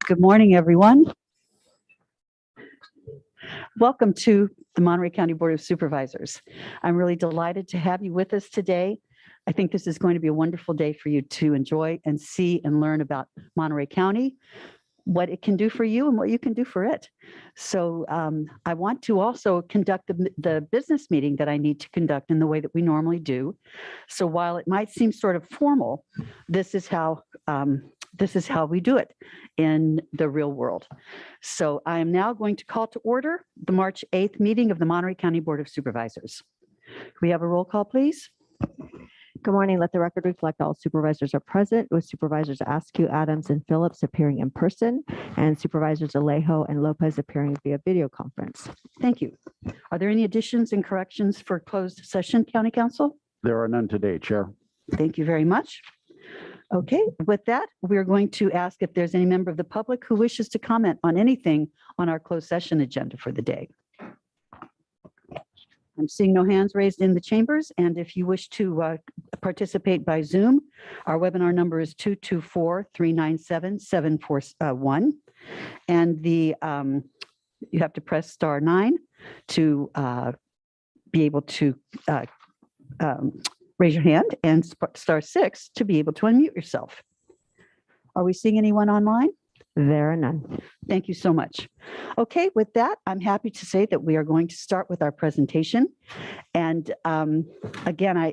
Good morning, everyone. Welcome to the Monterey County Board of Supervisors. I'm really delighted to have you with us today. I think this is going to be a wonderful day for you to enjoy and see and learn about Monterey County, what it can do for you and what you can do for it. So I want to also conduct the business meeting that I need to conduct in the way that we normally do. So while it might seem sort of formal, this is how we do it in the real world. So I am now going to call to order the March 8th meeting of the Monterey County Board of Supervisors. Can we have a roll call, please? Good morning. Let the record reflect all supervisors are present, with Supervisors Askew, Adams, and Phillips appearing in person, and Supervisors Salejo and Lopez appearing via video conference. Thank you. Are there any additions and corrections for closed session, County Council? There are none today, Chair. Thank you very much. Okay, with that, we're going to ask if there's any member of the public who wishes to comment on anything on our closed session agenda for the day. I'm seeing no hands raised in the chambers, and if you wish to participate by Zoom, our webinar number is 224-397-741, and you have to press *9 to be able to raise your hand, and *6 to be able to unmute yourself. Are we seeing anyone online? There are none. Thank you so much. Okay, with that, I'm happy to say that we are going to start with our presentation. And again, I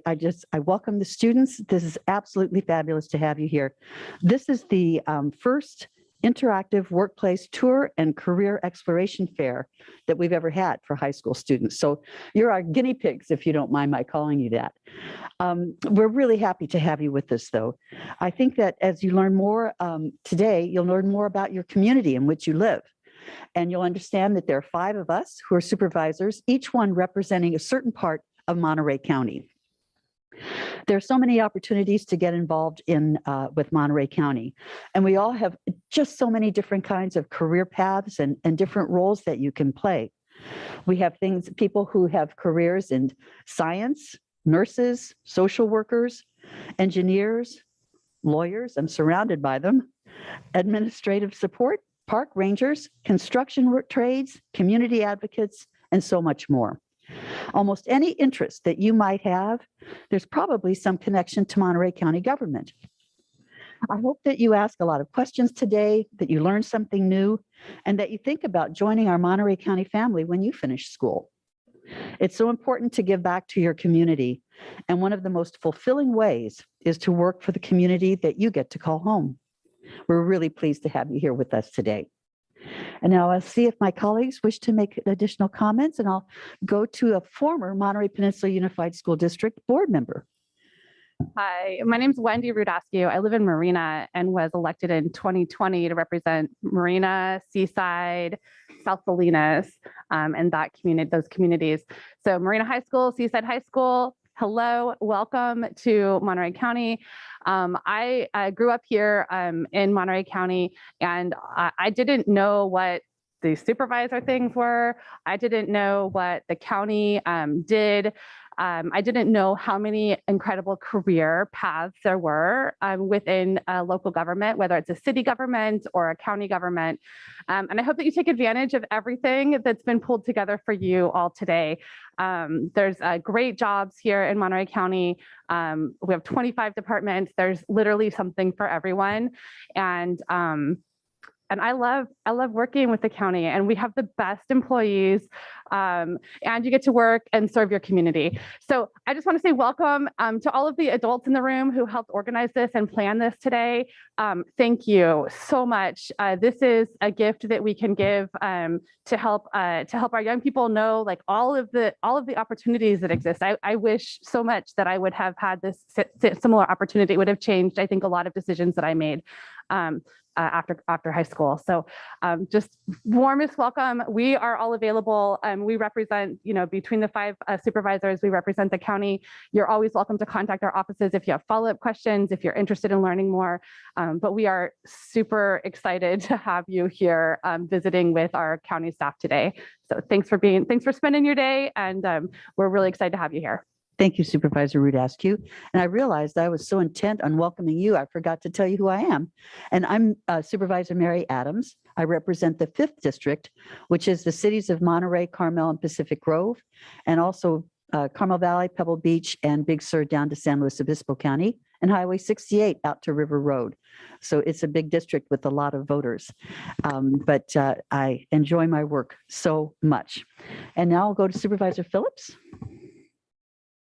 welcome the students. This is absolutely fabulous to have you here. This is the first interactive workplace tour and career exploration fair that we've ever had for high school students. So you're our guinea pigs, if you don't mind my calling you that. We're really happy to have you with us, though. I think that as you learn more today, you'll learn more about your community in which you live. And you'll understand that there are 5 of us who are supervisors, each one representing a certain part of Monterey County. There are so many opportunities to get involved in with Monterey County, and we all have just so many different kinds of career paths and different roles that you can play. We have people who have careers in science, nurses, social workers, engineers, lawyers, I'm surrounded by them, administrative support, park rangers, construction trades, community advocates, and so much more. Almost any interest that you might have, there's probably some connection to Monterey County government. I hope that you ask a lot of questions today, that you learn something new, and that you think about joining our Monterey County family when you finish school. It's so important to give back to your community, and one of the most fulfilling ways is to work for the community that you get to call home. We're really pleased to have you here with us today. And now I'll see if my colleagues wish to make additional comments, and I'll go to a former Monterey Peninsula Unified School District board member. Hi, my name is Wendy Rudascu. I live in Marina and was elected in 2020 to represent Marina, Seaside, South Salinas, and those communities. So Marina High School, Seaside High School, hello, welcome to Monterey County. I grew up here in Monterey County, and I didn't know what the supervisor things were. I didn't know what the county did. I didn't know how many incredible career paths there were within local government, whether it's a city government or a county government. And I hope that you take advantage of everything that's been pulled together for you all today. There's great jobs here in Monterey County. We have 25 departments. There's literally something for everyone. And I love working with the county, and we have the best employees, and you get to work and serve your community. So I just want to say welcome to all of the adults in the room who helped organize this and plan this today. Thank you so much. This is a gift that we can give to help our young people know like all of the opportunities that exist. I wish so much that I would have had this similar opportunity. It would have changed, I think, a lot of decisions that I made. After high school. So just warmest welcome. We are all available. We represent, between the 5 supervisors, we represent the county. You're always welcome to contact our offices if you have follow-up questions, if you're interested in learning more. But we are super excited to have you here visiting with our county staff today. So thanks for spending your day, and we're really excited to have you here. Thank you, Supervisor Rudascu. And I realized I was so intent on welcoming you, I forgot to tell you who I am. And I'm Supervisor Mary Adams. I represent the 5th District, which is the cities of Monterey, Carmel, and Pacific Grove, and also Carmel Valley, Pebble Beach, and Big Sur down to San Luis Obispo County, and Highway 68 out to River Road. So it's a big district with a lot of voters. But I enjoy my work so much. And now I'll go to Supervisor Phillips.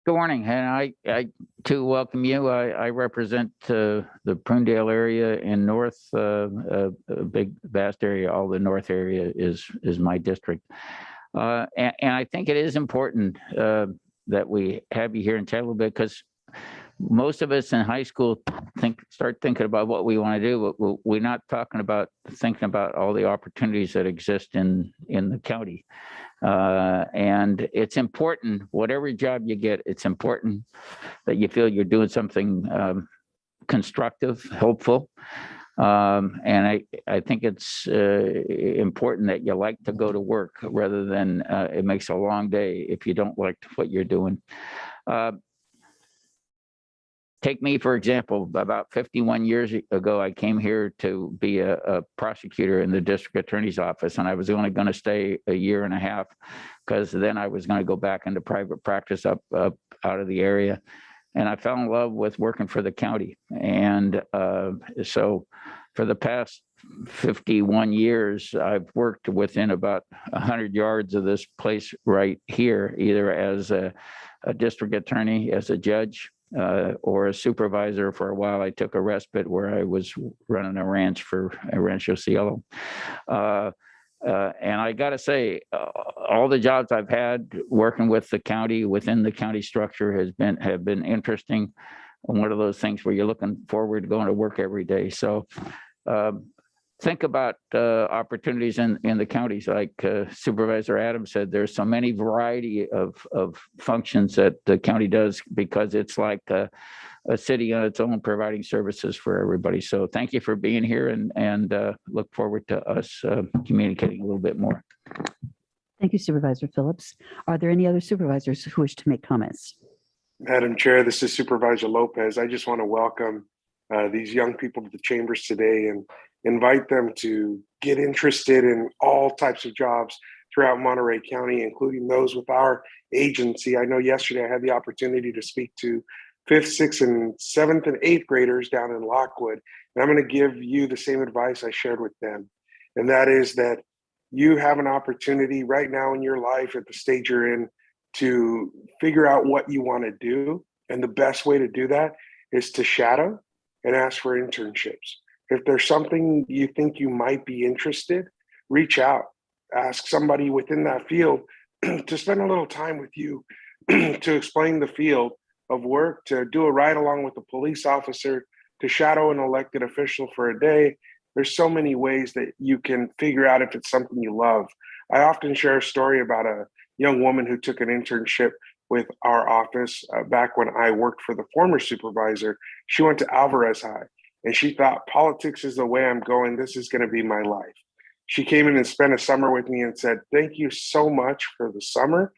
Good morning, and I too welcome you. I represent the Prunedale area in north, a big vast area. All the north area is my district, and I think it is important that we have you here in Chattanooga, because most of us in high school start thinking about what we want to do, but we're not thinking about all the opportunities that exist in the county. And it's important, whatever job you get, it's important that you feel you're doing something constructive, helpful. And I think it's important that you like to go to work rather than it makes a long day if you don't like what you're doing. Take me, for example, about 51 years ago, I came here to be a prosecutor in the district attorney's office, and I was only going to stay a year and a half because then I was going to go back into private practice up out of the area. And I fell in love with working for the county. And so for the past 51 years, I've worked within about 100 yards of this place right here, either as a district attorney, as a judge, or a supervisor. For a while, I took a respite where I was running a ranch for Rancho Cielo. And I got to say, all the jobs I've had working with the county, within the county structure, have been interesting. And one of those things where you're looking forward to going to work every day. So think about opportunities in the counties. Like Supervisor Adams said, there's so many variety of functions that the county does, because it's like a city on its own, providing services for everybody. So thank you for being here, and look forward to us communicating a little bit more. Thank you, Supervisor Phillips. Are there any other supervisors who wish to make comments? Madam Chair, this is Supervisor Lopez. I just want to welcome these young people to the chambers today and invite them to get interested in all types of jobs throughout Monterey County, including those with our agency. I know yesterday I had the opportunity to speak to 5th, 6th, and 7th and 8th graders down in Lockwood. And I'm going to give you the same advice I shared with them. And that is that you have an opportunity right now in your life at the stage you're in to figure out what you want to do. And the best way to do that is to shadow and ask for internships. If there's something you think you might be interested, reach out, ask somebody within that field to spend a little time with you to explain the field of work, to do a ride along with a police officer, to shadow an elected official for a day. There's so many ways that you can figure out if it's something you love. I often share a story about a young woman who took an internship with our office back when I worked for the former supervisor. She went to Alvarez High, and she thought, politics is the way I'm going. This is going to be my life. She came in and spent a summer with me and said, thank you so much for the summer.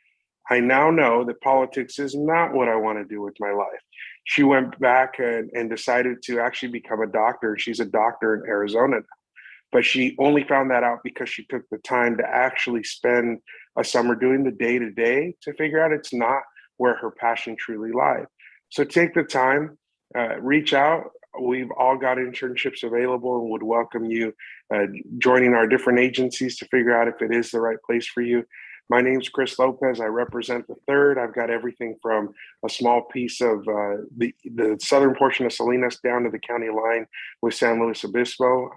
I now know that politics is not what I want to do with my life. She went back and decided to actually become a doctor. She's a doctor in Arizona now. But she only found that out because she took the time to actually spend a summer doing the day-to-day to figure out it's not where her passion truly lies. So take the time, reach out. We've all got internships available and would welcome you joining our different agencies to figure out if it is the right place for you. My name's Chris Lopez. I represent the 3rd. I've got everything from a small piece of the southern portion of Salinas down to the county line with San Luis Obispo.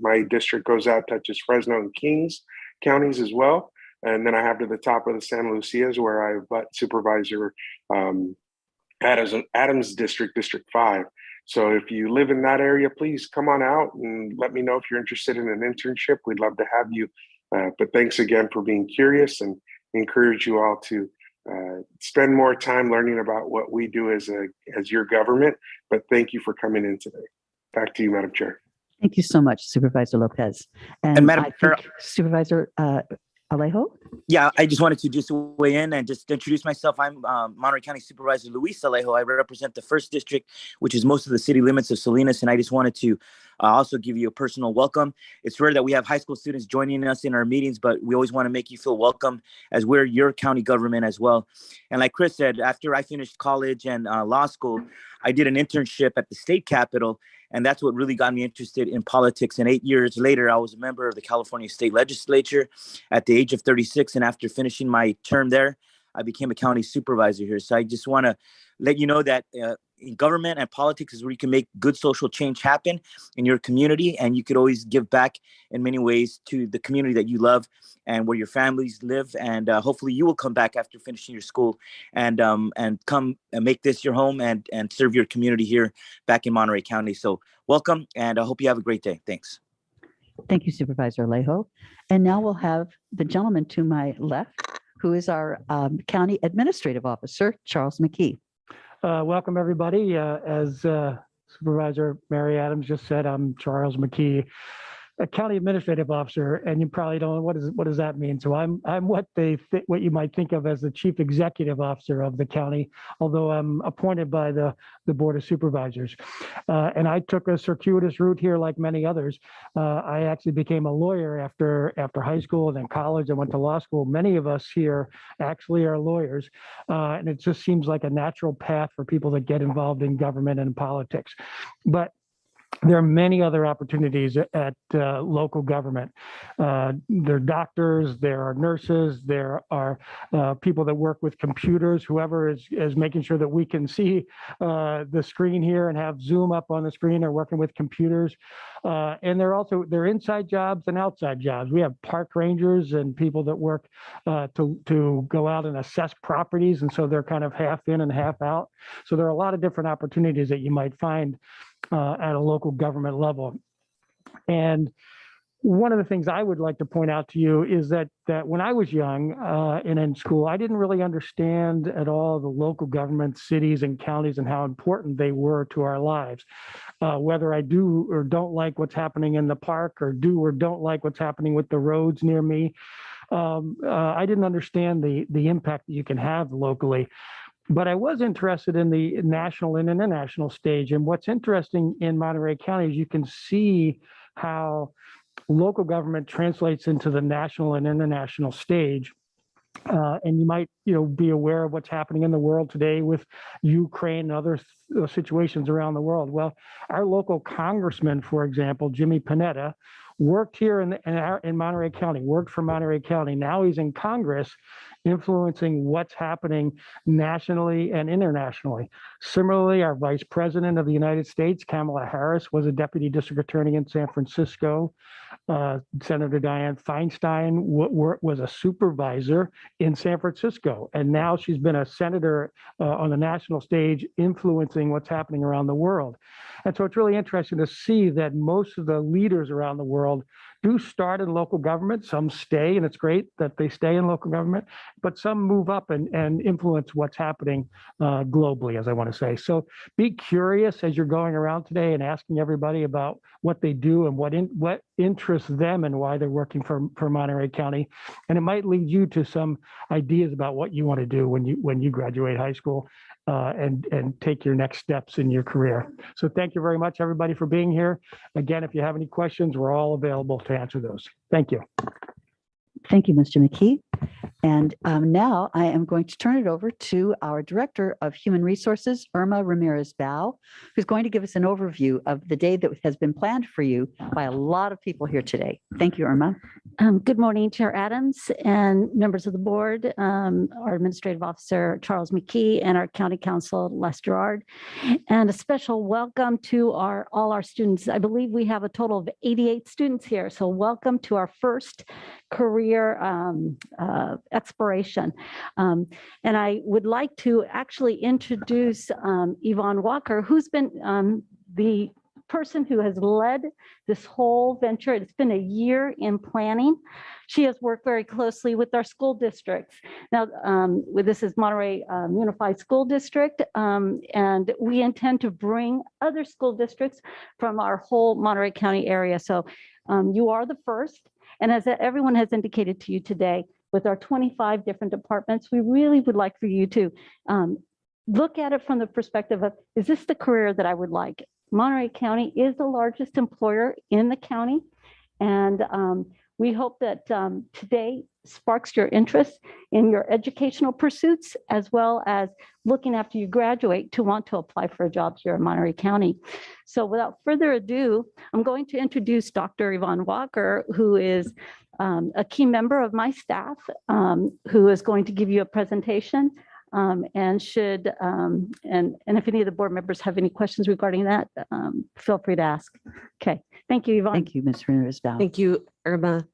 My district goes out, touches Fresno and Kings counties as well. And then I have to the top of the San Lucias, where I butt Supervisor Adams District, District 5. So if you live in that area, please come on out and let me know if you're interested in an internship. We'd love to have you. But thanks again for being curious, and encourage you all to spend more time learning about what we do as your government. But thank you for coming in today. Back to you, Madam Chair. Thank you so much, Supervisor Lopez. And Madam I Chair, think Supervisor Alejo? Yeah, I just wanted to just weigh in and just introduce myself. I'm Monterey County Supervisor Luis Salejo. I represent the 1st District, which is most of the city limits of Salinas. And I just wanted to also give you a personal welcome. It's rare that we have high school students joining us in our meetings, but we always want to make you feel welcome as we're your county government as well. And like Chris said, after I finished college and law school, I did an internship at the state capitol. And that's what really got me interested in politics. And 8 years later, I was a member of the California State Legislature at the age of 36. And after finishing my term there, I became a county supervisor here. So I just want to let you know that in government and politics is where you can make good social change happen in your community. And you could always give back in many ways to the community that you love and where your families live. And hopefully you will come back after finishing your school and come and make this your home and serve your community here back in Monterey County. So welcome, and I hope you have a great day. Thanks. Thank you, Supervisor Alejo. And now we'll have the gentleman to my left, who is our County Administrative Officer, Charles Mckee. Welcome, everybody. As Supervisor Mary Adams just said, I'm Charles Mckee, a county administrative officer, and you probably don't know what does that mean. So I'm what you might think of as the chief executive officer of the county, although I'm appointed by the board of supervisors. And I took a circuitous route here, like many others. I actually became a lawyer after high school and then college. I went to law school. Many of us here actually are lawyers, and it just seems like a natural path for people that get involved in government and politics. But there are many other opportunities at local government. There are doctors, there are nurses, there are people that work with computers, whoever is making sure that we can see the screen here and have Zoom up on the screen or working with computers. And there are inside jobs and outside jobs. We have park rangers and people that work to go out and assess properties. And so they're kind of half in and half out. So there are a lot of different opportunities that you might find at a local government level. And one of the things I would like to point out to you is that when I was young and in school, I didn't really understand at all the local government, cities and counties, and how important they were to our lives. Whether I do or don't like what's happening in the park, or do or don't like what's happening with the roads near me, I didn't understand the impact that you can have locally. But I was interested in the national and international stage. And what's interesting in Monterey County is you can see how local government translates into the national and international stage. And you might, be aware of what's happening in the world today with Ukraine and other situations around the world. Well, our local congressman, for example, Jimmy Panetta, worked here in Monterey County, worked for Monterey County. Now he's in Congress, influencing what's happening nationally and internationally. Similarly, our Vice President of the United States, Kamala Harris, was a deputy district attorney in San Francisco. Senator Dianne Feinstein was a supervisor in San Francisco, and now she's been a senator on the national stage, influencing what's happening around the world. And so it's really interesting to see that most of the leaders around the world do start in local government. Some stay, and it's great that they stay in local government, but some move up and influence what's happening globally, as I want to say. So be curious as you're going around today and asking everybody about what they do and what interests them and why they're working for Monterey County. And it might lead you to some ideas about what you want to do when you graduate high school and take your next steps in your career. So thank you very much, everybody, for being here. Again, if you have any questions, we're all available to answer those. Thank you. Thank you, Mr. Mckee. And now I am going to turn it over to our Director of Human Resources, Irma Ramirez-Bao, who's going to give us an overview of the day that has been planned for you by a lot of people here today. Thank you, Irma. Good morning, Chair Adams and members of the board, our Administrative Officer, Charles Mckee, and our County Counsel, Les Gerard. And a special welcome to all our students. I believe we have a total of 88 students here. So welcome to our first career exploration. And I would like to actually introduce Yvonne Walker, who's been the person who has led this whole venture. It's been a year in planning. She has worked very closely with our school districts. Now, this is Monterey Unified School District, and we intend to bring other school districts from our whole Monterey County area. So you are the first. And as everyone has indicated to you today, with our 25 different departments, we really would like for you to look at it from the perspective of, is this the career that I would like? Monterey County is the largest employer in the county. And we hope that today sparks your interest in your educational pursuits, as well as looking after you graduate to want to apply for a job here in Monterey County. So without further ado, I'm going to introduce Dr. Yvonne Walker, who is a key member of my staff, who is going to give you a presentation. And if any of the board members have any questions regarding that, feel free to ask. Okay, thank you, Yvonne. Thank you, Ms. Ramirez. Thank you, Irma.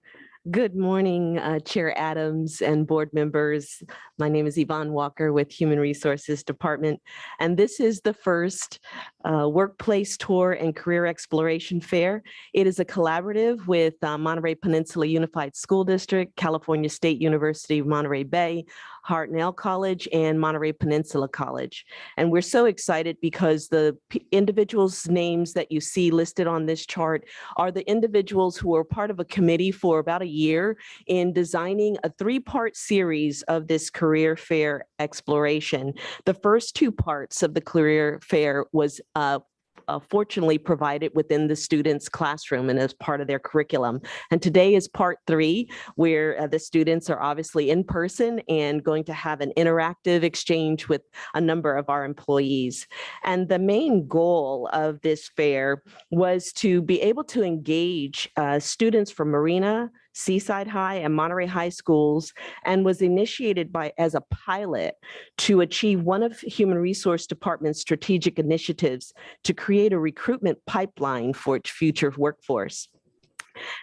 Good morning, Chair Adams and board members. My name is Yvonne Walker with Human Resources Department, and this is the first workplace tour and career exploration fair. It is a collaborative with Monterey Peninsula Unified School District, California State University of Monterey Bay, Hartnell College, and Monterey Peninsula College. And we're so excited because the individuals' names that you see listed on this chart are the individuals who were part of a committee for about a year in designing a 3-part series of this career fair exploration. The first 2 parts of the career fair was fortunately provided within the students' classroom and as part of their curriculum. And today is part 3, where the students are obviously in person and going to have an interactive exchange with a number of our employees. And the main goal of this fair was to be able to engage students from Marina, Seaside High, and Monterey High schools, and was initiated as a pilot to achieve one of Human Resource Department's strategic initiatives to create a recruitment pipeline for its future workforce.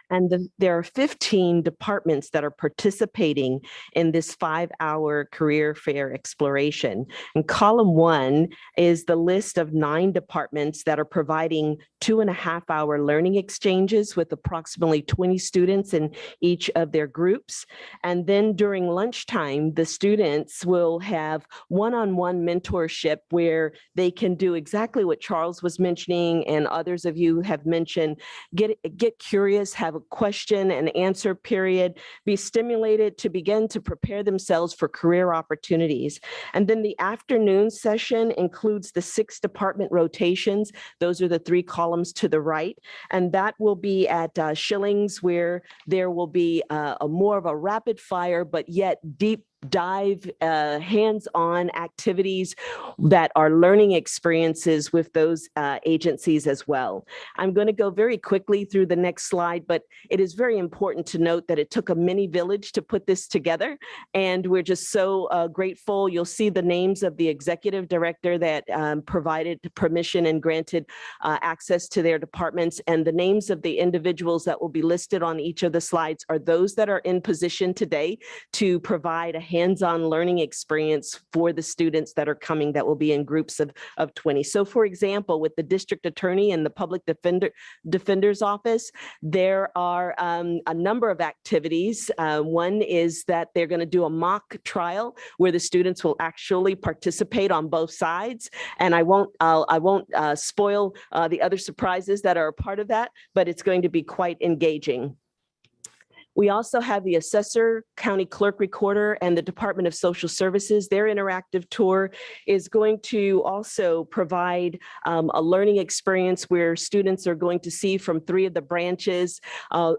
And there are 15 departments that are participating in this 5-hour career fair exploration. And column 1 is the list of 9 departments that are providing 2.5-hour learning exchanges with approximately 20 students in each of their groups. And then during lunchtime, the students will have one-on-one mentorship where they can do exactly what Charles was mentioning and others of you have mentioned, get curious, have a question and answer period, be stimulated to begin to prepare themselves for career opportunities. And then the afternoon session includes the 6 department rotations. Those are the 3 columns to the right. And that will be at Schillings, where there will be more of a rapid fire, but yet deep dive, hands-on activities that are learning experiences with those agencies as well. I'm going to go very quickly through the next slide, but it is very important to note that it took a mini village to put this together, and we're just so grateful. You'll see the names of the executive director that provided permission and granted access to their departments, and the names of the individuals that will be listed on each of the slides are those that are in position today to provide a hands-on learning experience for the students that are coming, that will be in groups of 20. So for example, with the district attorney and the public defender's office, there are a number of activities. One is that they're going to do a mock trial where the students will actually participate on both sides. And I won't spoil the other surprises that are a part of that, but it's going to be quite engaging. We also have the assessor, county clerk recorder, and the Department of Social Services. Their interactive tour is going to also provide a learning experience where students are going to see from 3 of the branches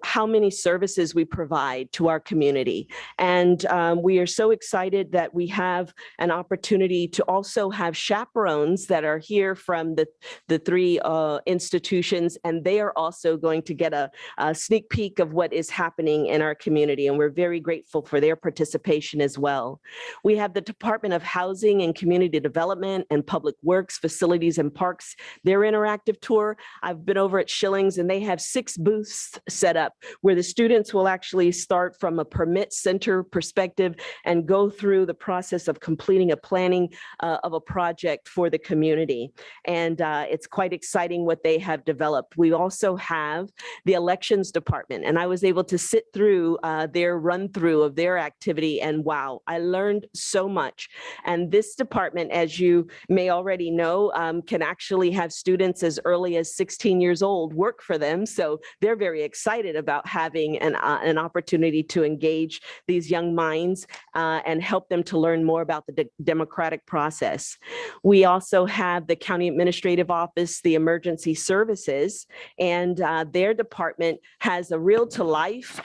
how many services we provide to our community. And we are so excited that we have an opportunity to also have chaperones that are here from the 3 institutions, and they are also going to get a sneak peek of what is happening in our community, and we're very grateful for their participation as well. We have the Department of Housing and Community Development and Public Works, Facilities and Parks, their interactive tour. I've been over at Schillings, and they have 6 booths set up where the students will actually start from a permit center perspective and go through the process of completing a planning of a project for the community. And it's quite exciting what they have developed. We also have the Elections Department, and I was able to sit through through their run through of their activity, and wow, I learned so much. And this department, as you may already know, can actually have students as early as 16 years old work for them. So they're very excited about having an opportunity to engage these young minds and help them to learn more about the democratic process. We also have the County Administrative Office, the Emergency Services, and their department has a real-to-life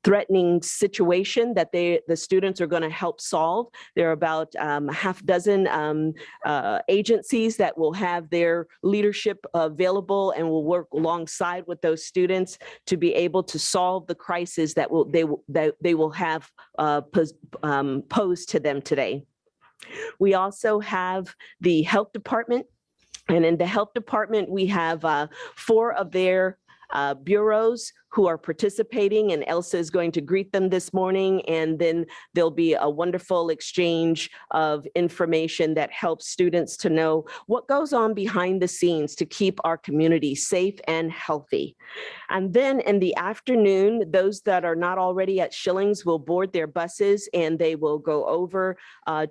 threatening situation that the students are going to help solve. There are about half dozen agencies that will have their leadership available and will work alongside with those students to be able to solve the crisis that they will have posed to them today. We also have the health department, and in the health department, we have 4 of their bureaus who are participating, and Elsa is going to greet them this morning, and then there'll be a wonderful exchange of information that helps students to know what goes on behind the scenes to keep our community safe and healthy. And then in the afternoon, those that are not already at Schillings will board their buses, and they will go over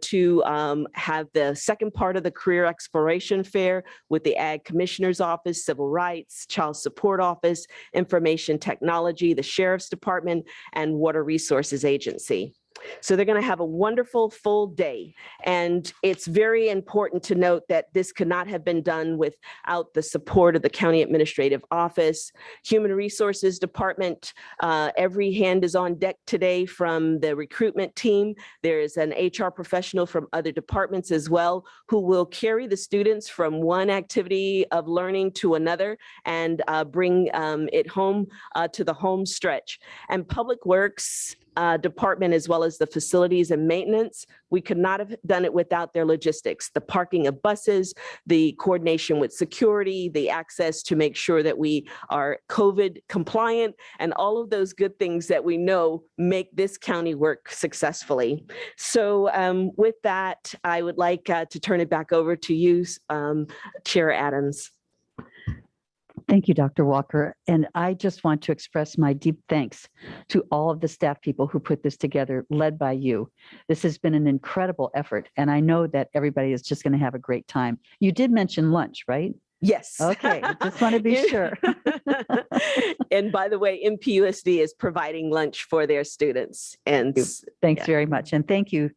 to have the second part of the Career Exploration Fair with the Ag Commissioner's Office, Civil Rights, Child Support Office, Information Technology, the Sheriff's Department, and Water Resources Agency. So they're going to have a wonderful full day. And it's very important to note that this could not have been done without the support of the County Administrative Office, Human Resources Department. Every hand is on deck today from the recruitment team. There is an HR professional from other departments as well who will carry the students from one activity of learning to another and bring it home to the home stretch. And Public Works department, as well as the facilities and maintenance, we could not have done it without their logistics, the parking of buses, the coordination with security, the access to make sure that we are COVID compliant, and all of those good things that we know make this county work successfully. So with that, I would like to turn it back over to you, Chair Adams. Thank you, Dr. Walker. And I just want to express my deep thanks to all of the staff people who put this together, led by you. This has been an incredible effort, and I know that everybody is just going to have a great time. You did mention lunch, right? Yes. Okay, just want to be sure. And by the way, MPUSD is providing lunch for their students. And thanks very much. And thank you.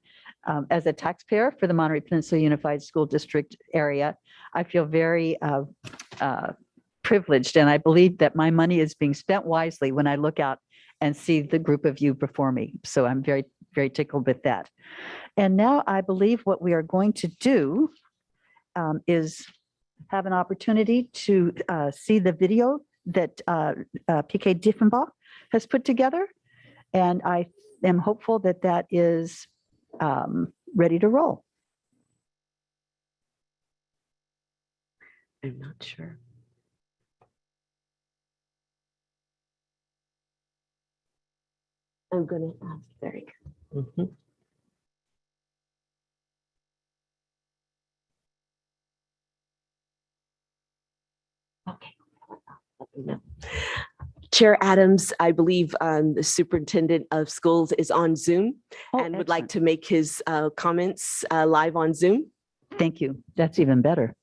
As a taxpayer for the Monterey Peninsula Unified School District area, I feel very privileged, and I believe that my money is being spent wisely when I look out and see the group of you before me. So I'm very, very tickled with that. And now I believe what we are going to do is have an opportunity to see the video that PK Diffenbach has put together. And I am hopeful that that is ready to roll. I'm not sure. I'm going to ask Derek. Mm-hmm. Okay. No. Chair Adams, I believe the superintendent of schools is on Zoom and would like to make his comments live on Zoom. Thank you. That's even better.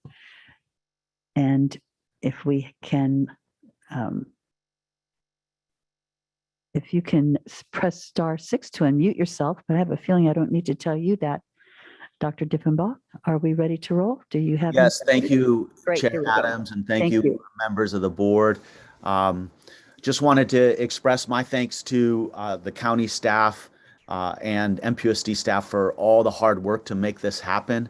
And if we can, if you can press *6 to unmute yourself, but I have a feeling I don't need to tell you that. Dr. Diffenbach, are we ready to roll? Do you have? Yes, thank you, Great, Chair Adams, and thank you, members of the board. Just wanted to express my thanks to the county staff and MPUSD staff for all the hard work to make this happen.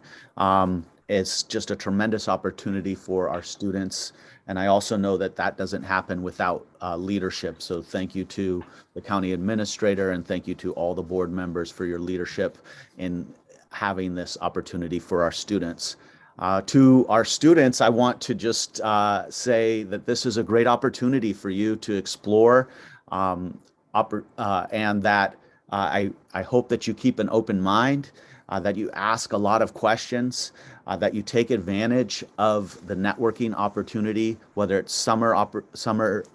It's just a tremendous opportunity for our students. And I also know that that doesn't happen without leadership. So thank you to the county administrator, and thank you to all the board members for your leadership in having this opportunity for our students. To our students, I want to just say that this is a great opportunity for you to explore, and that I hope that you keep an open mind. that you ask a lot of questions, that you take advantage of the networking opportunity, whether it's summer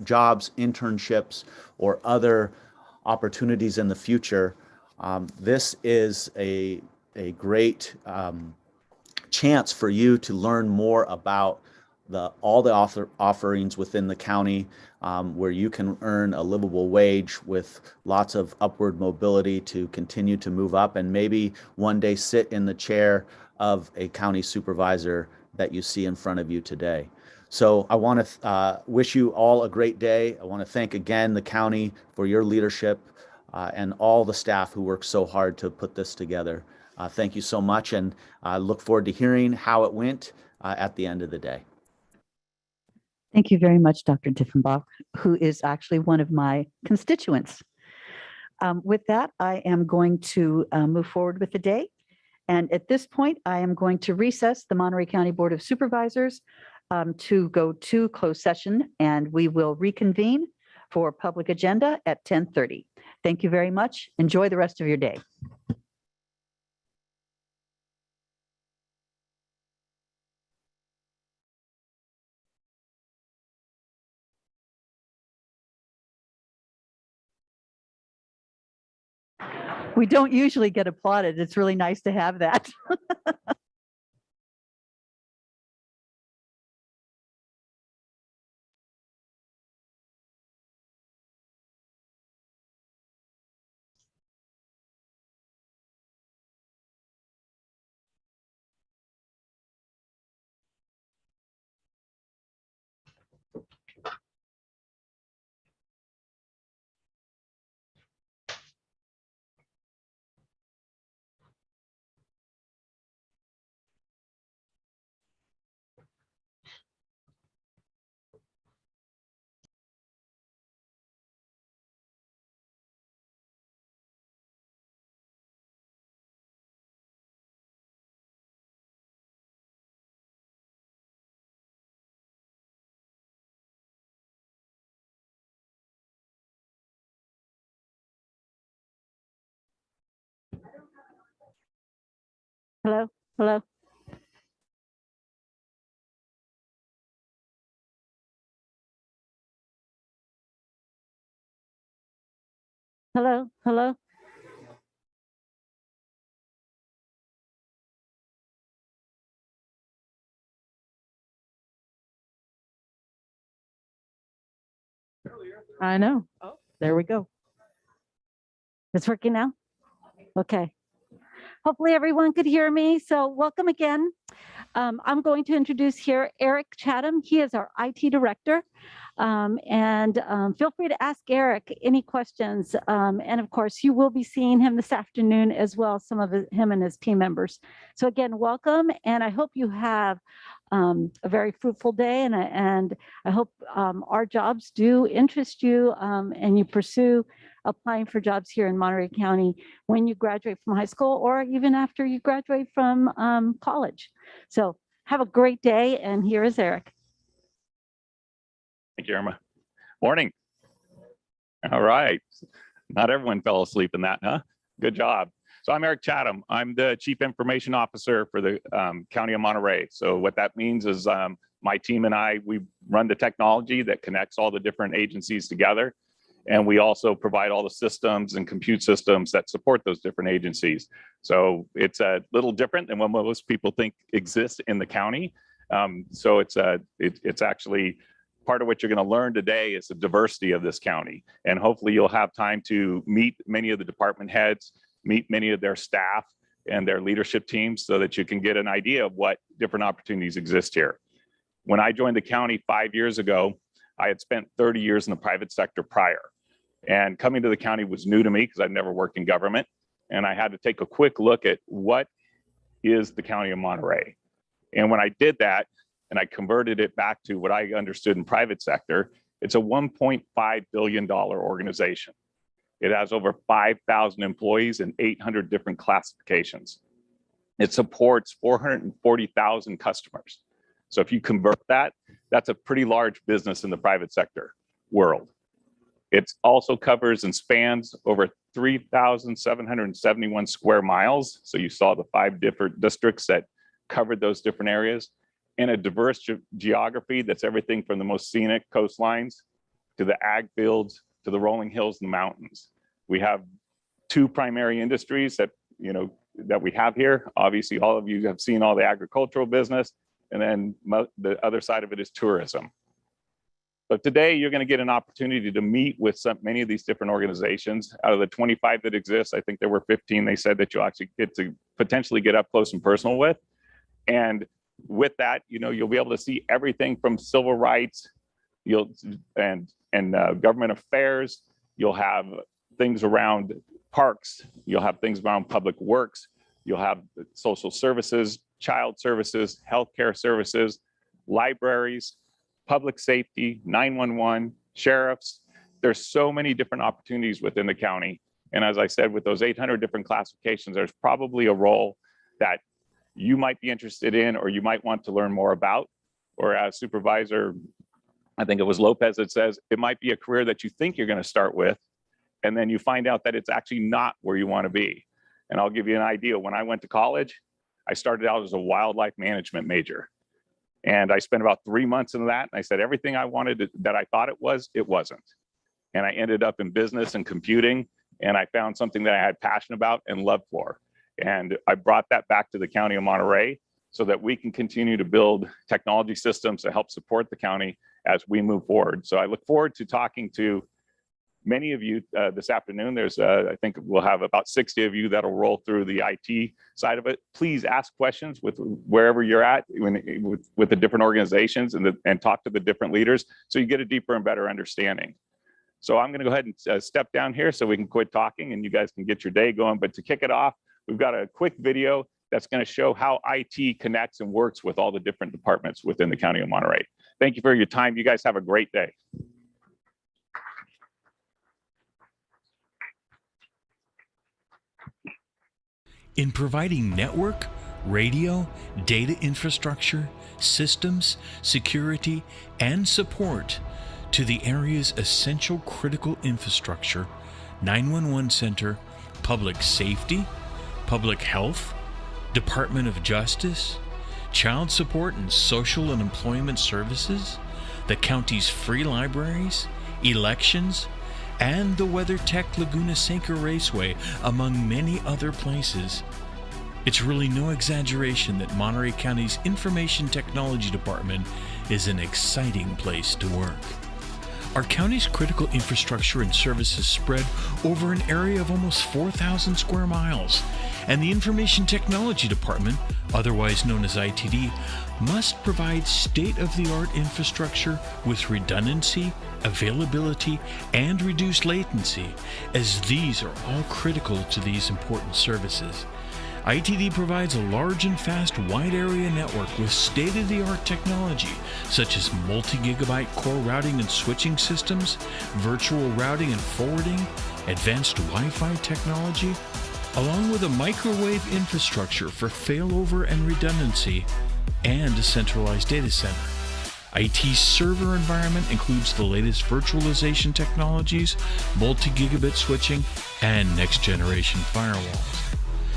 jobs, internships, or other opportunities in the future. This is a great chance for you to learn more about all the offerings within the county, where you can earn a livable wage with lots of upward mobility to continue to move up and maybe one day sit in the chair of a county supervisor that you see in front of you today. So I want to wish you all a great day. I want to thank again the county for your leadership and all the staff who worked so hard to put this together. Thank you so much, and I look forward to hearing how it went at the end of the day. Thank you very much, Dr. Diffenbach, who is actually one of my constituents. With that, I am going to move forward with the day. And at this point, I am going to recess the Monterey County Board of Supervisors to go to closed session, and we will reconvene for public agenda at 10:30. Thank you very much. Enjoy the rest of your day. We don't usually get applauded. It's really nice to have that. Hello, hello. Hello, hello. I know. Oh, there we go. It's working now? Okay. Hopefully everyone could hear me. So welcome again. I'm going to introduce here Eric Chatham. He is our IT director. Feel free to ask Eric any questions. And of course, you will be seeing him this afternoon as well, some of him and his team members. So again, welcome. And I hope you have a very fruitful day. And I hope our jobs do interest you and you pursue applying for jobs here in Monterey County when you graduate from high school or even after you graduate from college. So have a great day. And here is Eric. Thank you, Irma. Morning. All right. Not everyone fell asleep in that, huh? Good job. So I'm Eric Chatham. I'm the Chief Information Officer for the County of Monterey. So what that means is my team and I, we run the technology that connects all the different agencies together. And we also provide all the systems and compute systems that support those different agencies. So it's a little different than what most people think exists in the county. So it's actually part of what you're going to learn today is the diversity of this county. And hopefully you'll have time to meet many of the department heads, meet many of their staff and their leadership teams so that you can get an idea of what different opportunities exist here. When I joined the county 5 years ago, I had spent 30 years in the private sector prior. And coming to the county was new to me because I'd never worked in government. And I had to take a quick look at what is the County of Monterey. And when I did that, and I converted it back to what I understood in private sector, it's a $1.5 billion organization. It has over 5,000 employees and 800 different classifications. It supports 440,000 customers. So if you convert that, that's a pretty large business in the private sector world. It also covers and spans over 3,771 square miles. So you saw the 5 different districts that covered those different areas, in a diverse geography that's everything from the most scenic coastlines to the ag fields to the rolling hills and mountains. We have 2 primary industries that we have here. Obviously, all of you have seen all the agricultural business, and then the other side of it is tourism. But today you're going to get an opportunity to meet with many of these different organizations. Out of the 25 that exist, I think there were 15 they said that you'll actually get to potentially get up close and personal with. And with that, you'll be able to see everything from civil rights, and government affairs. You'll have things around parks. You'll have things around public works. You'll have social services, child services, healthcare services, libraries, public safety, 911, sheriffs. There's so many different opportunities within the county. And as I said, with those 800 different classifications, there's probably a role that you might be interested in or you might want to learn more about. Or as Supervisor, I think it was Lopez that says, it might be a career that you think you're going to start with, and then you find out that it's actually not where you want to be. And I'll give you an idea. When I went to college, I started out as a wildlife management major. And I spent about 3 months in that. And I said, everything I wanted that I thought it wasn't. And I ended up in business and computing. And I found something that I had passion about and love for. And I brought that back to the County of Monterey so that we can continue to build technology systems to help support the county as we move forward. So I look forward to talking to many of you this afternoon. There's, I think we'll have about 60 of you that'll roll through the IT side of it. Please ask questions with wherever you're at with the different organizations and talk to the different leaders so you get a deeper and better understanding. So I'm going to go ahead and step down here so we can quit talking and you guys can get your day going. But to kick it off, we've got a quick video that's going to show how IT connects and works with all the different departments within the County of Monterey. Thank you for your time. You guys have a great day. In providing network, radio, data infrastructure, systems, security, and support to the area's essential critical infrastructure, 911 Center, Public Safety, Public Health, Department of Justice, Child Support and Social and Employment Services, the county's free libraries, elections, and the WeatherTech Laguna Seca Raceway, among many other places. It's really no exaggeration that Monterey County's Information Technology Department is an exciting place to work. Our county's critical infrastructure and services spread over an area of almost 4,000 square miles, and the Information Technology Department, otherwise known as ITD, must provide state-of-the-art infrastructure with redundancy, availability, and reduced latency, as these are all critical to these important services. ITD provides a large and fast wide area network with state-of-the-art technology such as multi-gigabyte core routing and switching systems, virtual routing and forwarding, advanced Wi-Fi technology, along with a microwave infrastructure for failover and redundancy, and a centralized data center. IT's server environment includes the latest virtualization technologies, multi-gigabit switching, and next-generation firewalls.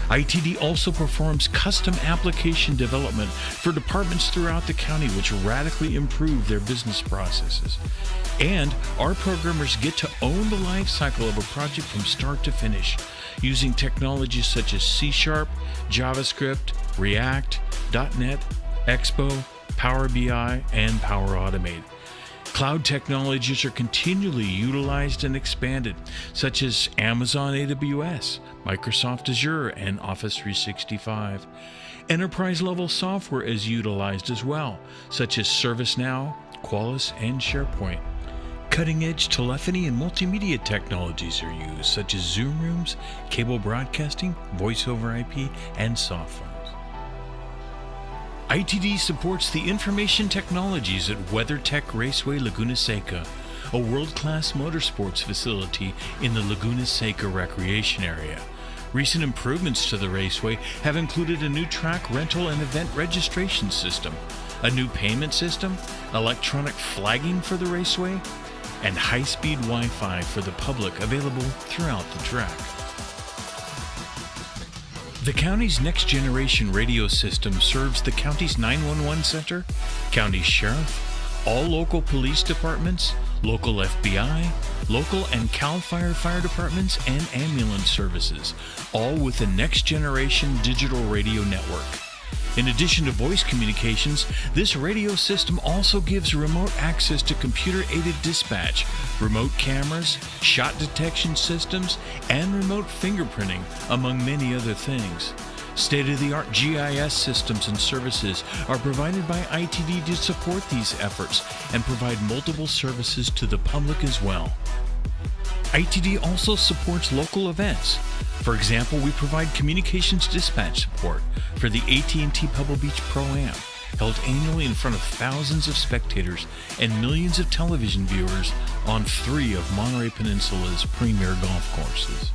ITD also performs custom application development for departments throughout the county, which radically improve their business processes. And our programmers get to own the life cycle of a project from start to finish, using technologies such as C#, JavaScript, React, .NET, Expo, Power BI, and Power Automate. Cloud technologies are continually utilized and expanded, such as Amazon AWS, Microsoft Azure, and Office 365. Enterprise-level software is utilized as well, such as ServiceNow, Qualys, and SharePoint. Cutting-edge telephony and multimedia technologies are used, such as Zoom rooms, cable broadcasting, voice over IP, and softphones. ITD supports the information technologies at WeatherTech Raceway Laguna Seca, a world-class motorsports facility in the Laguna Seca recreation area. Recent improvements to the raceway have included a new track rental and event registration system, a new payment system, electronic flagging for the raceway, and high-speed Wi-Fi for the public available throughout the track. The county's next-generation radio system serves the county's 911 center, county sheriff, all local police departments, local FBI, local and CAL FIRE fire departments, and ambulance services, all with the next-generation digital radio network. In addition to voice communications, this radio system also gives remote access to computer-aided dispatch, remote cameras, shot detection systems, and remote fingerprinting, among many other things. State-of-the-art GIS systems and services are provided by ITD to support these efforts and provide multiple services to the public as well. ITD also supports local events. For example, we provide communications dispatch support for the AT&T Pebble Beach Pro-Am, held annually in front of thousands of spectators and millions of television viewers on 3 of Monterey Peninsula's premier golf courses.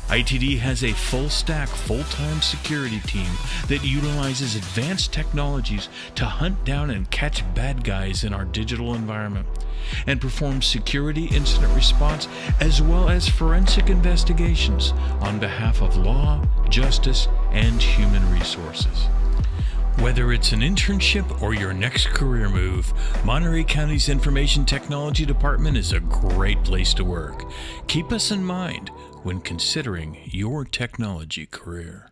ITD has a full-stack, full-time security team that utilizes advanced technologies to hunt down and catch bad guys in our digital environment and performs security incident response as well as forensic investigations on behalf of law, justice, and human resources. Whether it's an internship or your next career move, Monterey County's Information Technology Department is a great place to work. Keep us in mind when considering your technology career.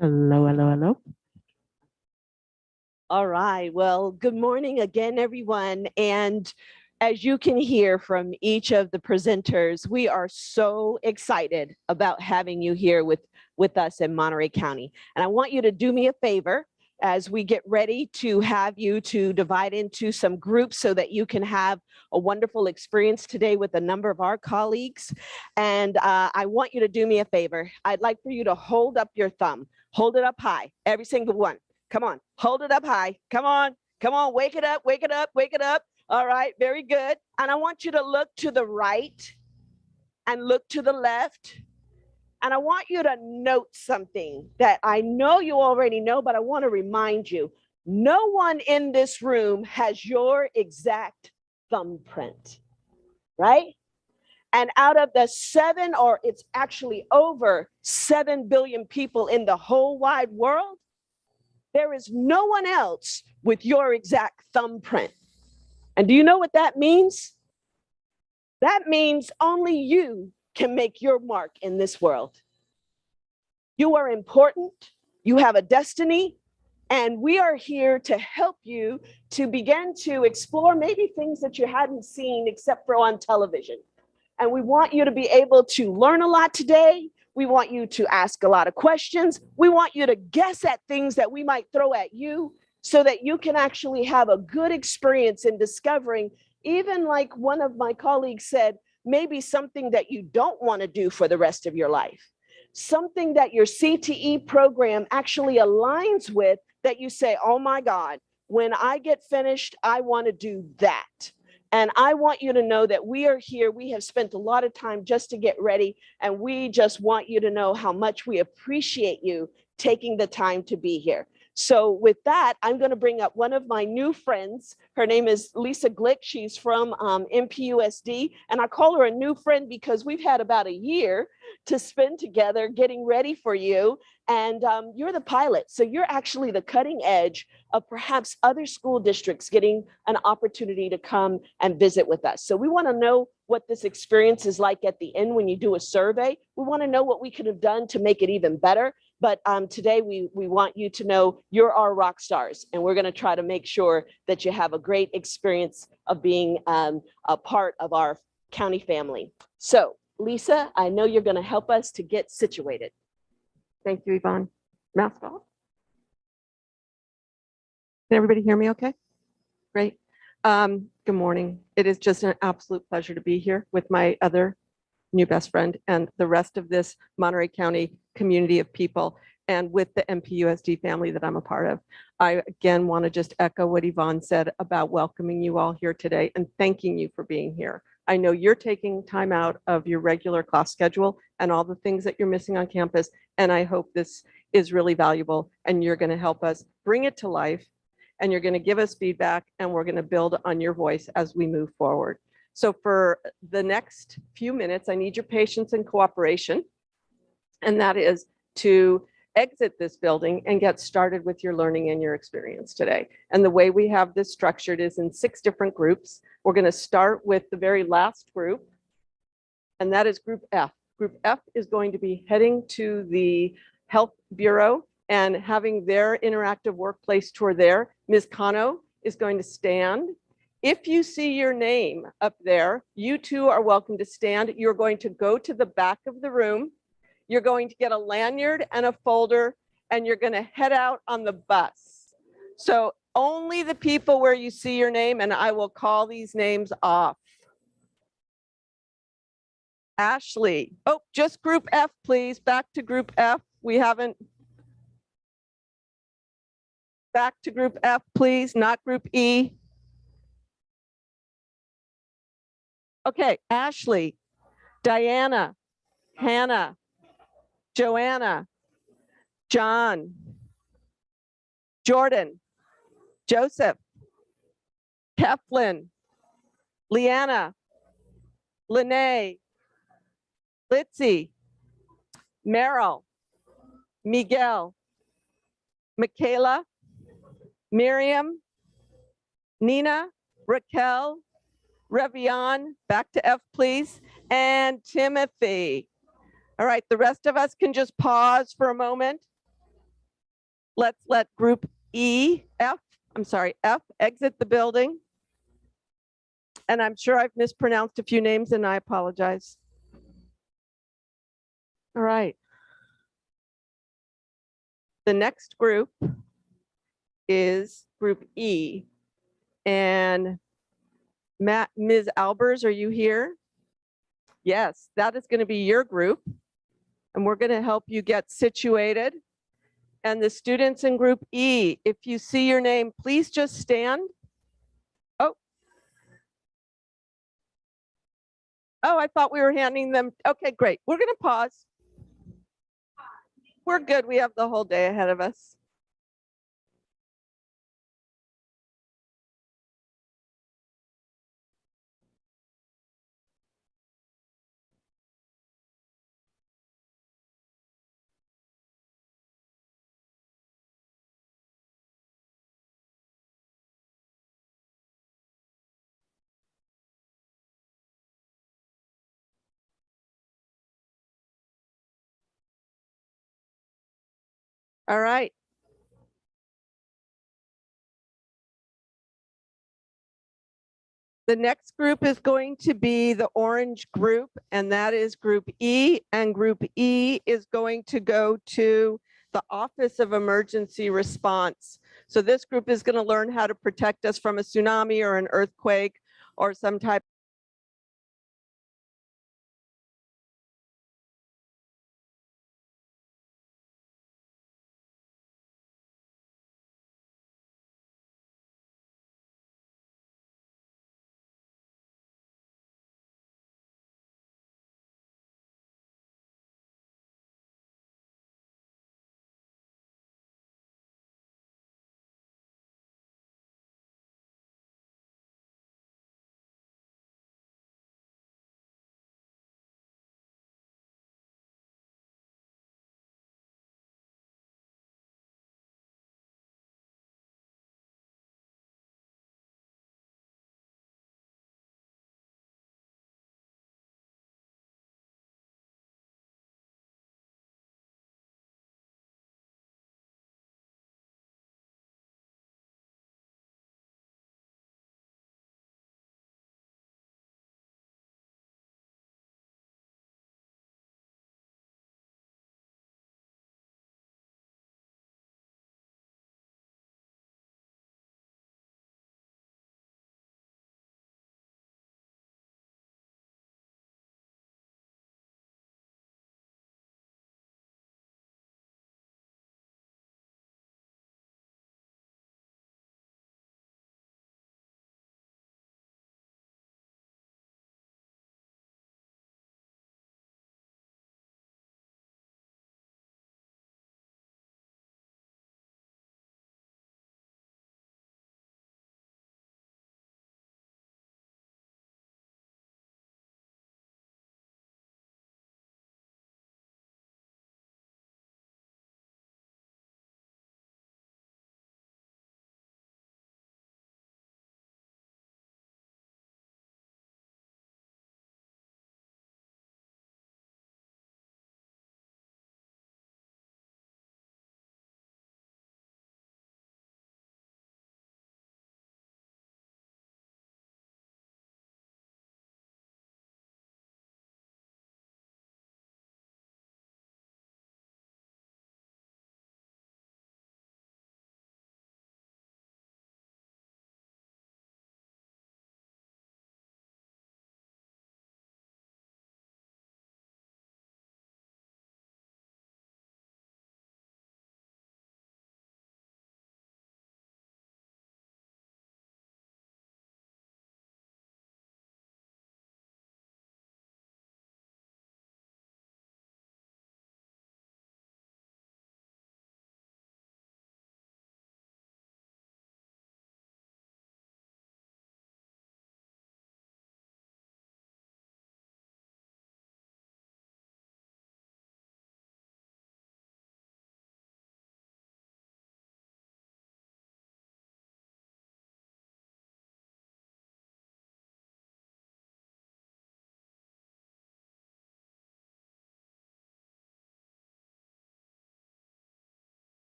Hello, hello, hello. All right. Well, good morning again, everyone. And as you can hear from each of the presenters, we are so excited about having you here with us in Monterey County. And I want you to do me a favor as we get ready to have you to divide into some groups so that you can have a wonderful experience today with a number of our colleagues. And I want you to do me a favor. I'd like for you to hold up your thumb. Hold it up high, every single one. Come on, hold it up high. Come on, wake it up, wake it up, wake it up. All right, very good. And I want you to look to the right and look to the left. And I want you to note something that I know you already know, but I want to remind you. No one in this room has your exact thumbprint, right? And out of the 7, or it's actually over 7 billion people in the whole wide world, there is no one else with your exact thumbprint. And do you know what that means? That means only you can make your mark in this world. You are important, you have a destiny, and we are here to help you to begin to explore maybe things that you hadn't seen except for on television. And we want you to be able to learn a lot today. We want you to ask a lot of questions. We want you to guess at things that we might throw at you so that you can actually have a good experience in discovering, even like one of my colleagues said, maybe something that you don't want to do for the rest of your life. Something that your CTE program actually aligns with that you say, oh my God, when I get finished, I want to do that. And I want you to know that we are here. We have spent a lot of time just to get ready. And we just want you to know how much we appreciate you taking the time to be here. So with that, I'm going to bring up one of my new friends. Her name is Lisa Glick. She's from MPUSD. And I call her a new friend because we've had about a year to spend together getting ready for you. And you're the pilot. So you're actually the cutting edge of perhaps other school districts getting an opportunity to come and visit with us. So we want to know what this experience is like at the end when you do a survey. We want to know what we could have done to make it even better. But today we want you to know you're our rock stars, and we're going to try to make sure that you have a great experience of being a part of our county family. So Lisa, I know you're going to help us to get situated. Thank you, Yvonne. Mask off. Can everybody hear me okay? Great. Good morning. It is just an absolute pleasure to be here with my other new best friend and the rest of this Monterey County community of people and with the MPUSD family that I'm a part of. I again want to just echo what Yvonne said about welcoming you all here today and thanking you for being here. I know you're taking time out of your regular class schedule and all the things that you're missing on campus, and I hope this is really valuable and you're going to help us bring it to life, and you're going to give us feedback, and we're going to build on your voice as we move forward. So for the next few minutes, I need your patience and cooperation, and that is to exit this building and get started with your learning and your experience today. And the way we have this structured is in 6 different groups. We're going to start with the very last group, and that is Group F. Group F is going to be heading to the Health Bureau and having their interactive workplace tour there. Ms. Cano is going to stand. If you see your name up there, you too are welcome to stand. You're going to go to the back of the room. You're going to get a lanyard and a folder, and you're going to head out on the bus. So only the people where you see your name, and I will call these names off. Ashley, oh, just Group F, please. Back to Group F. We haven't. Back to Group F, please, not Group E. Okay, Ashley, Diana, Hannah, Joanna, John, Jordan, Joseph, Keflin, Leanna, Lene, Litzy, Meryl, Miguel, Michaela, Miriam, Nina, Raquel, Revion, back to F, please, and Timothy. All right, the rest of us can just pause for a moment. Let's let Group F exit the building. And I'm sure I've mispronounced a few names and I apologize. All right. The next group is Group E. And Ms. Albers, are you here? Yes, that is going to be your group. And we're going to help you get situated. And the students in Group E, if you see your name, please just stand. Oh, I thought we were handing them. Okay, great. We're going to pause. We're good. We have the whole day ahead of us. All right. The next group is going to be the orange group, and that is Group E. And Group E is going to go to the Office of Emergency Response. So this group is going to learn how to protect us from a tsunami or an earthquake or some type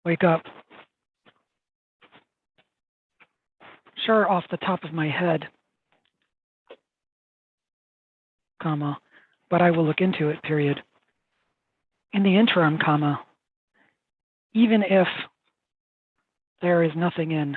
Wake up. Sure, off the top of my head, comma, but I will look into it, period. In the interim, comma, even if there is nothing in.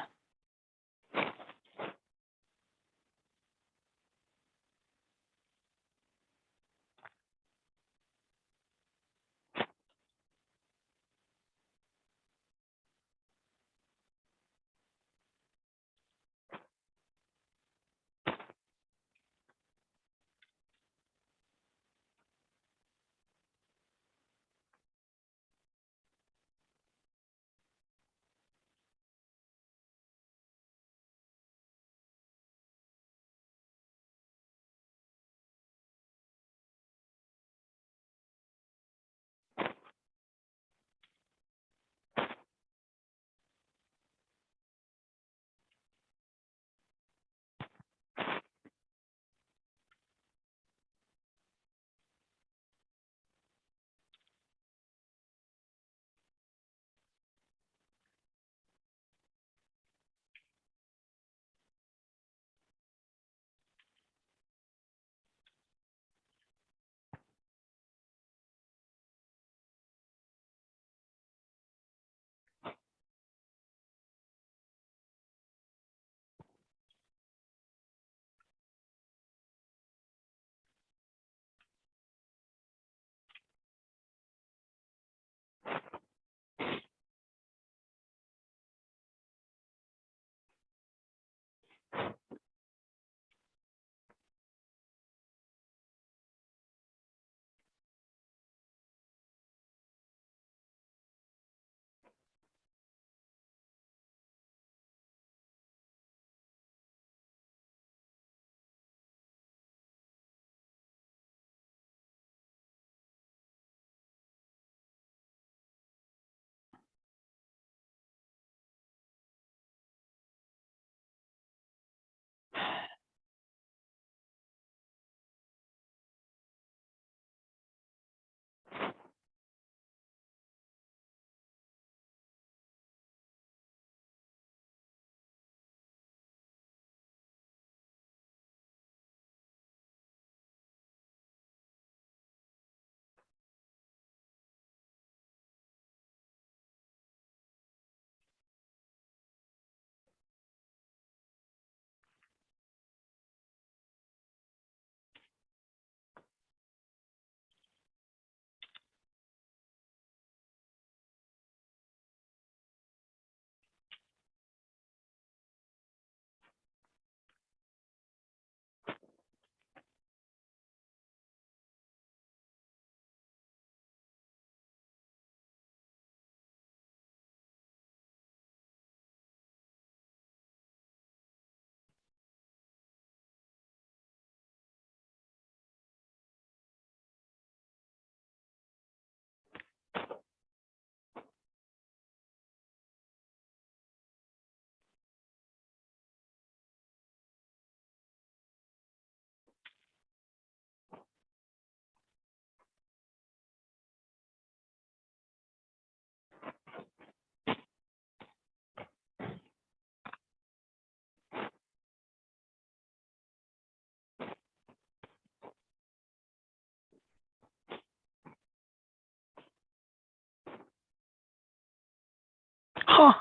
Huh.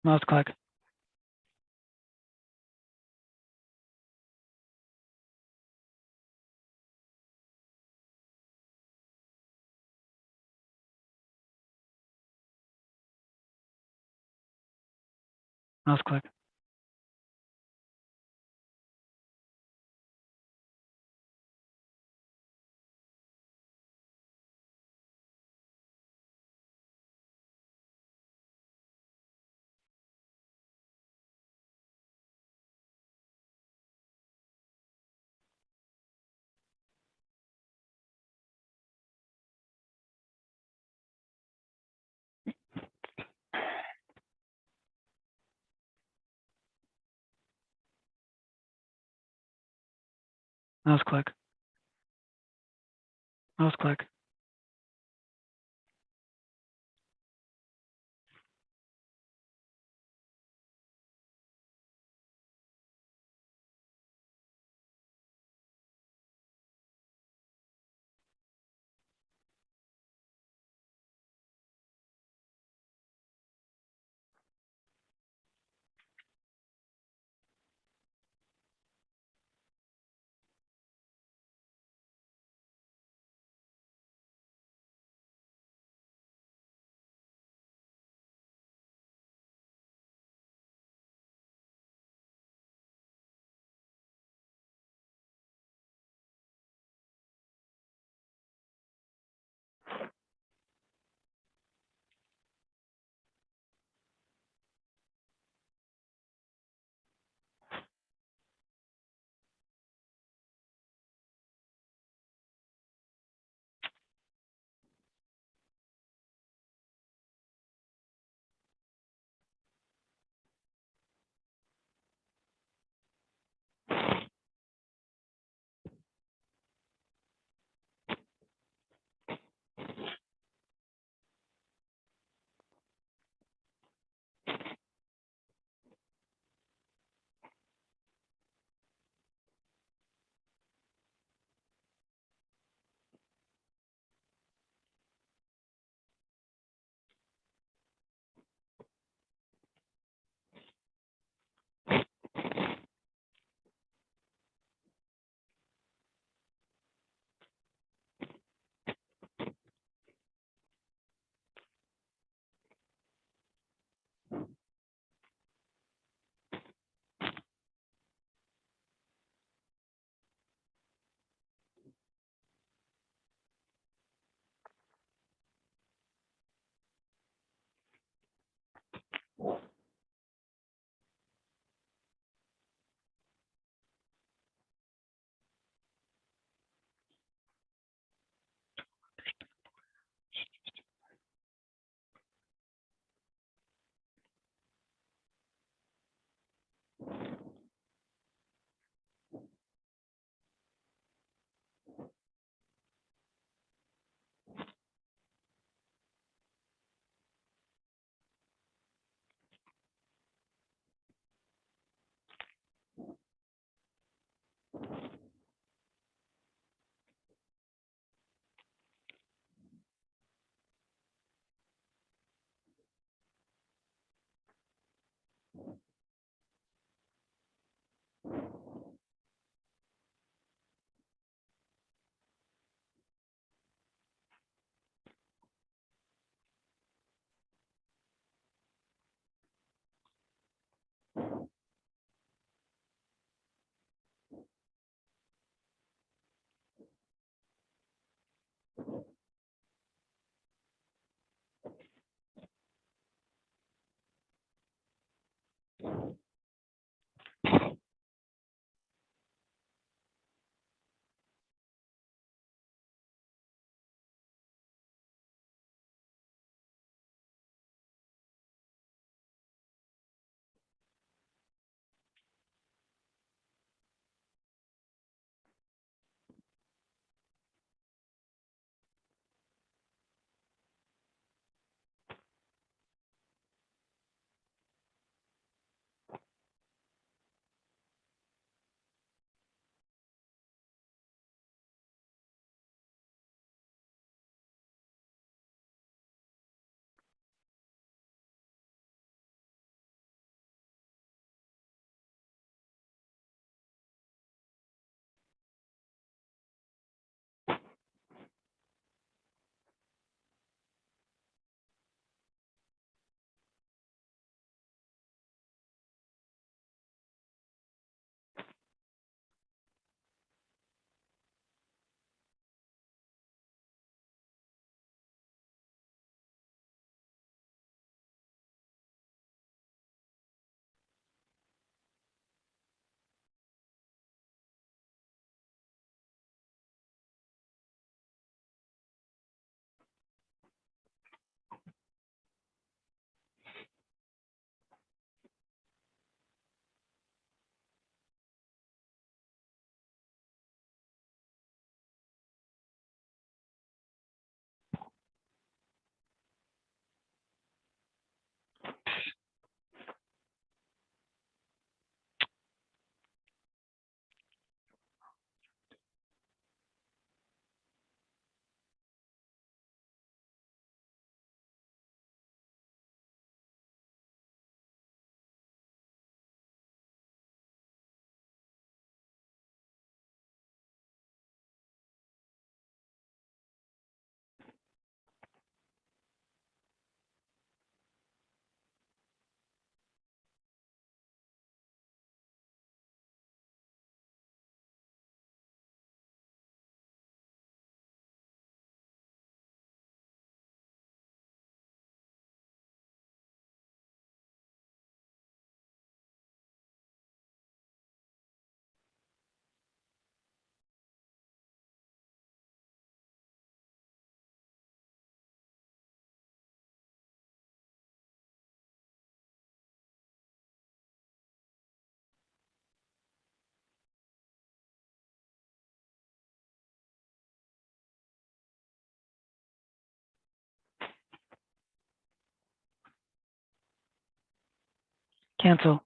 Mouse click. Mouse click. Mouse click. Mouse click. Cancel.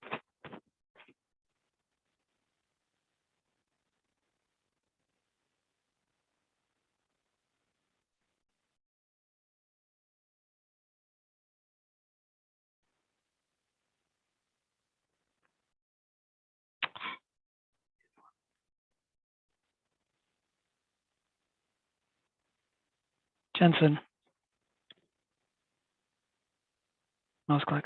Jensen. Mouse click.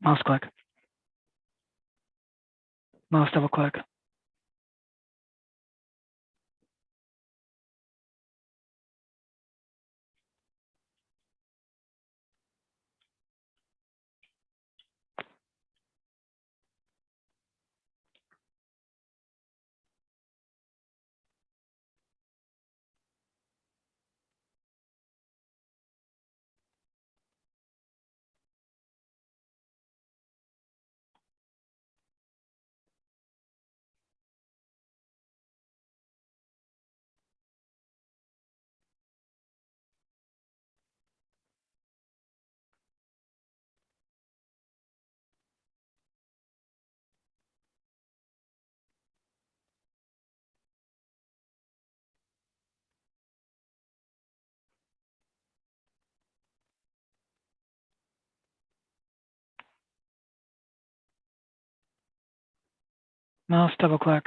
Mouse click. Mouse double click. Mouse double click.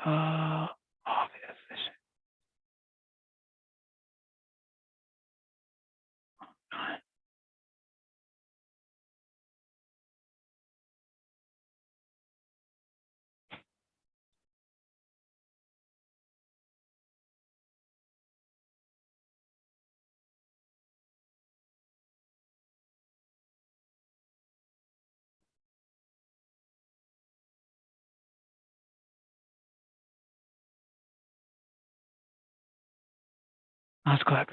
Office. Last click.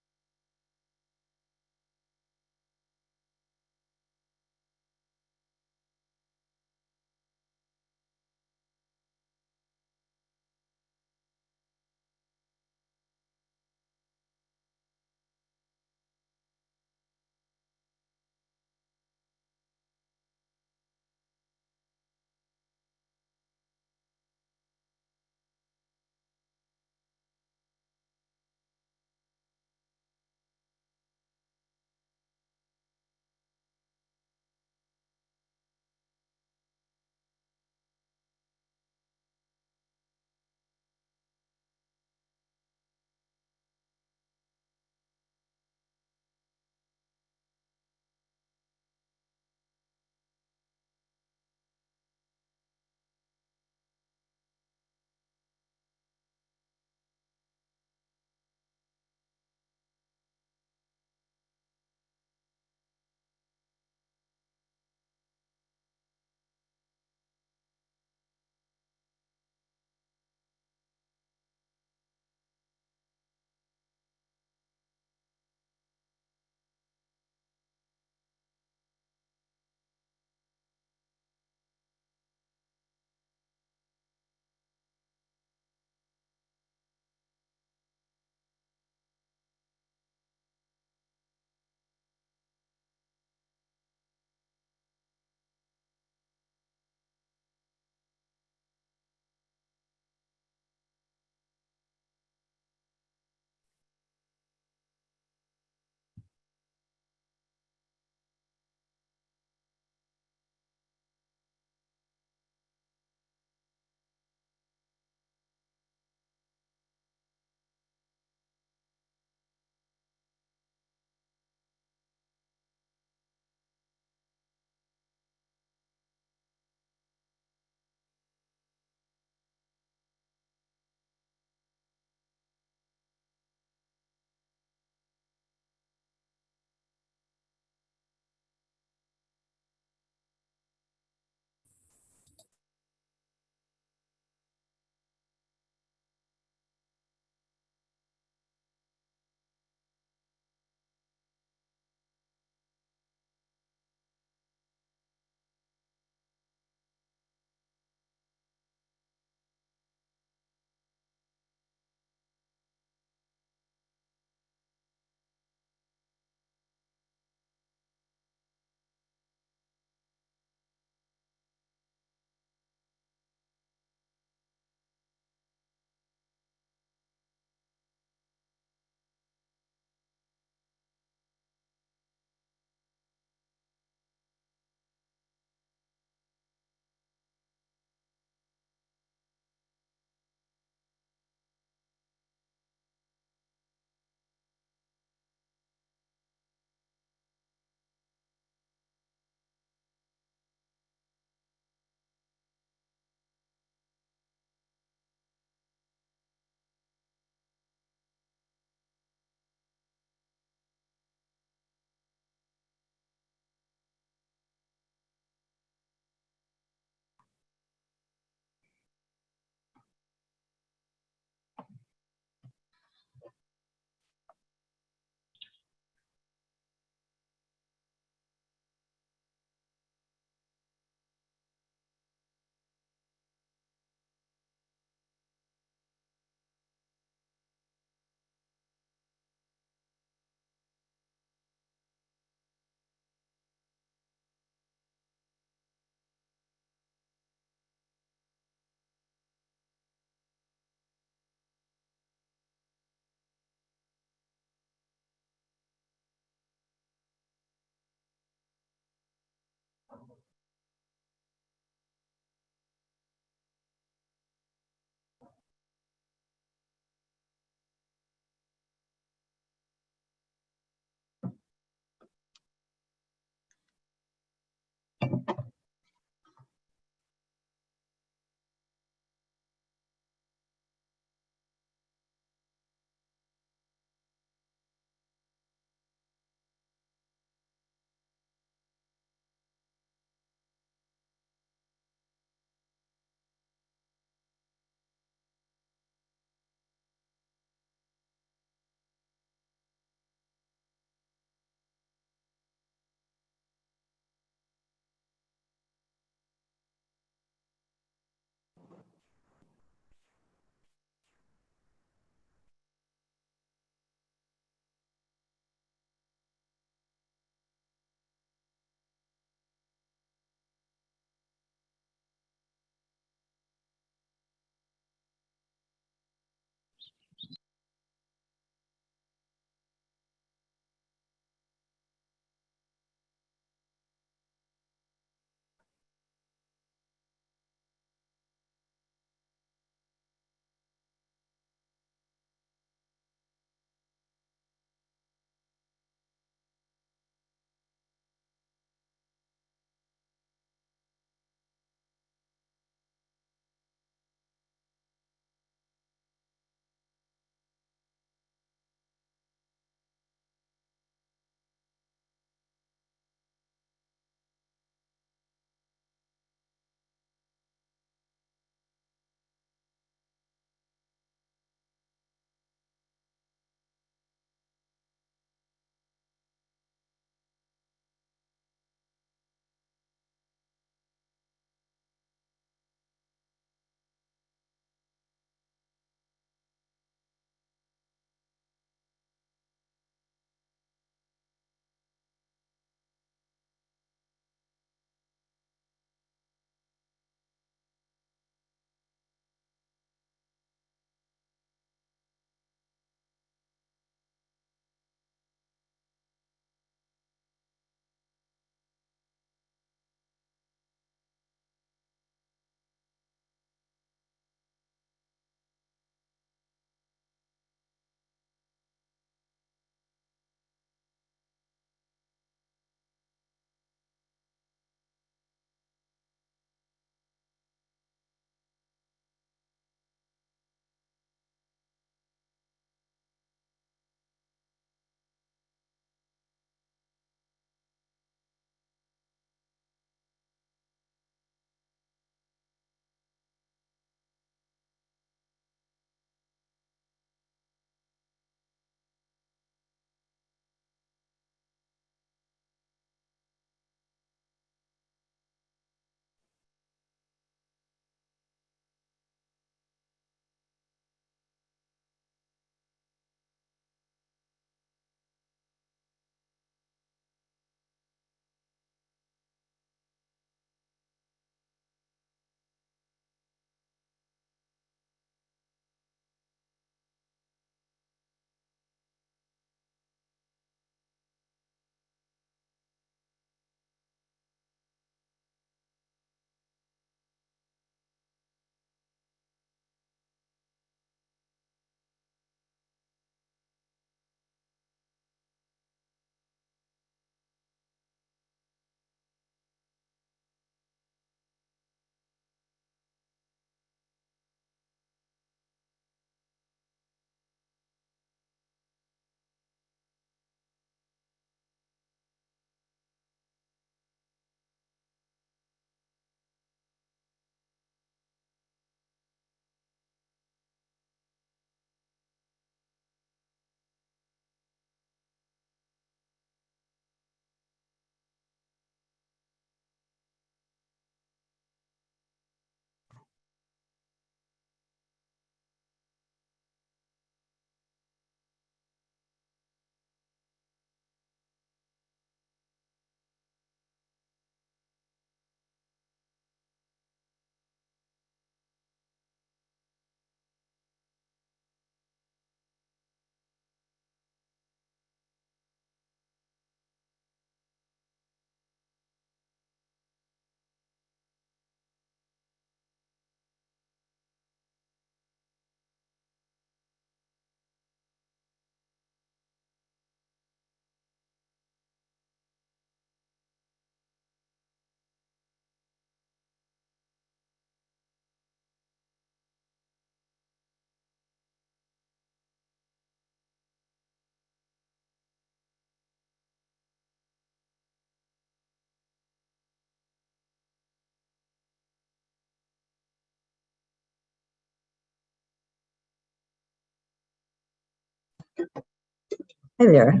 Hi there.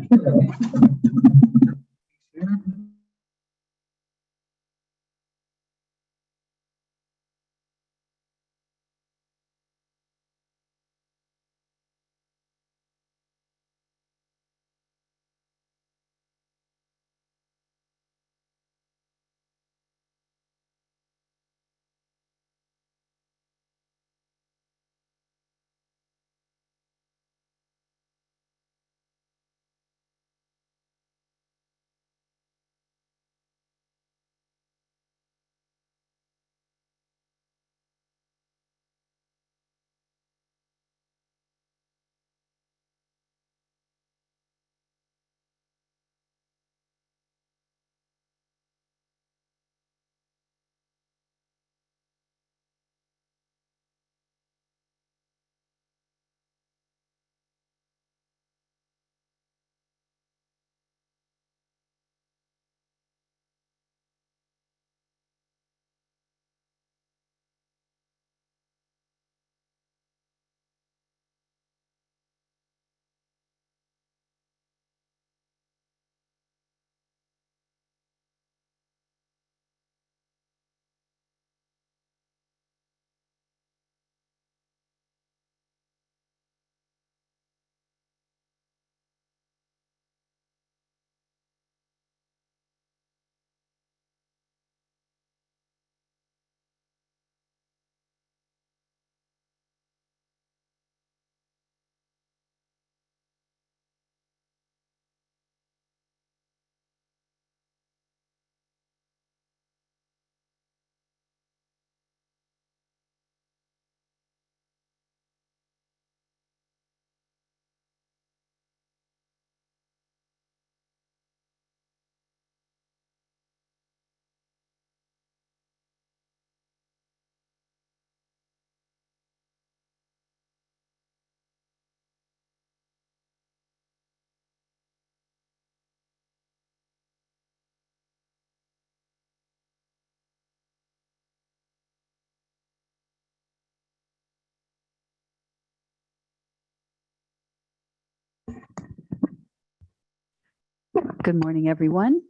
Good morning, everyone.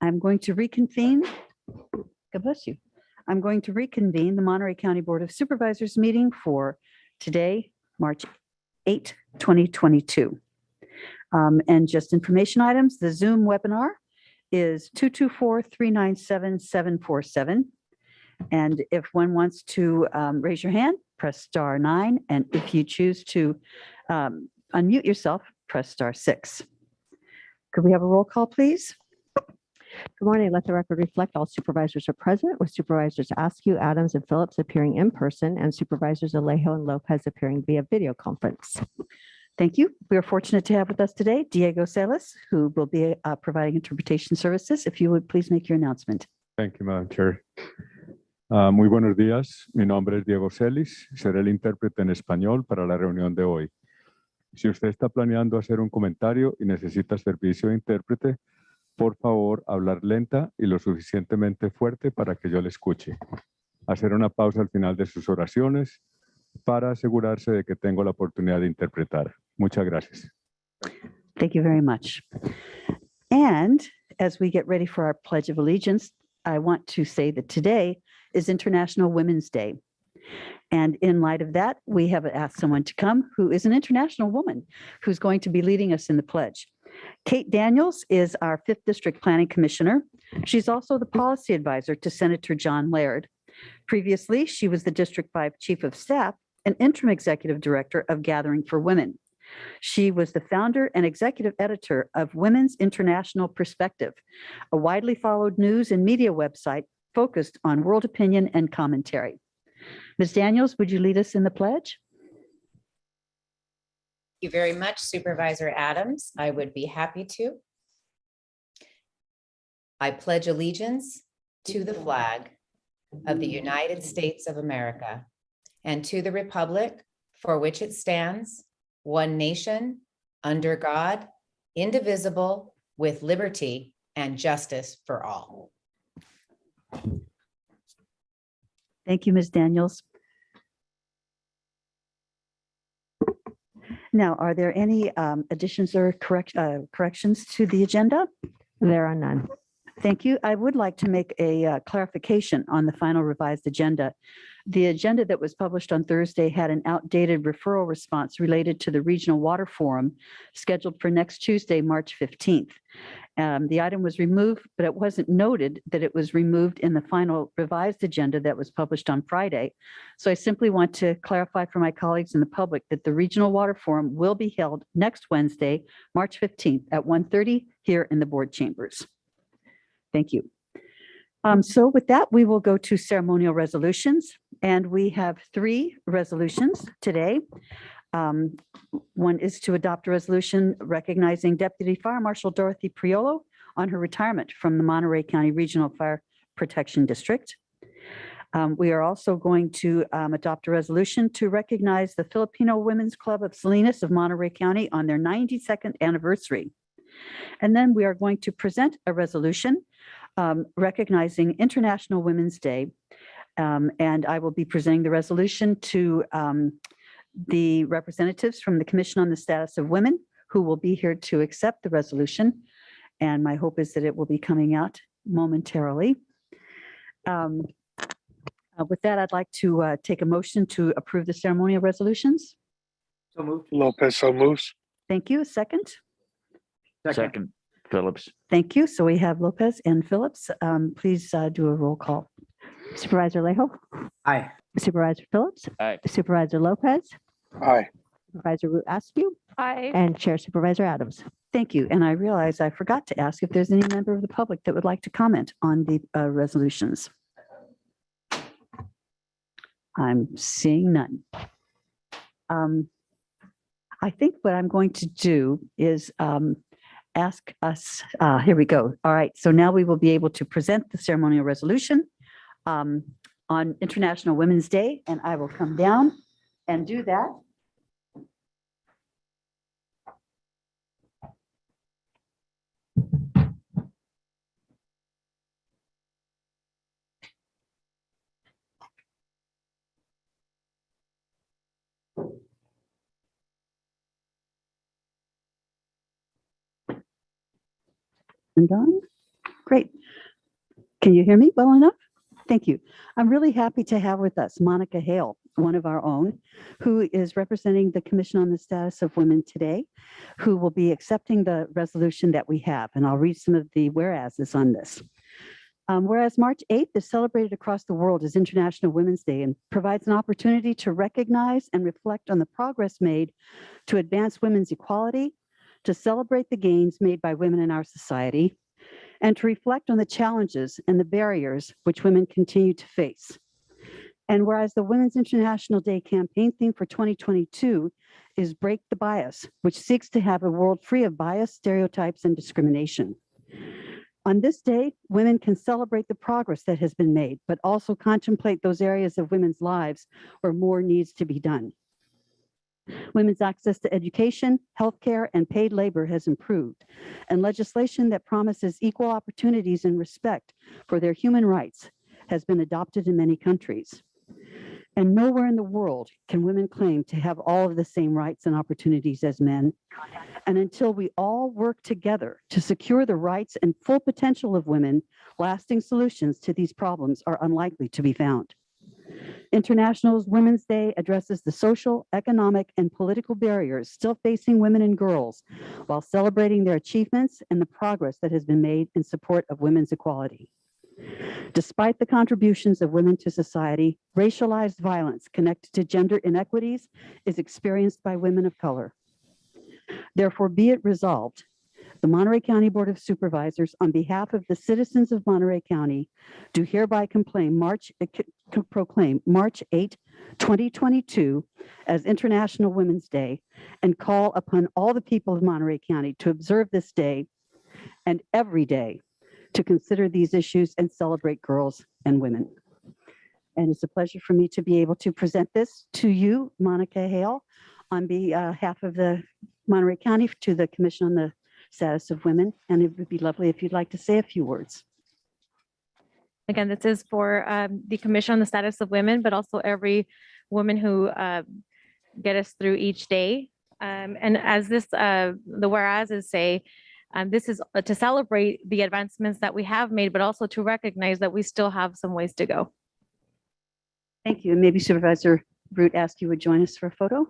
I'm going to reconvene. God bless you. I'm going to reconvene the Monterey County Board of Supervisors meeting for today, March 8, 2022. And just information items, the Zoom webinar is 224-397-747. And if one wants to raise your hand, press *9. And if you choose to unmute yourself, press *6. Could we have a roll call, please? Good morning. Let the record reflect all supervisors are present, with Supervisors Askew, Adams, and Phillips appearing in person, and Supervisors Alejo and Lopez appearing via video conference. Thank you. We are fortunate to have with us today Diego Salas, who will be providing interpretation services. If you would please make your announcement. Thank you, Madam Chair. Muy buenos días. Mi nombre es Diego Celis. Seré el intérprete en español para la reunión de hoy. Si usted está planeando hacer un comentario y necesita servicio de intérprete, por favor, hablar lenta y lo suficientemente fuerte para que yo le escuche. Hacer una pausa al final de sus oraciones para asegurarse de que tengo la oportunidad de interpretar. Muchas gracias. Thank you very much. And as we get ready for our Pledge of Allegiance, I want to say that today is International Women's Day. And in light of that, we have asked someone to come who is an international woman who's going to be leading us in the pledge. Kate Daniels is our 5th District Planning Commissioner. She's also the policy advisor to Senator John Laird. Previously, she was the District 5 Chief of Staff and Interim Executive Director of Gathering for Women. She was the founder and executive editor of Women's International Perspective, a widely followed news and media website focused on world opinion and commentary. Ms. Daniels, would you lead us in the pledge? Thank you very much, Supervisor Adams. I would be happy to. I pledge allegiance to the flag of the United States of America and to the republic for which it stands, one nation, under God, indivisible, with liberty and justice for all. Thank you, Ms. Daniels. Now, are there any additions or corrections to the agenda? There are none. Thank you. I would like to make a clarification on the final revised agenda. The agenda that was published on Thursday had an outdated referral response related to the Regional Water Forum scheduled for next Tuesday, March 15th. The item was removed, but it wasn't noted that it was removed in the final revised agenda that was published on Friday. So I simply want to clarify for my colleagues and the public that the Regional Water Forum will be held next Wednesday, March 15th at 1:30 here in the board chambers. Thank you. So with that, we will go to ceremonial resolutions, and we have 3 resolutions today. One is to adopt a resolution recognizing Deputy Fire Marshal Dorothy Priolo on her retirement from the Monterey County Regional Fire Protection District. We are also going to adopt a resolution to recognize the Filipino Women's Club of Salinas of Monterey County on their 92nd anniversary. And then we are going to present a resolution recognizing International Women's Day. And I will be presenting the resolution to the representatives from the Commission on the Status of Women, who will be here to accept the resolution. And my hope is that it will be coming out momentarily. With that, I'd like to take a motion to approve the ceremonial resolutions. So moved. Lopez, so moves. Thank you. A second. Second, Phillips. Thank you. So we have Lopez and Phillips. Please do a roll call. Supervisor Salejo. Aye. Supervisor Phillips. Aye. Supervisor Lopez. Aye. Supervisor Root Askew. Aye. And Chair Supervisor Adams. Thank you. And I realize I forgot to ask if there's any member of the public that would like to comment on the resolutions. I'm seeing none. I think what I'm going to do is ask us, here we go. All right, so now we will be able to present the ceremonial resolution on International Women's Day, and I will come down and do that. And on. Great. Can you hear me well enough? Thank you. I'm really happy to have with us Monica Hale, one of our own, who is representing the Commission on the Status of Women today, who will be accepting the resolution that we have. And I'll read some of the whereases on this. Whereas March 8th is celebrated across the world as International Women's Day and provides an opportunity to recognize and reflect on the progress made to advance women's equality, to celebrate the gains made by women in our society, and to reflect on the challenges and the barriers which women continue to face. And whereas the Women's International Day campaign theme for 2022 is Break the Bias, which seeks to have a world free of bias, stereotypes, and discrimination. On this day, women can celebrate the progress that has been made, but also contemplate those areas of women's lives where more needs to be done. Women's access to education, healthcare, and paid labor has improved, and legislation that promises equal opportunities and respect for their human rights has been adopted in many countries. And nowhere in the world can women claim to have all of the same rights and opportunities as men. And until we all work together to secure the rights and full potential of women, lasting solutions to these problems are unlikely to be found. International Women's Day addresses the social, economic, and political barriers still facing women and girls while celebrating their achievements and the progress that has been made in support of women's equality. Despite the contributions of women to society, racialized violence connected to gender inequities is experienced by women of color. Therefore, be it resolved, the Monterey County Board of Supervisors, on behalf of the citizens of Monterey County, do hereby proclaim March 8, 2022 as International Women's Day and call upon all the people of Monterey County to observe this day and every day to consider these issues and celebrate girls and women. And it's a pleasure for me to be able to present this to you, Monica Hale, on behalf of the Monterey County to the Commission on the Status of Women. And it would be lovely if you'd like to say a few words. Again, this is for the Commission on the Status of Women, but also every woman who get us through each day. And as this, the whereases say, this is to celebrate the advancements that we have made, but also to recognize that we still have some ways to go. Thank you. And maybe Supervisor Root Askew would join us for a photo.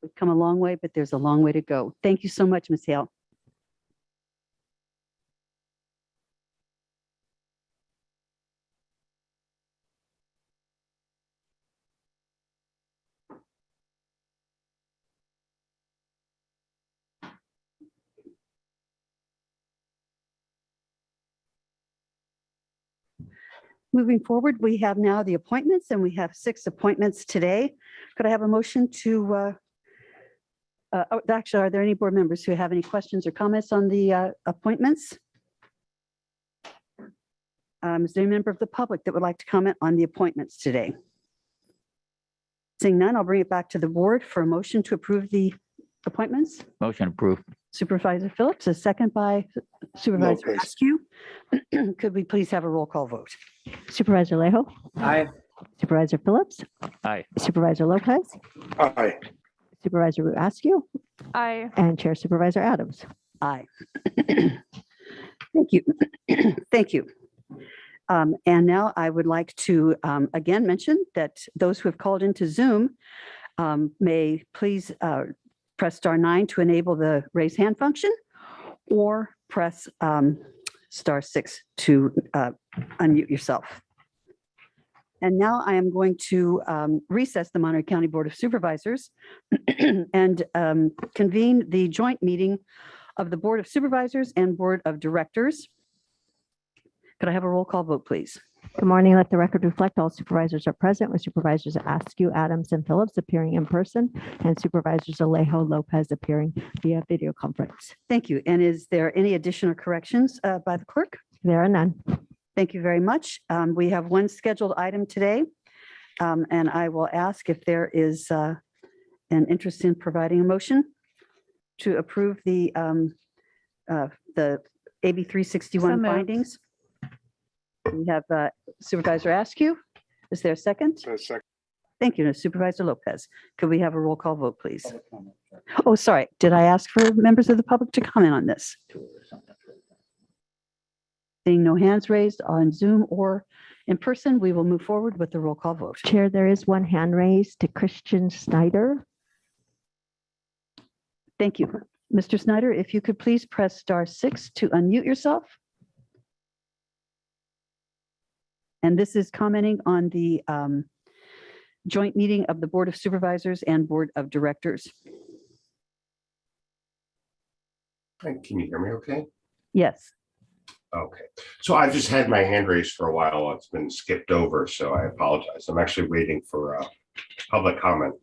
We've come a long way, but there's a long way to go. Thank you so much, Ms. Hale. Moving forward, we have now the appointments, and we have 6 appointments today. Could I have a motion to, actually, are there any board members who have any questions or comments on the appointments? Is there a member of the public that would like to comment on the appointments today? Seeing none, I'll bring it back to the board for a motion to approve the appointments. Motion approved. Supervisor Phillips, a second by Supervisor Lopez. Askew. Could we please have a roll call vote? Supervisor Salejo, Aye. Supervisor Phillips, Aye. Supervisor Lopez, Aye. Supervisor Root Askew, Aye. and Chair Supervisor Adams. Aye. Thank you. Thank you. And now I would like to again mention that those who have called into Zoom may please press *9 to enable the raise hand function, or press *6 to unmute yourself. And now I am going to recess the Monterey County Board of Supervisors and convene the joint meeting of the Board of Supervisors and Board of Directors. Could I have a roll call vote, please? Good morning. Let the record reflect all supervisors are present, with Supervisors Askew, Adams, and Phillips appearing in person, and Supervisors Salejo, Lopez appearing via video conference. Thank you. And is there any additional corrections by the clerk? There are none. Thank you very much. We have one scheduled item today, and I will ask if there is an interest in providing a motion to approve the AB 361 findings. We have Supervisor Askew. Is there a second? Second. Thank you. Supervisor Lopez. Could we have a roll call vote, please? Oh, sorry. Did I ask for members of the public to comment on this? Seeing no hands raised on Zoom or in person, we will move forward with the roll call vote. Chair, there is one hand raised to Christian Snyder. Thank you. Mr. Snyder, if you could please press *6 to unmute yourself. And this is commenting on the joint meeting of the Board of Supervisors and Board of Directors. Hi, can you hear me okay? Yes. Okay, so I've just had my hand raised for a while. It's been skipped over, so I apologize. I'm actually waiting for public comment.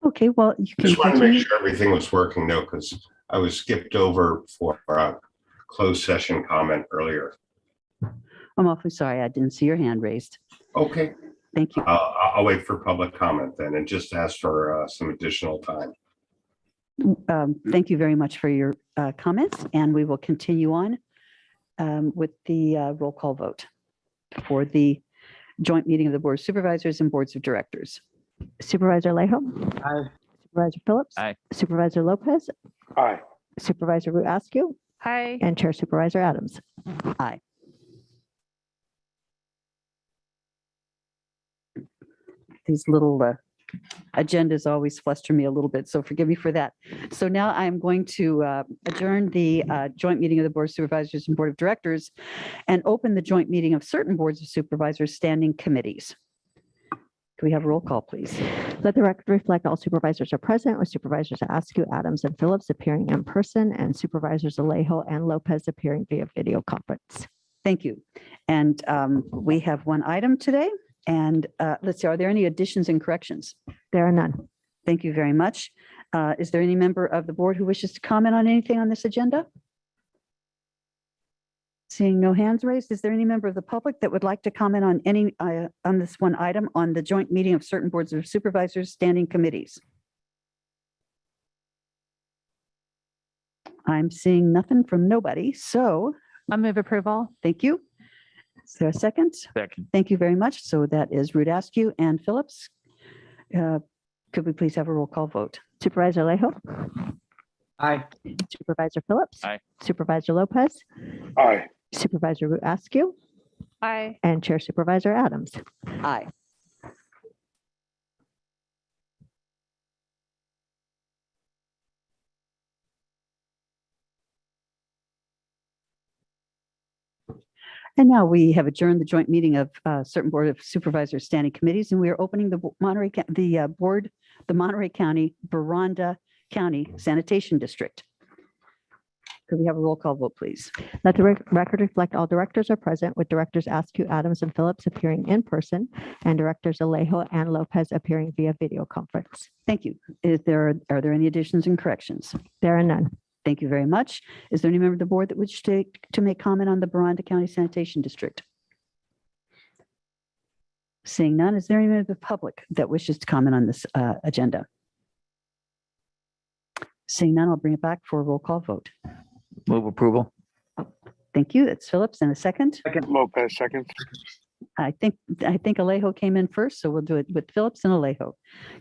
Okay, well, you can Just wanted to continue. make sure everything was working though, because I was skipped over for a closed session comment earlier. I'm awfully sorry. I didn't see your hand raised. Okay. Thank you. I'll wait for public comment then and just ask for some additional time. Thank you very much for your comments, and we will continue on with the roll call vote for the joint meeting of the Board of Supervisors and Boards of Directors. Supervisor Salejo. Aye. Supervisor Phillips. Aye. Supervisor Lopez. Aye. Supervisor Root Askew. Aye. And Chair Supervisor Adams. Aye. These little agendas always fluster me a little bit, so forgive me for that. So now I'm going to adjourn the joint meeting of the Board of Supervisors and Board of Directors and open the joint meeting of certain Boards of Supervisors standing committees. Can we have a roll call, please? Let the record reflect all supervisors are present, with Supervisors Askew, Adams, and Phillips appearing in person, and Supervisors Salejo and Lopez appearing via video conference. Thank you. And we have one item today. And let's see, are there any additions and corrections? There are none. Thank you very much. Is there any member of the board who wishes to comment on anything on this agenda? Seeing no hands raised, is there any member of the public that would like to comment on any on this one item on the joint meeting of certain Boards of Supervisors standing committees? I'm seeing nothing from nobody, so I'll move approval. thank you. Is there a second? Second. Thank you very much. So that is Rudascu and Phillips. Could we please have a roll call vote? Supervisor Alejo, Aye. Supervisor Phillips, Aye. Supervisor Lopez, Aye. Supervisor Askew, Aye. and Chair Supervisor Adams. Aye. And now we have adjourned the joint meeting of certain Board of Supervisors standing committees, and we are opening the Monterey, the Monterey County, Baranda County Sanitation District. Could we have a roll call vote, please? Let the record reflect all directors are present, with directors Askew, Adams, and Phillips appearing in person, and directors Alejo and Lopez appearing via video conference. Thank you. Are there any additions and corrections? There are none. Thank you very much. Is there any member of the board that wishes to make comment on the Baranda County Sanitation District? Seeing none, is there any member of the public that wishes to comment on this agenda? Seeing none, I'll bring it back for a roll call vote. Move approval. Thank you. That's Phillips. And a second? Second. Lopez, second. I think Alejo came in first, so we'll do it with Phillips and Alejo.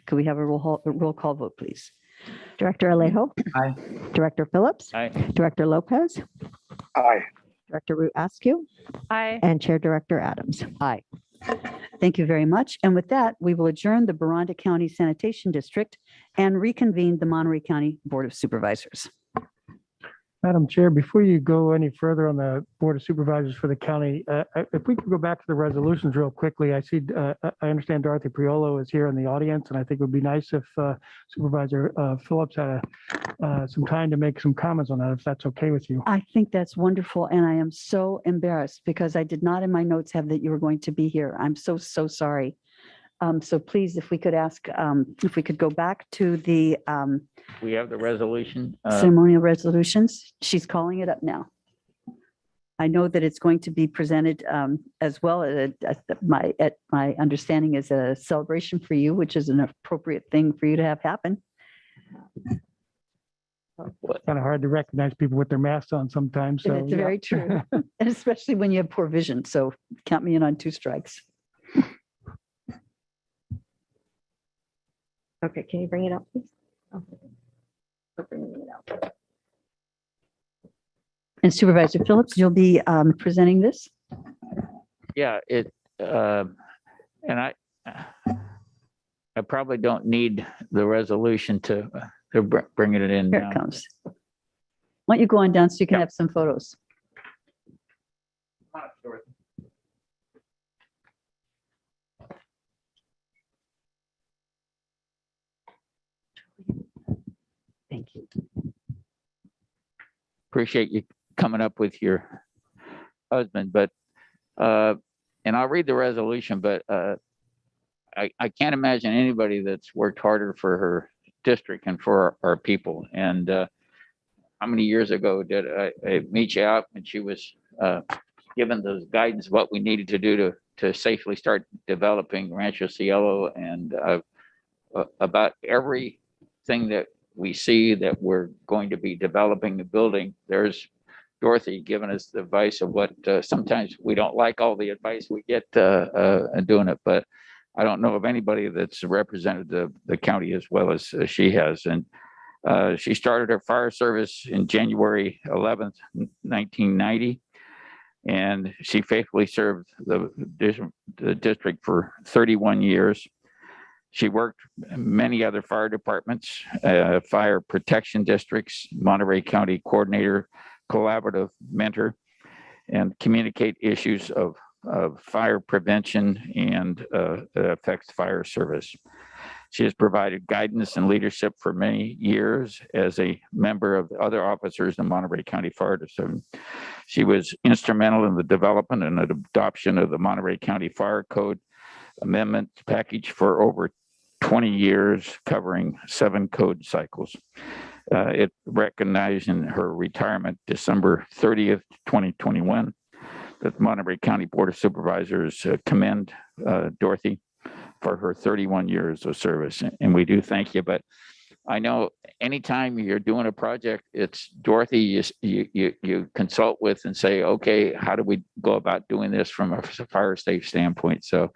Could we have a roll call vote, please? Director Alejo. Aye. Director Phillips. Aye. Director Lopez. Aye. Director Askew. Aye. And Chair Director Adams. Aye. Thank you very much. And with that, we will adjourn the Baranda County Sanitation District and reconvene the Monterey County Board of Supervisors. Madam Chair, before you go any further on the Board of Supervisors for the county, if we could go back to the resolutions real quickly. I understand Dorothy Priolo is here in the audience, and I think it would be nice if Supervisor Phillips had some time to make some comments on that, if that's okay with you. I think that's wonderful. And I am so embarrassed because I did not in my notes have that you were going to be here. I'm so sorry. So please, if we could ask, if we could go back to the We have the resolution. ceremonial resolutions. She's calling it up now. I know that it's going to be presented as well. My understanding is a celebration for you, which is an appropriate thing for you to have happen. It's kind of hard to recognize people with their masks on sometimes. So It's yeah. very true, and especially when you have poor vision. So count me in on 2 strikes. Okay, can you bring it up, please? Okay. We're bringing it out. And Supervisor Phillips, you'll be presenting this. Yeah, and I probably don't need the resolution to bring it in Here now. it comes. Why don't you go on down so you can have some photos? Thank you. Appreciate you coming up with your husband, but and I'll read the resolution, but I can't imagine anybody that's worked harder for her district and for our people. And how many years ago did I meet you out and she was given those guidance what we needed to do to safely start developing Rancho Cielo, and about everything that we see that we're going to be developing and building. There's Dorothy giving us the advice of what sometimes we don't like all the advice we get and doing it, but I don't know of anybody that's represented the county as well as she has. And she started her fire service in January 11th, 1990. And she faithfully served the district for 31 years. She worked in many other fire departments, fire protection districts, Monterey County coordinator, collaborative mentor, and communicate issues of fire prevention and affects fire service. She has provided guidance and leadership for many years as a member of other officers in Monterey County Fire Department. She was instrumental in the development and adoption of the Monterey County Fire Code amendment package for over 20 years, covering 7 code cycles. It recognized in her retirement, December 30th, 2021, that the Monterey County Board of Supervisors commend Dorothy for her 31 years of service. And we do thank you, but I know anytime you're doing a project, it's Dorothy you consult with and say, okay, how do we go about doing this from a fire safe standpoint? So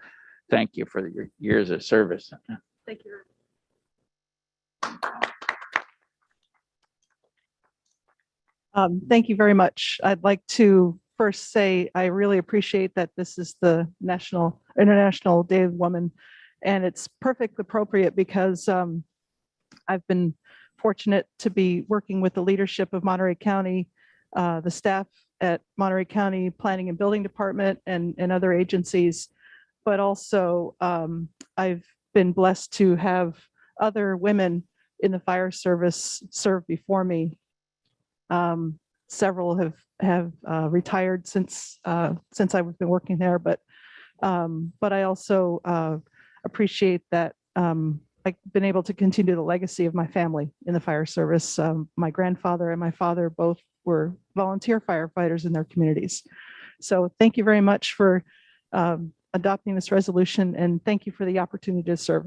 thank you for your years of service. Thank you. Thank you very much. I'd like to first say I really appreciate that this is the International Day of Women, and it's perfectly appropriate because I've been fortunate to be working with the leadership of Monterey County, the staff at Monterey County Planning and Building Department and other agencies, but also I've been blessed to have other women in the fire service serve before me. Several have retired since I've been working there, but I also appreciate that I've been able to continue the legacy of my family in the fire service. My grandfather and my father both were volunteer firefighters in their communities. So thank you very much for adopting this resolution, and thank you for the opportunity to serve.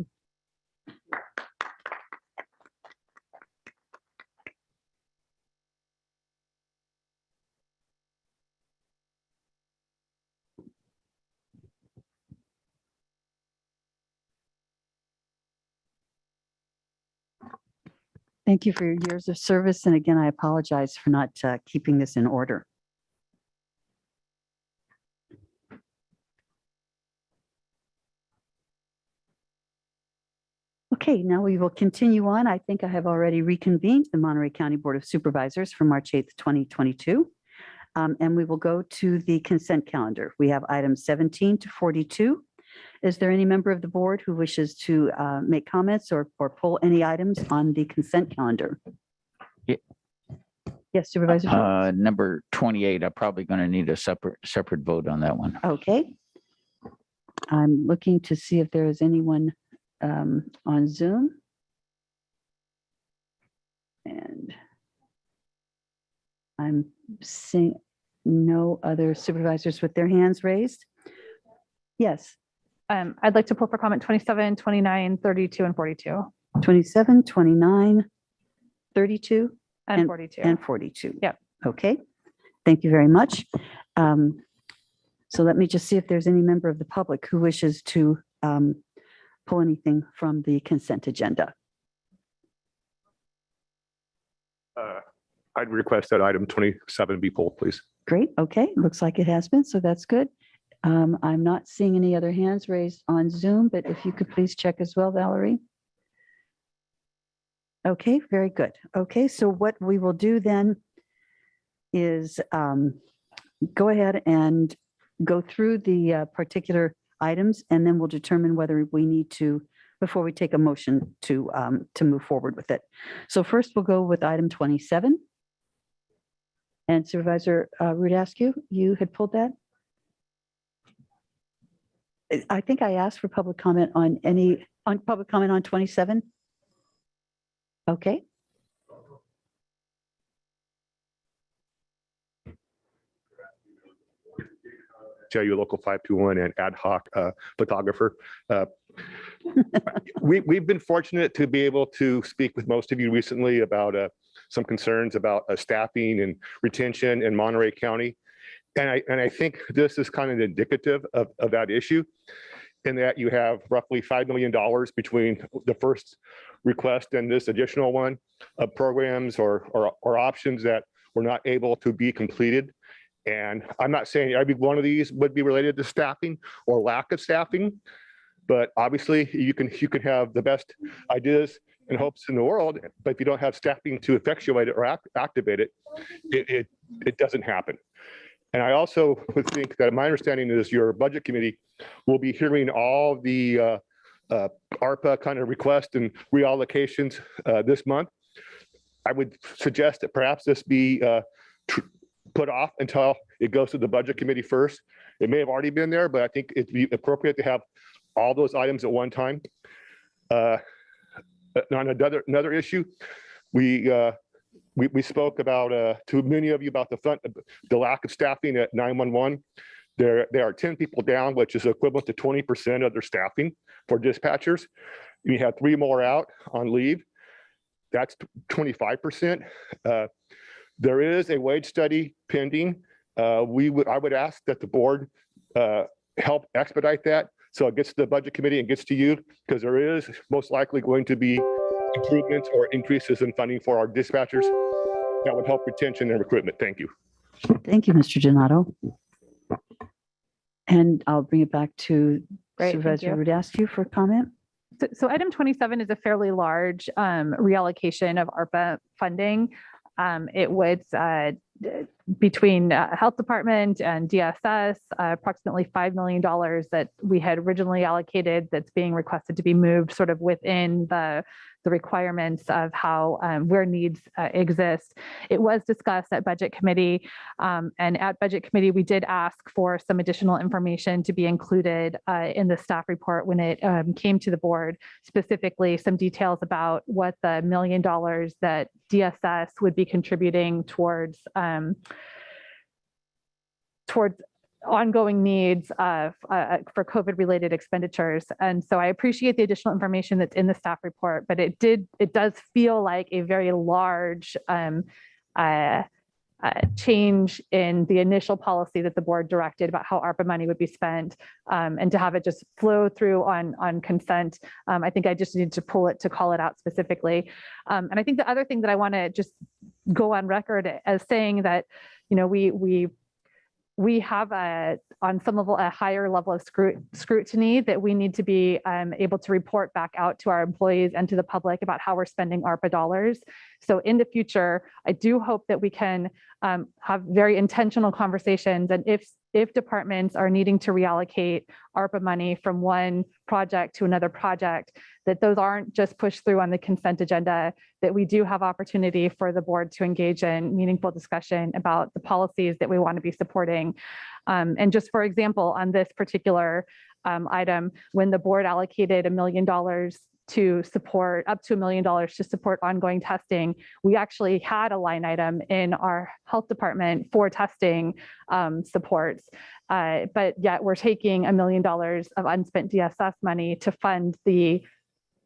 Thank you for your years of service. And again, I apologize for not keeping this in order. Okay, now we will continue on. I think I have already reconvened the Monterey County Board of Supervisors for March 8th, 2022. And we will go to the consent calendar. We have items 17 to 42. Is there any member of the board who wishes to make comments or pull any items on the consent calendar? Yeah. Yes, Supervisor Phillips. Number 28, I'm probably going to need a separate vote on that one. Okay. I'm looking to see if there is anyone on Zoom. And I'm seeing no other supervisors with their hands raised. Yes. I'd like to pull for comment 27, 29, 32, and 42. 27, 29, 32, and 42. And 42. Yep. Okay. Thank you very much. So let me just see if there's any member of the public who wishes to pull anything from the consent agenda. I'd request that item 27 be pulled, please. Great. Okay. Looks like it has been, so that's good. I'm not seeing any other hands raised on Zoom, but if you could please check as well, Valerie. Okay, very good. Okay, so what we will do then is go ahead and go through the particular items, and then we'll determine whether we need to, before we take a motion to move forward with it. So first we'll go with item 27. And Supervisor Rudascu, you had pulled that? I think I asked for public comment on public comment on 27. Okay. Tell you local 521 and ad hoc photographer. We've been fortunate to be able to speak with most of you recently about some concerns about staffing and retention in Monterey County. And I think this is kind of indicative of that issue, in that you have roughly $5 million between the first request and this additional one of programs or options that were not able to be completed. And I'm not saying every one of these would be related to staffing or lack of staffing, but obviously you can have the best ideas and hopes in the world, but if you don't have staffing to effectuate it or activate it, it doesn't happen. And I also would think that my understanding is your budget committee will be hearing all the ARPA kind of requests and reallocations this month. I would suggest that perhaps this be put off until it goes to the budget committee first. It may have already been there, but I think it'd be appropriate to have all those items at one time. On another issue, we spoke about to many of you about the lack of staffing at 911. There are 10 people down, which is equivalent to 20% of their staffing for dispatchers. We had 3 more out on leave. That's 25%. There is a wage study pending. I would ask that the board help expedite that so it gets to the budget committee and gets to you, because there is most likely going to be improvements or increases in funding for our dispatchers that would help retention and recruitment. Thank you. Thank you, Mr. Donato. And I'll bring it back to Great, thank Supervisor you. Rudasky for comment. So item 27 is a fairly large reallocation of ARPA funding. It would, between Health Department and DSS, approximately $5 million that we had originally allocated that's being requested to be moved sort of within the requirements of how where needs exist. It was discussed at Budget Committee, and at Budget Committee, we did ask for some additional information to be included in the staff report when it came to the board, specifically some details about what the $1 million that DSS would be contributing towards ongoing needs for COVID-related expenditures. And so I appreciate the additional information that's in the staff report, but it does feel like a very large change in the initial policy that the board directed about how ARPA money would be spent, and to have it just flow through on consent. I think I just need to call it out specifically. And I think the other thing that I want to just go on record as saying that, you know, we have on some level a higher level of scrutiny that we need to be able to report back out to our employees and to the public about how we're spending ARPA dollars. So in the future, I do hope that we can have very intentional conversations, and if departments are needing to reallocate ARPA money from one project to another project, that those aren't just pushed through on the consent agenda, that we do have opportunity for the board to engage in meaningful discussion about the policies that we want to be supporting. And just for example, on this particular item, when the board allocated $1 million to support, up to $1 million to support ongoing testing, we actually had a line item in our health department for testing supports. But yet we're taking $1 million of unspent DSS money to fund the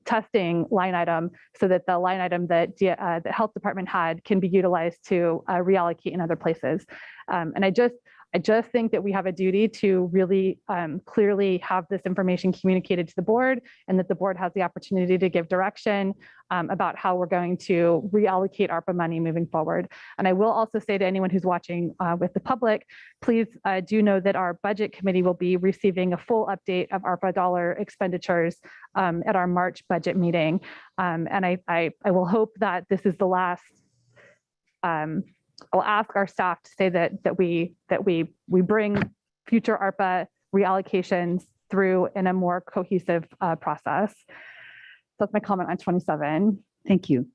testing line item so that the line item that the health department had can be utilized to reallocate in other places. And I just think that we have a duty to really clearly have this information communicated to the board, and that the board has the opportunity to give direction about how we're going to reallocate ARPA money moving forward. And I will also say to anyone who's watching with the public, please do know that our budget committee will be receiving a full update of ARPA dollar expenditures at our March budget meeting. And I will hope that this is the last. I'll ask our staff to say that we bring future ARPA reallocations through in a more cohesive process. So that's my comment on 27. Thank you.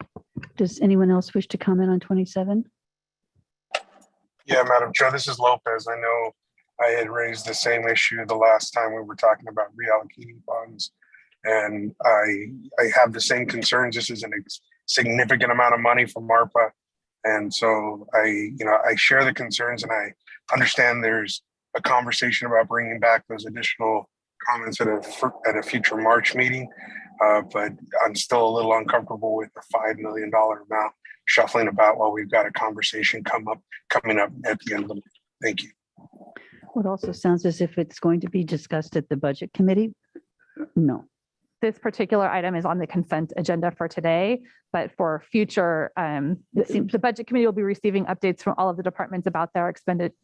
Does anyone else wish to comment on 27? Yeah, Madam Chair, this is Lopez. I know I had raised the same issue the last time we were talking about reallocating funds, and I have the same concerns. This is a significant amount of money from ARPA. And so I share the concerns, and I understand there's a conversation about bringing back those additional comments at a future March meeting. But I'm still a little uncomfortable with the $5 million amount shuffling about while we've got a conversation coming up at the end of the month. Thank you. Well, it also sounds as if it's going to be discussed at the budget committee. No. This particular item is on the consent agenda for today, but for future, the budget committee will be receiving updates from all of the departments about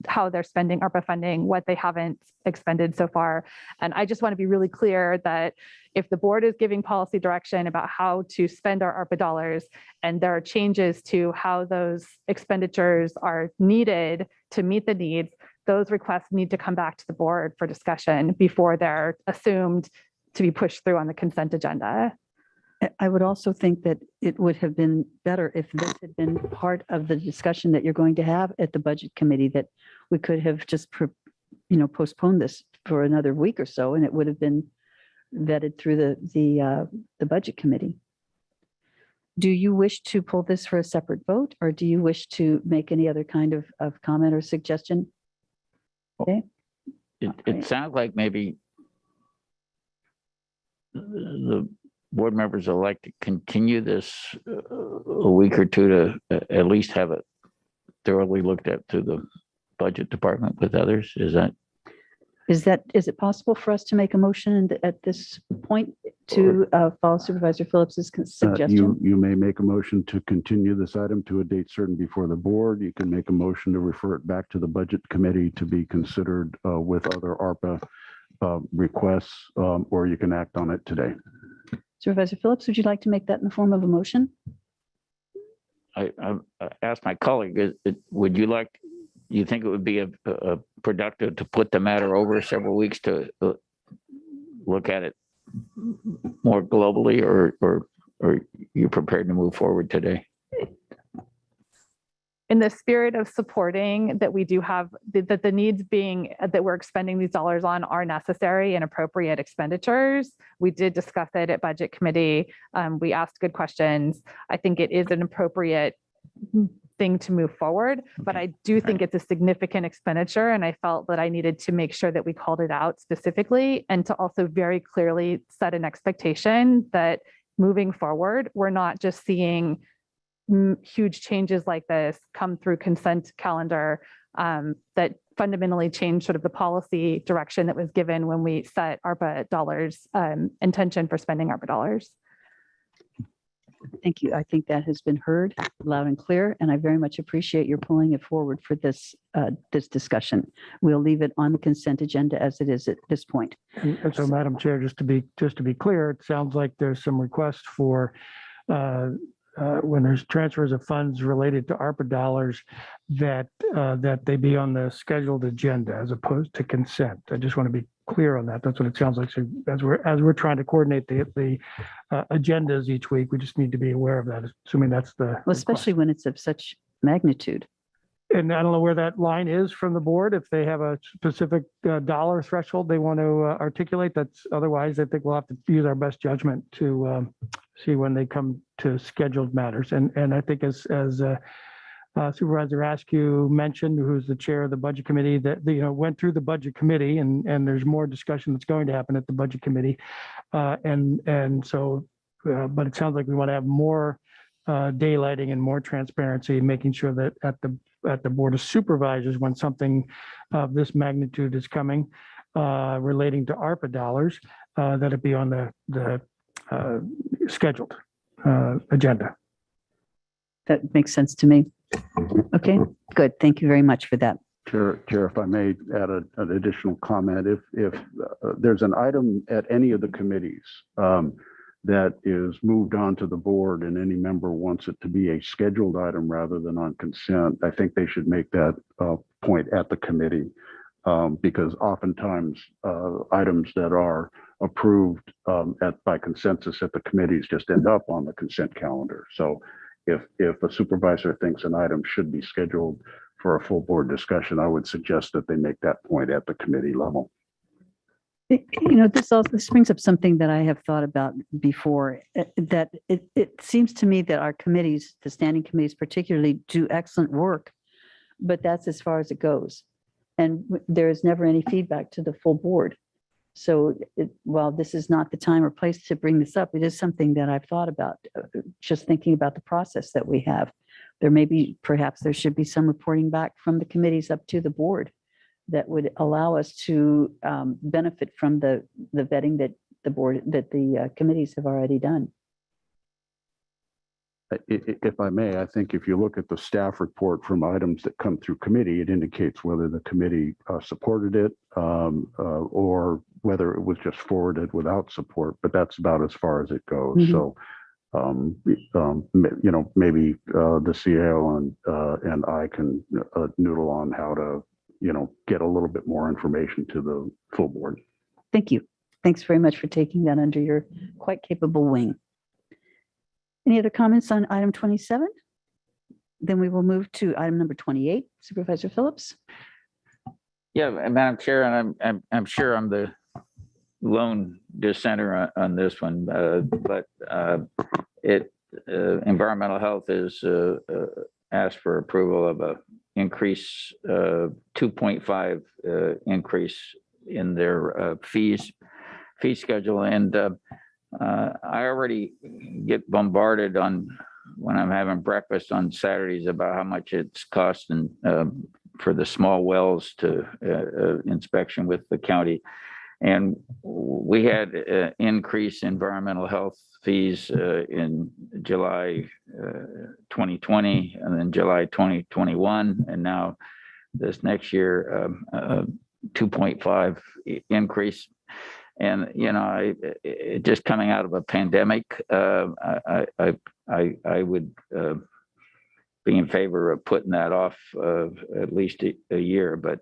how they're spending ARPA funding, what they haven't expended so far. And I just want to be really clear that if the board is giving policy direction about how to spend our ARPA dollars, and there are changes to how those expenditures are needed to meet the needs, those requests need to come back to the board for discussion before they're assumed to be pushed through on the consent agenda. I would also think that it would have been better if this had been part of the discussion that you're going to have at the budget committee, that we could have just postponed this for another week or so, and it would have been vetted through the budget committee. Do you wish to pull this for a separate vote, or do you wish to make any other kind of comment or suggestion? Okay. It sounds like maybe the board members would like to continue this a week or two to at least have it thoroughly looked at through the budget department with others. Is is it possible for us to make a motion at this point to follow Supervisor Phillips's suggestion? You may make a motion to continue this item to a date certain before the board. You can make a motion to refer it back to the budget committee to be considered with other ARPA requests, or you can act on it today. Supervisor Phillips, would you like to make that in the form of a motion? I asked my colleague, would you like, you think it would be a productive to put the matter over several weeks to look at it more globally, or you prepared to move forward today? In the spirit of supporting that we do have that the needs being that we're expending these dollars on are necessary and appropriate expenditures. We did discuss it at budget committee. We asked good questions. I think it is an appropriate thing to move forward, but I do think it's a significant expenditure, and I felt that I needed to make sure that we called it out specifically and to also very clearly set an expectation that moving forward, we're not just seeing huge changes like this come through consent calendar that fundamentally change sort of the policy direction that was given when we set ARPA dollars, intention for spending ARPA dollars. Thank you. I think that has been heard loud and clear, and I very much appreciate your pulling it forward for this this discussion. We'll leave it on the consent agenda as it is at this point. And so, Madam Chair, just to be clear, it sounds like there's some request for when there's transfers of funds related to ARPA dollars that they be on the scheduled agenda as opposed to consent. I just want to be clear on that. That's what it sounds like. So as we're trying to coordinate the agendas each week, we just need to be aware of that, assuming that's the well, especially when it's of such magnitude. And I don't know where that line is from the board. If they have a specific dollar threshold they want to articulate, that's otherwise I think we'll have to use our best judgment to see when they come to scheduled matters. And I think as Supervisor Askew mentioned, who's the chair of the budget committee, that went through the budget committee, and there's more discussion that's going to happen at the budget committee, and so, but it sounds like we want to have more daylighting and more transparency, making sure that at the Board of Supervisors, when something of this magnitude is coming relating to ARPA dollars, that it be on the scheduled agenda. That makes sense to me. Okay, good. Thank you very much for that. Chair, if I may add an additional comment, if there's an item at any of the committees that is moved on to the board and any member wants it to be a scheduled item rather than on consent, I think they should make that point at the committee, because oftentimes items that are approved by consensus at the committees just end up on the consent calendar. So if a supervisor thinks an item should be scheduled for a full board discussion, I would suggest that they make that point at the committee level. This brings up something that I have thought about before, that it seems to me that our committees, the standing committees particularly, do excellent work, but that's as far as it goes. And there is never any feedback to the full board. So while this is not the time or place to bring this up, it is something that I've thought about, just thinking about the process that we have. Perhaps there should be some reporting back from the committees up to the board that would allow us to benefit from the vetting that the committees have already done. If I may, I think if you look at the staff report from items that come through committee, it indicates whether the committee supported it or whether it was just forwarded without support, but that's about as far as it goes. Mm-hmm. So, maybe the CAO and I can noodle on how to, get a little bit more information to the full board. Thank you. Thanks very much for taking that under your quite capable wing. Any other comments on item 27? Then we will move to item number 28. Supervisor Phillips. Yeah, Madam Chair, and I'm sure I'm the lone dissenter on this one, but environmental health is asked for approval of a increase 2.5 increase in their fee schedule, and I already get bombarded on when I'm having breakfast on Saturdays about how much it's costing for the small wells to inspection with the county. And we had increased environmental health fees in July 2020 and then July 2021. And now this next year, 2.5 increase. And, you know, just coming out of a pandemic, I would be in favor of putting that off at least a year, but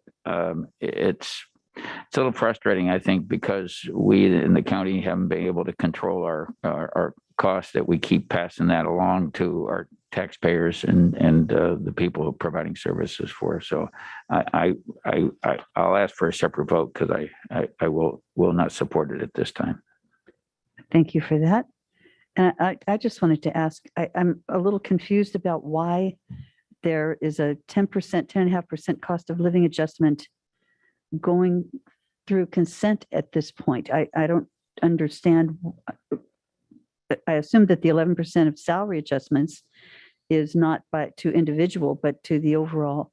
it's a little frustrating, I think, because we in the county haven't been able to control our costs, that we keep passing that along to our taxpayers and the people who are providing services for us. So I'll ask for a separate vote because I will not support it at this time. Thank you for that. And I just wanted to ask, I'm a little confused about why there is a 10%, 10.5% cost of living adjustment going through consent at this point. I don't understand. I assume that the 11% of salary adjustments is not to individual, but to the overall.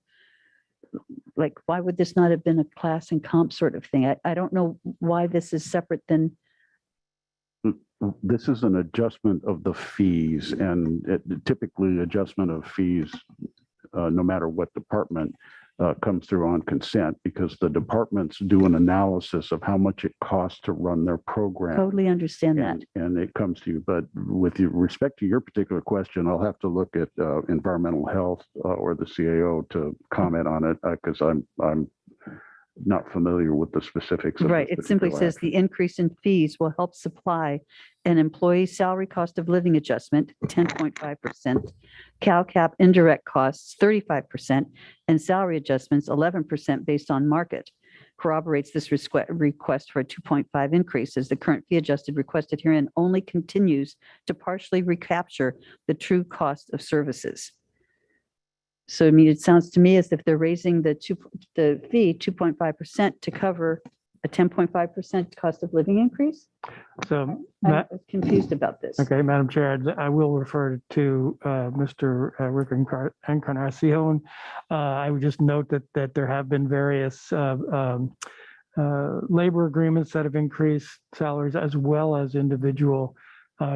Like, why would this not have been a class and comp sort of thing? I don't know why this is separate than. This is an adjustment of the fees, and typically adjustment of fees, no matter what department, comes through on consent, because the departments do an analysis of how much it costs to run their program. Totally understand that. And it comes to you. But with respect to your particular question, I'll have to look at environmental health or the CAO to comment on it, because I'm not familiar with the specifics. Right. It simply says the increase in fees will help supply an employee salary cost of living adjustment, 10.5%, CalCap indirect costs, 35%, and salary adjustments, 11% based on market. Corroborates this request for a 2.5 increase, as the current fee adjusted requested herein only continues to partially recapture the true cost of services. So, I mean, it sounds to me as if they're raising the fee 2.5% to cover a 10.5% cost of living increase. So I'm confused about this. Okay, Madam Chair, I will refer to Mr. Rick Encarnacion. I would just note that there have been various labor agreements that have increased salaries, as well as individual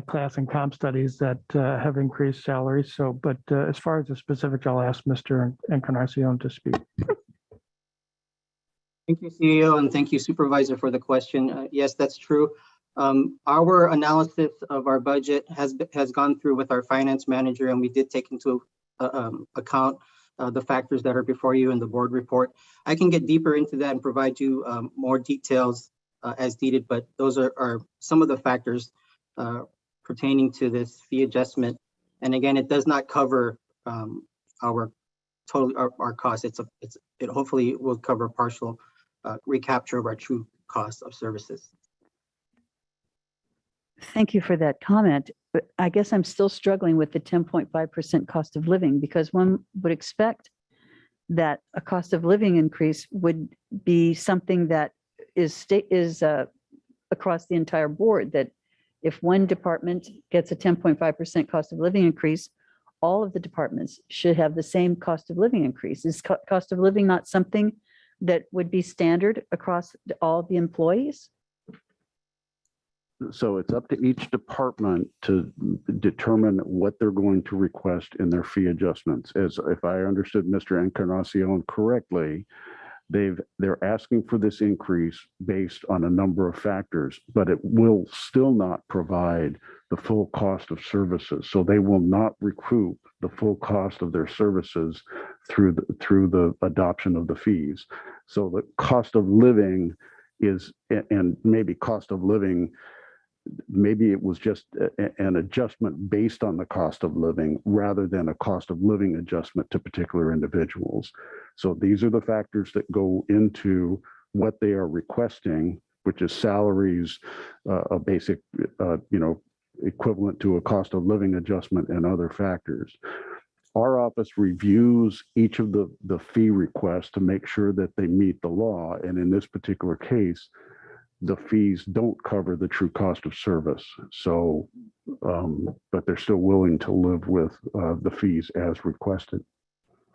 class and comp studies that have increased salaries. So, but as far as the specifics, I'll ask Mr. Encarnacion to speak. Thank you, CEO, and thank you, Supervisor, for the question. Yes, that's true. Our analysis of our budget has gone through with our finance manager, and we did take into account the factors that are before you in the board report. I can get deeper into that and provide you more details as needed, but those are some of the factors pertaining to this fee adjustment. And again, it does not cover our costs. It hopefully will cover partial recapture of our true cost of services. Thank you for that comment. But I guess I'm still struggling with the 10.5% cost of living, because one would expect that a cost of living increase would be something that is across the entire board, that if one department gets a 10.5% cost of living increase, all of the departments should have the same cost of living increase. Is cost of living not something that would be standard across all the employees? So it's up to each department to determine what they're going to request in their fee adjustments. As if I understood Mr. Encarnacion correctly, they're asking for this increase based on a number of factors, but it will still not provide the full cost of services. So they will not recoup the full cost of their services through the adoption of the fees. So the cost of living is, and maybe cost of living, maybe it was just an adjustment based on the cost of living rather than a cost of living adjustment to particular individuals. So these are the factors that go into what they are requesting, which is salaries, a basic, equivalent to a cost of living adjustment, and other factors. Our office reviews each of the fee requests to make sure that they meet the law. And in this particular case, the fees don't cover the true cost of service. So, but they're still willing to live with the fees as requested.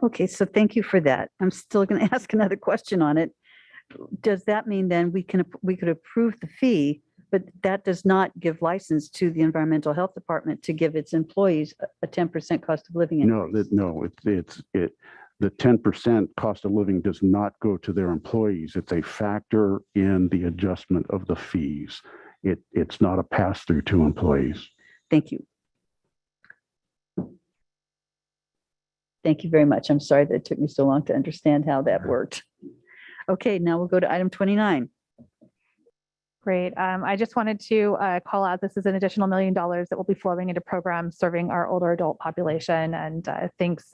Okay, so thank you for that. I'm still going to ask another question on it. Does that mean then we could approve the fee, but that does not give license to the Environmental Health Department to give its employees a 10% cost of living increase? The 10% cost of living does not go to their employees. It's a factor in the adjustment of the fees. It's not a pass through to employees. Thank you. Thank you very much. I'm sorry that it took me so long to understand how that worked. Okay, now we'll go to item 29. Great. I just wanted to call out, this is an additional $1 million that will be flowing into programs serving our older adult population. And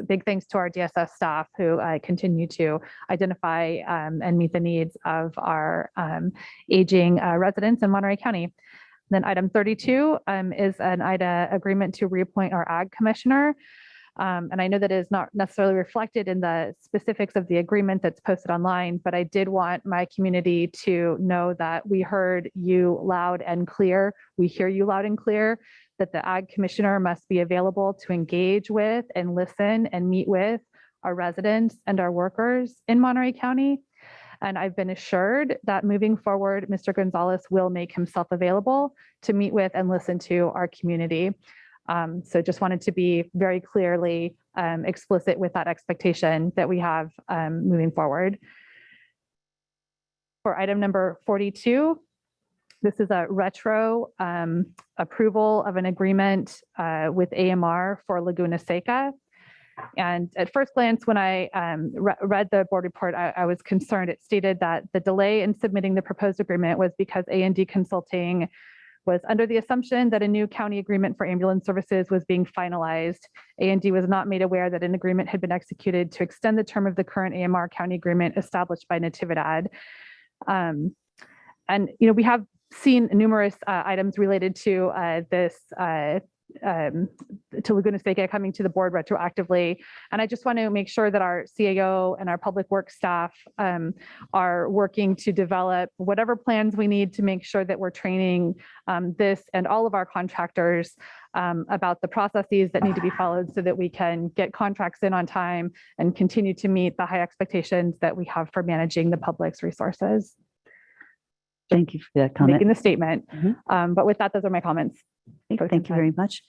big thanks to our DSS staff who continue to identify and meet the needs of our aging residents in Monterey County. Then item 32 is an agreement to reappoint our Ag Commissioner. And I know that is not necessarily reflected in the specifics of the agreement that's posted online, but I did want my community to know that we heard you loud and clear. We hear you loud and clear that the Ag Commissioner must be available to engage with and listen and meet with our residents and our workers in Monterey County. And I've been assured that moving forward, Mr. Gonzalez will make himself available to meet with and listen to our community. So just wanted to be very clearly explicit with that expectation that we have moving forward. For item number 42, this is a retro approval of an agreement with AMR for Laguna Seca. And at first glance, when I read the board report, I was concerned. It stated that the delay in submitting the proposed agreement was because A&D Consulting was under the assumption that a new county agreement for ambulance services was being finalized. A&D was not made aware that an agreement had been executed to extend the term of the current AMR county agreement established by Natividad. And we have seen numerous items related to this to Laguna Seca coming to the board retroactively. And I just want to make sure that our CAO and our public works staff are working to develop whatever plans we need to make sure that we're training this and all of our contractors about the processes that need to be followed so that we can get contracts in on time and continue to meet the high expectations that we have for managing the public's resources. Thank you for that comment. Making the statement. But with that, those are my comments. Thank you very much.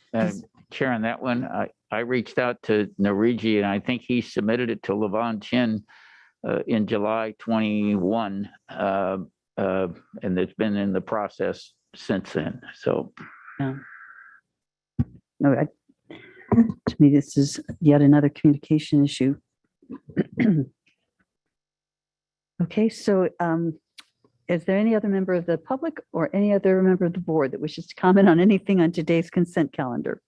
Chair, on that one, I reached out to Norigi and I think he submitted it to Levon Chin in July 21. And it's been in the process since then. So. No, to me, this is yet another communication issue. Okay, so is there any other member of the public or any other member of the board that wishes to comment on anything on today's consent calendar?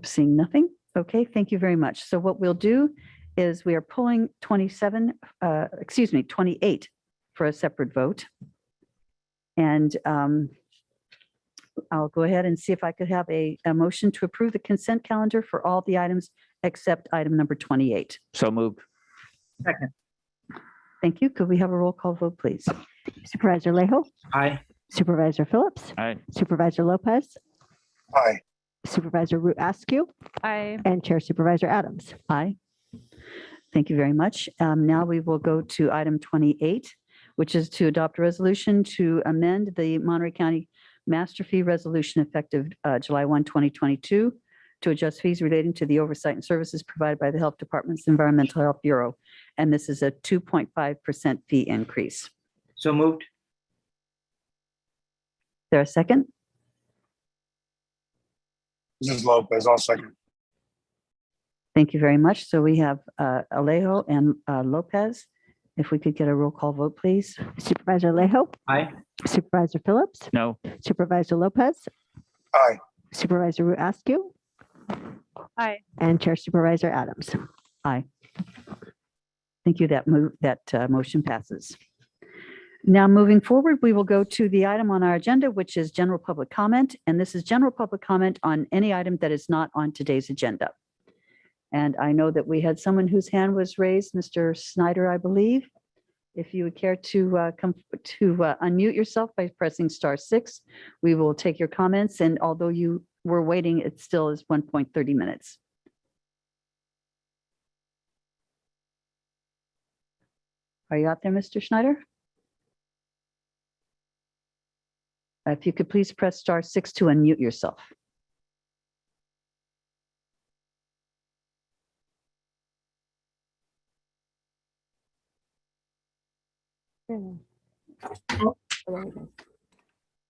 Seeing nothing. Okay, thank you very much. So what we'll do is we are pulling 28 for a separate vote. And I'll go ahead and see if I could have a motion to approve the consent calendar for all the items except item number 28. So moved. Second. Thank you. Could we have a roll call vote, please? Supervisor Salejo? Aye. Supervisor Phillips? Aye. Supervisor Lopez? Aye. Supervisor Root Askew? Aye. And Chair Supervisor Adams? Aye. Thank you very much. Now we will go to item 28, which is to adopt a resolution to amend the Monterey County Master Fee Resolution effective July 1, 2022 to adjust fees relating to the oversight and services provided by the Health Department's Environmental Health Bureau. And this is a 2.5% fee increase. So moved. Is there a second? This is Lopez. I'll second. Thank you very much. So we have Alejo and Lopez. If we could get a roll call vote, please. Supervisor Salejo? Aye. Supervisor Phillips? No. Supervisor Lopez? Aye. Supervisor Root Askew? Aye. And Chair Supervisor Adams? Aye. Thank you. That motion passes. Now, moving forward, we will go to the item on our agenda, which is general public comment. And this is general public comment on any item that is not on today's agenda. And I know that we had someone whose hand was raised, Mr. Snyder, I believe. If you would care to come to unmute yourself by pressing *6, we will take your comments. And although you were waiting, it still is 1.30 minutes. Are you out there, Mr. Schneider? If you could please press *6 to unmute yourself.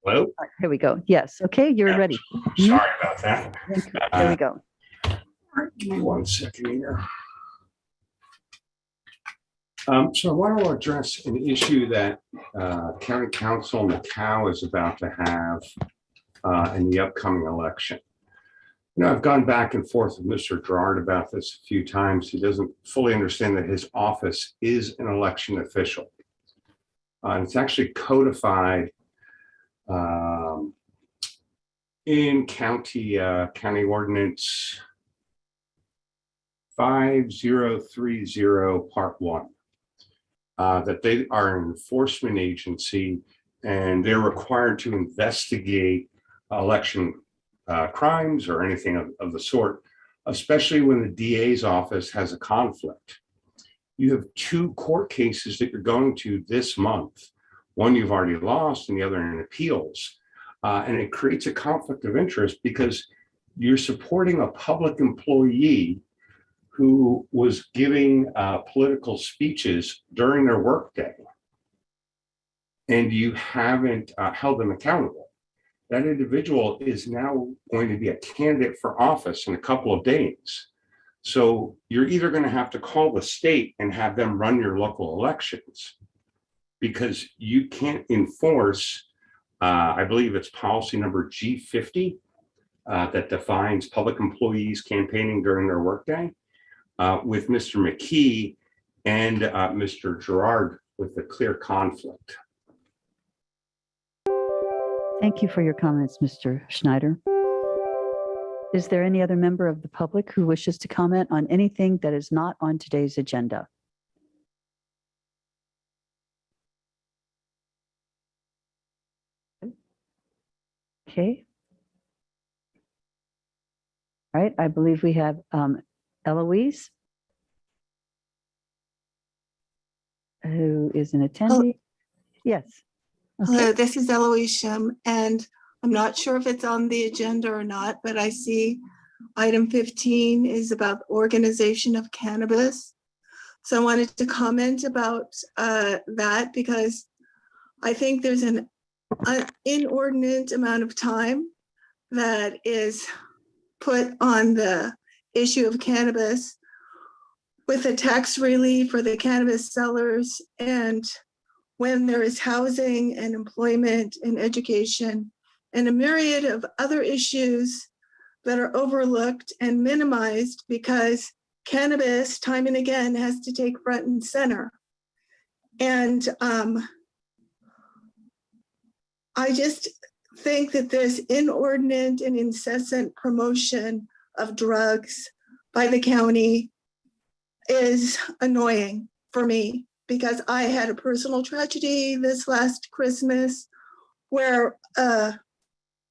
Hello? Here we go. Yes. Okay, you're ready. Sorry about that. There we go. Give me 1 second here. So I want to address an issue that County Council Macau is about to have in the upcoming election. You know, I've gone back and forth with Mr. Gerard about this a few times. He doesn't fully understand that his office is an election official. And it's actually codified in county ordinance 5030 part 1. That they are an enforcement agency and they're required to investigate election crimes or anything of the sort, especially when the DA's office has a conflict. You have 2 court cases that you're going to this month. One you've already lost and the other in appeals. And it creates a conflict of interest because you're supporting a public employee who was giving political speeches during their workday, and you haven't held them accountable. That individual is now going to be a candidate for office in a couple of days. So you're either going to have to call the state and have them run your local elections because you can't enforce, I believe it's policy number G50 that defines public employees campaigning during their workday. With Mr. Mckee and Mr. Gerard with a clear conflict. Thank you for your comments, Mr. Schneider. Is there any other member of the public who wishes to comment on anything that is not on today's agenda? Okay. All right, I believe we have Eloise, who is an attendee. Yes. Okay. Hello, this is Eloise Shum, and I'm not sure if it's on the agenda or not, but I see item 15 is about organization of cannabis. So I wanted to comment about that because I think there's an inordinate amount of time that is put on the issue of cannabis with the tax relief for the cannabis sellers, and when there is housing and employment and education and a myriad of other issues that are overlooked and minimized because cannabis time and again has to take front and center. And I just think that this inordinate and incessant promotion of drugs by the county is annoying for me because I had a personal tragedy this last Christmas where a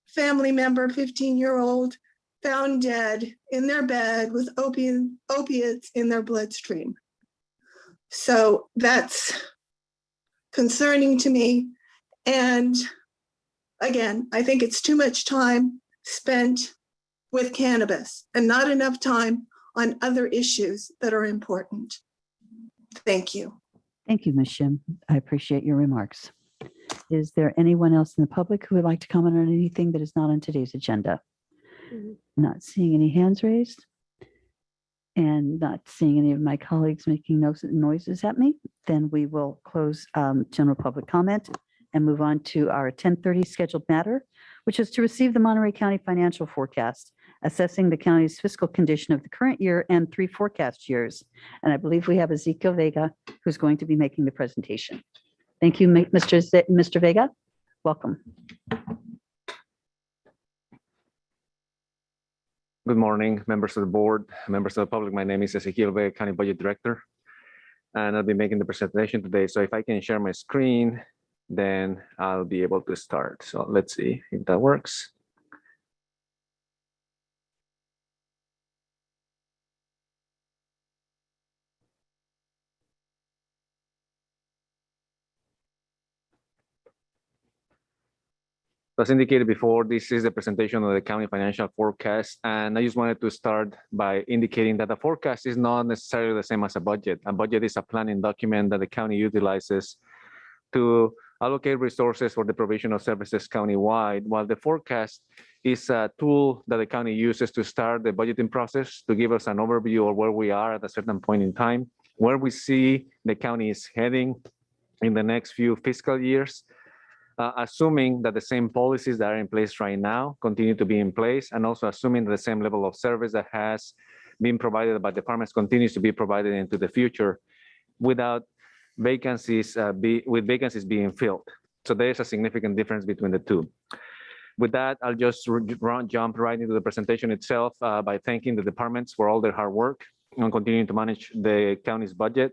family member, 15-year-old, found dead in their bed with opiates in their bloodstream. So that's concerning to me. And again, I think it's too much time spent with cannabis and not enough time on other issues that are important. Thank you. Thank you, Ms. Shim. I appreciate your remarks. Is there anyone else in the public who would like to comment on anything that is not on today's agenda? Not seeing any hands raised and not seeing any of my colleagues making noises at me, then we will close general public comment and move on to our 10:30 scheduled matter, which is to receive the Monterey County financial forecast, assessing the county's fiscal condition of the current year and 3 forecast years. And I believe we have Ezekiel Vega, who's going to be making the presentation. Thank you, Mr. Vega. Welcome. Good morning, members of the board, members of the public. My name is Ezekiel Vega, County Budget Director. and I'll be making the presentation today. So if I can share my screen, then I'll be able to start. So let's see if that works. As indicated before, this is the presentation of the county financial forecast. And I just wanted to start by indicating that the forecast is not necessarily the same as a budget. A budget is a planning document that the county utilizes to allocate resources for the provision of services countywide, while the forecast is a tool that the county uses to start the budgeting process to give us an overview of where we are at a certain point in time, where we see the county is heading in the next few fiscal years, assuming that the same policies that are in place right now continue to be in place, and also assuming that the same level of service that has been provided by departments continues to be provided into the future without vacancies, vacancies being filled. So there is a significant difference between the two. With that, I'll just jump right into the presentation itself by thanking the departments for all their hard work on continuing to manage the county's budget,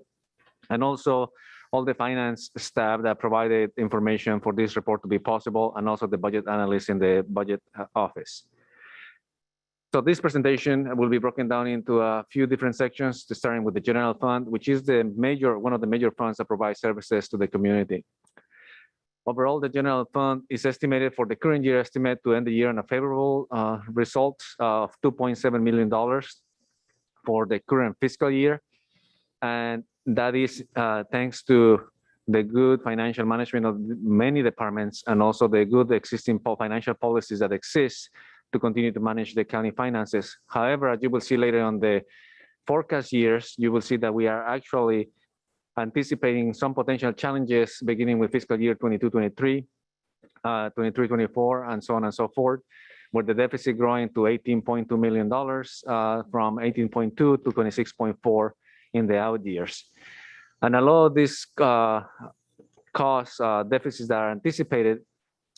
and also all the finance staff that provided information for this report to be possible, and also the budget analysts in the budget office. So this presentation will be broken down into a few different sections, starting with the general fund, which is one of the major funds that provide services to the community. Overall, the general fund is estimated for the current year estimate to end the year on a favorable result of $2.7 million for the current fiscal year. And that is thanks to the good financial management of many departments, and also the good existing financial policies that exist to continue to manage the county finances. However, as you will see later on the forecast years, you will see that we are actually anticipating some potential challenges beginning with fiscal year 22-23, 23-24, and so on and so forth, with the deficit growing to $18.2 million from 18.2 to 26.4 in the out years. And a lot of these cost deficits that are anticipated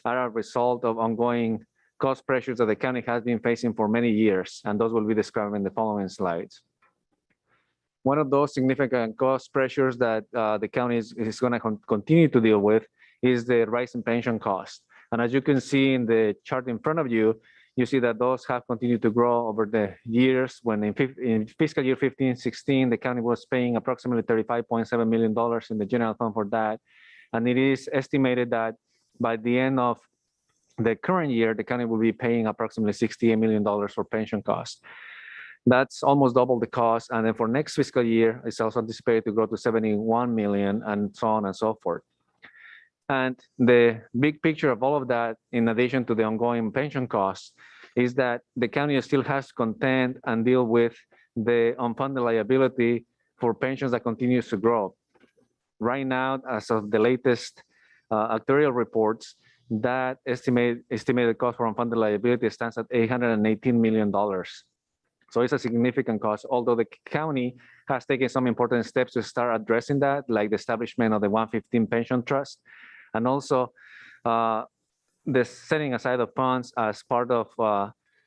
are a result of ongoing cost pressures that the county has been facing for many years, and those will be described in the following slides. One of those significant cost pressures that the county is going to continue to deal with is the rise in pension costs. And as you can see in the chart in front of you, you see that those have continued to grow over the years. When in fiscal year 15-16, the county was paying approximately $35.7 million in the general fund for that. And it is estimated that by the end of the current year, the county will be paying approximately $68 million for pension costs. That's almost double the cost. And then for next fiscal year, it's also anticipated to grow to 71 million, and so on and so forth. And the big picture of all of that, in addition to the ongoing pension costs, is that the county still has to contend and deal with the unfunded liability for pensions that continues to grow. Right now, as of the latest actuarial reports, that estimated cost for unfunded liability stands at $818 million. So it's a significant cost, although the county has taken some important steps to start addressing that, like the establishment of the 115 pension trust, and also the setting aside of funds as part of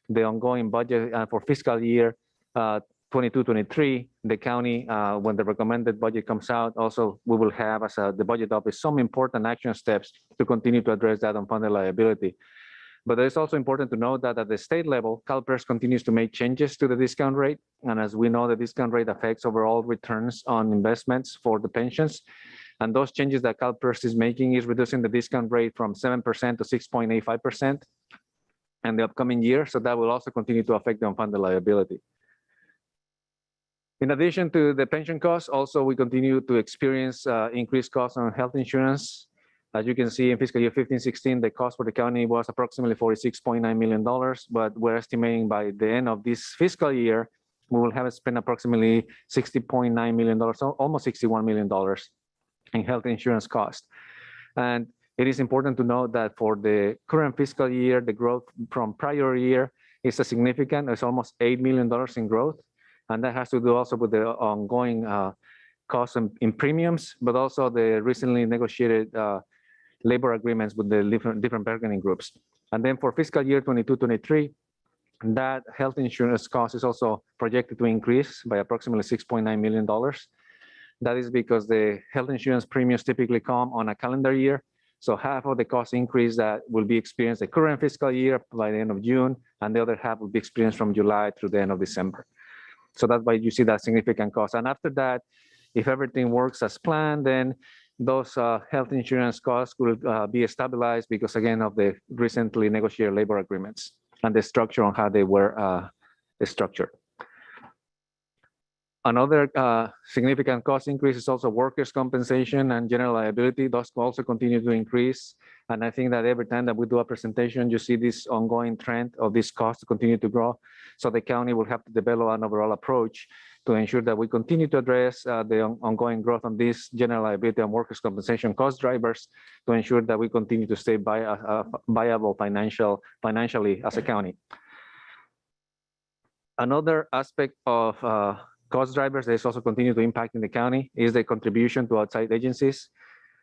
the ongoing budget for fiscal year 22-23. The county, when the recommended budget comes out, also we will have, as the budget office, some important action steps to continue to address that unfunded liability. But it's also important to note that at the state level, CalPERS continues to make changes to the discount rate. And as we know, the discount rate affects overall returns on investments for the pensions. And those changes that CalPERS is making is reducing the discount rate from 7% to 6.85% in the upcoming year. So that will also continue to affect the unfunded liability. In addition to the pension costs, also we continue to experience increased costs on health insurance. As you can see, in fiscal year 15-16, the cost for the county was approximately $46.9 million, but we're estimating by the end of this fiscal year, we will have spent approximately $60.9 million, so almost $61 million in health insurance costs. And it is important to note that for the current fiscal year, the growth from prior year is a significant, it's almost $8 million in growth. And that has to do also with the ongoing costs in premiums, but also the recently negotiated labor agreements with the different bargaining groups. And then for fiscal year 22-23, that health insurance cost is also projected to increase by approximately $6.9 million. That is because the health insurance premiums typically come on a calendar year. So half of the cost increase that will be experienced the current fiscal year by the end of June, and the other half will be experienced from July through the end of December. So that's why you see that significant cost. And after that, if everything works as planned, then those health insurance costs will be stabilized because, again, of the recently negotiated labor agreements and the structure on how they were structured. Another significant cost increase is also workers' compensation and general liability. Those also continue to increase. And I think that every time that we do a presentation, you see this ongoing trend of these costs continue to grow. So the county will have to develop an overall approach to ensure that we continue to address the ongoing growth on these general liability and workers' compensation cost drivers to ensure that we continue to stay viable financially as a county. Another aspect of cost drivers that is also continue to impact in the county is the contribution to outside agencies.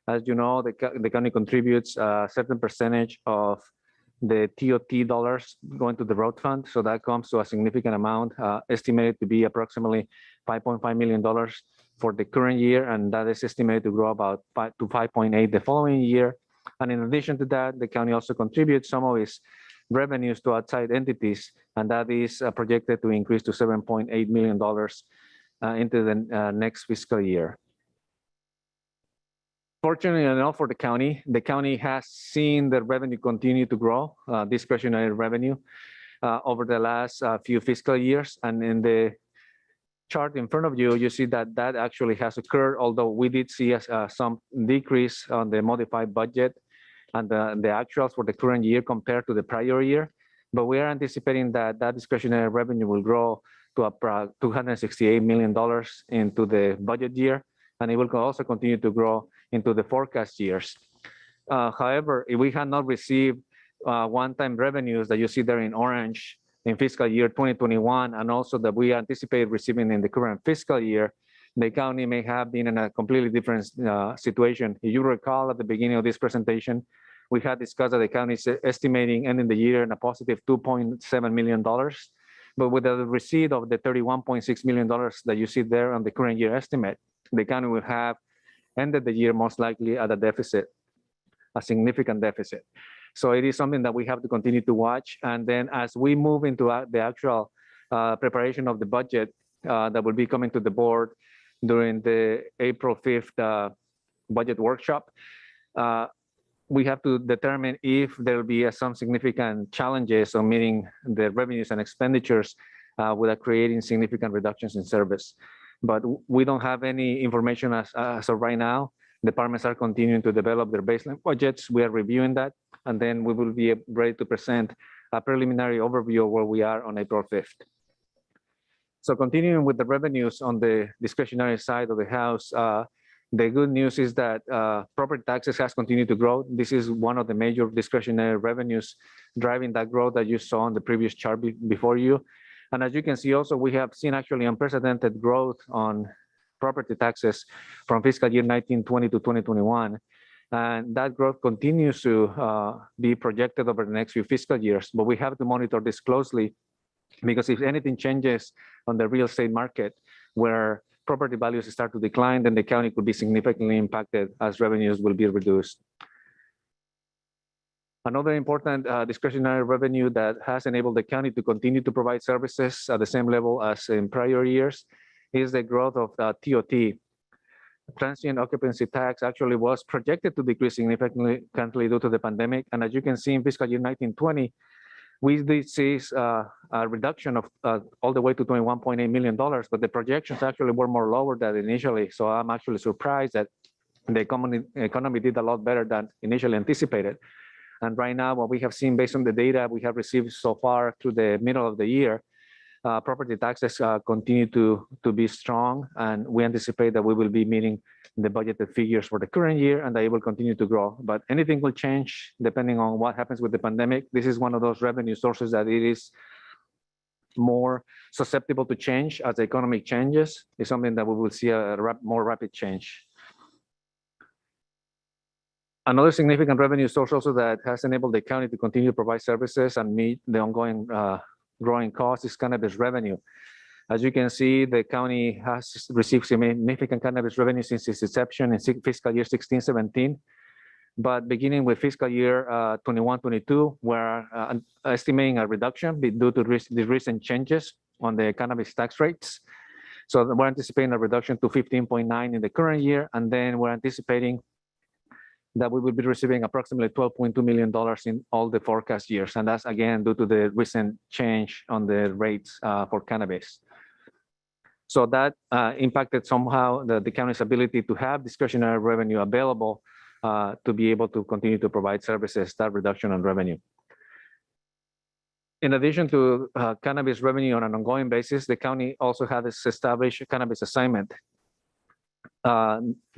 As you know, the county contributes a certain percentage of the TOT dollars going to the road fund. So that comes to a significant amount, estimated to be approximately $5.5 million for the current year. And that is estimated to grow about 5 to 5.8 the following year. And in addition to that, the county also contributes some of its revenues to outside entities, and that is projected to increase to $7.8 million into the next fiscal year. Fortunately enough for the county has seen the revenue continue to grow, discretionary revenue, over the last few fiscal years. And in the chart in front of you, you see that that actually has occurred, although we did see some decrease on the modified budget and the actuals for the current year compared to the prior year. But we are anticipating that that discretionary revenue will grow to $268 million into the budget year, and it will also continue to grow into the forecast years. However, if we had not received one-time revenues that you see there in orange in fiscal year 2021, and also that we anticipate receiving in the current fiscal year, the county may have been in a completely different situation. If you recall at the beginning of this presentation, we had discussed that the county is estimating ending the year in a positive $2.7 million. But with the receipt of the $31.6 million that you see there on the current year estimate, the county will have ended the year most likely at a deficit, a significant deficit. So it is something that we have to continue to watch. And then as we move into the actual preparation of the budget that will be coming to the board during the April 5th budget workshop, we have to determine if there will be some significant challenges on meeting the revenues and expenditures without creating significant reductions in service. But we don't have any information as of right now. Departments are continuing to develop their baseline budgets. We are reviewing that, and then we will be ready to present a preliminary overview of where we are on April 5th. So continuing with the revenues on the discretionary side of the house, the good news is that property taxes has continued to grow. This is one of the major discretionary revenues driving that growth that you saw on the previous chart before you. And as you can see also, we have seen actually unprecedented growth on property taxes from fiscal year 1920 to 2021. And that growth continues to be projected over the next few fiscal years, but we have to monitor this closely because if anything changes on the real estate market where property values start to decline, then the county could be significantly impacted as revenues will be reduced. Another important discretionary revenue that has enabled the county to continue to provide services at the same level as in prior years is the growth of TOT. Transient occupancy tax actually was projected to decrease significantly due to the pandemic. And as you can see in fiscal year 1920, we did see a reduction of all the way to $21.8 million, but the projections actually were more lower than initially. So I'm actually surprised that the economy did a lot better than initially anticipated. And right now, what we have seen based on the data we have received so far through the middle of the year, property taxes continue to be strong, and we anticipate that we will be meeting the budgeted figures for the current year and that it will continue to grow. But anything will change depending on what happens with the pandemic. This is one of those revenue sources that it is more susceptible to change as the economy changes. It's something that we will see a more rapid change. Another significant revenue source also that has enabled the county to continue to provide services and meet the ongoing growing costs is cannabis revenue. As you can see, the county has received significant cannabis revenue since its inception in fiscal year 16-17. But beginning with fiscal year 21-22, we're estimating a reduction due to the recent changes on the cannabis tax rates. So we're anticipating a reduction to 15.9 in the current year, and then we're anticipating that we will be receiving approximately $12.2 million in all the forecast years. And that's again due to the recent change on the rates for cannabis. So that impacted somehow the county's ability to have discretionary revenue available to be able to continue to provide services, that reduction on revenue. In addition to cannabis revenue on an ongoing basis, the county also had this established cannabis assignment.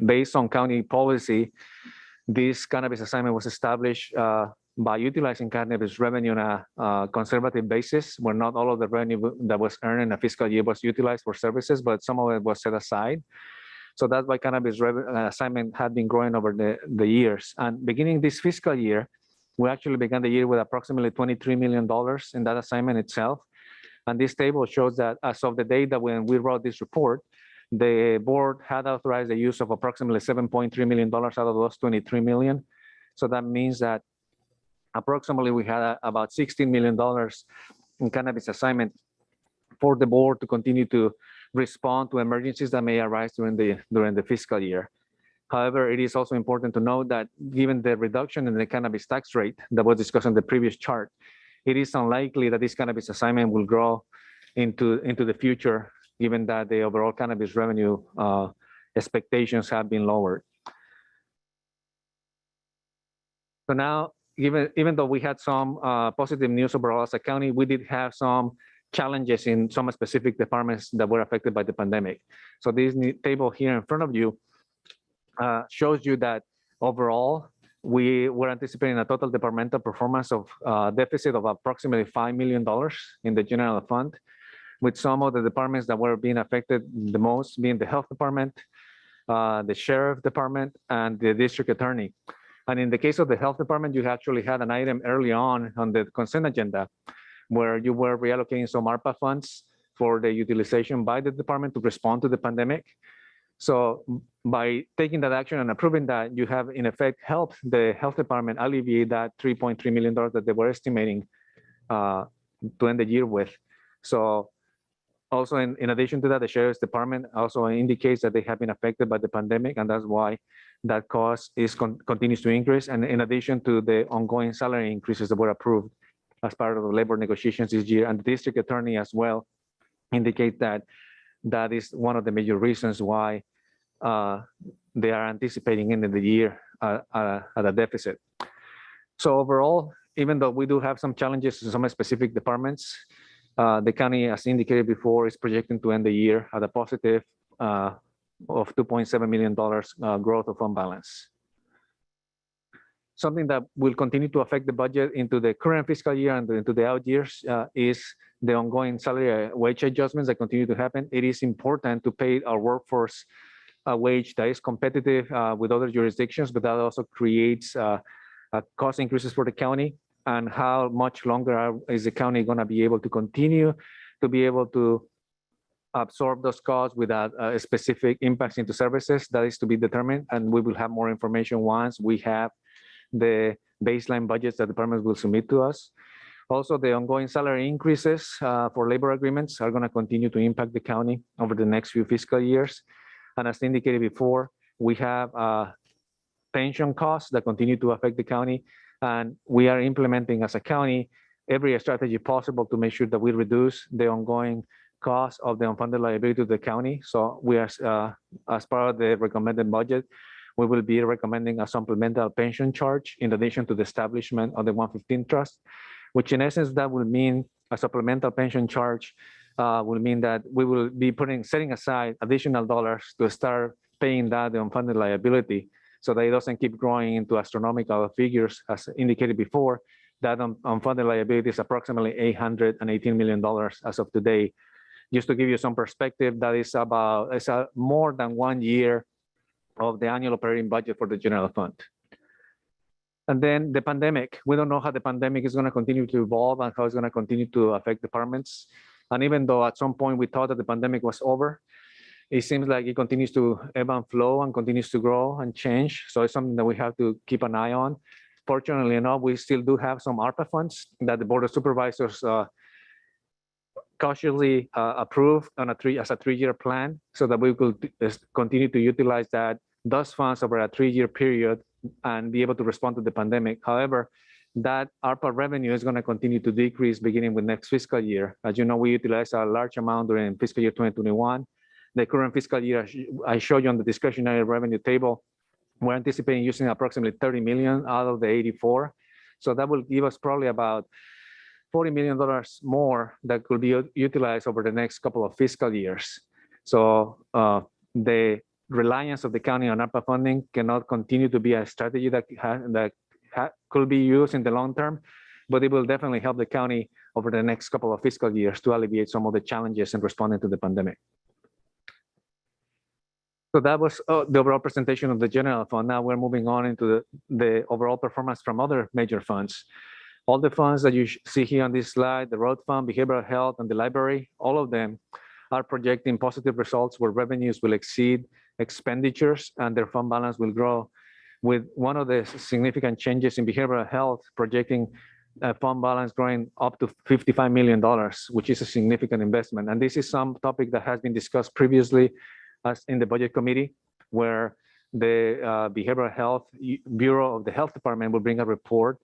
Based on county policy, this cannabis assignment was established by utilizing cannabis revenue on a conservative basis, where not all of the revenue that was earned in a fiscal year was utilized for services, but some of it was set aside. So that's why cannabis assignment had been growing over the years. And beginning this fiscal year, we actually began the year with approximately $23 million in that assignment itself. And this table shows that as of the day that when we wrote this report, the board had authorized the use of approximately $7.3 million out of those $23 million. So that means that approximately we had about $16 million in cannabis assignment for the board to continue to respond to emergencies that may arise during the fiscal year. However, it is also important to note that given the reduction in the cannabis tax rate that was discussed on the previous chart, it is unlikely that this cannabis assignment will grow into the future, given that the overall cannabis revenue expectations have been lowered. So now, even though we had some positive news overall as a county, we did have some challenges in some specific departments that were affected by the pandemic. So this table here in front of you shows you that overall, we were anticipating a total departmental performance of deficit of approximately $5 million in the general fund, with some of the departments that were being affected the most being the health department, the sheriff department, and the district attorney. And in the case of the health department, you actually had an item early on the consent agenda where you were reallocating some ARPA funds for the utilization by the department to respond to the pandemic. So by taking that action and approving that, you have in effect helped the health department alleviate that $3.3 million that they were estimating to end the year with. So also in addition to that, the sheriff's department also indicates that they have been affected by the pandemic, and that's why that cost continues to increase. And in addition to the ongoing salary increases that were approved as part of the labor negotiations this year, and the district attorney as well indicate that that is one of the major reasons why they are anticipating ending the year at a deficit. So overall, even though we do have some challenges in some specific departments, the county, as indicated before, is projecting to end the year at a positive of $2.7 million growth of fund balance. Something that will continue to affect the budget into the current fiscal year and into the out years is the ongoing salary wage adjustments that continue to happen. It is important to pay our workforce a wage that is competitive with other jurisdictions, but that also creates cost increases for the county. And how much longer is the county going to be able to continue to be able to absorb those costs without specific impacts into services? That is to be determined, and we will have more information once we have the baseline budgets that departments will submit to us. Also, the ongoing salary increases for labor agreements are going to continue to impact the county over the next few fiscal years. And as indicated before, we have pension costs that continue to affect the county. And we are implementing as a county every strategy possible to make sure that we reduce the ongoing cost of the unfunded liability to the county. So we are, as part of the recommended budget, we will be recommending a supplemental pension charge in addition to the establishment of the 115 trust, which in essence, that will mean a supplemental pension charge will mean that we will be setting aside additional dollars to start paying that the unfunded liability, so that it doesn't keep growing into astronomical figures. As indicated before, that unfunded liability is approximately $818 million as of today. Just to give you some perspective, that is more than 1 year of the annual operating budget for the general fund. And then the pandemic. We don't know how the pandemic is going to continue to evolve and how it's going to continue to affect departments. And even though at some point we thought that the pandemic was over, it seems like it continues to ebb and flow and continues to grow and change. So it's something that we have to keep an eye on. Fortunately enough, we still do have some ARPA funds that the Board of Supervisors cautiously approved on as a 3-year plan, so that we could continue to utilize those funds over a 3-year period and be able to respond to the pandemic. However, that ARPA revenue is going to continue to decrease beginning with next fiscal year. As you know, we utilized a large amount during fiscal year 2021. The current fiscal year, I showed you on the discretionary revenue table, we're anticipating using approximately 30 million out of the 84. So that will give us probably about $40 million more that could be utilized over the next couple of fiscal years. So the reliance of the county on ARPA funding cannot continue to be a strategy that could be used in the long term, but it will definitely help the county over the next couple of fiscal years to alleviate some of the challenges in responding to the pandemic. So that was the overall presentation of the general fund. Now we're moving on into the overall performance from other major funds. All the funds that you see here on this slide, the road fund, behavioral health, and the library, all of them are projecting positive results where revenues will exceed expenditures and their fund balance will grow, with one of the significant changes in behavioral health projecting fund balance growing up to $55 million, which is a significant investment. And this is some topic that has been discussed previously as in the budget committee, where the Behavioral Health Bureau of the Health Department will bring a report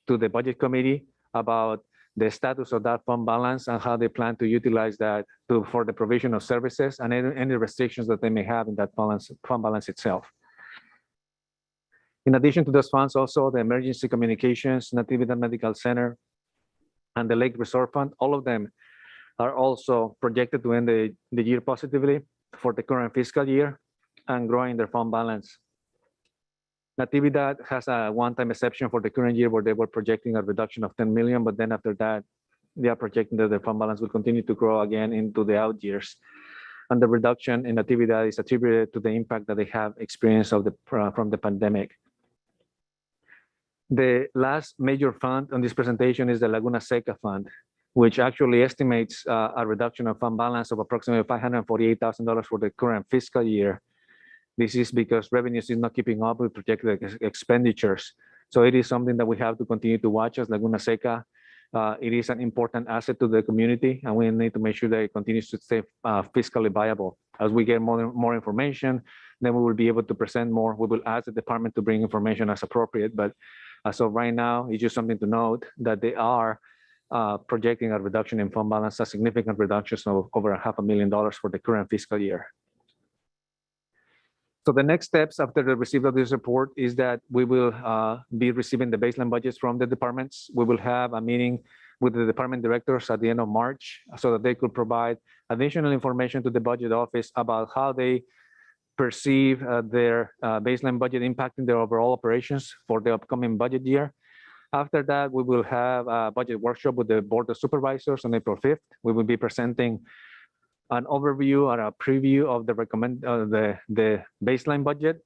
to the budget committee about the status of that fund balance and how they plan to utilize that for the provision of services and any restrictions that they may have in that fund balance itself. In addition to those funds, also the Emergency Communications, Natividad Medical Center, and the Lake Resort Fund, all of them are also projected to end the year positively for the current fiscal year and growing their fund balance. Natividad has a one-time exception for the current year where they were projecting a reduction of 10 million, but then after that, they are projecting that their fund balance will continue to grow again into the out years. And the reduction in Natividad is attributed to the impact that they have experienced from the pandemic. The last major fund on this presentation is the Laguna Seca Fund, which actually estimates a reduction of fund balance of approximately $548,000 for the current fiscal year. This is because revenues is not keeping up with projected expenditures. So it is something that we have to continue to watch as Laguna Seca. It is an important asset to the community, and we need to make sure that it continues to stay fiscally viable. As we get more information, then we will be able to present more. We will ask the department to bring information as appropriate, but as of right now, it's just something to note that they are projecting a reduction in fund balance, a significant reduction of over $500,000 for the current fiscal year. So the next steps after the receipt of this report is that we will be receiving the baseline budgets from the departments. We will have a meeting with the department directors at the end of March so that they could provide additional information to the budget office about how they perceive their baseline budget impacting their overall operations for the upcoming budget year. After that, we will have a budget workshop with the Board of Supervisors on April 5th. We will be presenting an overview or a preview of the baseline budget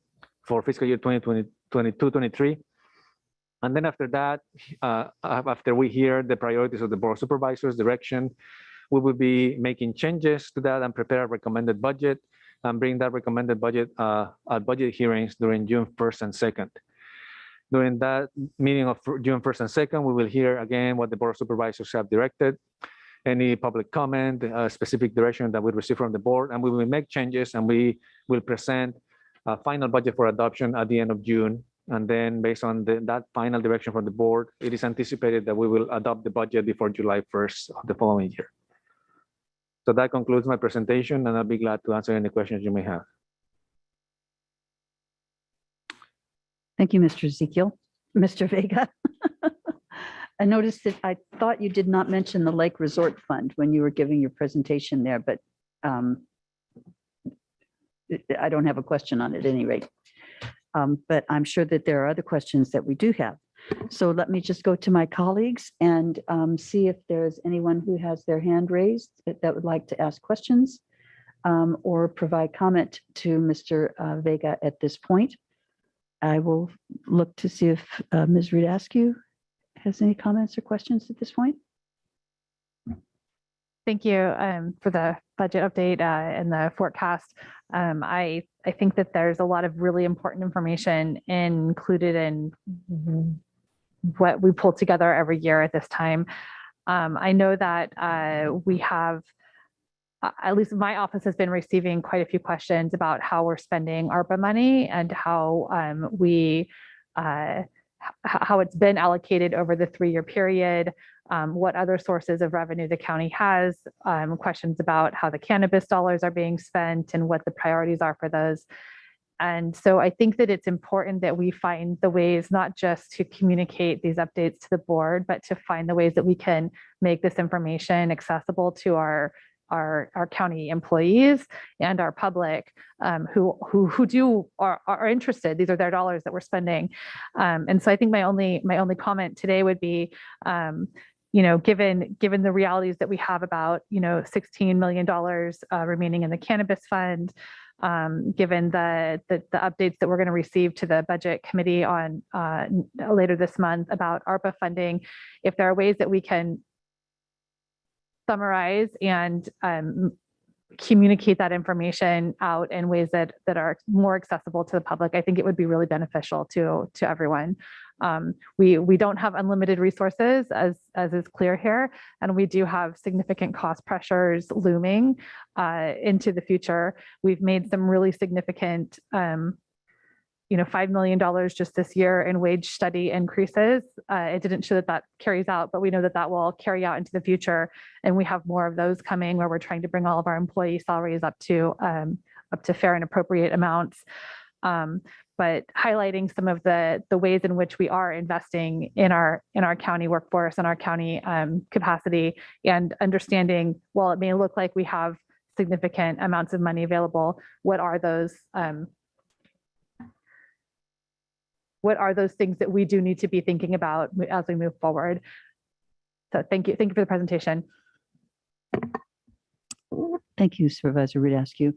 for fiscal year 2022-23. And then after that, after we hear the priorities of the Board of Supervisors direction, we will be making changes to that and prepare a recommended budget and bring that recommended budget at budget hearings during June 1st and 2nd. During that meeting of June 1st and 2nd, we will hear again what the Board of Supervisors have directed, any public comment, specific direction that we receive from the board, and we will make changes and we will present a final budget for adoption at the end of June. And then based on that final direction from the board, it is anticipated that we will adopt the budget before July 1st of the following year. So that concludes my presentation, and I'll be glad to answer any questions you may have. Thank you, Mr. Ezekiel. Mr. Vega. I noticed that I thought you did not mention the Lake Resort Fund when you were giving your presentation there, but I don't have a question on it at any rate. But I'm sure that there are other questions that we do have. So let me just go to my colleagues and see if there's anyone who has their hand raised that would like to ask questions or provide comment to Mr. Vega at this point. I will look to see if Ms. Rudascu has any comments or questions at this point. Thank you for the budget update and the forecast. I think that there's a lot of really important information included in what we pull together every year at this time. I know that we have, at least my office has been receiving quite a few questions about how we're spending ARPA money and how how it's been allocated over the 3-year period, what other sources of revenue the county has, questions about how the cannabis dollars are being spent and what the priorities are for those. And so I think that it's important that we find the ways not just to communicate these updates to the board, but to find the ways that we can make this information accessible to our county employees and our public who are interested. These are their dollars that we're spending. And so I think my only comment today would be, given the realities that we have about, $16 million remaining in the cannabis fund, given the updates that we're going to receive to the budget committee on later this month about ARPA funding, if there are ways that we can summarize and communicate that information out in ways that are more accessible to the public, I think it would be really beneficial to everyone. We don't have unlimited resources, as is clear here, and we do have significant cost pressures looming into the future. We've made some really significant $5 million just this year in wage study increases. It didn't show that carries out, but we know that will carry out into the future. And we have more of those coming where we're trying to bring all of our employee salaries up to fair and appropriate amounts. But highlighting some of the ways in which we are investing in our county workforce and our county capacity, and understanding, while it may look like we have significant amounts of money available, what are those things that we do need to be thinking about as we move forward? So thank you for the presentation. Thank you, Supervisor Rudascu.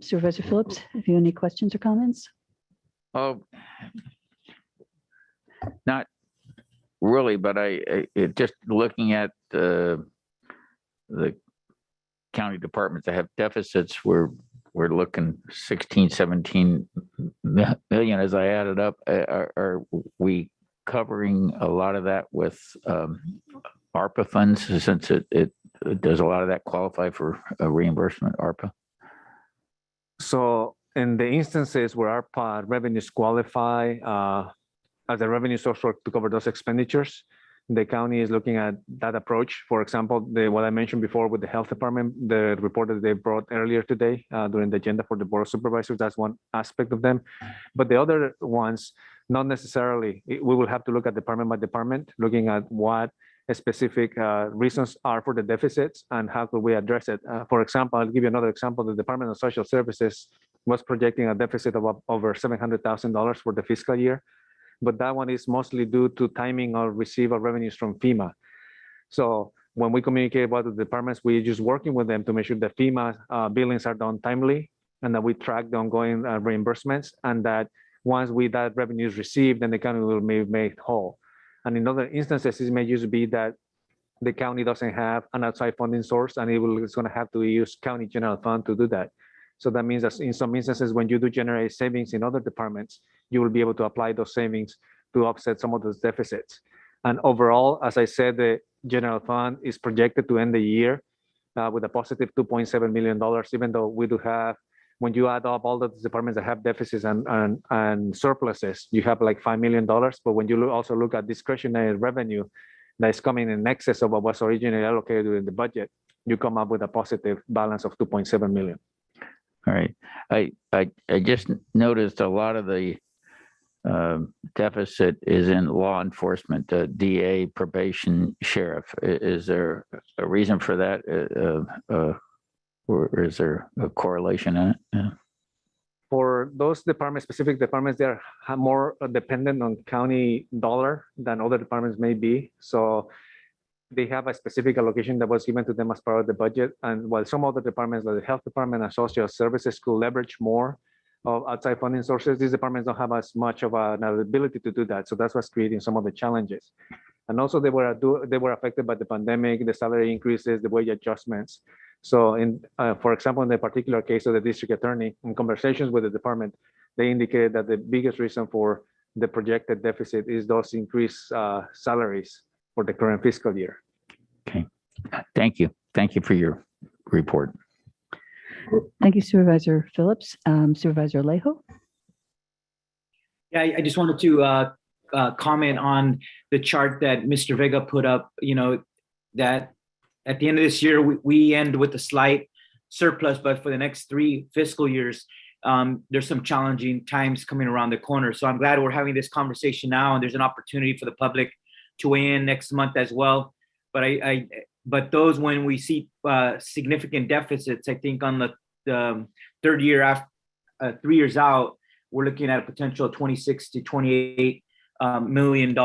Supervisor Phillips, have you any questions or comments? Oh, not really, but it just looking at the county departments that have deficits, we're looking 16, 17 million as I added up. Are we covering a lot of that with ARPA funds, since it does a lot of that qualify for a reimbursement, ARPA? So in the instances where ARPA revenues qualify as a revenue source to cover those expenditures, the county is looking at that approach. For example, what I mentioned before with the health department, the report that they brought earlier today during the agenda for the board of supervisors, that's one aspect of them. But the other ones, not necessarily. We will have to look at department by department, looking at what specific reasons are for the deficits and how could we address it. For example, I'll give you another example. The Department of Social Services was projecting a deficit of over $700,000 for the fiscal year, but that one is mostly due to timing of receipt of revenues from FEMA. So when we communicate about the departments, we're just working with them to make sure that FEMA billings are done timely and that we track the ongoing reimbursements, and that once that revenue is received, then the county will be made whole. And in other instances, it may just be that the county doesn't have an outside funding source and it's going to have to use county general fund to do that. So that means that in some instances, when you do generate savings in other departments, you will be able to apply those savings to offset some of those deficits. And overall, as I said, the general fund is projected to end the year with a positive $2.7 million, even though we do have, when you add up all the departments that have deficits and surpluses, you have like $5 million. But when you also look at discretionary revenue that is coming in excess of what was originally allocated in the budget, you come up with a positive balance of $2.7 million. All right. I just noticed a lot of the deficit is in law enforcement, DA, probation, sheriff. Is there a reason for that? Or is there a correlation in it? Yeah. For those departments, specific departments, they're more dependent on county dollar than other departments may be. So they have a specific allocation that was given to them as part of the budget. And while some other departments, like the health department and social services, could leverage more of outside funding sources, these departments don't have as much of an ability to do that. So that's what's creating some of the challenges. And also they were affected by the pandemic, the salary increases, the wage adjustments. So for example, in the particular case of the district attorney, in conversations with the department, they indicated that the biggest reason for the projected deficit is those increased salaries for the current fiscal year. Okay, thank you. Thank you for your report. Thank you, Supervisor Phillips. Supervisor Alejo? Yeah, I just wanted to comment on the chart that Mr. Vega put up, that at the end of this year, we end with a slight surplus, but for the next 3 fiscal years, there's some challenging times coming around the corner. So I'm glad we're having this conversation now, and there's an opportunity for the public to weigh in next month as well. But those when we see significant deficits, I think on the third year after 3 years out, we're looking at a potential $26 to $28 million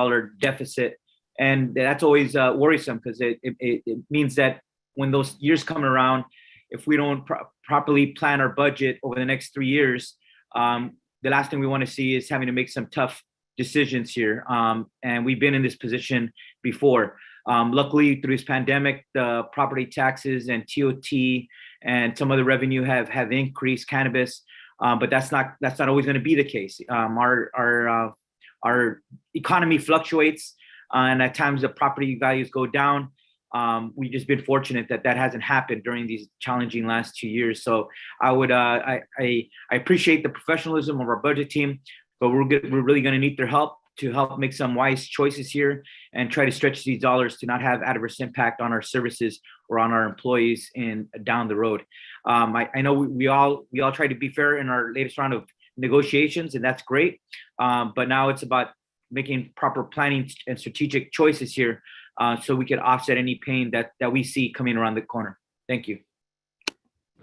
deficit. And that's always worrisome because it means that when those years come around, if we don't properly plan our budget over the next 3 years, the last thing we want to see is having to make some tough decisions here. And we've been in this position before. Luckily, through this pandemic, the property taxes and TOT and some of the revenue have increased cannabis, but that's not always going to be the case. Our economy fluctuates, and at times the property values go down. We've just been fortunate that hasn't happened during these challenging last 2 years. So I appreciate the professionalism of our budget team, but we're really going to need their help to help make some wise choices here and try to stretch these dollars to not have adverse impact on our services or on our employees down the road. I know we all try to be fair in our latest round of negotiations, and that's great. But now it's about making proper planning and strategic choices here so we can offset any pain that we see coming around the corner. Thank you.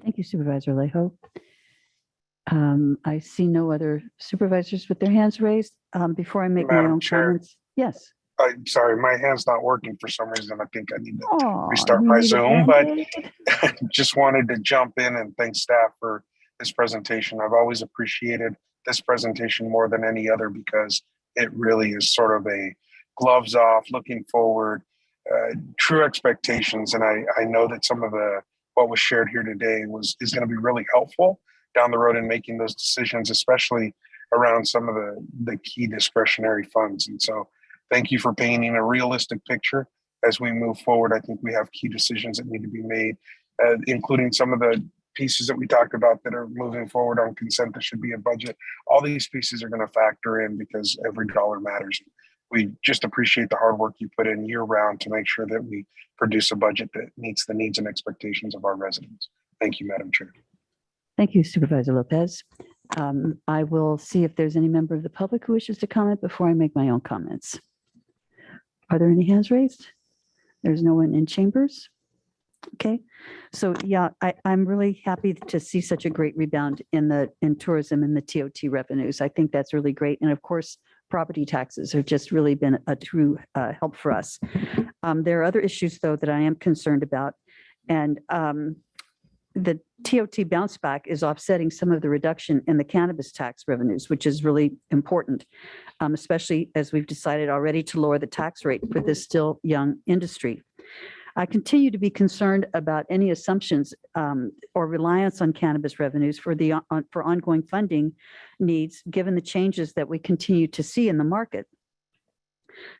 Thank you, Supervisor Alejo. I see no other supervisors with their hands raised. Before I make my own comments. Yes. I'm sorry, my hand's not working for some reason. I think I need to restart you my need a Zoom, but Band-Aid? just wanted to jump in and thank staff for this presentation. I've always appreciated this presentation more than any other because it really is sort of a gloves off, looking forward, true expectations. And I know that some of what was shared here today is going to be really helpful down the road in making those decisions, especially around some of the key discretionary funds. And so thank you for painting a realistic picture as we move forward. I think we have key decisions that need to be made, including some of the pieces that we talked about that are moving forward on consent that should be a budget. All these pieces are going to factor in because every dollar matters. We just appreciate the hard work you put in year round to make sure that we produce a budget that meets the needs and expectations of our residents. Thank you, Madam Chair. Thank you, Supervisor Lopez. I will see if there's any member of the public who wishes to comment before I make my own comments. Are there any hands raised? There's no one in chambers. Okay, so yeah, I'm really happy to see such a great rebound in tourism and the TOT revenues. I think that's really great. And of course, property taxes have just really been a true help for us. There are other issues though that I am concerned about. And the TOT bounce back is offsetting some of the reduction in the cannabis tax revenues, which is really important, especially as we've decided already to lower the tax rate for this still young industry. I continue to be concerned about any assumptions or reliance on cannabis revenues for ongoing funding needs, given the changes that we continue to see in the market.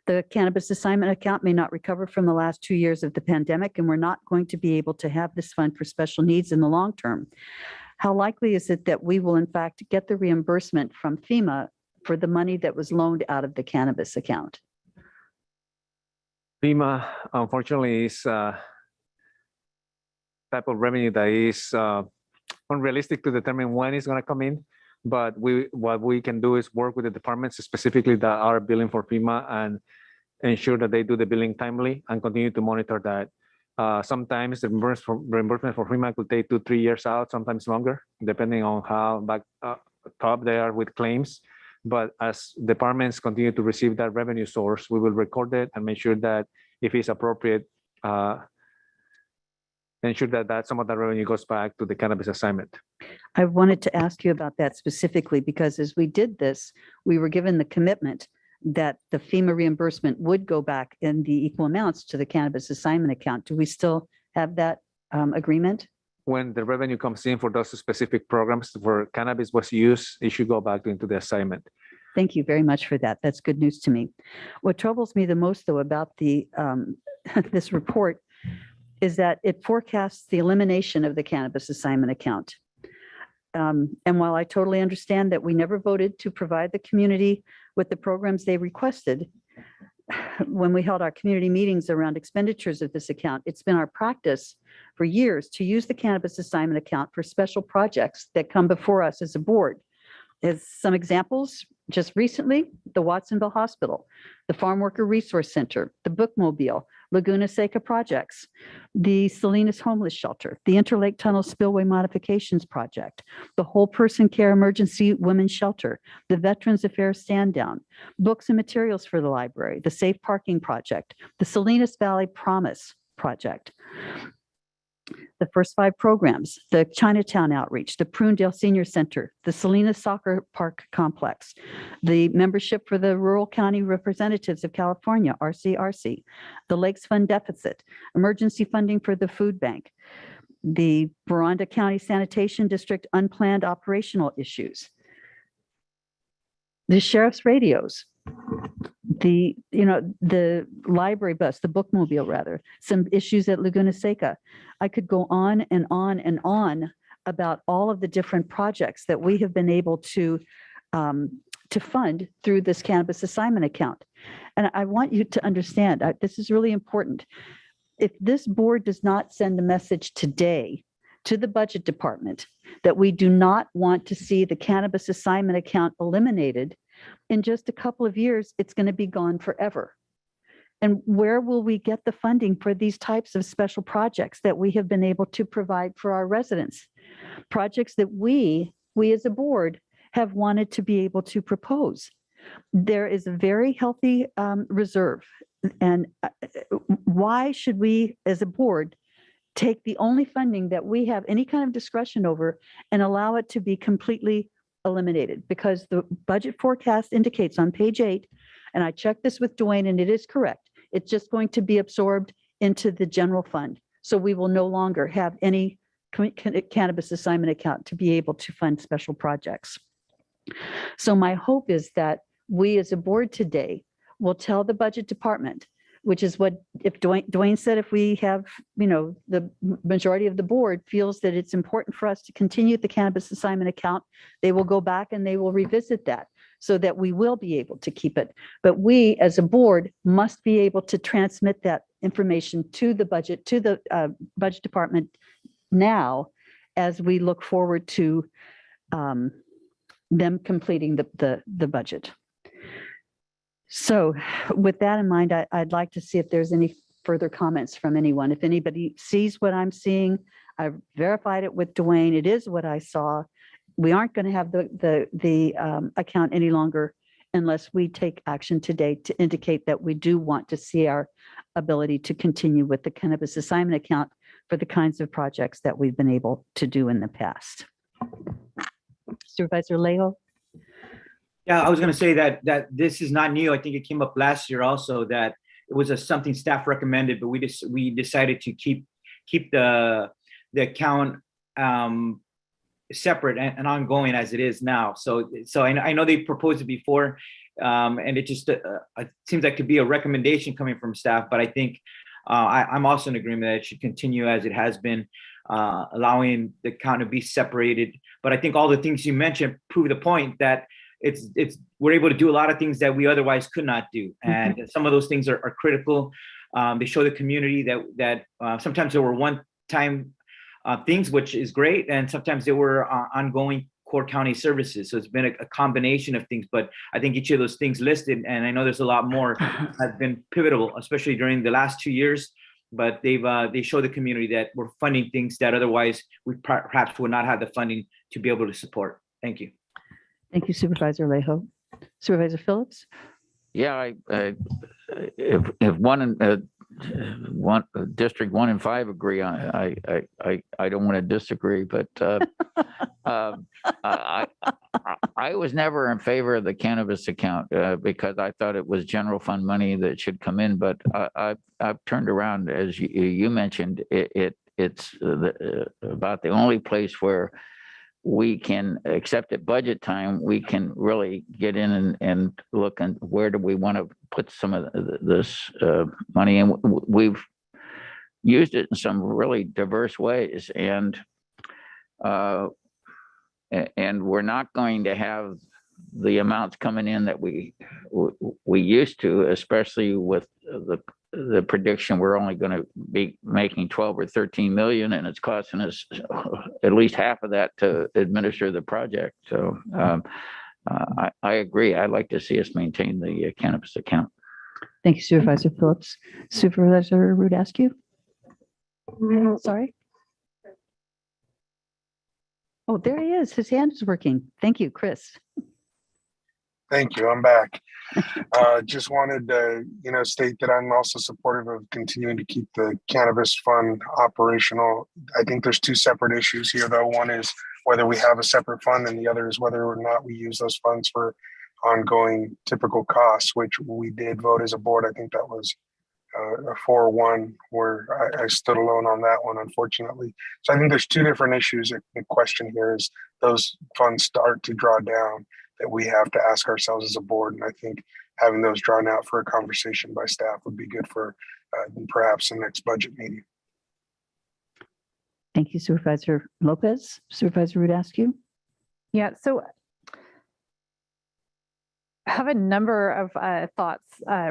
The cannabis assignment account may not recover from the last 2 years of the pandemic, and we're not going to be able to have this fund for special needs in the long term. How likely is it that we will in fact get the reimbursement from FEMA for the money that was loaned out of the cannabis account? FEMA, unfortunately, is a type of revenue that is unrealistic to determine when it's going to come in. But what we can do is work with the departments specifically that are billing for FEMA and ensure that they do the billing timely and continue to monitor that. Sometimes the reimbursement for FEMA could take 2 to 3 years out, sometimes longer, depending on how back top they are with claims. But as departments continue to receive that revenue source, we will record it and make sure that if it's appropriate, ensure that some of that revenue goes back to the cannabis assignment. I wanted to ask you about that specifically because as we did this, we were given the commitment that the FEMA reimbursement would go back in the equal amounts to the cannabis assignment account. Do we still have that agreement? When the revenue comes in for those specific programs for cannabis was used, it should go back into the assignment. Thank you very much for that. That's good news to me. What troubles me the most, though, about the this report is that it forecasts the elimination of the cannabis assignment account. And while I totally understand that we never voted to provide the community with the programs they requested, when we held our community meetings around expenditures of this account, it's been our practice for years to use the cannabis assignment account for special projects that come before us as a board. As some examples, just recently, the Watsonville Hospital, the Farm Worker Resource Center, the Bookmobile, Laguna Seca projects, the Salinas Homeless Shelter, the Interlake Tunnel Spillway Modifications Project, the Whole Person Care Emergency Women's Shelter, the Veterans Affairs Stand Down, books and materials for the library, the Safe Parking Project, the Salinas Valley Promise Project. The first 5 programs, the Chinatown Outreach, the Prunedale Senior Center, the Salinas Soccer Park Complex, the membership for the Rural County Representatives of California, RCRC, the Lakes Fund Deficit, emergency funding for the food bank, the Veranda County Sanitation District unplanned operational issues, the sheriff's radios, the library bus, the bookmobile rather, some issues at Laguna Seca. I could go on and on and on about all of the different projects that we have been able to fund through this cannabis assignment account. And I want you to understand, this is really important. If this board does not send a message today to the budget department that we do not want to see the cannabis assignment account eliminated, in just a couple of years, it's going to be gone forever. And where will we get the funding for these types of special projects that we have been able to provide for our residents? Projects that we as a board have wanted to be able to propose. There is a very healthy reserve. And why should we as a board take the only funding that we have any kind of discretion over and allow it to be completely eliminated? Because the budget forecast indicates on page 8, and I checked this with Dwayne and it is correct, it's just going to be absorbed into the general fund. So we will no longer have any cannabis assignment account to be able to fund special projects. So my hope is that we as a board today will tell the budget department, which is what, if Dwayne said, if we have, the majority of the board feels that it's important for us to continue the cannabis assignment account, they will go back and they will revisit that so that we will be able to keep it. But we as a board must be able to transmit that information to the budget department now as we look forward to them completing the budget. So with that in mind, I'd like to see if there's any further comments from anyone. If anybody sees what I'm seeing, I've verified it with Dwayne. It is what I saw. We aren't going to have the account any longer unless we take action today to indicate that we do want to see our ability to continue with the cannabis assignment account for the kinds of projects that we've been able to do in the past. Supervisor Salejo. Yeah, I was going to say that this is not new. I think it came up last year also, that it was something staff recommended, but we decided to keep the account separate and ongoing as it is now. So I know they proposed it before, and it just it seems like it could be a recommendation coming from staff. But I think I'm also in agreement that it should continue as it has been, allowing the account to be separated. But I think all the things you mentioned prove the point that we're able to do a lot of things that we otherwise could not do. And some of those things are critical. They show the community that sometimes there were one-time things, which is great. And sometimes there were ongoing core county services. So it's been a combination of things, but I think each of those things listed, and I know there's a lot more, have been pivotal, especially during the last 2 years. But they show the community that we're funding things that otherwise we perhaps would not have the funding to be able to support. Thank you. Thank you, Supervisor Salejo. Supervisor Phillips? Yeah, if one District 1 and 5 agree on it, I don't want to disagree, but I I was never in favor of the cannabis account because I thought it was general fund money that should come in. But I've turned around, as you mentioned, it's about the only place where we can, except at budget time, we can really get in and look and where do we want to put some of this money. And we've used it in some really diverse ways. And we're not going to have the amounts coming in that we used to, especially with the prediction we're only going to be making 12 or 13 million, and it's costing us at least half of that to administer the project. So I agree. I'd like to see us maintain the cannabis account. Thank you, Supervisor Phillips. Supervisor Rudasky? Sorry. Oh, there he is. His hand is working. Thank you, Chris. Thank you. I'm back. Just wanted to, state that I'm also supportive of continuing to keep the cannabis fund operational. I think there's two separate issues here, though. One is whether we have a separate fund, and the other is whether or not we use those funds for ongoing typical costs, which we did vote as a board. I think that was a 4-1, where I stood alone on that one, unfortunately. So I think there's two different issues. The question here is those funds start to draw down, that we have to ask ourselves as a board. And I think having those drawn out for a conversation by staff would be good for perhaps the next budget meeting. Thank you, Supervisor Lopez. Supervisor Rudasky? Yeah, so I have a number of thoughts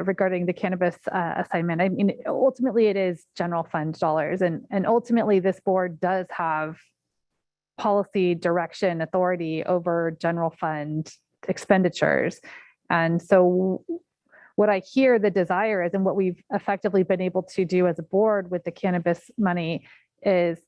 regarding the cannabis assignment. I mean, ultimately it is general fund dollars, and ultimately this board does have policy direction authority over general fund expenditures. And so what I hear the desire is, and what we've effectively been able to do as a board with the cannabis money, is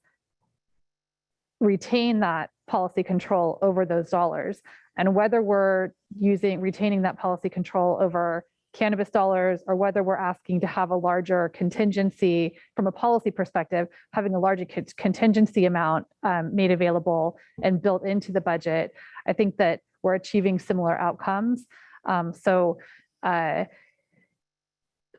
retain that policy control over those dollars. And whether we're retaining that policy control over cannabis dollars, or whether we're asking to have a larger contingency from a policy perspective, having a larger contingency amount made available and built into the budget, I think that we're achieving similar outcomes. I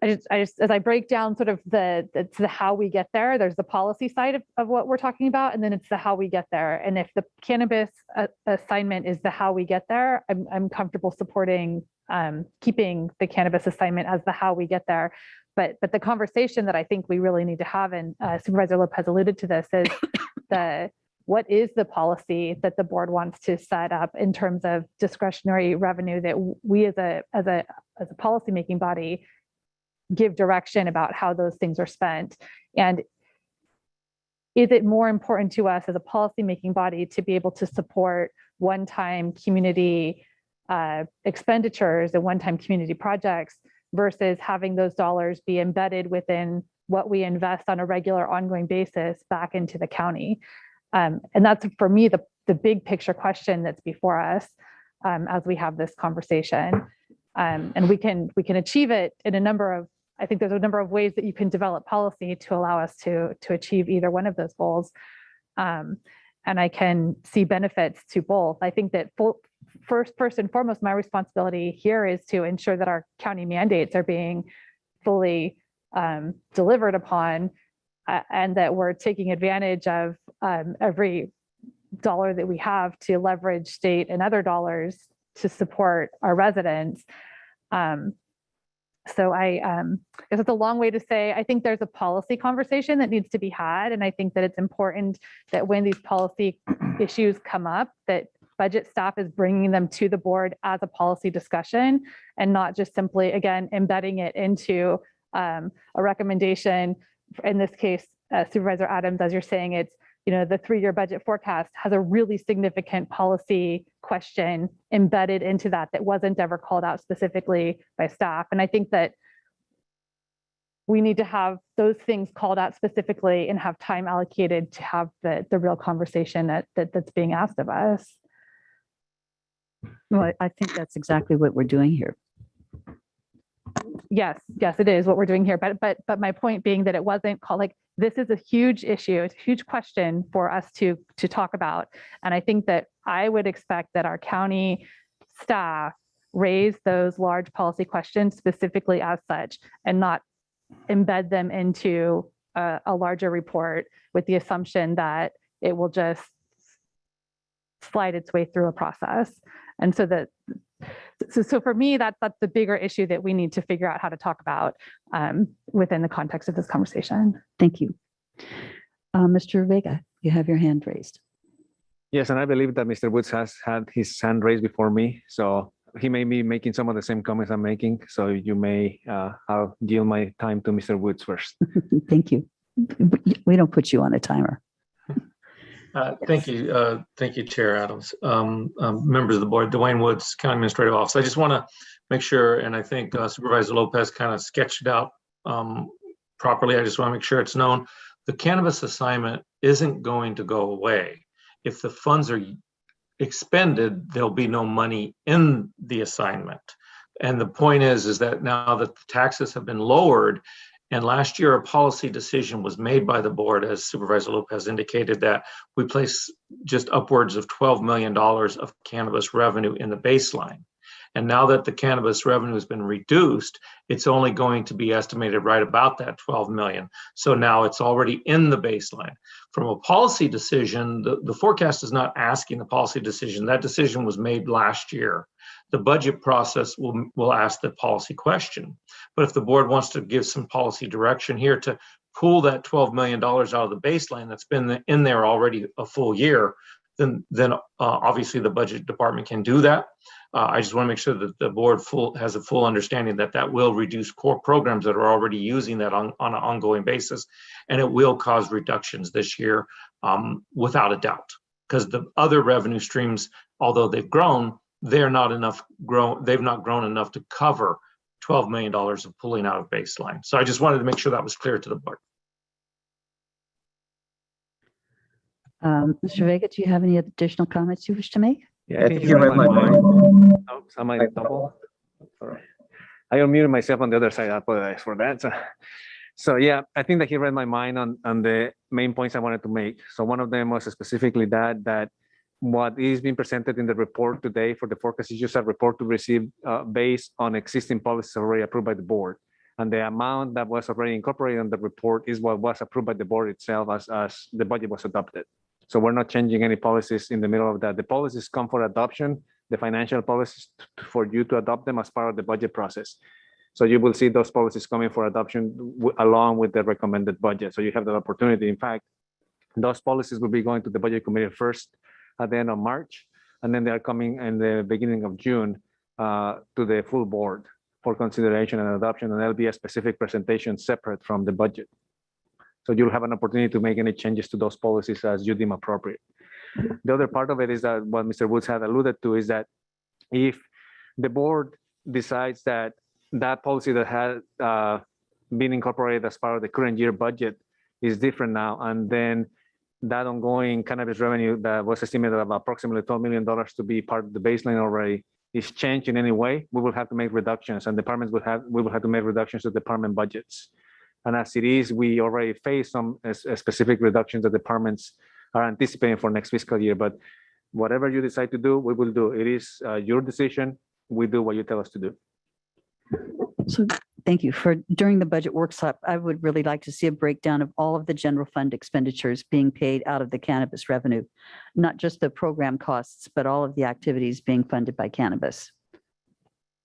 just, as I break down sort of the how we get there, there's the policy side of what we're talking about, and then it's the how we get there. And if the cannabis assignment is the how we get there, I'm comfortable supporting keeping the cannabis assignment as the how we get there. But the conversation that I think we really need to have, and Supervisor Lopez alluded to this, is what is the policy that the board wants to set up in terms of discretionary revenue that we as a policymaking body give direction about how those things are spent. And is it more important to us as a policymaking body to be able to support one-time community expenditures and one-time community projects versus having those dollars be embedded within what we invest on a regular ongoing basis back into the county? And that's, for me, the big picture question that's before us as we have this conversation. And we can achieve it in a number of, I think there's a number of ways that you can develop policy to allow us to achieve either one of those goals. And I can see benefits to both. I think that first and foremost, my responsibility here is to ensure that our county mandates are being fully delivered upon, and that we're taking advantage of every dollar that we have to leverage state and other dollars to support our residents. So it's a long way to say, I think there's a policy conversation that needs to be had. And I think that it's important that when these policy issues come up, that budget staff is bringing them to the board as a policy discussion, and not just simply, again, embedding it into a recommendation. In this case, Supervisor Adams, as you're saying, it's, the 3-year budget forecast has a really significant policy question embedded into that wasn't ever called out specifically by staff. And I think that we need to have those things called out specifically and have time allocated to have the real conversation that's being asked of us. Well, I think that's exactly what we're doing here. Yes, it is what we're doing here. But my point being that it wasn't called, like, this is a huge issue. It's a huge question for us to talk about. And I think that I would expect that our county staff raise those large policy questions specifically as such and not embed them into a larger report with the assumption that it will just slide its way through a process. And so for me, that's the bigger issue that we need to figure out how to talk about within the context of this conversation. Thank you. Mr. Vega, you have your hand raised. Yes, and I believe that Mr. Woods has had his hand raised before me, so he may be making some of the same comments I'm making. So you may, I'll yield my time to Mr. Woods first. Thank you. We don't put you on a timer. Thank you. Thank you, Chair Adams. Members of the board, Dwayne Woods, County Administrative Office. I just want to make sure, and I think Supervisor Lopez kind of sketched it out properly. I just want to make sure it's known. The cannabis assignment isn't going to go away. If the funds are expended, there'll be no money in the assignment. And the point is that now that the taxes have been lowered, and last year a policy decision was made by the board, as Supervisor Lopez indicated, that we place just upwards of $12 million of cannabis revenue in the baseline. And now that the cannabis revenue has been reduced, it's only going to be estimated right about that 12 million. So now it's already in the baseline. From a policy decision, the forecast is not asking the policy decision. That decision was made last year. The budget process will ask the policy question. But if the board wants to give some policy direction here to pull that $12 million out of the baseline that's been in there already a full year, then obviously the budget department can do that. I just want to make sure that the board has a full understanding that that will reduce core programs that are already using that on an ongoing basis, and it will cause reductions this year without a doubt, because the other revenue streams, although they've grown, they've not grown enough to cover $12 million of pulling out of baseline. So I just wanted to make sure that was clear to the board. Mr. Vega, do you have any additional comments you wish to make? Yeah, I think you read my mind. Oops, am I double? All right. I unmuted myself on the other side. I apologize for that. So yeah, I think that he read my mind on the main points I wanted to make. So one of them was specifically that what is being presented in the report today for the forecast is just a report to receive based on existing policies already approved by the board. And the amount that was already incorporated in the report is what was approved by the board itself as the budget was adopted. So we're not changing any policies in the middle of that. The policies come for adoption, the financial policies for you to adopt them as part of the budget process. So you will see those policies coming for adoption along with the recommended budget. So you have the opportunity. In fact, those policies will be going to the budget committee first at the end of March, and then they are coming in the beginning of June to the full board for consideration and adoption, and there'll be a specific presentation separate from the budget. So you'll have an opportunity to make any changes to those policies as you deem appropriate. The other part of it is that what Mr. Woods had alluded to is that if the board decides that that policy that had been incorporated as part of the current year budget is different now, and then that ongoing cannabis revenue that was estimated at approximately $12 million to be part of the baseline already is changed in any way, we will have to make reductions, and departments we will have to make reductions to department budgets. And as it is, we already face some specific reductions that departments are anticipating for next fiscal year. But whatever you decide to do, we will do. It is your decision. We do what you tell us to do. So thank you. During the budget workshop, I would really like to see a breakdown of all of the general fund expenditures being paid out of the cannabis revenue, not just the program costs, but all of the activities being funded by cannabis.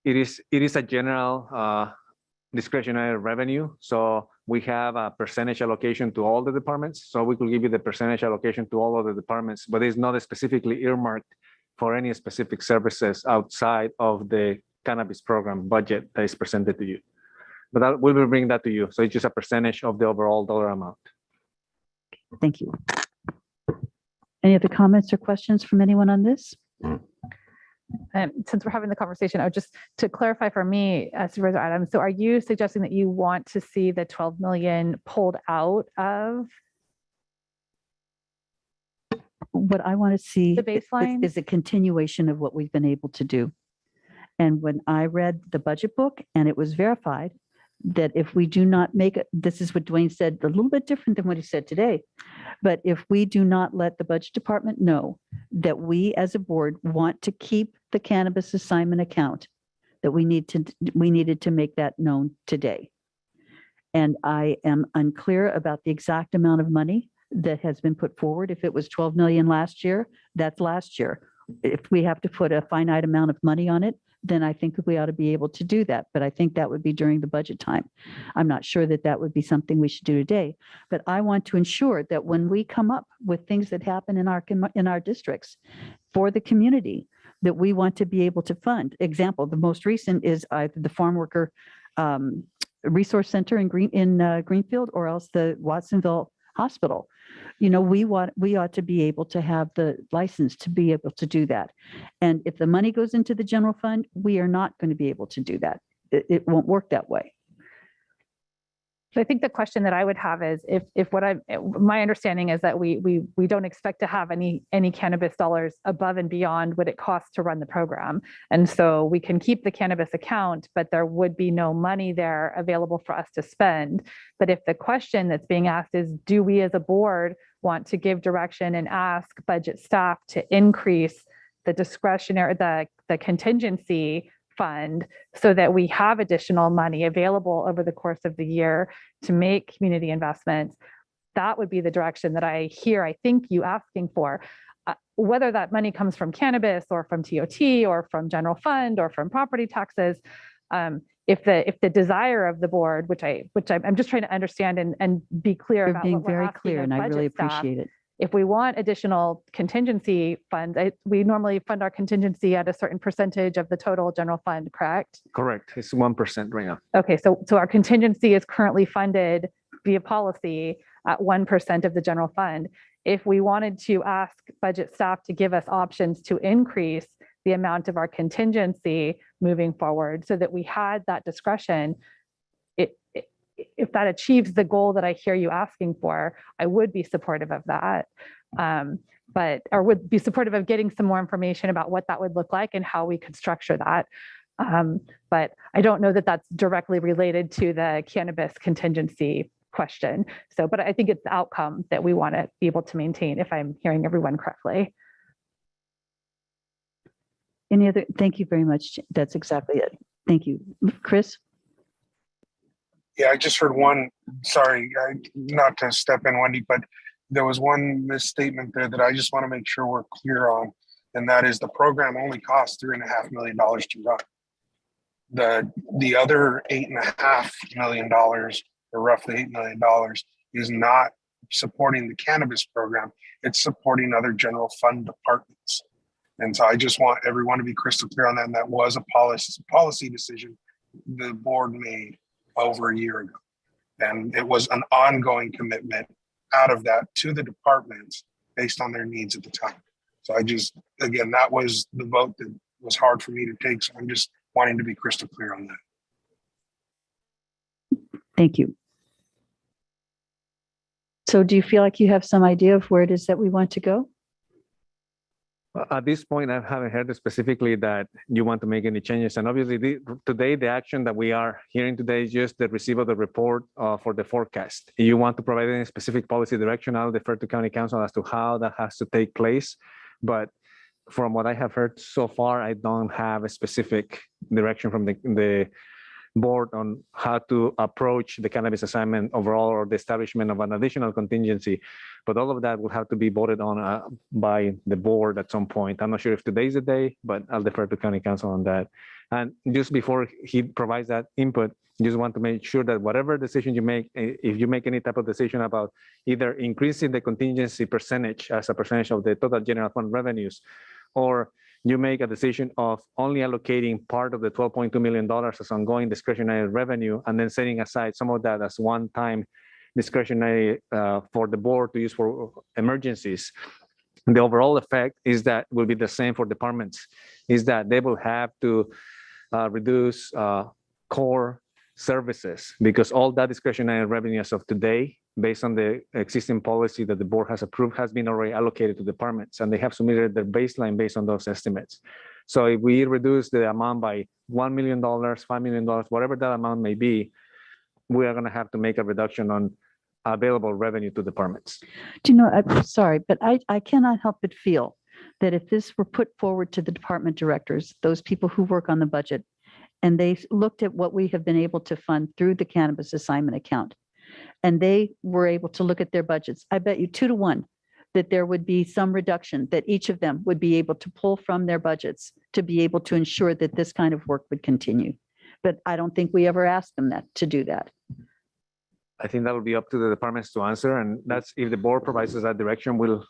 It is a general discretionary revenue. So we have a percentage allocation to all the departments. So we could give you the percentage allocation to all of the departments, but it's not specifically earmarked for any specific services outside of the cannabis program budget that is presented to you. But we will bring that to you. So it's just a percentage of the overall dollar amount. Thank you. Any other comments or questions from anyone on this? Since we're having the conversation, just to clarify for me, Supervisor Adams, so are you suggesting that you want to see the 12 million pulled out of? What I want to see the baseline is a continuation of what we've been able to do. And when I read the budget book, and it was verified that if we do not make it, this is what Dwayne said, a little bit different than what he said today. But if we do not let the budget department know that we as a board want to keep the cannabis assignment account, that we needed to make that known today. And I am unclear about the exact amount of money that has been put forward. If it was 12 million last year, that's last year. If we have to put a finite amount of money on it, then I think we ought to be able to do that. But I think that would be during the budget time. I'm not sure that that would be something we should do today. But I want to ensure that when we come up with things that happen in our districts for the community, that we want to be able to fund. Example, the most recent is either the Farm Worker Resource Center in Greenfield, or else the Watsonville Hospital. You know, we ought to be able to have the license to be able to do that. And if the money goes into the general fund, we are not going to be able to do that. It won't work that way. So I think the question that I would have is my understanding is that we don't expect to have any cannabis dollars above and beyond what it costs to run the program. And so we can keep the cannabis account, but there would be no money there available for us to spend. But if the question that's being asked is, do we as a board want to give direction and ask budget staff to increase the discretionary, the contingency fund, so that we have additional money available over the course of the year to make community investments? That would be the direction that I think you asking for. Whether that money comes from cannabis or from TOT or from general fund or from property taxes, if the desire of the board, which I'm just trying to understand and be clear You're about being what we're very asking clear, of and I really budget staff. appreciate it. If we want additional contingency funds, we normally fund our contingency at a certain percentage of the total general fund, correct? Correct. It's 1% right now. Okay, so our contingency is currently funded via policy at 1% of the general fund. If we wanted to ask budget staff to give us options to increase the amount of our contingency moving forward so that we had that discretion, if that achieves the goal that I hear you asking for, I would be supportive of that. Or would be supportive of getting some more information about what that would look like and how we could structure that. But I don't know that that's directly related to the cannabis contingency question. But I think it's the outcome that we want to be able to maintain, if I'm hearing everyone correctly. Any other? Thank you very much. That's exactly it. Thank you. Chris? Yeah, I just heard one, sorry, not to step in, Wendy, but there was one misstatement there that I just want to make sure we're clear on, and that is the program only costs $3.5 million to run. The other $8.5 million, or roughly $8 million, is not supporting the cannabis program. It's supporting other general fund departments. And so I just want everyone to be crystal clear on that. And that was a policy decision the board made over a year ago. And it was an ongoing commitment out of that to the departments based on their needs at the time. So again, that was the vote that was hard for me to take. So I'm just wanting to be crystal clear on that. Thank you. So do you feel like you have some idea of where it is that we want to go? At this point, I haven't heard specifically that you want to make any changes. And obviously, today, the action that we are hearing today is just the receipt of the report for the forecast. If you want to provide any specific policy direction, I'll defer to County Council as to how that has to take place. But from what I have heard so far, I don't have a specific direction from the board on how to approach the cannabis assignment overall or the establishment of an additional contingency. But all of that will have to be voted on by the board at some point. I'm not sure if today's the day, but I'll defer to County Council on that. And just before he provides that input, just want to make sure that whatever decision you make, if you make any type of decision about either increasing the contingency percentage as a percentage of the total general fund revenues, or you make a decision of only allocating part of the $12.2 million as ongoing discretionary revenue and then setting aside some of that as one-time discretionary for the board to use for emergencies. The overall effect is that will be the same for departments, is that they will have to reduce core services because all that discretionary revenue as of today, based on the existing policy that the board has approved, has been already allocated to departments, and they have submitted their baseline based on those estimates. So if we reduce the amount by $1 million, $5 million, whatever that amount may be, we are going to have to make a reduction on available revenue to departments. Do you know, I'm sorry, but I cannot help but feel that if this were put forward to the department directors, those people who work on the budget, and they looked at what we have been able to fund through the cannabis assignment account, and they were able to look at their budgets, I bet you 2 to 1 that there would be some reduction that each of them would be able to pull from their budgets to be able to ensure that this kind of work would continue. But I don't think we ever asked them that to do that. I think that will be up to the departments to answer, and that's if the board provides us that direction, we'll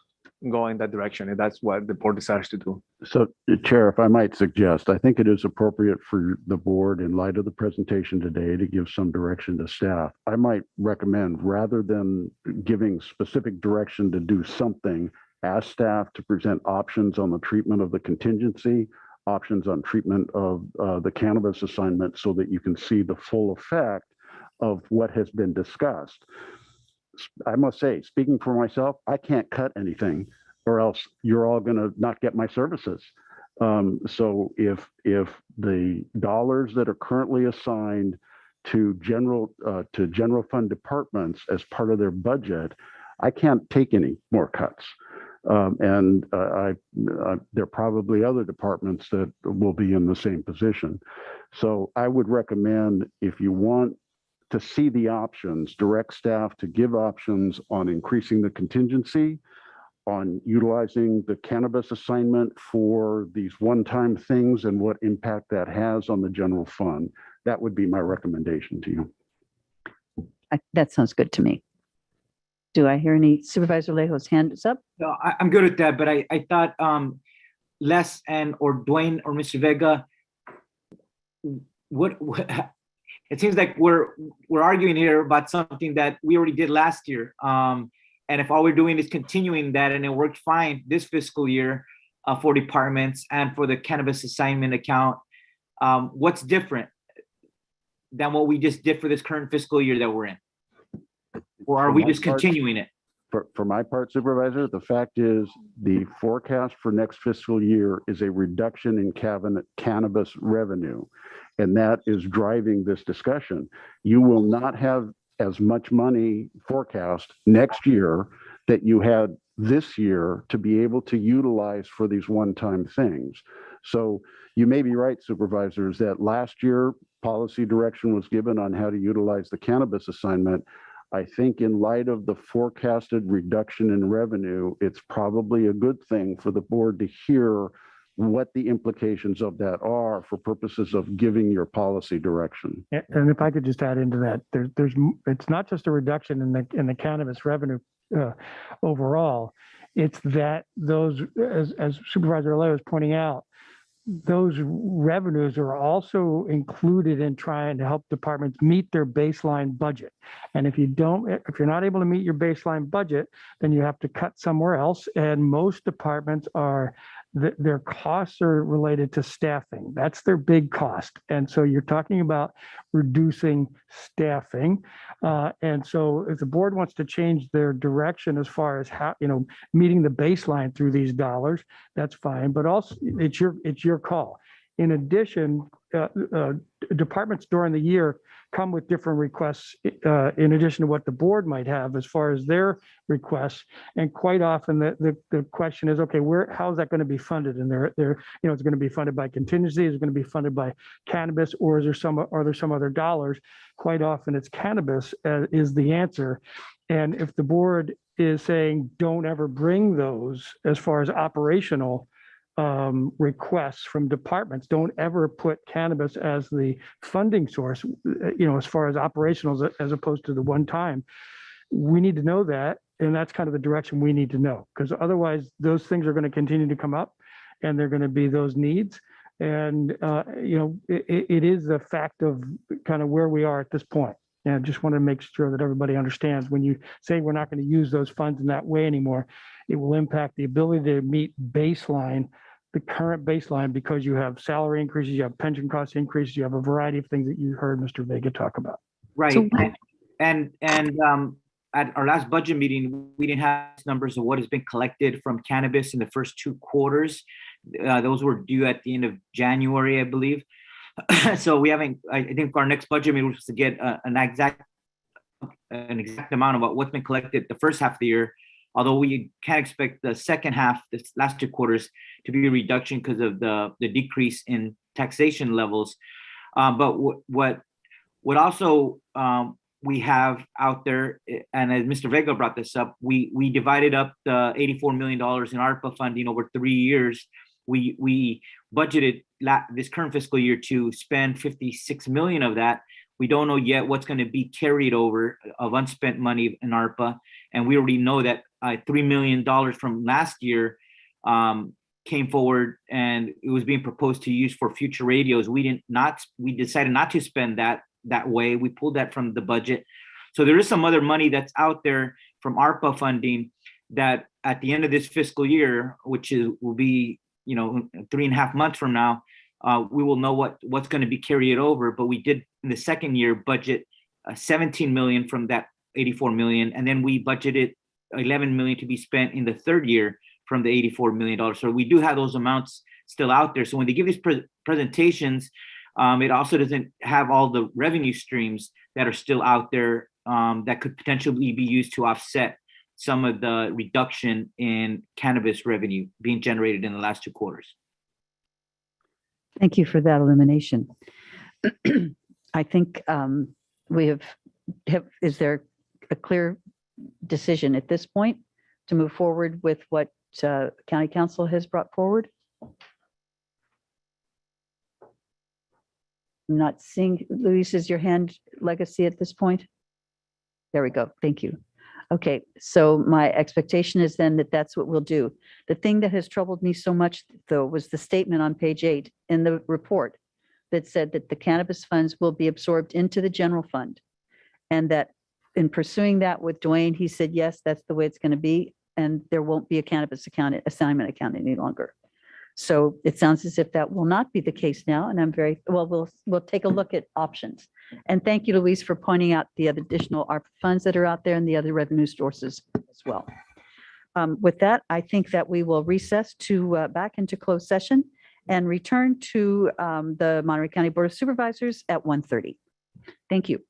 go in that direction, and that's what the board decides to do. So, Chair, if I might suggest, I think it is appropriate for the board, in light of the presentation today, to give some direction to staff. I might recommend, rather than giving specific direction to do something, ask staff to present options on the treatment of the contingency, options on treatment of the cannabis assignment, so that you can see the full effect of what has been discussed. I must say, speaking for myself, I can't cut anything, or else you're all going to not get my services. So if the dollars that are currently assigned to general fund departments as part of their budget, I can't take any more cuts. And there are probably other departments that will be in the same position. So I would recommend, if you want to see the options, direct staff to give options on increasing the contingency, on utilizing the cannabis assignment for these one-time things and what impact that has on the general fund. That would be my recommendation to you. That sounds good to me. Do I hear any? Supervisor Alejo's hand is up? No, I'm good with that, but I thought Les or Dwayne or Mr. Vega, what it seems like we're arguing here about something that we already did last year. And if all we're doing is continuing that, and it worked fine this fiscal year for departments and for the cannabis assignment account, what's different than what we just did for this current fiscal year that we're in? Or are we just continuing it? For my part, Supervisor, the fact is the forecast for next fiscal year is a reduction in cannabis revenue, and that is driving this discussion. You will not have as much money forecast next year that you had this year to be able to utilize for these one-time things. So you may be right, Supervisors, that last year policy direction was given on how to utilize the cannabis assignment. I think in light of the forecasted reduction in revenue, it's probably a good thing for the board to hear what the implications of that are for purposes of giving your policy direction. And if I could just add into that, it's not just a reduction in the cannabis revenue overall. It's that those, as Supervisor Alejo is pointing out, those revenues are also included in trying to help departments meet their baseline budget. And if you're not able to meet your baseline budget, then you have to cut somewhere else. And most departments their costs are related to staffing. That's their big cost. And so you're talking about reducing staffing. And so if the board wants to change their direction as far as how, meeting the baseline through these dollars, that's fine. But also it's your call. In addition, departments during the year come with different requests in addition to what the board might have as far as their requests. And quite often the question is, okay, how's that going to be funded? And it's going to be funded by contingency, is it going to be funded by cannabis, or are there some other dollars? Quite often it's cannabis is the answer. And if the board is saying, don't ever bring those as far as operational requests from departments, don't ever put cannabis as the funding source, as far as operationals as opposed to the one time. We need to know that, and that's kind of the direction we need to know, because otherwise those things are going to continue to come up and they're going to be those needs. And it is a fact of kind of where we are at this point. And I just want to make sure that everybody understands, when you say we're not going to use those funds in that way anymore, it will impact the ability to meet the current baseline, because you have salary increases, you have pension cost increases, you have a variety of things that you heard Mr. Vega talk about. Right. So, and at our last budget meeting, we didn't have numbers of what has been collected from cannabis in the first 2 quarters. Those were due at the end of January, I believe. So we haven't, I think our next budget meeting was to get an exact amount about what's been collected the first half of the year. although we can't expect the second half, the last 2 quarters, to be a reduction because of the decrease in taxation levels. But what also we have out there, and as Mr. Vega brought this up, we divided up the $84 million in ARPA funding over 3 years. We budgeted this current fiscal year to spend 56 million of that. We don't know yet what's going to be carried over of unspent money in ARPA, and we already know that $3 million from last year came forward, and it was being proposed to use for future radios. We decided not to spend that way. We pulled that from the budget. So there is some other money that's out there from ARPA funding that at the end of this fiscal year, which will be 3.5 months from now, we will know what's going to be carried over. But we did in the second year budget 17 million from that 84 million, and then we budgeted 11 million to be spent in the third year from the $84 million. So we do have those amounts still out there. So when they give these presentations, it also doesn't have all the revenue streams that are still out there that could potentially be used to offset some of the reduction in cannabis revenue being generated in the last 2 quarters. Thank you for that illumination. I think we have, is there a clear decision at this point to move forward with what County Council has brought forward? I'm not seeing, Luis, is your hand legacy at this point? There we go. Thank you. Okay, so my expectation is then that that's what we'll do. The thing that has troubled me so much, though, was the statement on page 8 in the report that said that the cannabis funds will be absorbed into the general fund. And that in pursuing that with Dwayne, he said, yes, that's the way it's going to be. And there won't be a cannabis assignment account any longer. So it sounds as if that will not be the case now. And I'm very, well, we'll take a look at options. And thank you, Luis, for pointing out the additional ARPA funds that are out there and the other revenue sources as well. With that, I think that we will recess to back into closed session and return to the Monterey County Board of Supervisors at 1:30. Thank you.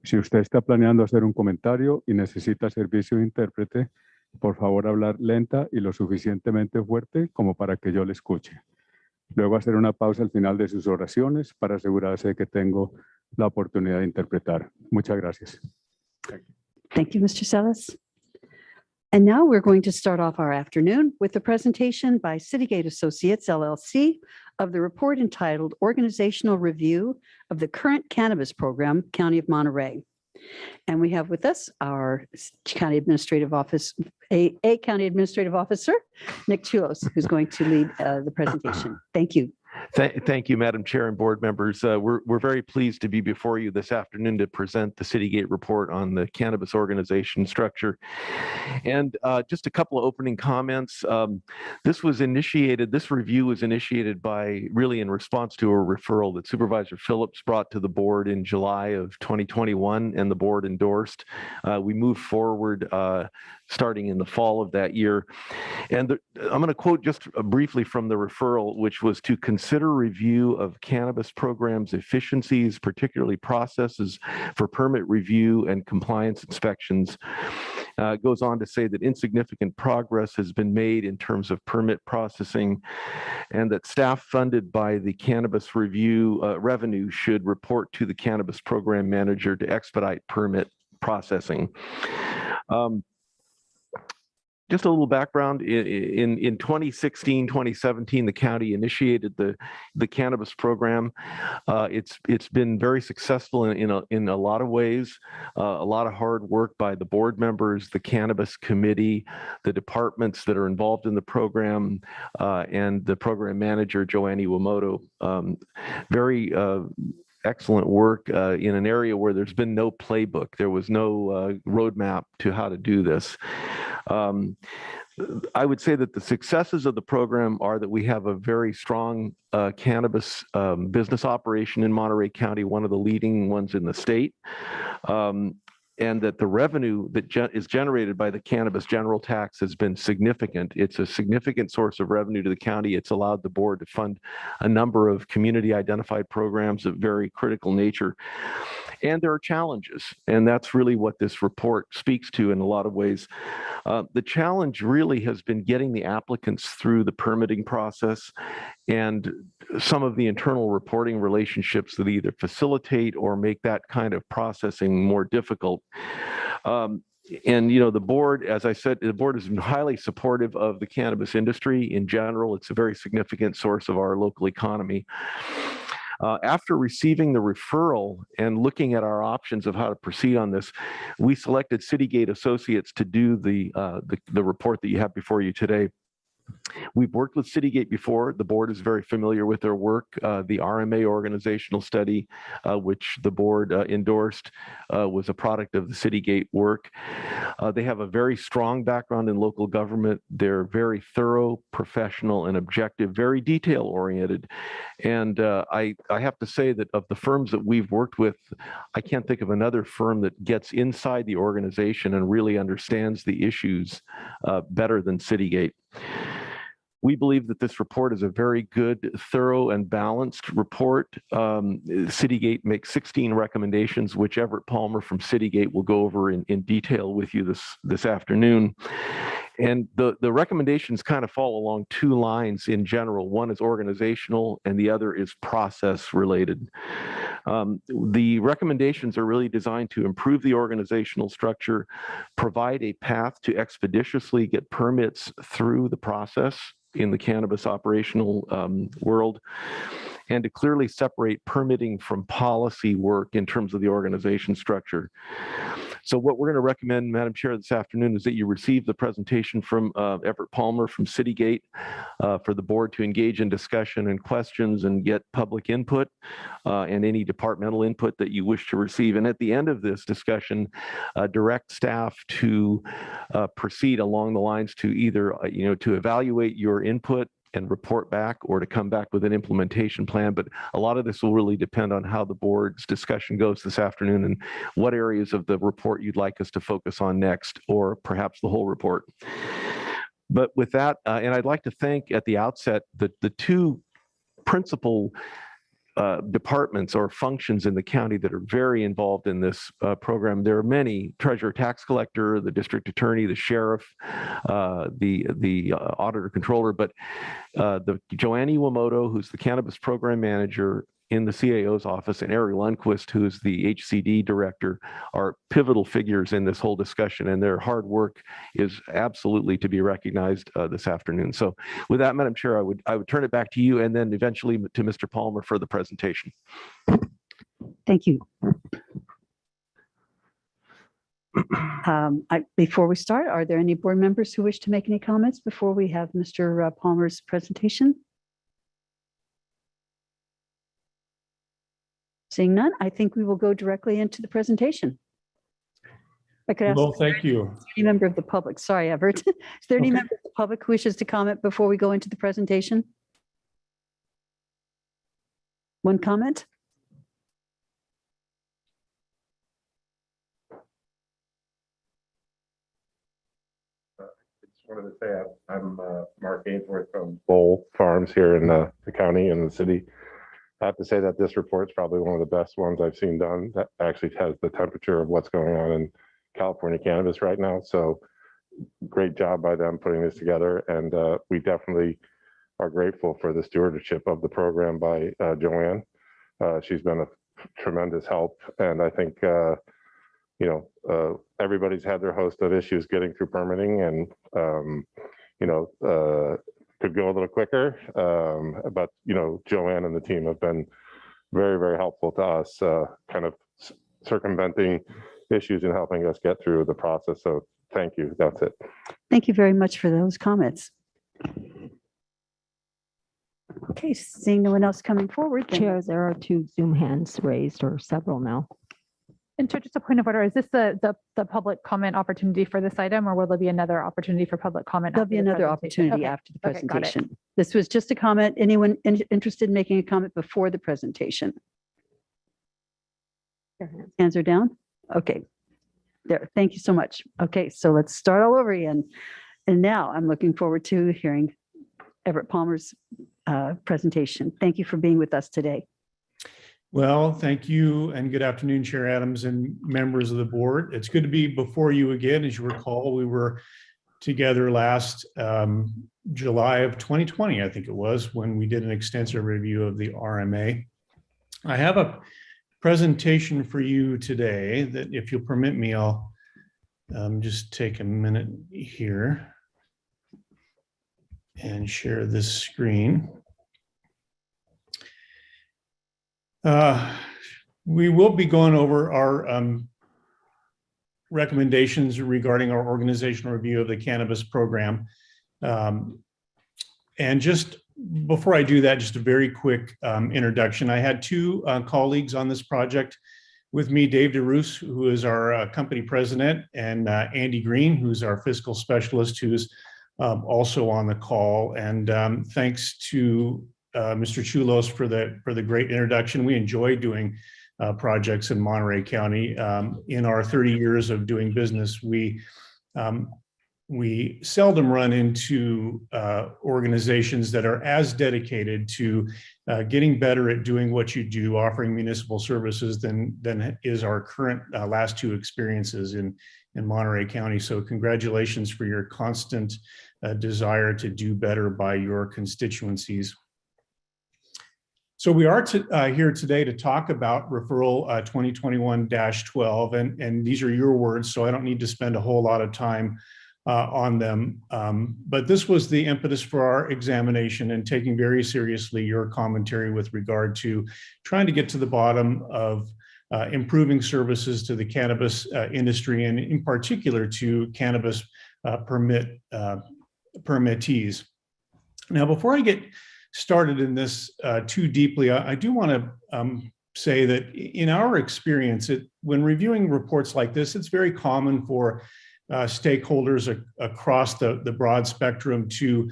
Si usted está planeando hacer un comentario y necesita servicio de intérprete, por favor hablar lenta y lo suficientemente fuerte como para que yo le escuche. Luego hacer una pausa al final de sus oraciones para asegurarse de que tengo la oportunidad de interpretar. Muchas gracias. Thank you, Mr. Salas. And now we're going to start off our afternoon with a presentation by Citygate Associates, LLC, of the report entitled Organizational Review of the Current Cannabis Program, County of Monterey. And we have with us our County Administrative Office, a County Administrative Officer, Nick Chulos, who's going to lead the presentation. Thank you. Thank you, Madam Chair and board members. We're very pleased to be before you this afternoon to present the Citygate report on the cannabis organization structure. And just a couple of opening comments. This review was initiated by really in response to a referral that Supervisor Phillips brought to the board in July of 2021 and the board endorsed. We moved forward starting in the fall of that year. And I'm going to quote just briefly from the referral, which was to consider review of cannabis programs efficiencies, particularly processes for permit review and compliance inspections. Goes on to say that insignificant progress has been made in terms of permit processing, and that staff funded by the cannabis review revenue should report to the cannabis program manager to expedite permit processing. Just a little background, in 2016, 2017, the county initiated the cannabis program. It's been very successful in a lot of ways, a lot of hard work by the board members, the cannabis committee, the departments that are involved in the program, and the program manager, Joanne Iwamoto. Very excellent work in an area where there's been no playbook. There was no roadmap to how to do this. I would say that the successes of the program are that we have a very strong cannabis business operation in Monterey County, one of the leading ones in the state, and that the revenue that is generated by the cannabis general tax has been significant. It's a significant source of revenue to the county. It's allowed the board to fund a number of community identified programs of very critical nature. And there are challenges, and that's really what this report speaks to in a lot of ways. The challenge really has been getting the applicants through the permitting process and some of the internal reporting relationships that either facilitate or make that kind of processing more difficult. And, you know, the board, as I said, the board has been highly supportive of the cannabis industry in general. It's a very significant source of our local economy. After receiving the referral and looking at our options of how to proceed on this, we selected Citygate Associates to do the report that you have before you today. We've worked with Citygate before. The board is very familiar with their work. The RMA organizational study, which the board endorsed, was a product of the Citygate work. They have a very strong background in local government. They're very thorough, professional, and objective, very detail-oriented. And I have to say that of the firms that we've worked with, I can't think of another firm that gets inside the organization and really understands the issues better than Citygate. We believe that this report is a very good, thorough, and balanced report. Citygate makes 16 recommendations, which Everett Palmer from Citygate will go over in detail with you this afternoon. And the recommendations kind of fall along two lines in general. One is organizational, and the other is process related. The recommendations are really designed to improve the organizational structure, provide a path to expeditiously get permits through the process in the cannabis operational world, and to clearly separate permitting from policy work in terms of the organization structure. So what we're going to recommend, Madam Chair, this afternoon is that you receive the presentation from Everett Palmer from Citygate for the board to engage in discussion and questions and get public input and any departmental input that you wish to receive. And at the end of this discussion, direct staff to proceed along the lines to either, to evaluate your input and report back, or to come back with an implementation plan. But a lot of this will really depend on how the board's discussion goes this afternoon and what areas of the report you'd like us to focus on next, or perhaps the whole report. But with that, and I'd like to thank at the outset the two principal departments or functions in the county that are very involved in this program. There are many: treasurer, tax collector, the district attorney, the sheriff, the auditor controller. But the Joanne Iwamoto, who's the cannabis program manager in the CAO's office, and Eric Lundquist, who is the HCD director, are pivotal figures in this whole discussion, and their hard work is absolutely to be recognized this afternoon. So with that, Madam Chair, I would turn it back to you, and then eventually to Mr. Palmer for the presentation. Thank you. Before we start, are there any board members who wish to make any comments before we have Mr. Palmer's presentation? Seeing none, I think we will go directly into the presentation. I could ask. Well, thank you. Any member of the public, sorry, Everett. Is there any member of the public who wishes to comment before we go into the presentation? One comment? Wanted to say I'm Mark Ainsworth from Bowl Farms here in the county and the city. I have to say that this report is probably one of the best ones I've seen done that actually has the temperature of what's going on in California cannabis right now. So great job by them putting this together. And we definitely are grateful for the stewardship of the program by Joanne. She's been a tremendous help. And I think, everybody's had their host of issues getting through permitting, and could go a little quicker, but Joanne and the team have been very, very helpful to us, kind of circumventing issues and helping us get through the process. So thank you. That's it. Thank you very much for those comments. Okay, seeing no one else coming forward. Chair, there are 2 Zoom hands raised, or several now. And Chair, just a point of order, is this the public comment opportunity for this item, or will there be another opportunity for public comment? There'll be another opportunity after the presentation. This was just a comment. Anyone interested in making a comment before the presentation? Hands are down? Okay. There, thank you so much. Okay, so let's start all over again. And now I'm looking forward to hearing Everett Palmer's presentation. Thank you for being with us today. Well, thank you, and good afternoon, Chair Adams and members of the board. It's good to be before you again. As you recall, we were together last July of 2020, I think it was, when we did an extensive review of the RMA. I have a presentation for you today that, if you'll permit me, I'll just take a minute here and share this screen. We will be going over our recommendations regarding our organizational review of the cannabis program. And just before I do that, just a very quick introduction. I had 2 colleagues on this project with me, Dave DeRoos, who is our company president, and Andy Green, who's our fiscal specialist, who's also on the call. And thanks to Mr. Chulos for the great introduction. We enjoy doing projects in Monterey County. In our 30 years of doing business, we seldom run into organizations that are as dedicated to getting better at doing what you do, offering municipal services, than is our current last 2 experiences in Monterey County. So congratulations for your constant desire to do better by your constituencies. So we are here today to talk about referral 2021-12, and these are your words, so I don't need to spend a whole lot of time on them. But this was the impetus for our examination, and taking very seriously your commentary with regard to trying to get to the bottom of improving services to the cannabis industry, and in particular to cannabis permittees. Now, before I get started in this too deeply, I do want to say that in our experience, when reviewing reports like this, it's very common for stakeholders across the broad spectrum to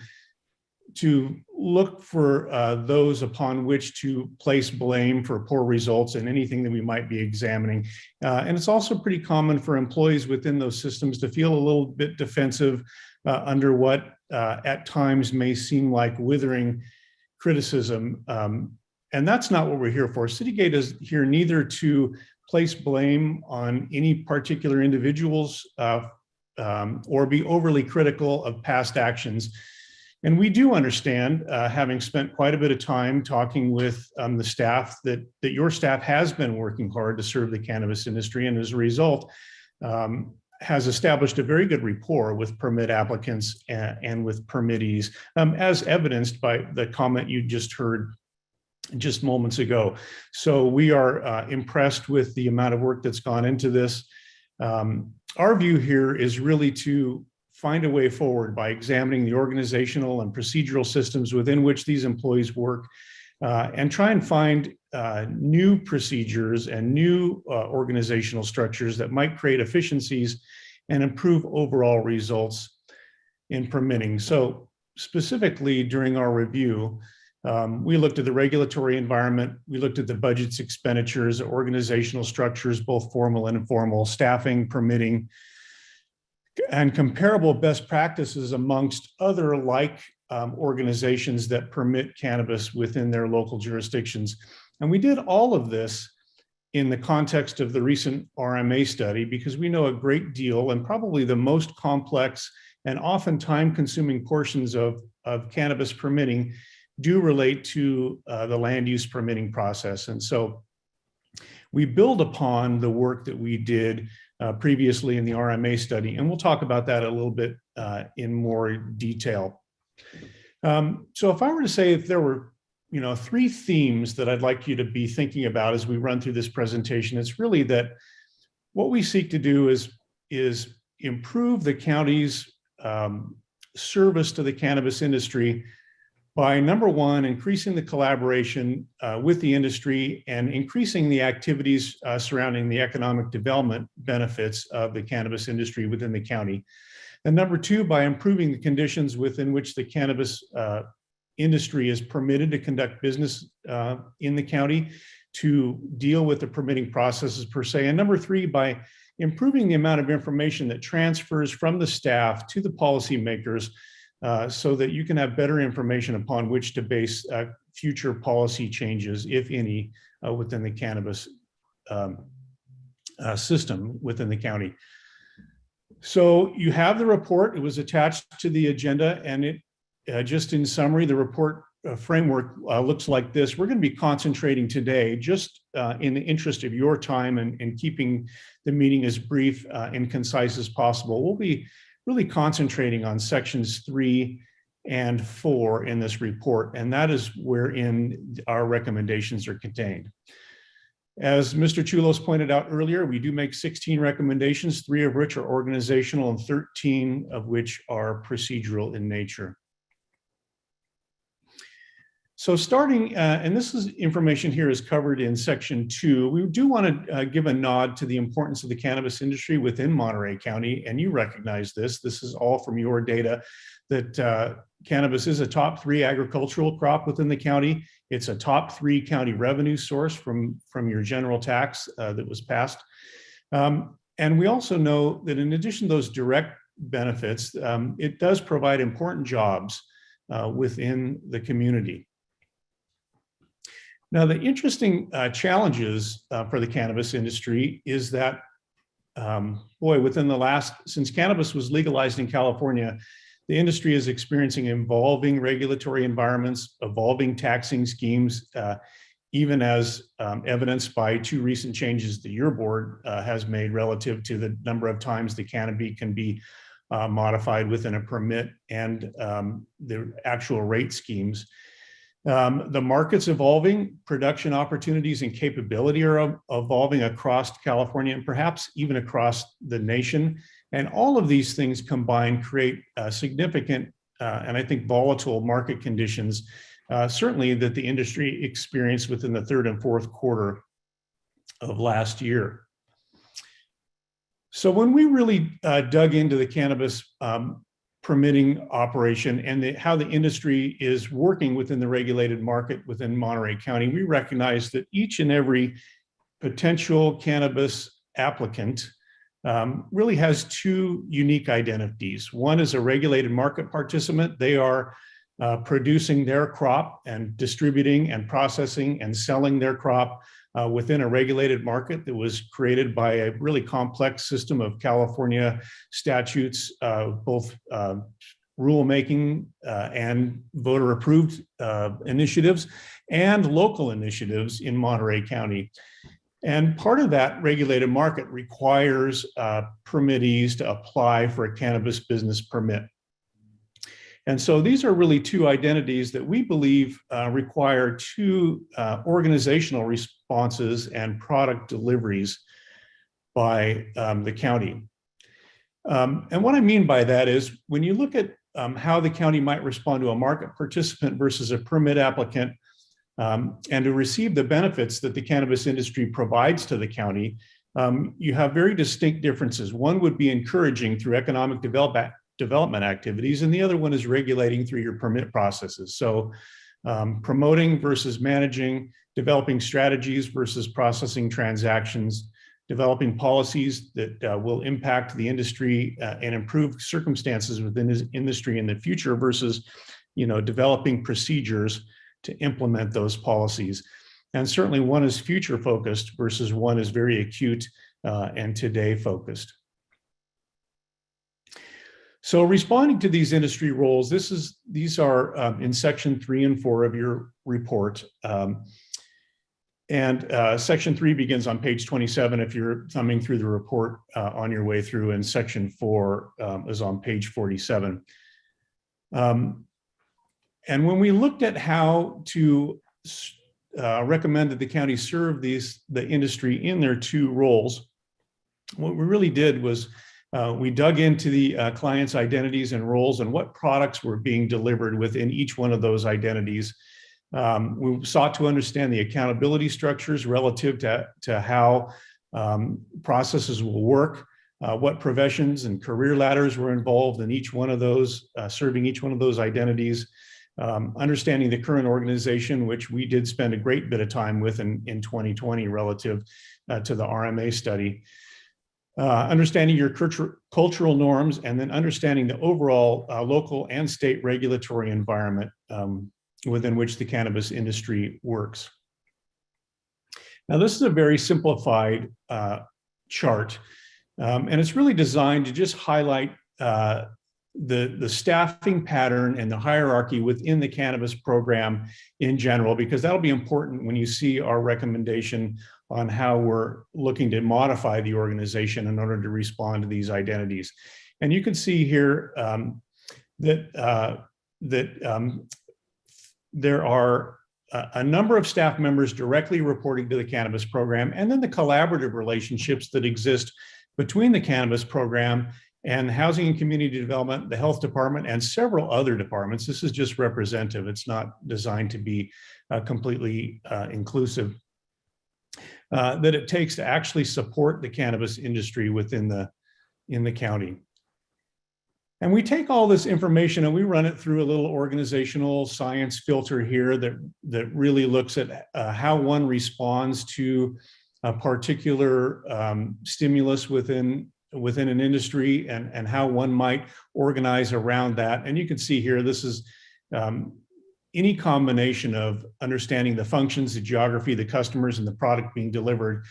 look for those upon which to place blame for poor results in anything that we might be examining. And it's also pretty common for employees within those systems to feel a little bit defensive under what at times may seem like withering criticism And that's not what we're here for. Citygate is here neither to place blame on any particular individuals or be overly critical of past actions. And we do understand, having spent quite a bit of time talking with the staff, that your staff has been working hard to serve the cannabis industry, and as a result, has established a very good rapport with permit applicants and with permittees, as evidenced by the comment you just heard just moments ago. So we are impressed with the amount of work that's gone into this. Our view here is really to find a way forward by examining the organizational and procedural systems within which these employees work, and try and find new procedures and new organizational structures that might create efficiencies and improve overall results in permitting. So specifically during our review, we looked at the regulatory environment, we looked at the budgets, expenditures, organizational structures, both formal and informal, staffing, permitting, and comparable best practices amongst other like organizations that permit cannabis within their local jurisdictions. And we did all of this in the context of the recent RMA study, because we know a great deal and probably the most complex and often time-consuming portions of cannabis permitting do relate to the land use permitting process. And so we build upon the work that we did previously in the RMA study, and we'll talk about that a little bit in more detail. So if I were to say if there were three themes that I'd like you to be thinking about as we run through this presentation, it's really that what we seek to do is improve the county's service to the cannabis industry by, number one, increasing the collaboration with the industry and increasing the activities surrounding the economic development benefits of the cannabis industry within the county. And number two, by improving the conditions within which the cannabis industry is permitted to conduct business in the county, to deal with the permitting processes per se. And number three, by improving the amount of information that transfers from the staff to the policymakers, so that you can have better information upon which to base future policy changes, if any, within the cannabis system within the county. So you have the report. It was attached to the agenda, and it just in summary, the report framework looks like this. We're going to be concentrating today, just in the interest of your time and keeping the meeting as brief and concise as possible. We'll be really concentrating on sections 3 and 4 in this report, and that is wherein our recommendations are contained. As Mr. Chulos pointed out earlier, we do make 16 recommendations, 3 of which are organizational and 13 of which are procedural in nature. So starting, and this is information here is covered in section 2, we do want to give a nod to the importance of the cannabis industry within Monterey County, and you recognize this. This is all from your data, that cannabis is a top 3 agricultural crop within the county. It's a top 3 county revenue source from your general tax that was passed. And we also know that in addition to those direct benefits, it does provide important jobs within the community. Now, the interesting challenges for the cannabis industry is that, since cannabis was legalized in California, the industry is experiencing evolving regulatory environments, evolving taxing schemes, even as evidenced by 2 recent changes that your board has made relative to the number of times the canopy can be modified within a permit and the actual rate schemes. The market's evolving, production opportunities and capability are evolving across California and perhaps even across the nation. And all of these things combined create significant and I think volatile market conditions, certainly that the industry experienced within the 3rd and 4th quarter of last year. So when we really dug into the cannabis permitting operation and how the industry is working within the regulated market within Monterey County, we recognize that each and every potential cannabis applicant really has 2 unique identities. One is a regulated market participant. They are producing their crop and distributing and processing and selling their crop within a regulated market that was created by a really complex system of California statutes, both rulemaking and voter approved initiatives and local initiatives in Monterey County. And part of that regulated market requires permittees to apply for a cannabis business permit. And so these are really two identities that we believe require two organizational responses and product deliveries by the county. And what I mean by that is when you look at how the county might respond to a market participant versus a permit applicant, and to receive the benefits that the cannabis industry provides to the county, you have very distinct differences. One would be encouraging through economic development activities, and the other one is regulating through your permit processes. So promoting versus managing, developing strategies versus processing transactions, developing policies that will impact the industry and improve circumstances within this industry in the future versus, developing procedures to implement those policies. And certainly one is future focused versus one is very acute and today focused. So responding to these industry roles, these are in section 3 and 4 of your report. Section 3 begins on page 27 if you're thumbing through the report on your way through, and section 4 is on page 47. And when we looked at how to recommend that the county serve the industry in their two roles, what we really did was we dug into the client's identities and roles and what products were being delivered within each one of those identities. We sought to understand the accountability structures relative to how processes will work, what professions and career ladders were involved in each one of those, serving each one of those identities, understanding the current organization, which we did spend a great bit of time with in 2020 relative to the RMA study, understanding your cultural norms, and then understanding the overall local and state regulatory environment within which the cannabis industry works. Now, this is a very simplified chart, and it's really designed to just highlight the staffing pattern and the hierarchy within the cannabis program in general, because that'll be important when you see our recommendation on how we're looking to modify the organization in order to respond to these identities. And you can see here that there are a number of staff members directly reporting to the cannabis program, and then the collaborative relationships that exist between the cannabis program and Housing and Community Development, the Health Department, and several other departments. This is just representative. It's not designed to be completely inclusive. That it takes to actually support the cannabis industry within the county. And we take all this information and we run it through a little organizational science filter here that really looks at how one responds to a particular stimulus within an industry and how one might organize around that. And you can see here, this is any combination of understanding the functions, the geography, the customers, and the product being delivered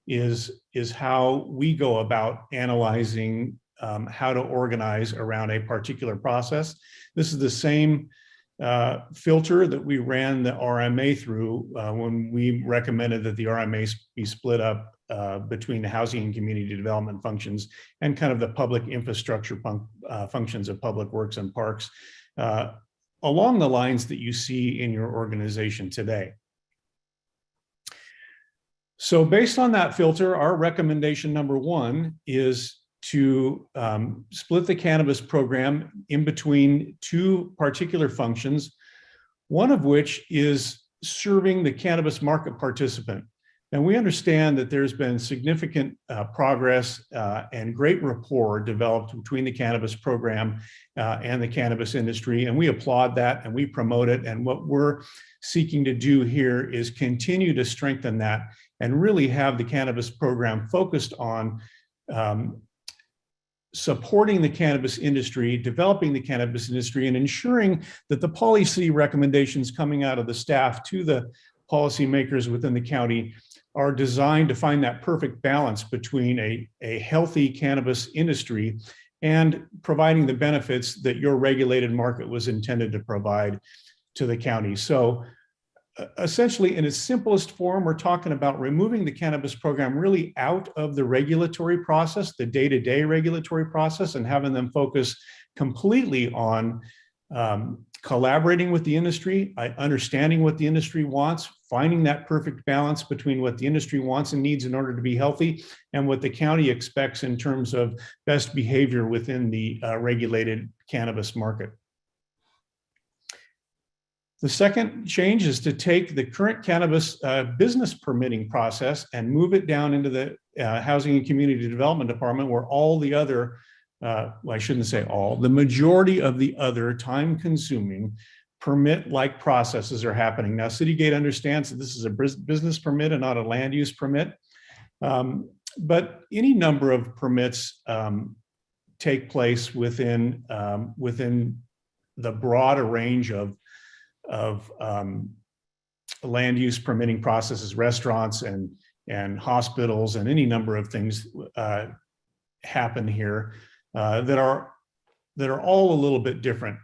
is how we go about analyzing how to organize around a particular process. This is the same filter that we ran the RMA through when we recommended that the RMA be split up between the housing and community development functions and kind of the public infrastructure functions of public works and parks, along the lines that you see in your organization today. So based on that filter, our recommendation number 1 is to split the cannabis program in between two particular functions, one of which is serving the cannabis market participant. And we understand that there's been significant progress and great rapport developed between the cannabis program and the cannabis industry, and we applaud that and we promote it. And what we're seeking to do here is continue to strengthen that and really have the cannabis program focused on supporting the cannabis industry, developing the cannabis industry, and ensuring that the policy recommendations coming out of the staff to the policymakers within the county are designed to find that perfect balance between a healthy cannabis industry and providing the benefits that your regulated market was intended to provide to the county. So essentially, in its simplest form, we're talking about removing the cannabis program really out of the regulatory process, the day-to-day regulatory process, and having them focus completely on collaborating with the industry, understanding what the industry wants, finding that perfect balance between what the industry wants and needs in order to be healthy and what the county expects in terms of best behavior within the regulated cannabis market. The second change is to take the current cannabis business permitting process and move it down into the Housing and Community Development Department, where all the other, well, I shouldn't say all, the majority of the other time-consuming permit-like processes are happening. Now, Citygate understands that this is a business permit and not a land use permit, but any number of permits take place within the broader range of land use permitting processes, restaurants and hospitals and any number of things happen here that are all a little bit different.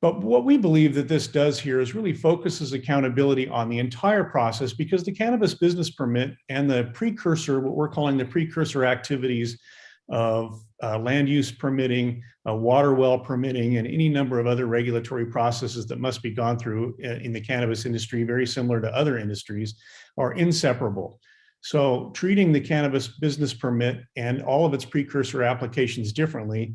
But what we believe that this does here is really focuses accountability on the entire process, because the cannabis business permit and the precursor, what we're calling the precursor activities of land use permitting, water well permitting, and any number of other regulatory processes that must be gone through in the cannabis industry, very similar to other industries, are inseparable. So treating the cannabis business permit and all of its precursor applications differently,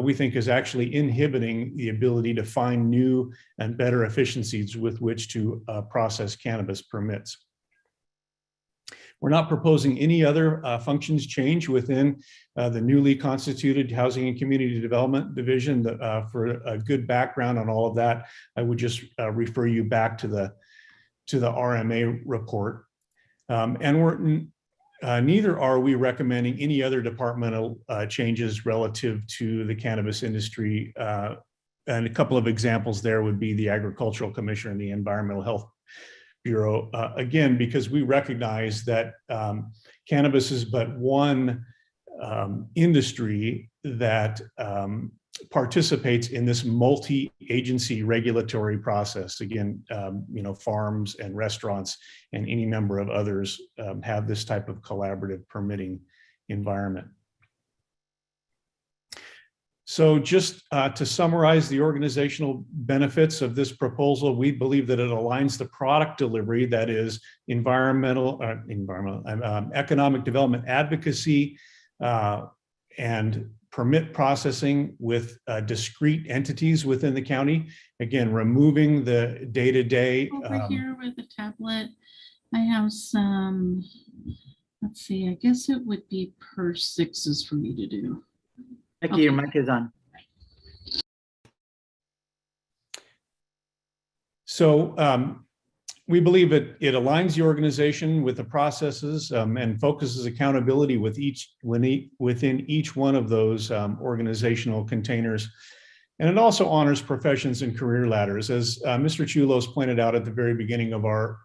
we think is actually inhibiting the ability to find new and better efficiencies with which to process cannabis permits. We're not proposing any other functions change within the newly constituted Housing and Community Development Division. For a good background on all of that, I would just refer you back to the RMA report. And neither are we recommending any other departmental changes relative to the cannabis industry. And a couple of examples there would be the Agricultural Commission and the Environmental Health Bureau, again, because we recognize that cannabis is but one industry that participates in this multi-agency regulatory process. Again, farms and restaurants and any number of others have this type of collaborative permitting environment. So just to summarize the organizational benefits of this proposal, we believe that it aligns the product delivery, that is economic development advocacy and permit processing with discrete entities within the county. Again, removing the day-to-day. Over here with the tablet, I have some, let's see, I guess it would be per sixes for me to do. Mckee, your mic is on. So we believe it aligns the organization with the processes and focuses accountability within each one of those organizational containers. And it also honors professions and career ladders. As Mr. Chulos pointed out at the very beginning of our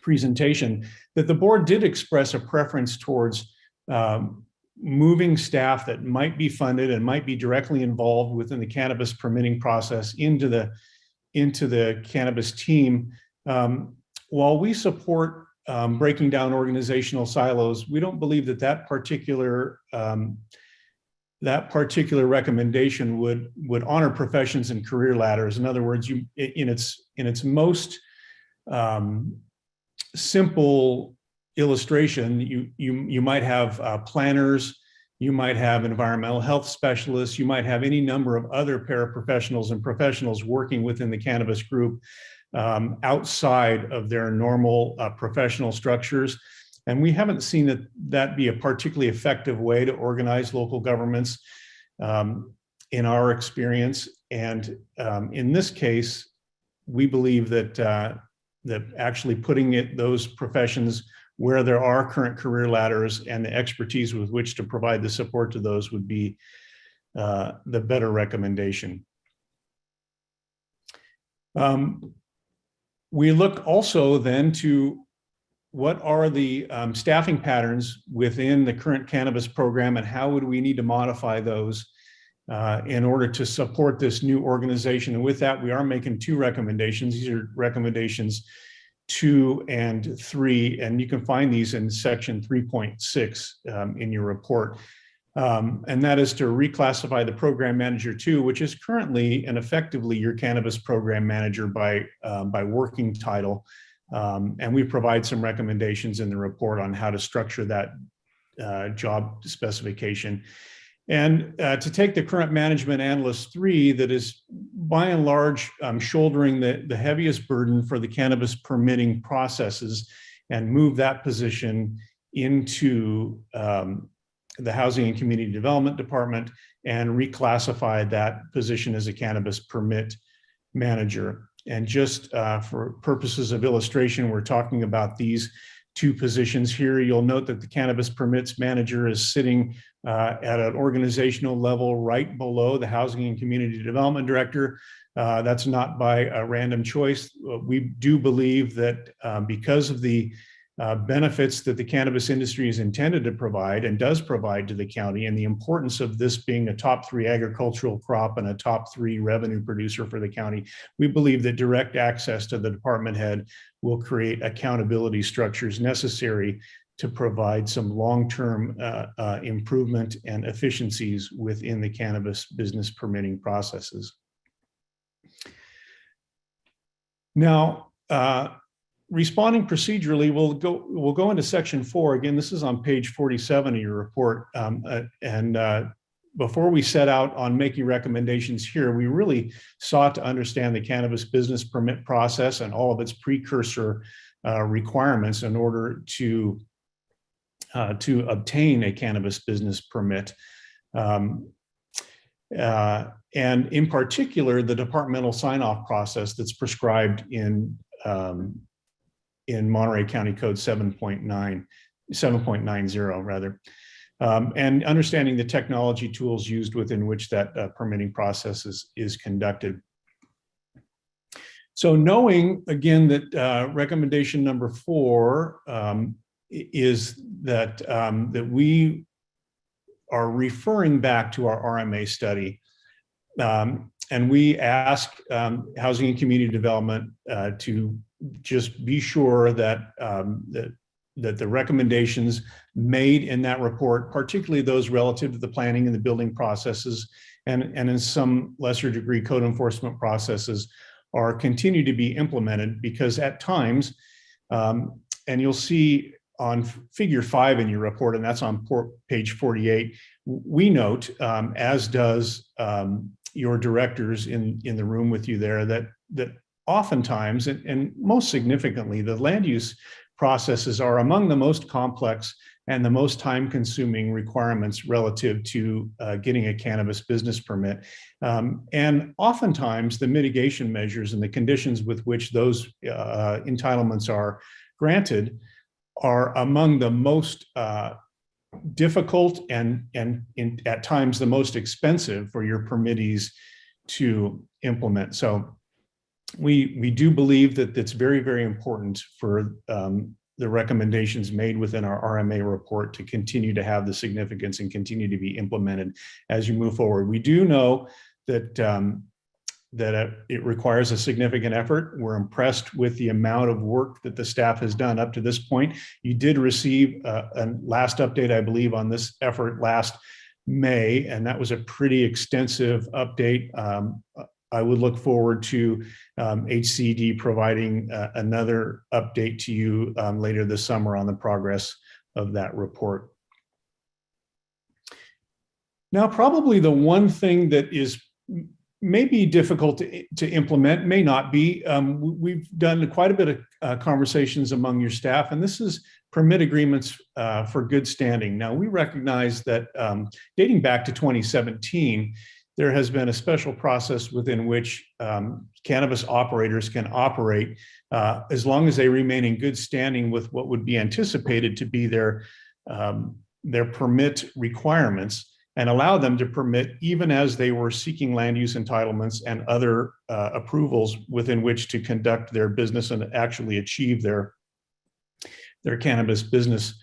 presentation, that the board did express a preference towards moving staff that might be funded and might be directly involved within the cannabis permitting process into the cannabis team. While we support breaking down organizational silos, we don't believe that particular recommendation would honor professions and career ladders. In other words, in its most simple illustration, you might have planners, you might have environmental health specialists, you might have any number of other paraprofessionals and professionals working within the cannabis group outside of their normal professional structures. And we haven't seen that be a particularly effective way to organize local governments in our experience. And in this case, we believe that actually putting those professions where there are current career ladders and the expertise with which to provide the support to those would be the better recommendation. We look also then to what are the staffing patterns within the current cannabis program, and how would we need to modify those in order to support this new organization. And with that, we are making two recommendations. These are recommendations 2 and 3, and you can find these in section 3.6 in your report. And that is to reclassify the program manager 2, which is currently and effectively your cannabis program manager by working title. And we provide some recommendations in the report on how to structure that job specification. And to take the current management analyst 3 that is by and large shouldering the heaviest burden for the cannabis permitting processes and move that position into the Housing and Community Development Department and reclassify that position as a cannabis permit manager. And just for purposes of illustration, we're talking about these two positions here. You'll note that the cannabis permits manager is sitting at an organizational level right below the Housing and Community Development Director. That's not by a random choice. We do believe that because of the benefits that the cannabis industry is intended to provide and does provide to the county, and the importance of this being a top 3 agricultural crop and a top 3 revenue producer for the county, we believe that direct access to the department head will create accountability structures necessary to provide some long-term improvement and efficiencies within the cannabis business permitting processes. Now, responding procedurally, we'll go into section 4. Again, this is on page 47 of your report. Before we set out on making recommendations here, we really sought to understand the cannabis business permit process and all of its precursor requirements in order to obtain a cannabis business permit. And in particular, the departmental sign-off process that's prescribed in Monterey County Code 7.90 rather, and understanding the technology tools used within which that permitting process is conducted. So knowing again that recommendation number 4 is that that we are referring back to our RMA study, and we ask Housing and Community Development to just be sure that that the recommendations made in that report, particularly those relative to the planning and the building processes, and in some lesser degree code enforcement processes, are continue to be implemented, because at times, and you'll see on figure 5 in your report, and that's on page 48, we note, as does your directors in the room with you there, that oftentimes, and most significantly, the land use processes are among the most complex and the most time-consuming requirements relative to getting a cannabis business permit. And oftentimes, the mitigation measures and the conditions with which those entitlements are granted are among the most difficult and at times the most expensive for your permittees to implement. So we do believe that it's very, very important for the recommendations made within our RMA report to continue to have the significance and continue to be implemented as you move forward. We do know that it requires a significant effort. We're impressed with the amount of work that the staff has done up to this point. You did receive a last update, I believe, on this effort last May, and that was a pretty extensive update. I would look forward to HCD providing another update to you later this summer on the progress of that report. Now, probably the one thing that is maybe difficult to implement, may not be, we've done quite a bit of conversations among your staff, and this is permit agreements for good standing. Now, we recognize that dating back to 2017, there has been a special process within which cannabis operators can operate as long as they remain in good standing with what would be anticipated to be their permit requirements, and allow them to permit even as they were seeking land use entitlements and other approvals within which to conduct their business and actually achieve their cannabis business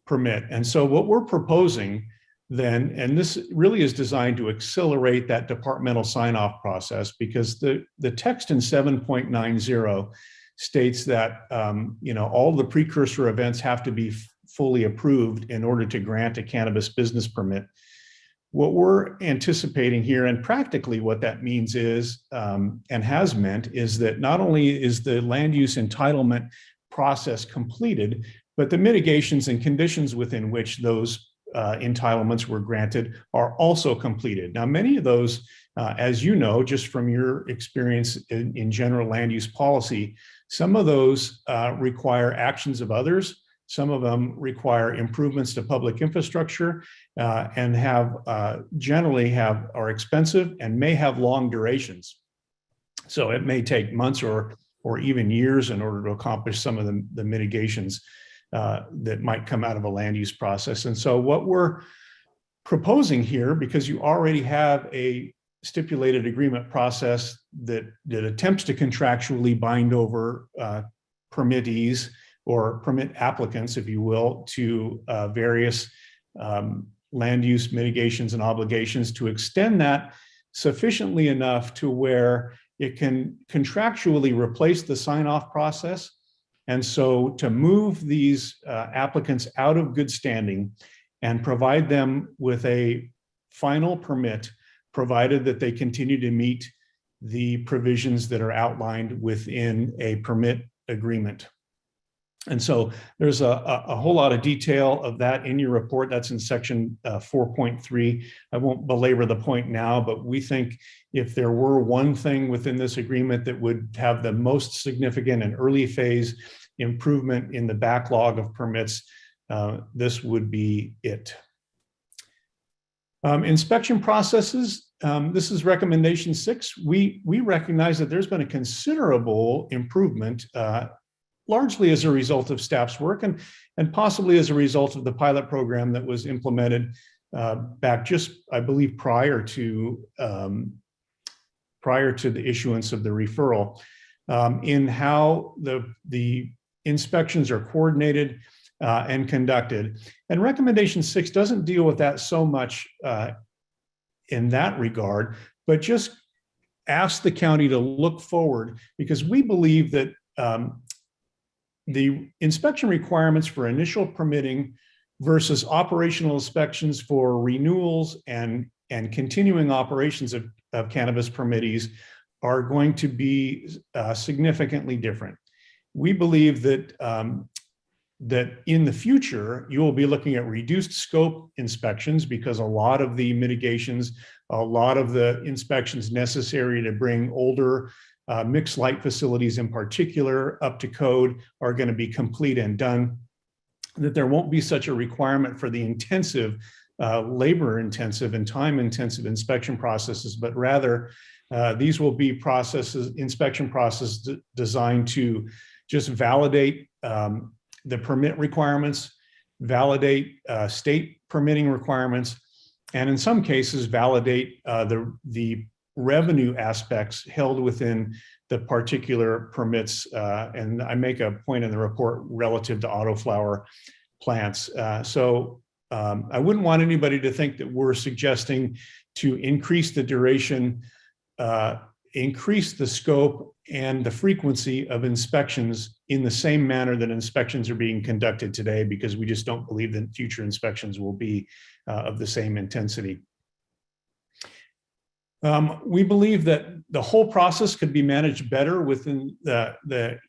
permit. And so what we're proposing then, and this really is designed to accelerate that departmental sign-off process, because the text in 7.90 states that all the precursor events have to be fully approved in order to grant a cannabis business permit. What we're anticipating here, and practically what that means is, and has meant, is that not only is the land use entitlement process completed, but the mitigations and conditions within which those entitlements were granted are also completed. Now, many of those, as you know, just from your experience in general land use policy, some of those require actions of others. Some of them require improvements to public infrastructure and generally are expensive and may have long durations. So it may take months or even years in order to accomplish some of the mitigations that might come out of a land use process. And so what we're proposing here, because you already have a stipulated agreement process that attempts to contractually bind over permittees or permit applicants, if you will, to various land use mitigations and obligations, to extend that sufficiently enough to where it can contractually replace the sign-off process. And so to move these applicants out of good standing and provide them with a final permit, provided that they continue to meet the provisions that are outlined within a permit agreement. And so there's a whole lot of detail of that in your report. That's in section 4.3. I won't belabor the point now, but we think if there were one thing within this agreement that would have the most significant and early phase improvement in the backlog of permits, this would be it. Inspection processes. This is recommendation 6. We recognize that there's been a considerable improvement largely as a result of staff's work and possibly as a result of the pilot program that was implemented back just, I believe, prior to the issuance of the referral, in how the inspections are coordinated and conducted. And recommendation 6 doesn't deal with that so much in that regard, but just ask the county to look forward, because we believe that the inspection requirements for initial permitting versus operational inspections for renewals and continuing operations of cannabis permittees are going to be significantly different. We believe that that in the future, you will be looking at reduced scope inspections, because a lot of the mitigations, a lot of the inspections necessary to bring older mixed light facilities in particular up to code are going to be complete and done, that there won't be such a requirement for the intensive, labor intensive and time intensive inspection processes, but rather these will be inspection processes designed to just validate the permit requirements, validate state permitting requirements, and in some cases validate the revenue aspects held within the particular permits. And I make a point in the report relative to autoflower plants. So I wouldn't want anybody to think that we're suggesting to increase the duration, increase the scope and the frequency of inspections in the same manner that inspections are being conducted today, because we just don't believe that future inspections will be of the same intensity. We believe that the whole process could be managed better within the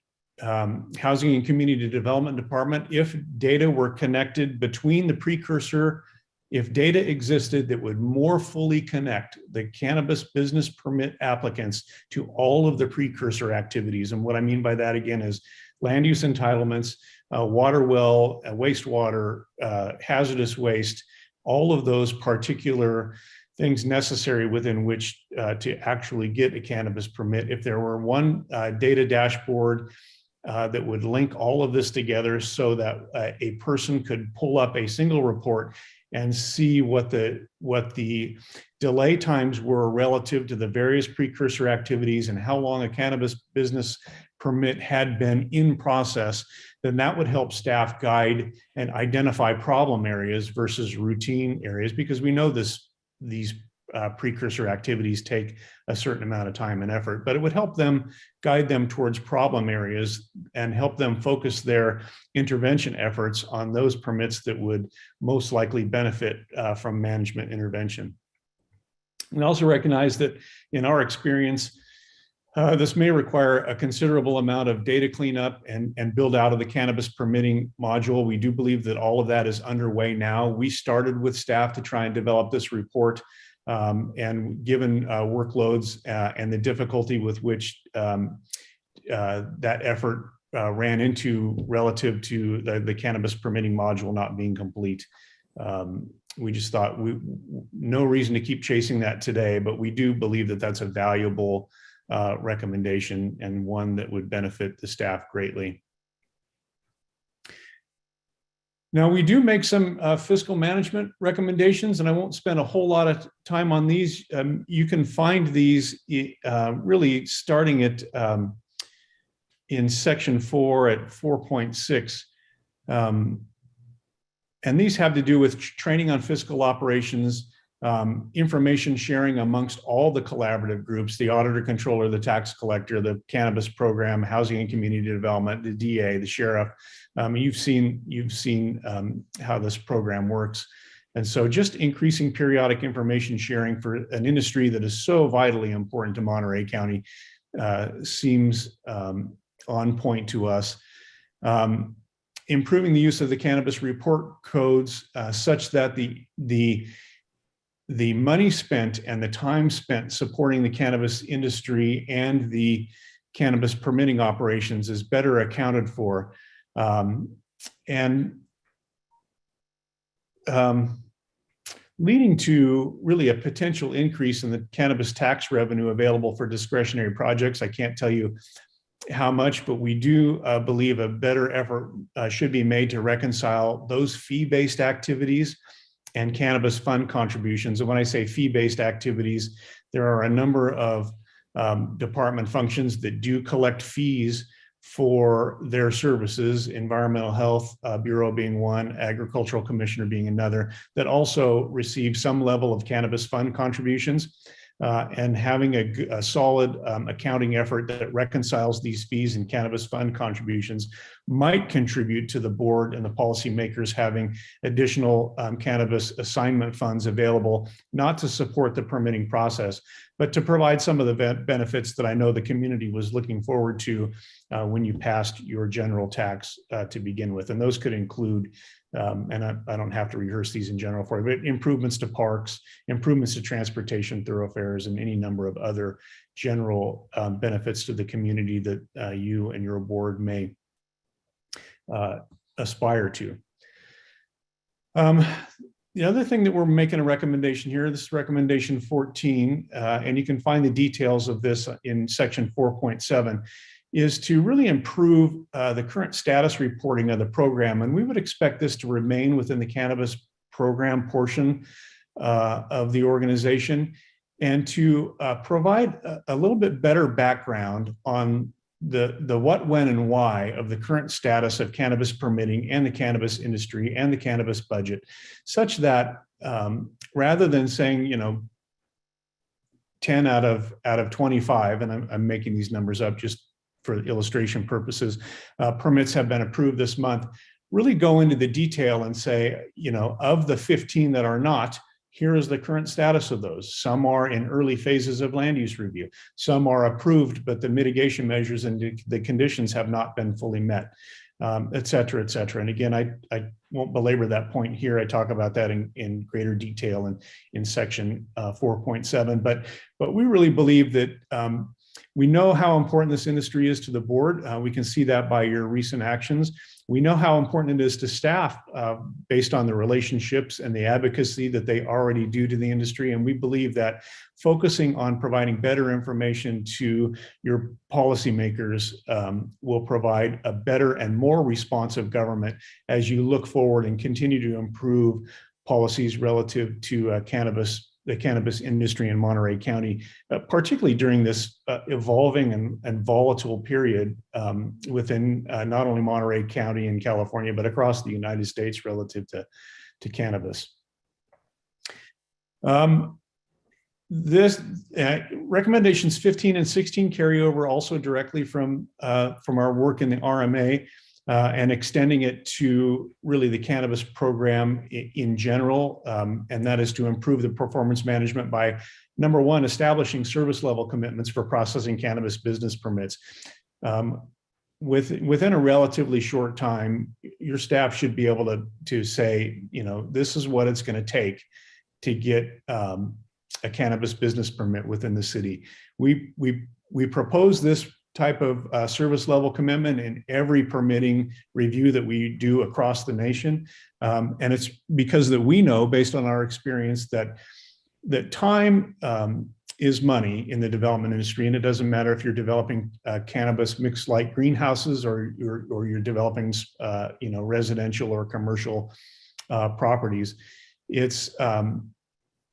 Housing and Community Development Department if data were connected between the precursor, if data existed that would more fully connect the cannabis business permit applicants to all of the precursor activities. And what I mean by that, again, is land use entitlements, water well, wastewater, hazardous waste, all of those particular things necessary within which to actually get a cannabis permit. If there were one data dashboard that would link all of this together so that a person could pull up a single report and see what the delay times were relative to the various precursor activities and how long a cannabis business permit had been in process, then that would help staff guide and identify problem areas versus routine areas, because we know these precursor activities take a certain amount of time and effort, but it would help them guide them towards problem areas and help them focus their intervention efforts on those permits that would most likely benefit from management intervention. We also recognize that in our experience, this may require a considerable amount of data cleanup and build out of the cannabis permitting module. We do believe that all of that is underway now. We started with staff to try and develop this report. And given workloads and the difficulty with which that effort ran into relative to the cannabis permitting module not being complete, we just thought no reason to keep chasing that today, but we do believe that that's a valuable recommendation and one that would benefit the staff greatly. Now, we do make some fiscal management recommendations, and I won't spend a whole lot of time on these. You can find these really starting at in section 4 at 4.6. And these have to do with training on fiscal operations, information sharing amongst all the collaborative groups, the auditor, controller, the tax collector, the cannabis program, housing and community development, the DA, the sheriff. You've seen how this program works. And so just increasing periodic information sharing for an industry that is so vitally important to Monterey County seems on point to us. Improving the use of the cannabis report codes such that the money spent and the time spent supporting the cannabis industry and the cannabis permitting operations is better accounted for. Leading to really a potential increase in the cannabis tax revenue available for discretionary projects. I can't tell you how much, but we do believe a better effort should be made to reconcile those fee-based activities and cannabis fund contributions. And when I say fee-based activities, there are a number of department functions that do collect fees for their services, Environmental Health Bureau being one, Agricultural Commissioner being another, that also receive some level of cannabis fund contributions. And having a solid accounting effort that reconciles these fees and cannabis fund contributions might contribute to the board and the policymakers having additional cannabis assignment funds available, not to support the permitting process, but to provide some of the benefits that I know the community was looking forward to when you passed your general tax to begin with. And those could include, and I don't have to rehearse these in general for you, but improvements to parks, improvements to transportation thoroughfares, and any number of other general benefits to the community that you and your board may aspire to. The other thing that we're making a recommendation here, this is recommendation 14, and you can find the details of this in section 4.7, is to really improve the current status reporting of the program. And we would expect this to remain within the cannabis program portion of the organization, and to provide a little bit better background on the what, when, and why of the current status of cannabis permitting and the cannabis industry and the cannabis budget, such that rather than saying, 10 out of 25, and I'm making these numbers up just for illustration purposes, permits have been approved this month, really go into the detail and say, of the 15 that are not, here is the current status of those. Some are in early phases of land use review. Some are approved, but the mitigation measures and the conditions have not been fully met, et cetera, et cetera. And again, I won't belabor that point here. I talk about that in greater detail in section 4.7. But we really believe that We know how important this industry is to the board. We can see that by your recent actions. We know how important it is to staff based on the relationships and the advocacy that they already do to the industry. And we believe that focusing on providing better information to your policymakers will provide a better and more responsive government as you look forward and continue to improve policies relative to the cannabis industry in Monterey County, particularly during this evolving and volatile period within not only Monterey County in California, but across the United States relative to cannabis. This recommendations 15 and 16 carry over also directly from our work in the RMA. And extending it to really the cannabis program in general, and that is to improve the performance management by, number one, establishing service level commitments for processing cannabis business permits. Within a relatively short time, your staff should be able to say, this is what it's going to take to get a cannabis business permit within the city. We propose this type of service level commitment in every permitting review that we do across the nation. And it's because that we know, based on our experience, that time is money in the development industry. And it doesn't matter if you're developing cannabis mixed light greenhouses or you're developing residential or commercial properties.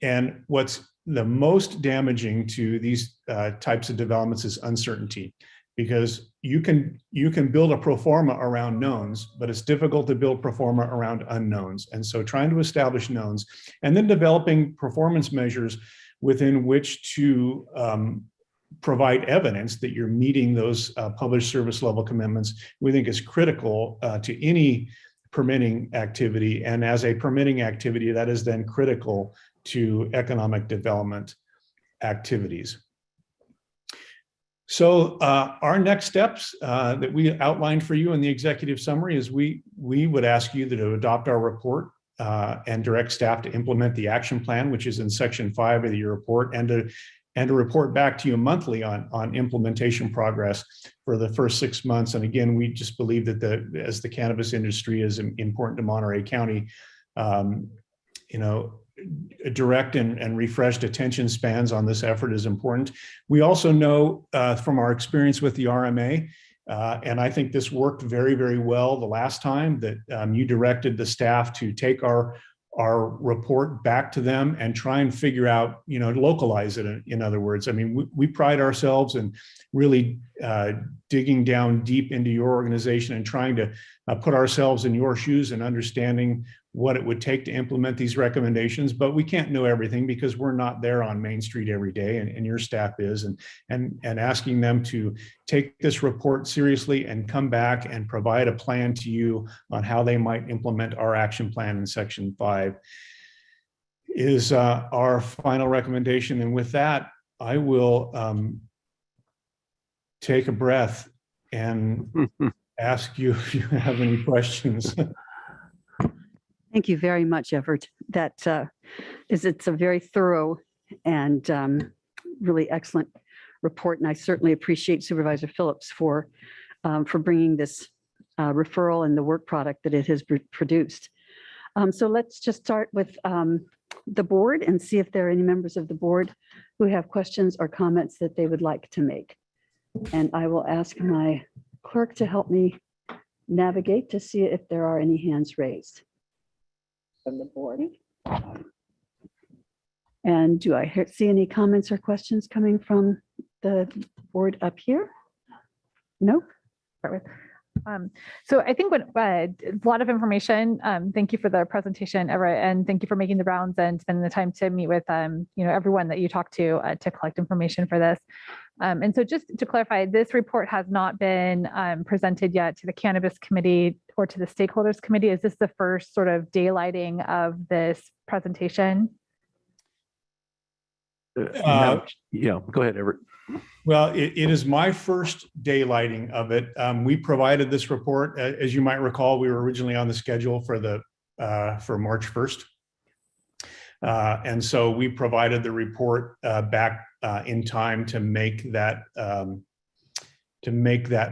And what's the most damaging to these types of developments is uncertainty, because you can build a pro forma around knowns, but it's difficult to build pro forma around unknowns. And so trying to establish knowns and then developing performance measures within which to provide evidence that you're meeting those published service level commitments, we think is critical to any permitting activity. And as a permitting activity, that is then critical to economic development activities. So our next steps that we outlined for you in the executive summary is we would ask you to adopt our report and direct staff to implement the action plan, which is in section 5 of your report, and to report back to you monthly on implementation progress for the first 6 months. And again, we just believe that as the cannabis industry is important to Monterey County, direct and refreshed attention spans on this effort is important. We also know from our experience with the RMA, and I think this worked very, very well the last time, that you directed the staff to take our report back to them and try and figure out, localize it. In other words, I mean, we pride ourselves in really digging down deep into your organization and trying to put ourselves in your shoes and understanding what it would take to implement these recommendations. But we can't know everything because we're not there on Main Street every day, and your staff is, and asking them to take this report seriously and come back and provide a plan to you on how they might implement our action plan in section 5 is our final recommendation. And with that, I will take a breath and ask you if you have any questions. Thank you very much, Everett. It's a very thorough and really excellent report, and I certainly appreciate Supervisor Phillips for bringing this referral and the work product that it has produced. So let's just start with the board and see if there are any members of the board who have questions or comments that they would like to make. And I will ask my clerk to help me navigate to see if there are any hands raised from the board. And do I see any comments or questions coming from the board up here? Nope. So I think a lot of information. Thank you for the presentation, Everett, and thank you for making the rounds and spending the time to meet with everyone that you talked to collect information for this. And so just to clarify, this report has not been presented yet to the Cannabis Committee or to the Stakeholders Committee. Is this the first sort of daylighting of this presentation? Yeah, go ahead, Everett. Well, it is my first daylighting of it. We provided this report, as you might recall, we were originally on the schedule for March 1st. And so we provided the report back in time to make that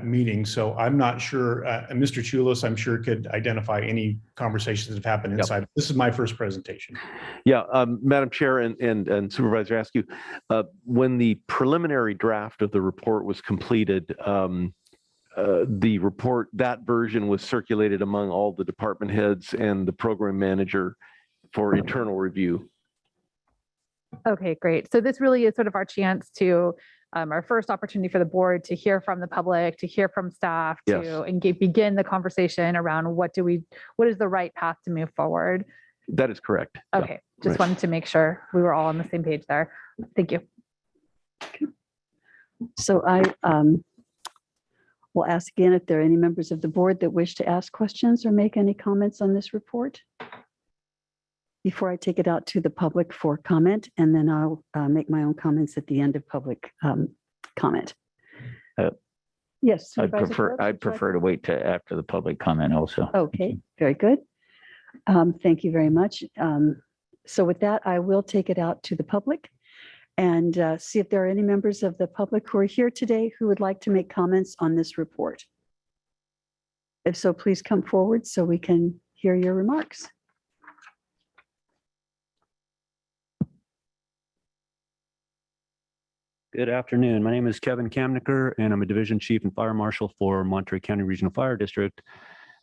meeting. So I'm not sure, Mr. Chulos, I'm sure could identify any conversations that have happened inside. This is my first presentation. Yeah, Madam Chair and Supervisor Askew, when the preliminary draft of the report was completed, the report, that version was circulated among all the department heads and the program manager for internal review. Okay, great. So this really is sort of our chance to, our first opportunity for the board to hear from the public, to hear from staff, Yes. to begin the conversation around what is the right path to move forward. That is correct. Okay, just wanted to make sure we were all on the same page there. Thank you. So I will ask again if there are any members of the board that wish to ask questions or make any comments on this report before I take it out to the public for comment, and then I'll make my own comments at the end of public comment. Yes. I'd Supervisor prefer, Phillips, I'd would you like prefer to wait to after the public comment also. Okay, very good. Thank you very much. So with that, I will take it out to the public and see if there are any members of the public who are here today who would like to make comments on this report. If so, please come forward so we can hear your remarks. Good afternoon. My name is Kevin Kamnicker, and I'm a Division Chief and Fire Marshal for Monterey County Regional Fire District,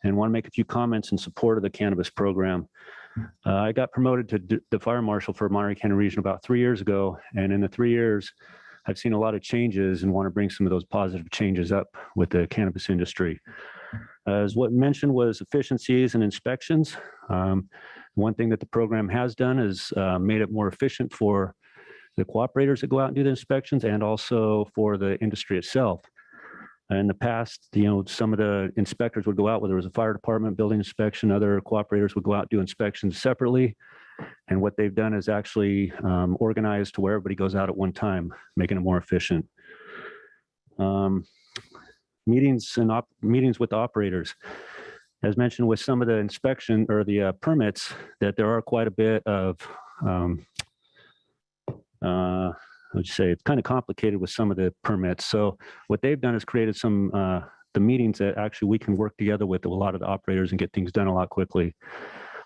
and want to make a few comments in support of the cannabis program. I got promoted to the Fire Marshal for Monterey County Region about 3 years ago, and in the 3 years, I've seen a lot of changes and want to bring some of those positive changes up with the cannabis industry. As what mentioned was efficiencies and inspections. One thing that the program has done is made it more efficient for the cooperators that go out and do the inspections, and also for the industry itself. In the past, some of the inspectors would go out, whether it was a fire department, building inspection, other cooperators would go out and do inspections separately. And what they've done is actually organized to where everybody goes out at one time, making it more efficient. Meetings with operators. As mentioned with some of the inspection or the permits, that there are quite a bit of let's say it's kind of complicated with some of the permits. So what they've done is created some the meetings that actually we can work together with a lot of the operators and get things done a lot quickly.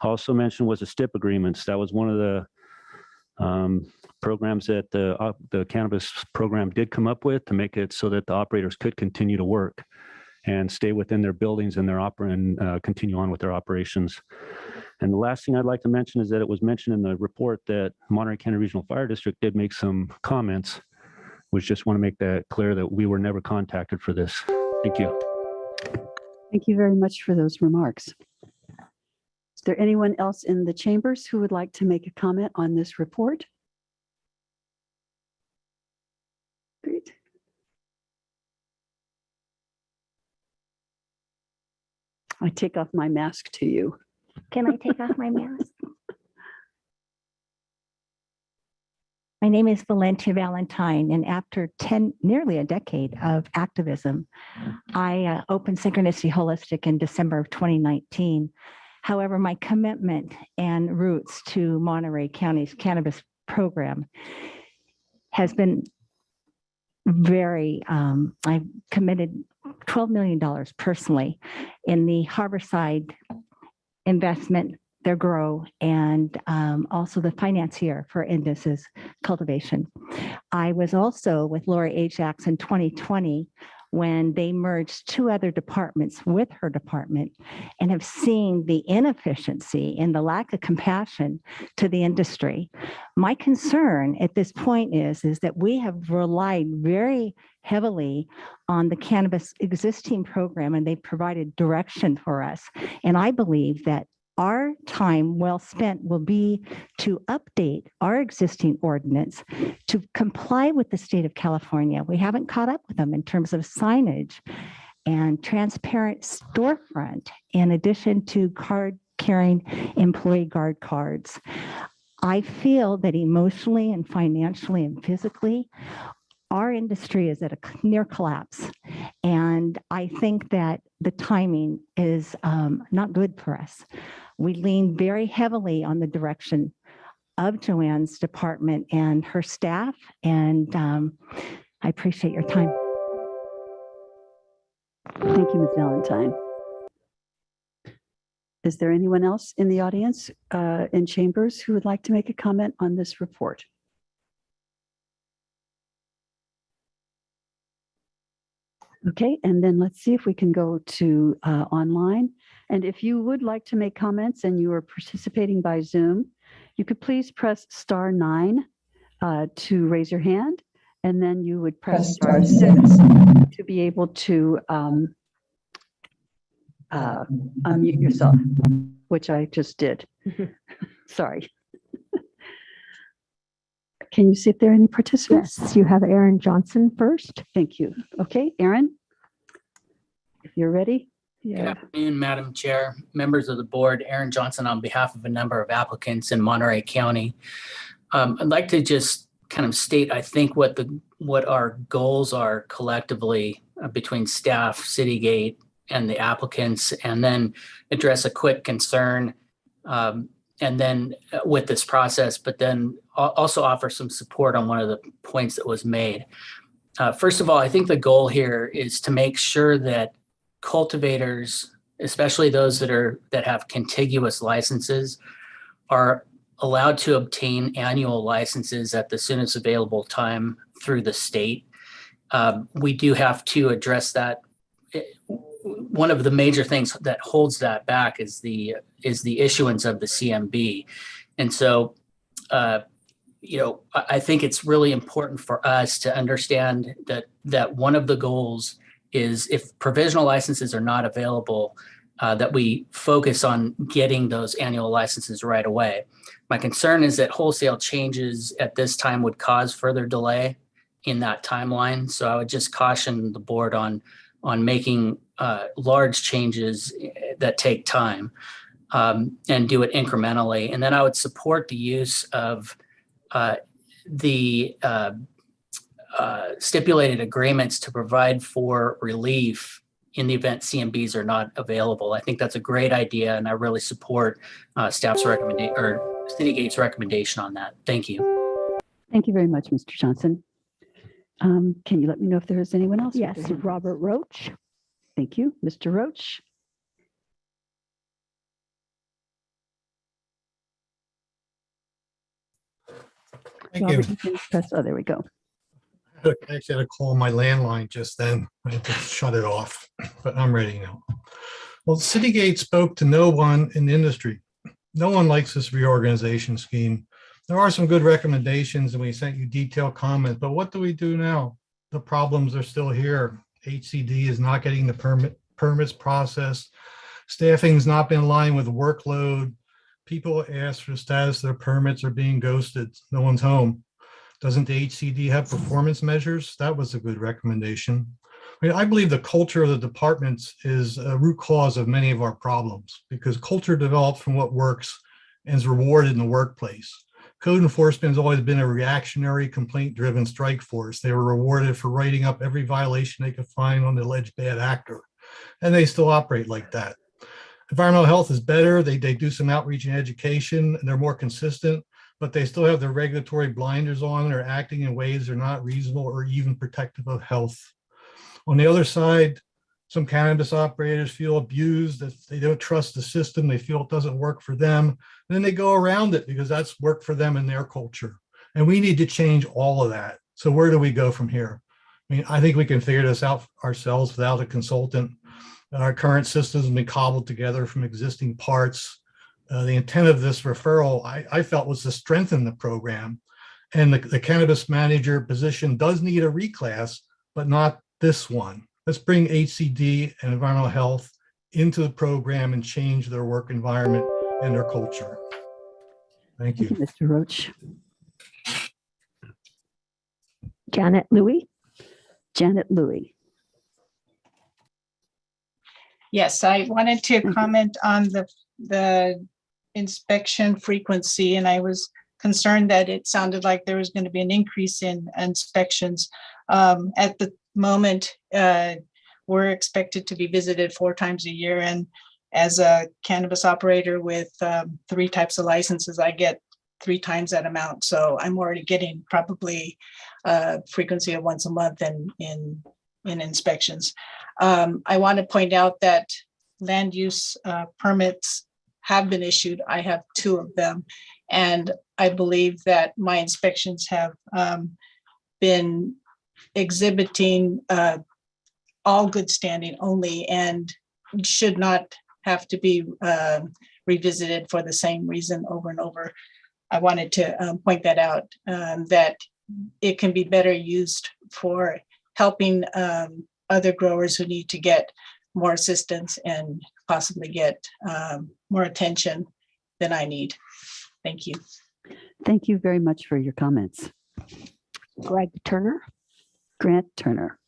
Also mentioned was the STIP agreements. That was one of the programs that the cannabis program did come up with to make it so that the operators could continue to work and stay within their buildings and continue on with their operations. And the last thing I'd like to mention is that it was mentioned in the report that Monterey County Regional Fire District did make some comments, which just want to make that clear that we were never contacted for this. Thank you. Thank you very much for those remarks. Is there anyone else in the chambers who would like to make a comment on this report? Great. I take off my mask to you. Can I take off my mask? My name is Valentia Valentine, and after nearly a decade of activism, I opened Synchronicity Holistic in December of 2019. However, my commitment and roots to Monterey County's cannabis program has been very, I've committed $12 million personally in the Harborside investment, their grow, and also the financier for Indus's cultivation. I was also with Lori Ajax in 2020 when they merged two other departments with her department, and have seen the inefficiency and the lack of compassion to the industry. My concern at this point is that we have relied very heavily on the cannabis existing program, and they provided direction for us. And I believe that our time well spent will be to update our existing ordinance to comply with the state of California. We haven't caught up with them in terms of signage and transparent storefront, in addition to card-carrying employee guard cards. I feel that emotionally and financially and physically, our industry is at a near collapse. And I think that the timing is not good for us. We lean very heavily on the direction of Joanne's department and her staff. And I appreciate your time. Thank you, Ms. Valentine. Is there anyone else in the audience in chambers who would like to make a comment on this report? Okay, and then let's see if we can go to online. And if you would like to make comments and you are participating by Zoom, you could please press *9 to raise your hand, and then you would press *6 to be able to unmute yourself, which I just did. Sorry. Can you see if there are any participants? Yes, you have Aaron Johnson first. Thank you. Okay, Aaron, if you're ready. Good afternoon, Madam Chair, members of the board. Aaron Johnson on behalf of a number of applicants in Monterey County. I'd like to just kind of state, I think, what our goals are collectively between staff, Citygate, and the applicants, and then address a quick concern and then with this process, but then also offer some support on one of the points that was made. First of all, I think the goal here is to make sure that cultivators, especially those that have contiguous licenses, are allowed to obtain annual licenses at the soonest available time through the state. We do have to address that. One of the major things that holds that back is the issuance of the CMB. And so, I think it's really important for us to understand that one of the goals is, if provisional licenses are not available, that we focus on getting those annual licenses right away. My concern is that wholesale changes at this time would cause further delay in that timeline. So I would just caution the board on making large changes that take time and do it incrementally. And then I would support the use of the stipulated agreements to provide for relief in the event CMBs are not available. I think that's a great idea, and I really support staff's recommendation or Citygate's recommendation on that. Thank you. Thank you very much, Mr. Johnson. Can you let me know if there is anyone else? Yes, Robert Roach. Thank you, Mr. Roach. Thank Robert, you. can press, oh, there we go. I actually had to call my landline just then. I had to shut it off, but I'm ready now. Well, Citygate spoke to no one in the industry. No one likes this reorganization scheme. There are some good recommendations, and we sent you detailed comments, but what do we do now? The problems are still here. HCD is not getting the permits processed. Staffing's not been in line with workload. People ask for the status of their permits are being ghosted. No one's home. Doesn't the HCD have performance measures? That was a good recommendation. I believe the culture of the departments is a root cause of many of our problems, because culture develops from what works and is rewarded in the workplace. Code enforcement has always been a reactionary, complaint-driven strike force. They were rewarded for writing up every violation they could find on the alleged bad actor, and they still operate like that. Environmental health is better. They do some outreach and education, and they're more consistent, but they still have their regulatory blinders on and are acting in ways that are not reasonable or even protective of health. On the other side, some cannabis operators feel abused, that they don't trust the system, they feel it doesn't work for them, and then they go around it because that's worked for them in their culture. And we need to change all of that. So where do we go from here? I think we can figure this out ourselves without a consultant. Our current systems have been cobbled together from existing parts. The intent of this referral, I felt, was to strengthen the program. And the cannabis manager position does need a reclass, but not this one. Let's bring HCD and environmental health into the program and change their work environment and their culture. Thank you. Thank you, Mr. Roach. Janet Louie. Janet Louie. Yes, I wanted to comment on the inspection frequency, and I was concerned that it sounded like there was going to be an increase in inspections. At the moment, we're expected to be visited 4 times a year, and as a cannabis operator with 3 types of licenses, I get 3 times that amount. So I'm already getting probably frequency of once a month in inspections. I want to point out that land use permits have been issued. I have 2 of them. And I believe that my inspections have been exhibiting all good standing only and should not have to be revisited for the same reason over and over. I wanted to point that out, that it can be better used for helping other growers who need to get more assistance and possibly get more attention than I need. Thank you. Thank you very much for your comments. Greg Turner. Grant Turner.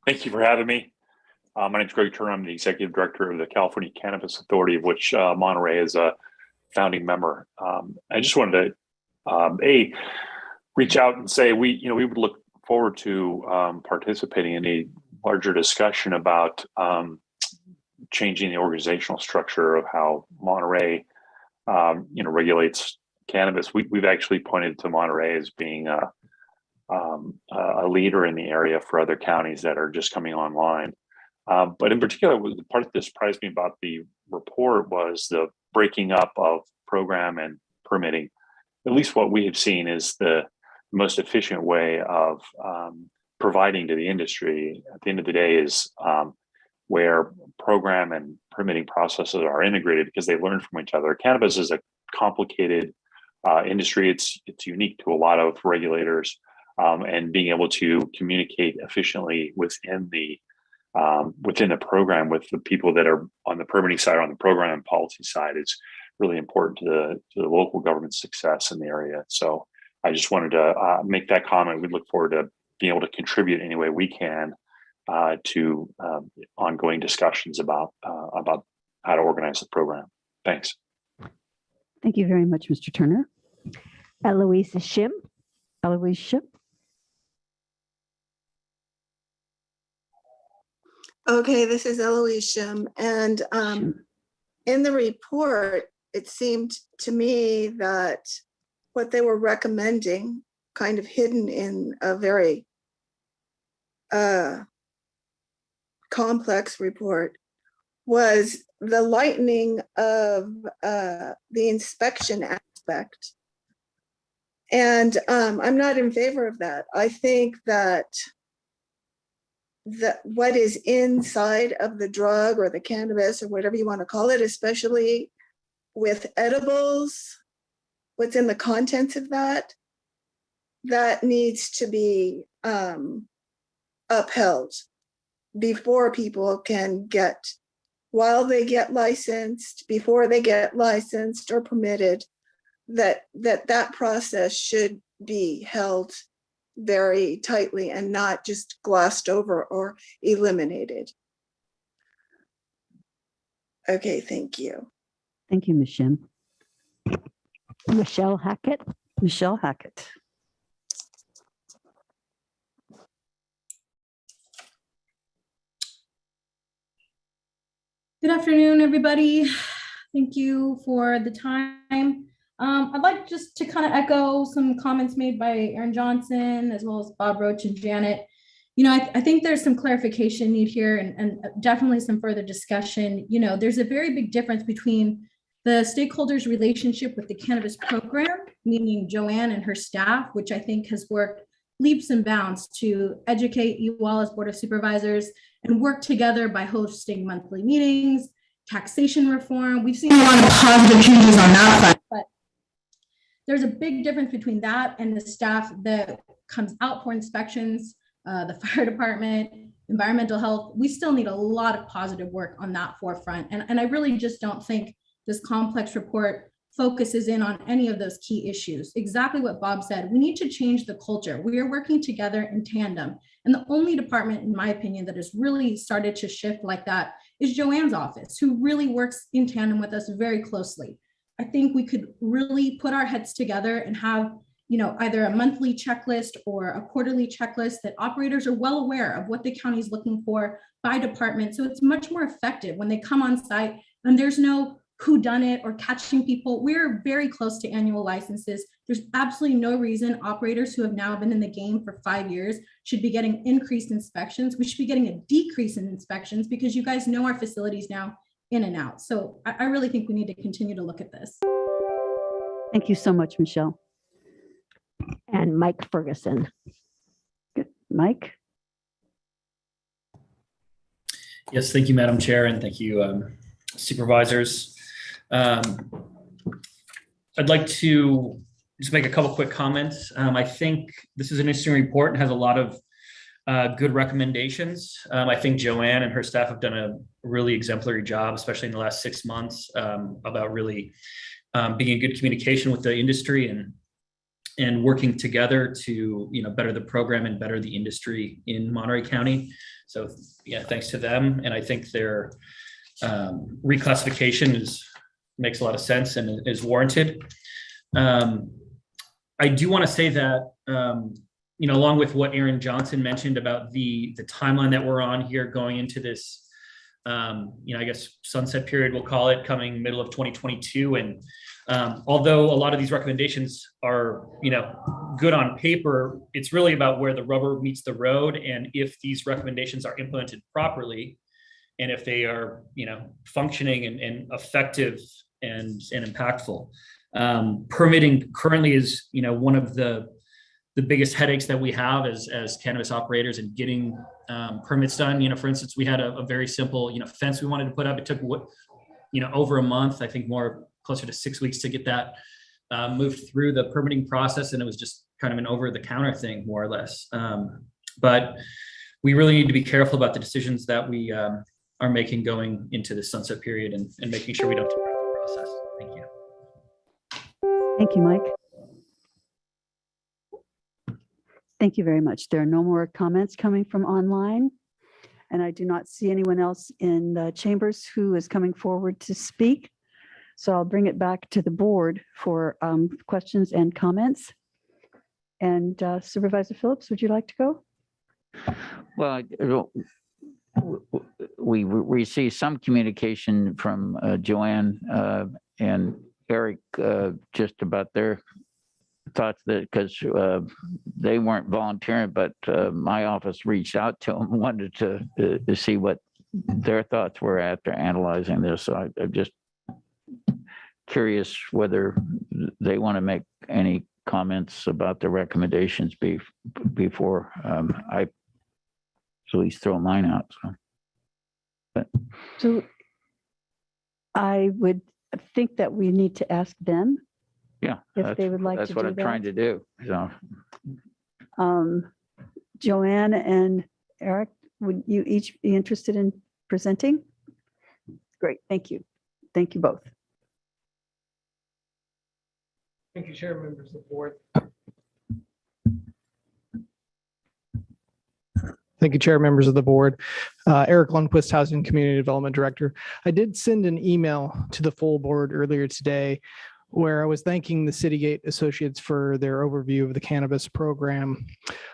Thank you for having me. My name is Greg Turner. I'm the Executive Director of the California Cannabis Authority, of which Monterey is a founding member. I just wanted to reach out and say we would look forward to participating in a larger discussion about changing the organizational structure of how Monterey regulates cannabis. We've actually pointed to Monterey as being a leader in the area for other counties that are just coming online. But in particular, the part that surprised me about the report was the breaking up of program and permitting. At least what we have seen is the most efficient way of providing to the industry at the end of the day is where program and permitting processes are integrated because they learn from each other. Cannabis is a complicated industry. It's unique to a lot of regulators, and being able to communicate efficiently within the program with the people that are on the permitting side or on the program and policy side is really important to the local government success in the area. So I just wanted to make that comment. We look forward to being able to contribute any way we can to ongoing discussions about how to organize the program. Thanks. Thank you very much, Mr. Turner. Eloise Shim. Eloise Shim. Okay, this is Eloise Shim. And in the report, it seemed to me that what they were recommending, kind of hidden in a very complex report, was the lightening of the inspection aspect. And I'm not in favor of that. I think that what is inside of the drug or the cannabis or whatever you want to call it, especially with edibles, what's in the contents of that needs to be upheld before people can get, while they get licensed, before they get licensed or permitted, that process should be held very tightly and not just glossed over or eliminated. Okay, thank you. Thank you, Ms. Shim. Michelle Hackett. Michelle Hackett. Good afternoon, everybody. Thank you for the time. I'd like just to kind of echo some comments made by Aaron Johnson, as well as Bob Roach and Janet. I think there's some clarification need here and definitely some further discussion. There's a very big difference between the stakeholders' relationship with the cannabis program, meaning Joanne and her staff, which I think has worked leaps and bounds to educate you all as Board of Supervisors and work together by hosting monthly meetings, taxation reform. We've seen a lot of positive changes on that front, but there's a big difference between that and the staff that comes out for inspections, the fire department, environmental health. We still need a lot of positive work on that forefront. And I really just don't think this complex report focuses in on any of those key issues. Exactly what Bob said, we need to change the culture. We are working together in tandem. And the only department, in my opinion, that has really started to shift like that is Joanne's office, who really works in tandem with us very closely. I think we could really put our heads together and have either a monthly checklist or a quarterly checklist that operators are well aware of what the county is looking for by department. So it's much more effective when they come on site and there's no whodunit or catching people. We're very close to annual licenses. There's absolutely no reason operators who have now been in the game for 5 years should be getting increased inspections. We should be getting a decrease in inspections because you guys know our facilities now in and out. So I really think we need to continue to look at this. Thank you so much, Michelle. And Mike Ferguson. Good. Mike? Yes, thank you, Madam Chair, and thank you, supervisors. I'd like to just make a couple quick comments. I think this is an interesting report and has a lot of good recommendations. I think Joanne and her staff have done a really exemplary job, especially in the last 6 months, about really being in good communication with the industry and working together to better the program and better the industry in Monterey County. So yeah, thanks to them. And I think their reclassification makes a lot of sense and is warranted. I do want to say that along with what Aaron Johnson mentioned about the timeline that we're on here going into this, I guess sunset period, we'll call it, coming middle of 2022. And although a lot of these recommendations are, good on paper, it's really about where the rubber meets the road. And if these recommendations are implemented properly, and if they are, functioning and effective and impactful. Permitting currently is, one of the biggest headaches that we have as cannabis operators and getting permits done. For instance, we had a very simple, fence we wanted to put up. It took, over a month, I think more closer to 6 weeks to get that moved through the permitting process. And it was just kind of an over-the-counter thing, more or less. But we really need to be careful about the decisions that we are making going into the sunset period and making sure we don't interrupt the process. Thank you. Thank you, Mike. Thank you very much. There are no more comments coming from online, and I do not see anyone else in the chambers who is coming forward to speak. So I'll bring it back to the board for questions and comments. And Supervisor Phillips, would you like to go? Well, we received some communication from Joanne and Eric just about their thoughts, that because they weren't volunteering, but my office reached out to them, wanted to see what their thoughts were after analyzing this. So I'm just curious whether they want to make any comments about the recommendations before I at least throw mine out. So I would think that we need to ask them. Yeah, if they would like to do that. That's what I'm trying to do. So, Joanne and Eric, would you each be interested in presenting? Great, thank you. Thank you both. Thank you, Chair, members of the board. Thank you, Chair, members of the board. Eric Lundquist, Housing Community Development Director. I did send an email to the full board earlier today where I was thanking the Citygate Associates for their overview of the cannabis program.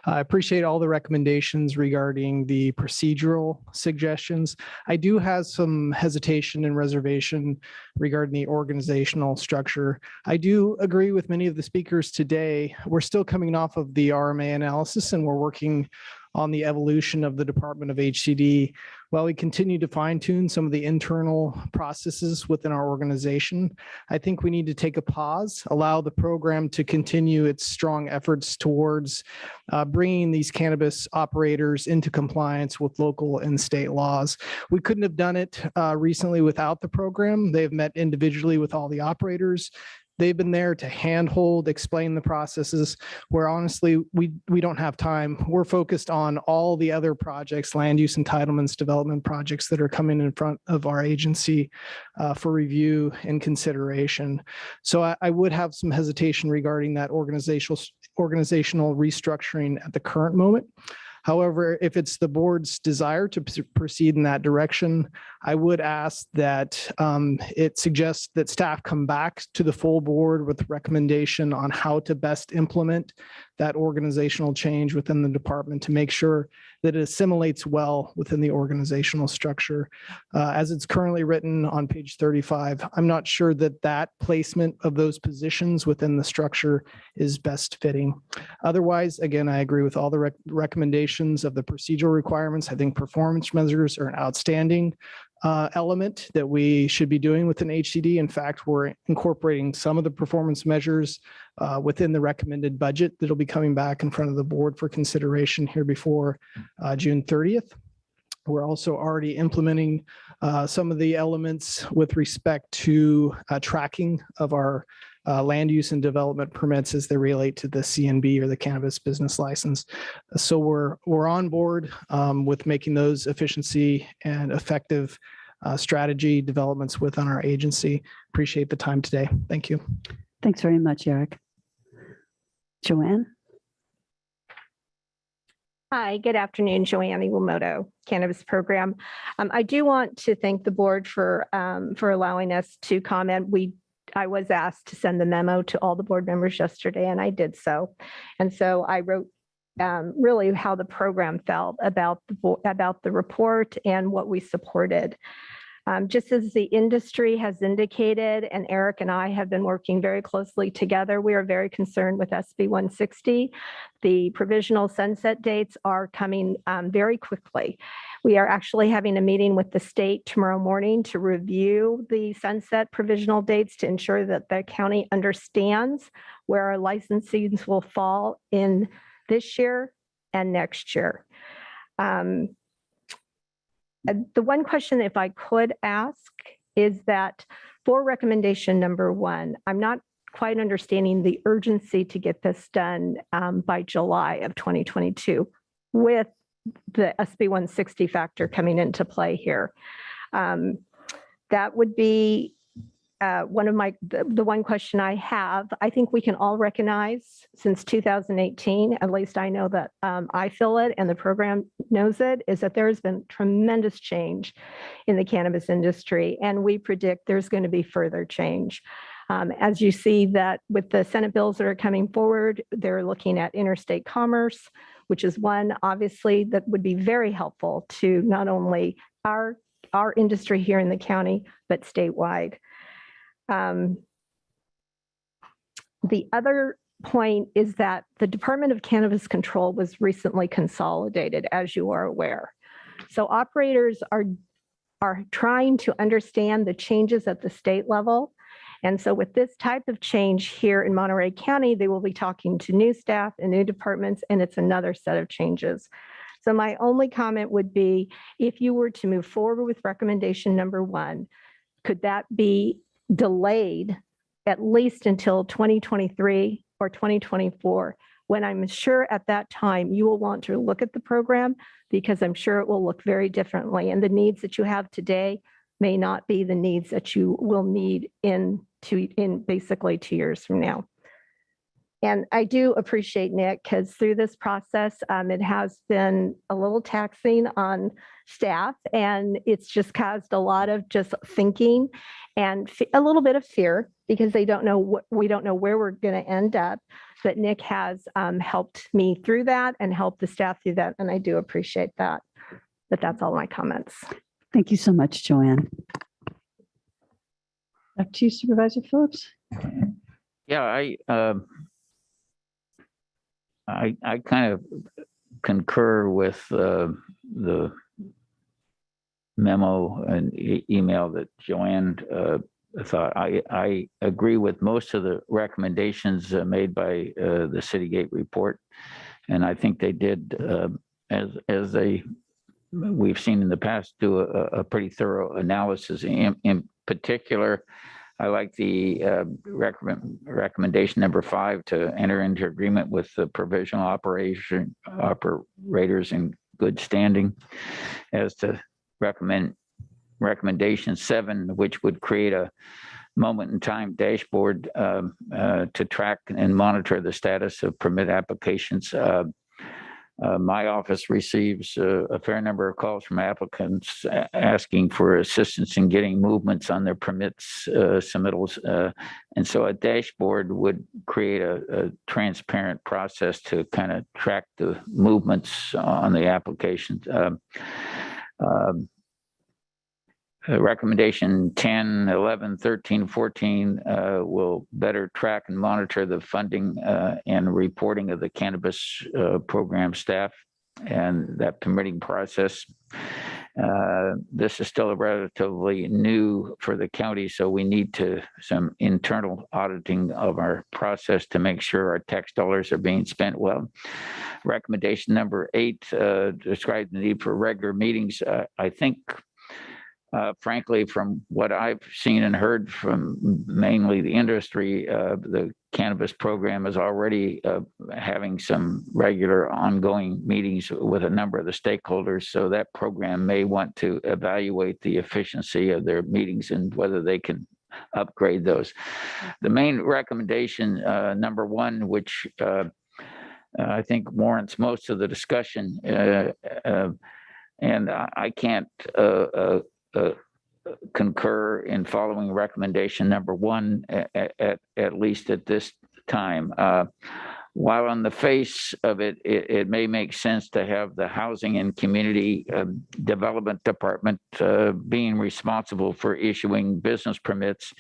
I appreciate all the recommendations regarding the procedural suggestions. I do have some hesitation and reservation regarding the organizational structure. I do agree with many of the speakers today. We're still coming off of the RMA analysis, and we're working on the evolution of the Department of HCD. While we continue to fine tune some of the internal processes within our organization, I think we need to take a pause, allow the program to continue its strong efforts towards bringing these cannabis operators into compliance with local and state laws. We couldn't have done it recently without the program. They've met individually with all the operators. They've been there to handhold, explain the processes, where honestly, we don't have time. We're focused on all the other projects, land use entitlements, development projects that are coming in front of our agency for review and consideration. So I would have some hesitation regarding that organizational restructuring at the current moment. However, if it's the board's desire to proceed in that direction, I would ask that it suggests that staff come back to the full board with recommendation on how to best implement that organizational change within the department to make sure that it assimilates well within the organizational structure. As it's currently written on page 35, I'm not sure that that placement of those positions within the structure is best fitting. Otherwise, again, I agree with all the recommendations of the procedural requirements. I think performance measures are an outstanding element that we should be doing within HCD. In fact, we're incorporating some of the performance measures within the recommended budget that'll be coming back in front of the board for consideration here before June 30th. We're also already implementing some of the elements with respect to tracking of our land use and development permits as they relate to the CNB or the cannabis business license. So we're on board with making those efficiency and effective strategy developments within our agency. Appreciate the time today. Thank you. Thanks very much, Eric. Joanne? Hi, good afternoon, Joanne Iwamoto, Cannabis Program. I do want to thank the board for allowing us to comment. I was asked to send the memo to all the board members yesterday, and I did so. And so I wrote really how the program felt about the report and what we supported. Just as the industry has indicated, and Eric and I have been working very closely together, we are very concerned with SB 160. The provisional sunset dates are coming very quickly. We are actually having a meeting with the state tomorrow morning to review the sunset provisional dates to ensure that the county understands where our licensings will fall in this year and next year. The one question, if I could ask, is that for recommendation number 1, I'm not quite understanding the urgency to get this done by July of 2022 with the SB 160 factor coming into play here. That would be the one question I have. I think we can all recognize since 2018, at least I know that I feel it and the program knows it, is that there has been tremendous change in the cannabis industry, and we predict there's going to be further change. As you see that with the Senate bills that are coming forward, they're looking at interstate commerce, which is one obviously that would be very helpful to not only our industry here in the county, but statewide. The other point is that the Department of Cannabis Control was recently consolidated, as you are aware. So operators are trying to understand the changes at the state level. And so with this type of change here in Monterey County, they will be talking to new staff and new departments, and it's another set of changes. So my only comment would be, if you were to move forward with recommendation number 1, could that be delayed at least until 2023 or 2024, when I'm sure at that time you will want to look at the program, because I'm sure it will look very differently. And the needs that you have today may not be the needs that you will need in basically 2 years from now. And I do appreciate Nick, because through this process, it has been a little taxing on staff, and it's just caused a lot of just thinking and a little bit of fear, because we don't know where we're going to end up. But Nick has helped me through that and helped the staff through that, and I do appreciate that. But that's all my comments. Thank you so much, Joanne. Back to you, Supervisor Phillips. Yeah, I kind of concur with the memo and email that Joanne thought. I agree with most of the recommendations made by the Citygate report, and I think they did, as we've seen in the past, do a pretty thorough analysis. In particular, I like the recommendation number 5 to enter into agreement with the provisional operators in good standing, as to recommendation 7, which would create a moment in time dashboard to track and monitor the status of permit applications. My office receives a fair number of calls from applicants asking for assistance in getting movements on their permits submittals. And so a dashboard would create a transparent process to kind of track the movements on the applications. Recommendation 10, 11, 13, 14 will better track and monitor the funding and reporting of the cannabis program staff and that permitting process. This is still relatively new for the county, so we need some internal auditing of our process to make sure our tax dollars are being spent well. Recommendation number 8 describes the need for regular meetings. I think frankly, from what I've seen and heard from mainly the industry, the cannabis program is already having some regular ongoing meetings with a number of the stakeholders. So that program may want to evaluate the efficiency of their meetings and whether they can upgrade those. The main recommendation, number 1, which I think warrants most of the discussion, and I can't concur in following recommendation number 1, at least at this time. While on the face of it, it may make sense to have the Housing and Community Development Department being responsible for issuing business permits,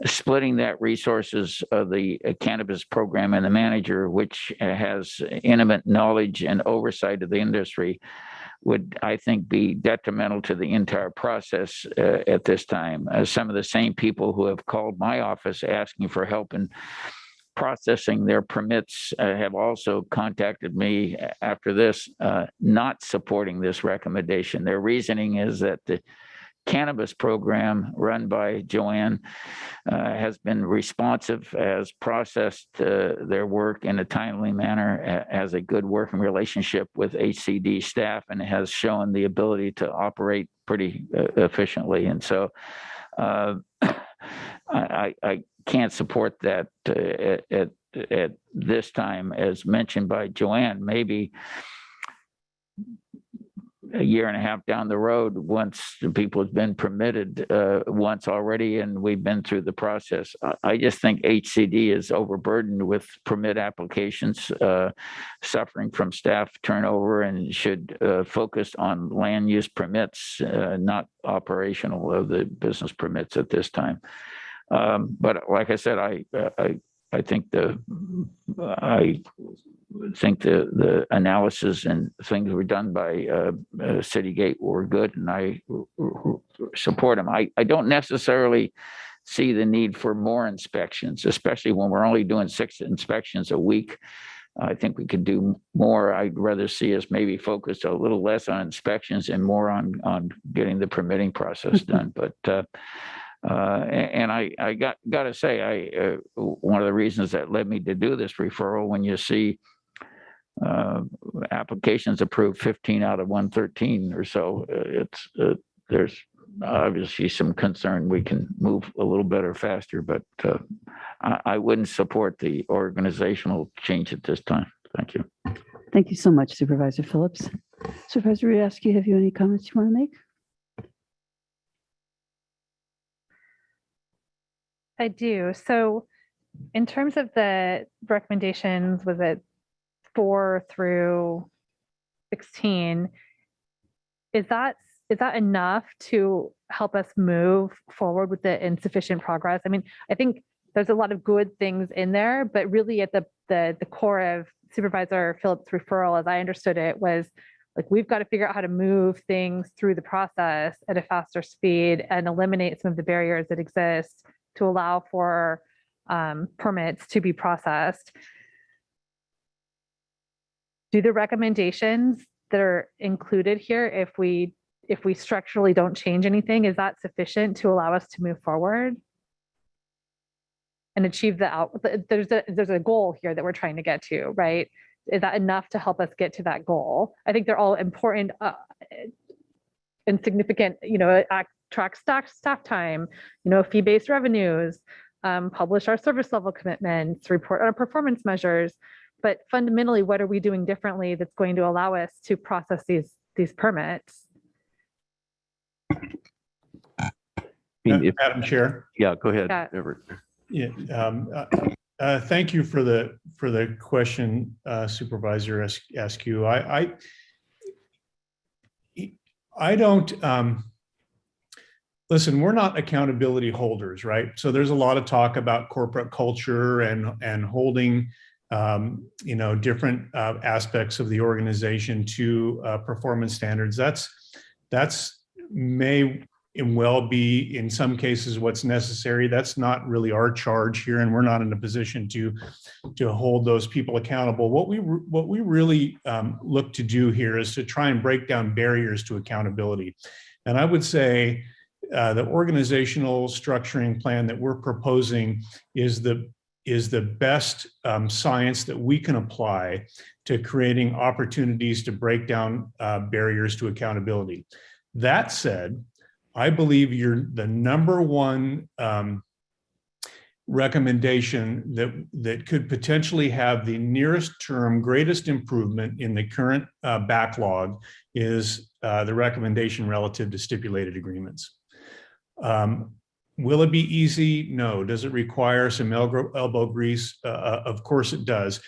splitting that resources of the cannabis program and the manager, which has intimate knowledge and oversight of the industry, would, I think, be detrimental to the entire process at this time. Some of the same people who have called my office asking for help in processing their permits have also contacted me after this, not supporting this recommendation. Their reasoning is that the cannabis program run by Joanne has been responsive, has processed their work in a timely manner, has a good working relationship with HCD staff, and has shown the ability to operate pretty efficiently. And so I can't support that at this time, as mentioned by Joanne. Maybe a year and a half down the road, once the people have been permitted once already and we've been through the process. I just think HCD is overburdened with permit applications, suffering from staff turnover, and should focus on land use permits, not operational of the business permits at this time. But like I said, I think the analysis and things were done by Citygate were good, and I support them. I don't necessarily see the need for more inspections, especially when we're only doing 6 inspections a week. I think we could do more. I'd rather see us maybe focus a little less on inspections and more on getting the permitting process done. But and I got to say, one of the reasons that led me to do this referral, when you see applications approved 15 out of 113 or so, there's obviously some concern we can move a little better faster, but I wouldn't support the organizational change at this time. Thank you. Thank you so much, Supervisor Phillips. Supervisor Riaski, have you any comments you want to make? I do. So in terms of the recommendations, was it 4 through 16? Is that enough to help us move forward with the insufficient progress? I mean, I think there's a lot of good things in there, but really at the core of Supervisor Phillips' referral, as I understood it, was like, we've got to figure out how to move things through the process at a faster speed and eliminate some of the barriers that exist to allow for permits to be processed. Do the recommendations that are included here, if we structurally don't change anything, is that sufficient to allow us to move forward and achieve there's a goal here that we're trying to get to, right? Is that enough to help us get to that goal? I think they're all important and significant, track staff time, fee-based revenues, publish our service level commitments, report our performance measures. but fundamentally, what are we doing differently that's going to allow us to process these permits? Madam Chair. Yeah, go ahead, Yeah. Everett. Yeah. Thank you for the question, Supervisor Askew. I don't listen. We're not accountability holders, right? So there's a lot of talk about corporate culture and holding, different aspects of the organization to performance standards. That's may well be in some cases what's necessary. That's not really our charge here, and we're not in a position to hold those people accountable. What we really look to do here is to try and break down barriers to accountability. And I would say the organizational structuring plan that we're proposing is the best science that we can apply to creating opportunities to break down barriers to accountability. That said, I believe the number one recommendation that could potentially have the nearest term greatest improvement in the current backlog is the recommendation relative to stipulated agreements. Will it be easy? No. Does it require some elbow grease? Of course it does.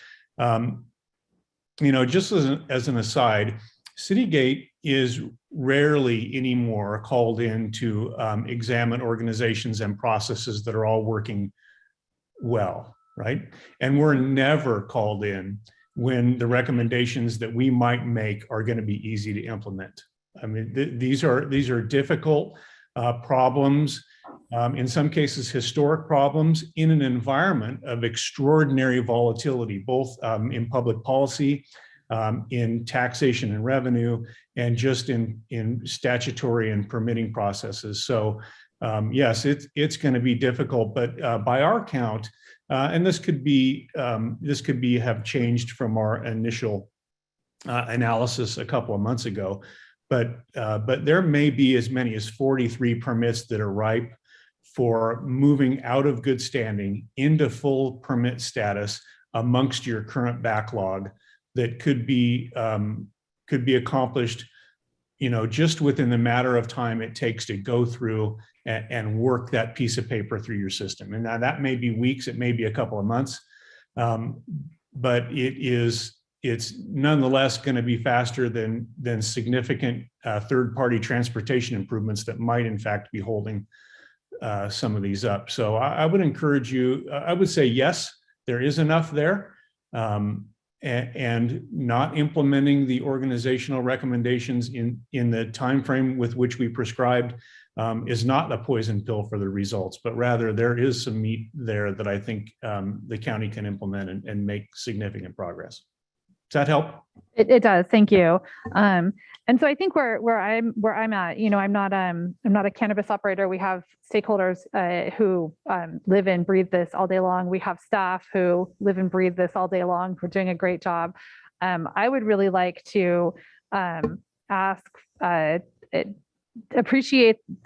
Just as an aside, Citygate is rarely anymore called in to examine organizations and processes that are all working well, right? And we're never called in when the recommendations that we might make are going to be easy to implement. I mean, these are difficult problems, in some cases historic problems in an environment of extraordinary volatility, both in public policy, in taxation and revenue, and just in statutory and permitting processes. So yes, it's going to be difficult, but by our count, and this could have changed from our initial analysis a couple of months ago, but there may be as many as 43 permits that are ripe for moving out of good standing into full permit status amongst your current backlog that could be accomplished, just within the matter of time it takes to go through and work that piece of paper through your system. And now that may be weeks, it may be a couple of months, but it's nonetheless going to be faster than significant third-party transportation improvements that might in fact be holding some of these up. So I would encourage you, I would say, yes, there is enough there. And not implementing the organizational recommendations in the time frame with which we prescribed is not a poison pill for the results, but rather there is some meat there that I think the county can implement and make significant progress. Does that help? It does. Thank you. And so I think where I'm at, I'm not a cannabis operator. We have stakeholders who live and breathe this all day long. We have staff who live and breathe this all day long. We're doing a great job. I would really like to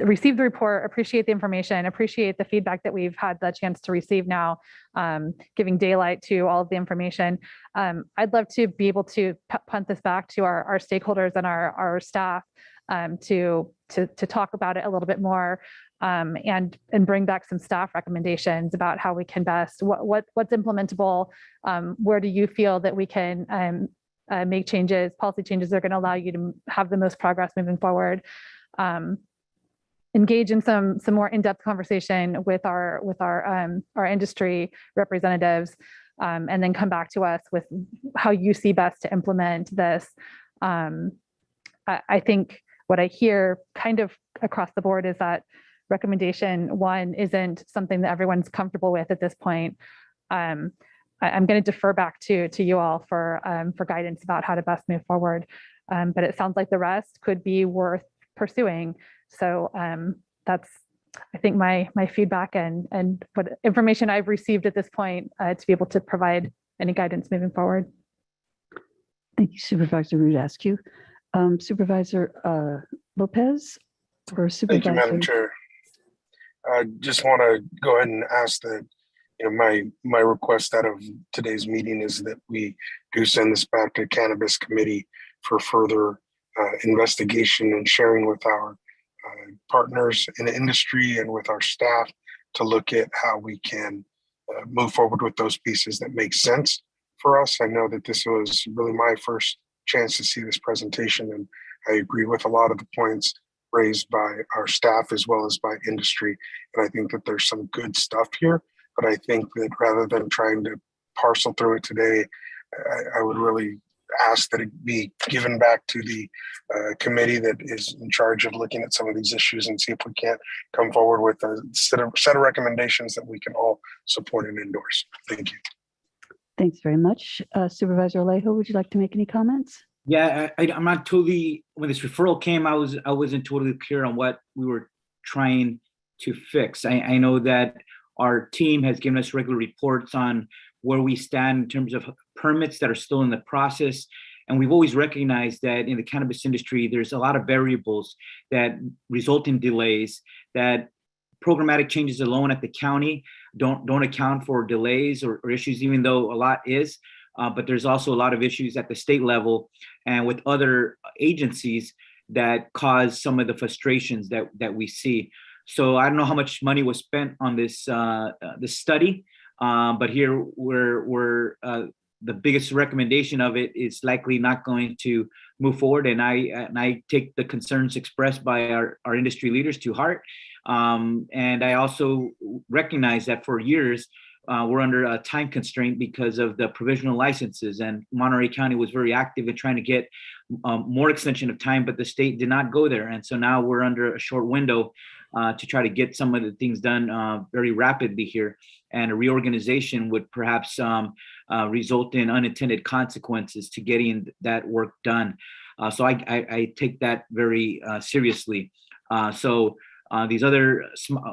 receive the report, appreciate the information, appreciate the feedback that we've had the chance to receive now, giving daylight to all of the information. I'd love to be able to punt this back to our stakeholders and our staff to talk about it a little bit more, and bring back some staff recommendations about how we can best, what's implementable, where do you feel that we can make changes, policy changes that are going to allow you to have the most progress moving forward. Engage in some more in-depth conversation with our industry representatives, and then come back to us with how you see best to implement this. I think what I hear kind of across the board is that recommendation 1 isn't something that everyone's comfortable with at this point. I'm going to defer back to you all for guidance about how to best move forward. But it sounds like the rest could be worth pursuing. So that's, I think, my feedback and what information I've received at this point to be able to provide any guidance moving forward. Thank you, Supervisor Askew. Supervisor Lopez or Supervisor? Thank you, Madam Chair. I just want to go ahead and ask that my request out of today's meeting is that we do send this back to Cannabis Committee for further investigation and sharing with our partners in the industry and with our staff to look at how we can move forward with those pieces that make sense for us. I know that this was really my first chance to see this presentation, and I agree with a lot of the points raised by our staff as well as by industry. And I think that there's some good stuff here, but I think that rather than trying to parcel through it today, I would really ask that it be given back to the committee that is in charge of looking at some of these issues and see if we can't come forward with a set of recommendations that we can all support and endorse. Thank you. Thanks very much. Supervisor Alejo, would you like to make any comments? Yeah, I'm not totally, when this referral came, I wasn't totally clear on what we were trying to fix. I know that our team has given us regular reports on where we stand in terms of permits that are still in the process. And we've always recognized that in the cannabis industry, there's a lot of variables that result in delays, that programmatic changes alone at the county don't account for delays or issues, even though a lot is. But there's also a lot of issues at the state level and with other agencies that cause some of the frustrations that we see. So I don't know how much money was spent on this this study, but here we're the biggest recommendation of it is likely not going to move forward. And I take the concerns expressed by our industry leaders to heart. And I also recognize that for years, we're under a time constraint because of the provisional licenses, and Monterey County was very active in trying to get more extension of time, but the state did not go there. And so now we're under a short window to try to get some of the things done very rapidly here. And a reorganization would perhaps result in unintended consequences to getting that work done. So I take that very seriously. So these other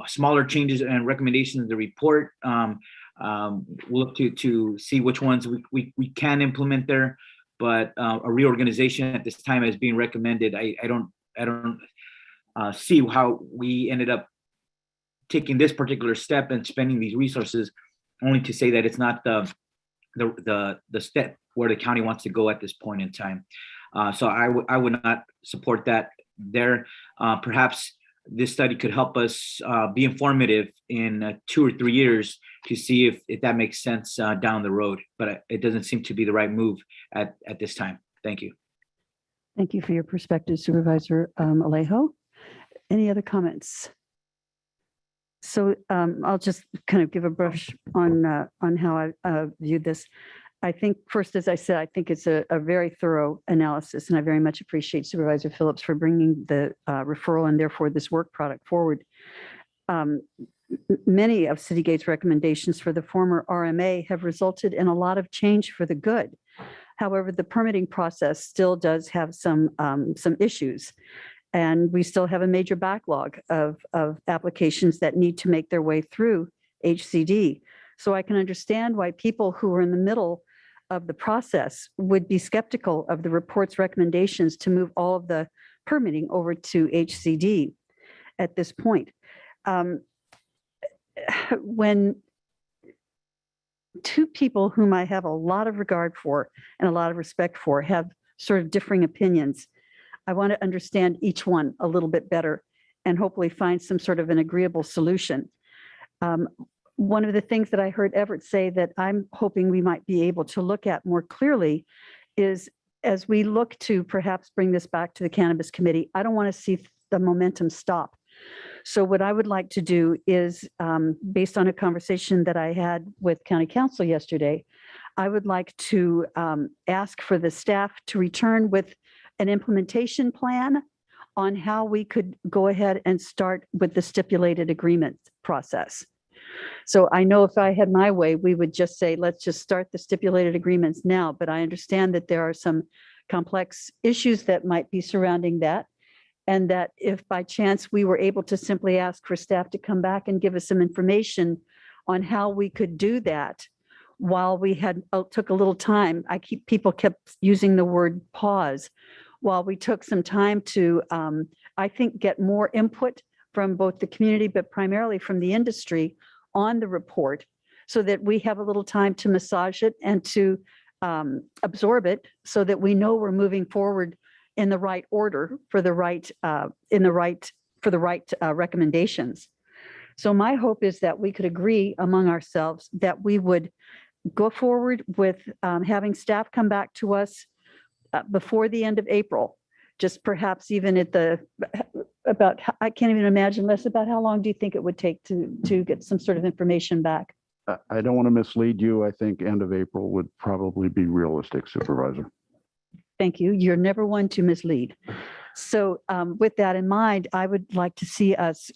smaller changes and recommendations in the report, we'll look to see which ones we can implement there, but a reorganization at this time is being recommended. I don't see how we ended up taking this particular step and spending these resources only to say that it's not the step where the county wants to go at this point in time. So I would not support that there. Perhaps this study could help us be informative in 2 or 3 years to see if that makes sense down the road, but it doesn't seem to be the right move at this time. Thank you. Thank you for your perspective, Supervisor Alejo. Any other comments? So I'll just kind of give a brush on how I viewed this. I think first, as I said, I think it's a very thorough analysis, and I very much appreciate Supervisor Phillips for bringing the referral and therefore this work product forward. Many of Citygate's recommendations for the former RMA have resulted in a lot of change for the good. However, the permitting process still does have some issues, and we still have a major backlog of applications that need to make their way through HCD. So I can understand why people who are in the middle of the process would be skeptical of the report's recommendations to move all of the permitting over to HCD at this point. When two people whom I have a lot of regard for and a lot of respect for have sort of differing opinions, I want to understand each one a little bit better and hopefully find some sort of an agreeable solution. One of the things that I heard Everett say that I'm hoping we might be able to look at more clearly is, as we look to perhaps bring this back to the Cannabis Committee, I don't want to see the momentum stop. So what I would like to do is, based on a conversation that I had with County Council yesterday, I would like to ask for the staff to return with an implementation plan on how we could go ahead and start with the stipulated agreement process. So I know if I had my way, we would just say, let's just start the stipulated agreements now, but I understand that there are some complex issues that might be surrounding that. And that if by chance we were able to simply ask for staff to come back and give us some information on how we could do that while we had took a little time. People kept using the word pause while we took some time to, I think, get more input from both the community, but primarily from the industry on the report, so that we have a little time to massage it and to absorb it, so that we know we're moving forward in the right order for the right recommendations. So my hope is that we could agree among ourselves that we would go forward with having staff come back to us before the end of April, just perhaps even at I can't even imagine, Les, about how long do you think it would take to get some sort of information back? I don't want to mislead you. I think end of April would probably be realistic, Supervisor. Thank you. You're never one to mislead. So with that in mind, I would like to see us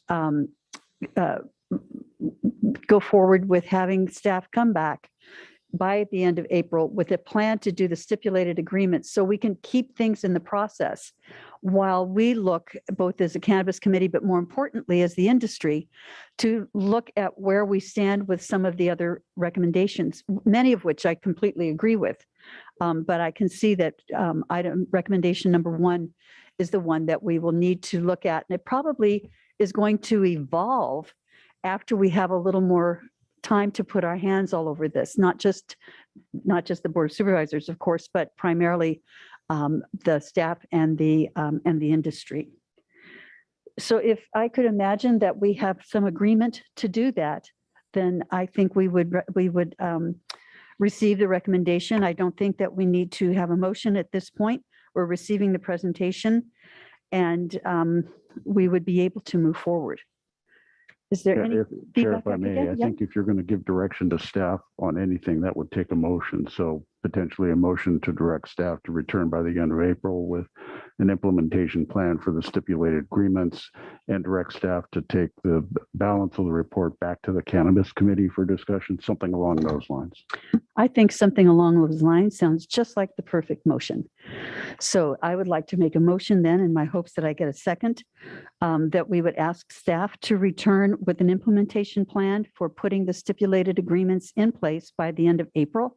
go forward with having staff come back by the end of April with a plan to do the stipulated agreements, so we can keep things in the process while we look, both as a cannabis committee, but more importantly as the industry, to look at where we stand with some of the other recommendations, many of which I completely agree with. But I can see that recommendation number 1 is the one that we will need to look at. And it probably is going to evolve after we have a little more time to put our hands all over this, not just the Board of Supervisors, of course, but primarily the staff and the industry. So if I could imagine that we have some agreement to do that, then I think we would receive the recommendation. I don't think that we need to have a motion at this point. We're receiving the presentation, and we would be able to move forward. Is there any Chair, feedback? if I may, I think if you're going to give direction to staff on anything, that would take a motion. So potentially a motion to direct staff to return by the end of April with an implementation plan for the stipulated agreements, and direct staff to take the balance of the report back to the Cannabis Committee for discussion, something along those lines. I think something along those lines sounds just like the perfect motion. So I would like to make a motion then, in my hopes that I get a second, that we would ask staff to return with an implementation plan for putting the stipulated agreements in place by the end of April,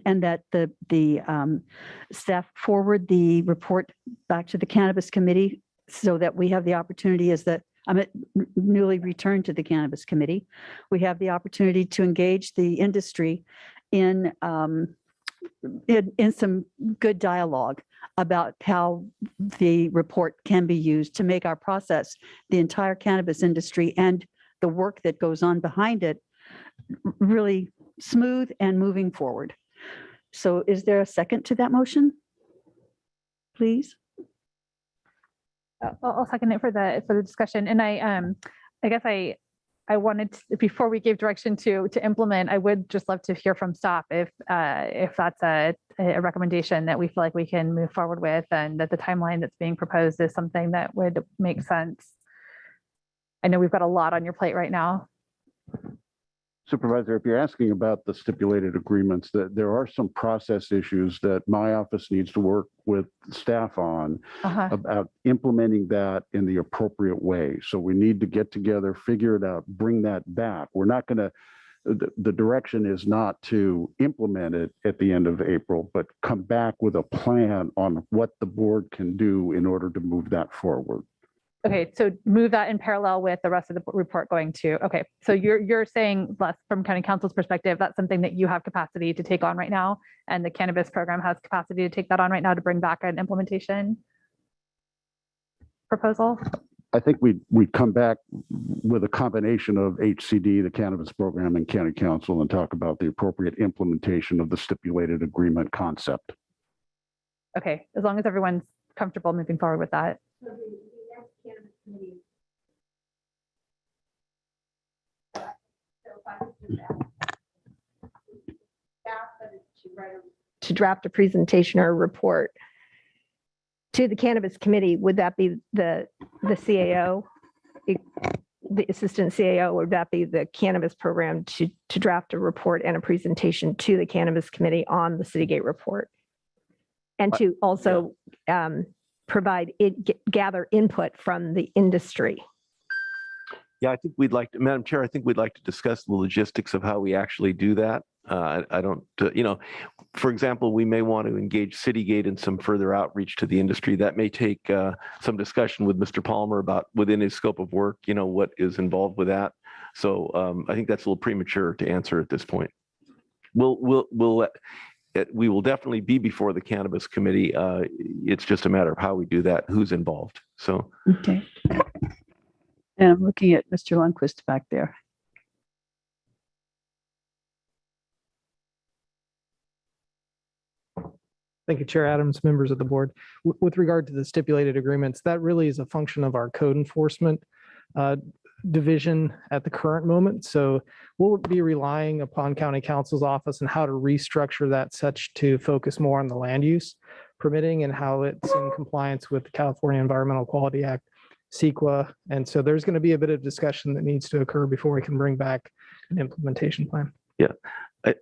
and that the staff forward the report back to the Cannabis Committee, so that we have the opportunity, as I'm newly returned to the Cannabis Committee, we have the opportunity to engage the industry in some good dialogue about how the report can be used to make our process, the entire cannabis industry and the work that goes on behind it, really smooth and moving forward. So is there a second to that motion? Please. I'll second it for the discussion. And I guess I wanted to, before we gave direction to implement, I would just love to hear from staff if that's a recommendation that we feel like we can move forward with, and that the timeline that's being proposed is something that would make sense. I know we've got a lot on your plate right now. Supervisor, if you're asking about the stipulated agreements, that there are some process issues that my office needs to work with staff on about implementing that in the appropriate way. So we need to get together, figure it out, bring that back. We're not going to, the direction is not to implement it at the end of April, but come back with a plan on what the board can do in order to move that forward. Okay, so move that in parallel with the rest of the report going to, okay. So you're saying, Les, from County Council's perspective, that's something that you have capacity to take on right now, and the cannabis program has capacity to take that on right now to bring back an implementation proposal? I think we come back with a combination of HCD, the cannabis program, and County Council, and talk about the appropriate implementation of the stipulated agreement concept. Okay, as long as everyone's comfortable moving forward with that. To draft a presentation or a report to the Cannabis Committee, would that be the CAO, the assistant CAO, or would that be the cannabis program to draft a report and a presentation to the Cannabis Committee on the Citygate report? And to also provide gather input from the industry. Yeah, I think we'd like to, Madam Chair, I think we'd like to discuss the logistics of how we actually do that. I don't, for example, we may want to engage Citygate in some further outreach to the industry. That may take some discussion with Mr. Palmer about within his scope of work, what is involved with that. So I think that's a little premature to answer at this point. We will definitely be before the Cannabis Committee. It's just a matter of how we do that, who's involved. So. Okay. And I'm looking at Mr. Lundquist back there. Thank you, Chair Adams, members of the board. With regard to the stipulated agreements, that really is a function of our code enforcement division at the current moment. So we'll be relying upon County Counsel's office and how to restructure that such to focus more on the land use permitting and how it's in compliance with the California Environmental Quality Act, CEQA. And so there's going to be a bit of discussion that needs to occur before we can bring back an implementation plan. Yeah.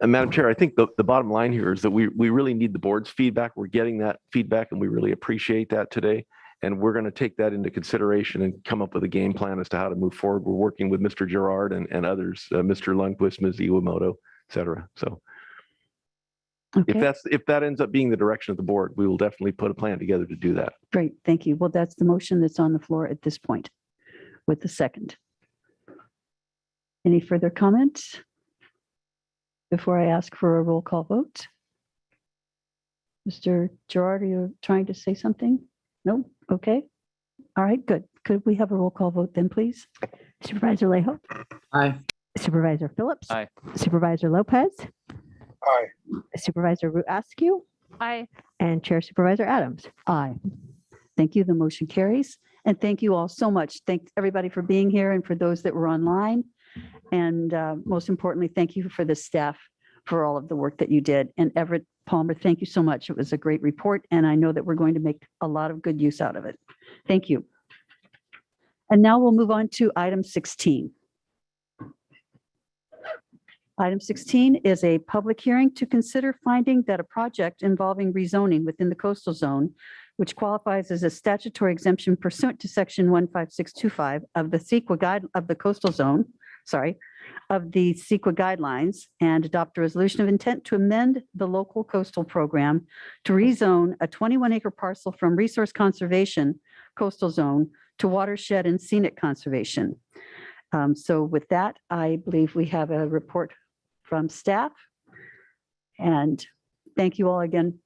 Madam Chair, I think the bottom line here is that we really need the board's feedback. We're getting that feedback and we really appreciate that today. And we're going to take that into consideration and come up with a game plan as to how to move forward. We're working with Mr. Gerard and others, Mr. Lundquist, Ms. Iwamoto, et cetera. So okay. if that ends up being the direction of the board, we will definitely put a plan together to do that. Great, thank you. Well, that's the motion that's on the floor at this point with the second. Any further comments before I ask for a roll call vote? Mr. Gerard, are you trying to say something? No? Okay. All right, good. Could we have a roll call vote then, please? Supervisor Salejo. Aye. Supervisor Phillips. Aye. Supervisor Lopez. Aye. Supervisor Askew. Aye. And Chair Supervisor Adams. Aye. Thank you. The motion carries. And thank you all so much. Thanks everybody for being here and for those that were online. And most importantly, thank you for the staff for all of the work that you did. And Everett Palmer, thank you so much. It was a great report, and I know that we're going to make a lot of good use out of it. Thank you. And now we'll move on to item 16. Item 16 is a public hearing to consider finding that a project involving rezoning within the coastal zone, which qualifies as a statutory exemption pursuant to section 15625 of the CEQA guide of the coastal zone, of the CEQA guidelines, and adopt a resolution of intent to amend the local coastal program to rezone a 21-acre parcel from resource conservation coastal zone to watershed and scenic conservation. So with that, I believe we have a report from staff. And thank you all again.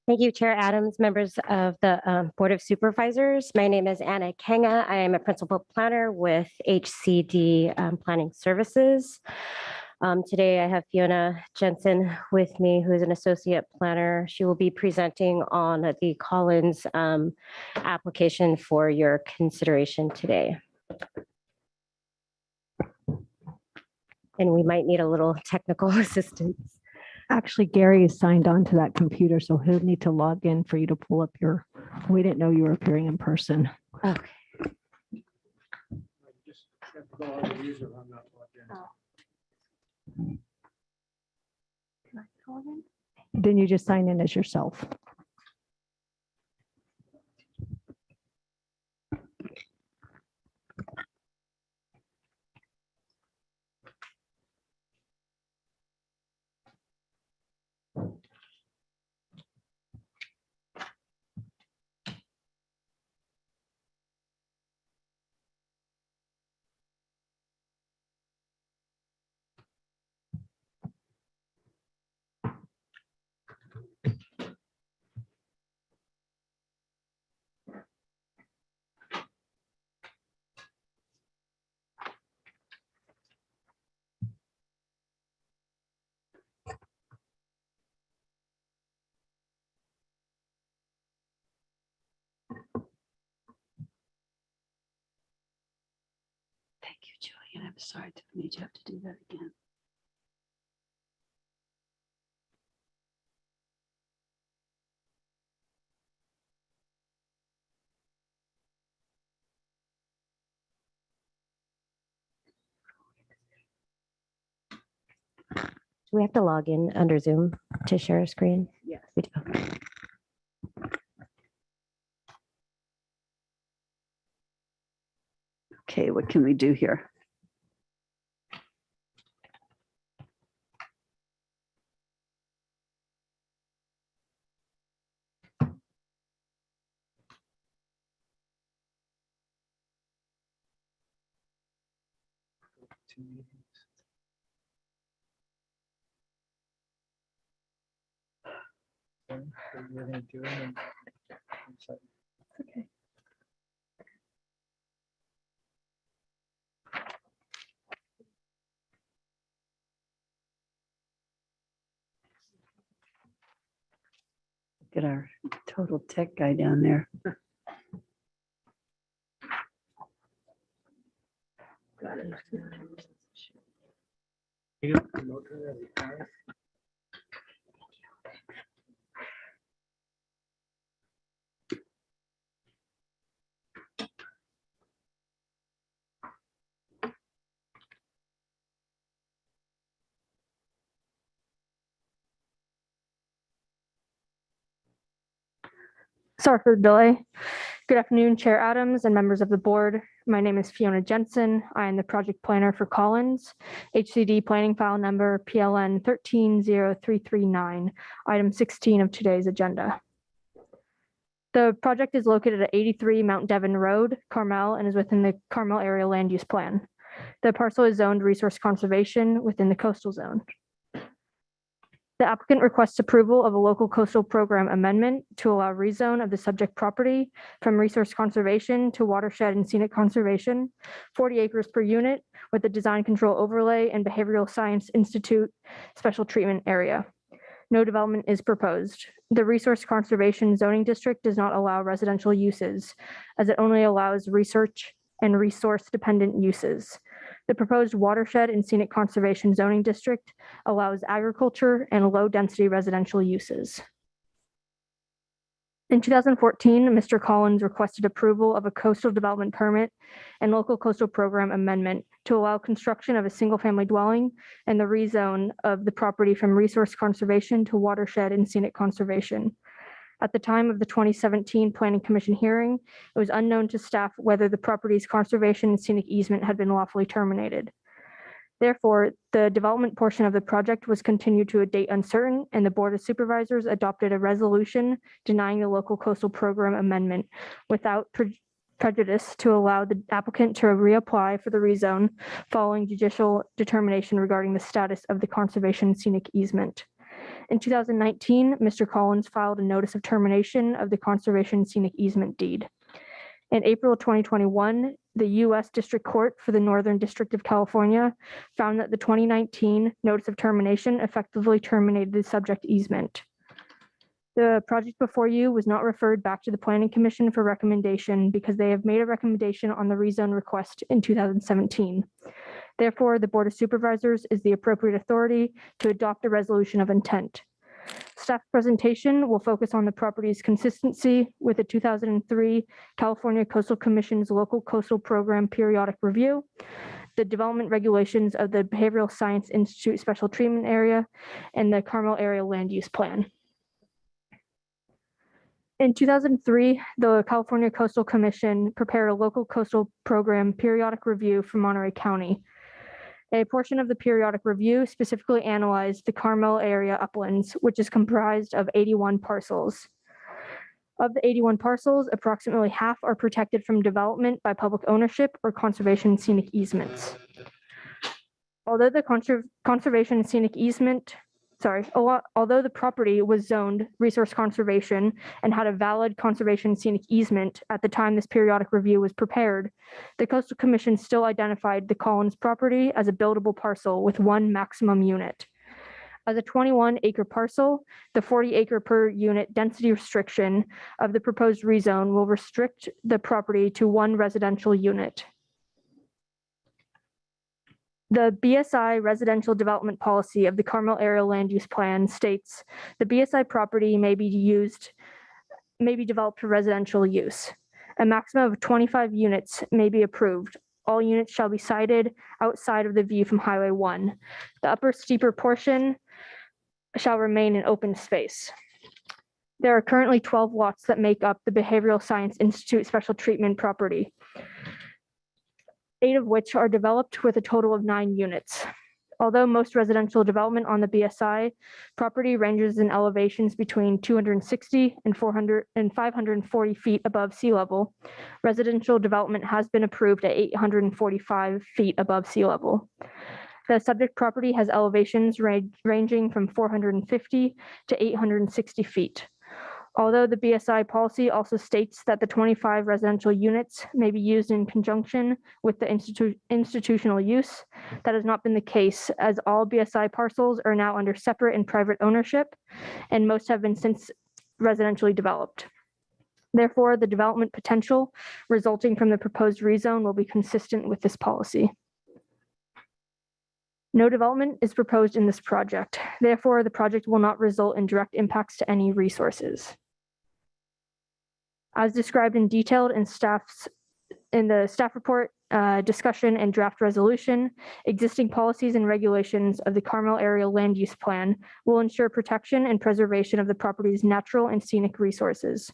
Thank you, Chair Adams, members of the Board of Supervisors. My name is Anna Kenga. I am a principal planner with HCD Planning Services. Today I have Fiona Jensen with me, who is an associate planner. She will be presenting on the Collins application for your consideration today. And we might need a little technical assistance. Actually, Gary is signed on to that computer, so he'll need to log in for you to pull up your, we didn't know you were appearing in person. Okay. Then you just sign in as yourself. Thank you, Julian. I'm sorry to made you have to do that again. Do we have to log in under Zoom to share a screen? Yes. We do. Okay, what can we do here? Okay. Get our total tech guy down there. Sorry for the delay. Good afternoon, Chair Adams and members of the board. My name is Fiona Jensen. I am the project planner for Collins, HCD planning file number PLN 130339, item 16 of today's agenda. The project is located at 83 Mount Devon Road, Carmel, and is within the Carmel area land use plan. The parcel is zoned resource conservation within the coastal zone. The applicant requests approval of a local coastal program amendment to allow rezone of the subject property from resource conservation to watershed and scenic conservation, 40 acres per unit with a design control overlay and behavioral science institute special treatment area. No development is proposed. The resource conservation zoning district does not allow residential uses, as it only allows research and resource dependent uses. The proposed watershed and scenic conservation zoning district allows agriculture and low-density residential uses. In 2014, Mr. Collins requested approval of a coastal development permit and local coastal program amendment to allow construction of a single-family dwelling and the rezone of the property from resource conservation to watershed and scenic conservation. At the time of the 2017 Planning Commission hearing, it was unknown to staff whether the property's conservation and scenic easement had been lawfully terminated. Therefore, the development portion of the project was continued to a date uncertain, and the Board of Supervisors adopted a resolution denying the local coastal program amendment without prejudice to allow the applicant to reapply for the rezone following judicial determination regarding the status of the conservation and scenic easement. In 2019, Mr. Collins filed a notice of termination of the conservation scenic easement deed. In April 2021, the U.S. District Court for the Northern District of California found that the 2019 notice of termination effectively terminated the subject easement. The project before you was not referred back to the Planning Commission for recommendation because they have made a recommendation on the rezone request in 2017. Therefore, the Board of Supervisors is the appropriate authority to adopt a resolution of intent. Staff presentation will focus on the property's consistency with the 2003 California Coastal Commission's local coastal program periodic review, the development regulations of the Behavioral Science Institute special treatment area, and the Carmel area land use plan. In 2003, the California Coastal Commission prepared a local coastal program periodic review for Monterey County. A portion of the periodic review specifically analyzed the Carmel area uplands, which is comprised of 81 parcels. Of the 81 parcels, approximately half are protected from development by public ownership or conservation scenic easements. Although the conservation scenic easement although the property was zoned resource conservation and had a valid conservation scenic easement at the time this periodic review was prepared, the Coastal Commission still identified the Collins property as a buildable parcel with one maximum unit. As a 21-acre parcel, the 40-acre per unit density restriction of the proposed rezone will restrict the property to one residential unit. The BSI residential development policy of the Carmel area land use plan states the BSI property may be developed for residential use. A maximum of 25 units may be approved. All units shall be sited outside of the view from Highway 1. The upper steeper portion shall remain an open space. There are currently 12 lots that make up the Behavioral Science Institute special treatment property, 8 of which are developed with a total of 9 units. Although most residential development on the BSI property ranges in elevations between 260 and 540 feet above sea level, residential development has been approved at 845 feet above sea level. The subject property has elevations ranging from 450 to 860 feet. Although the BSI policy also states that the 25 residential units may be used in conjunction with the institutional use, that has not been the case, as all BSI parcels are now under separate and private ownership, and most have been since residentially developed. Therefore, the development potential resulting from the proposed rezone will be consistent with this policy. No development is proposed in this project. Therefore, the project will not result in direct impacts to any resources. As described in detail in the staff report, discussion and draft resolution, existing policies and regulations of the Carmel Area Land Use Plan will ensure protection and preservation of the property's natural and scenic resources.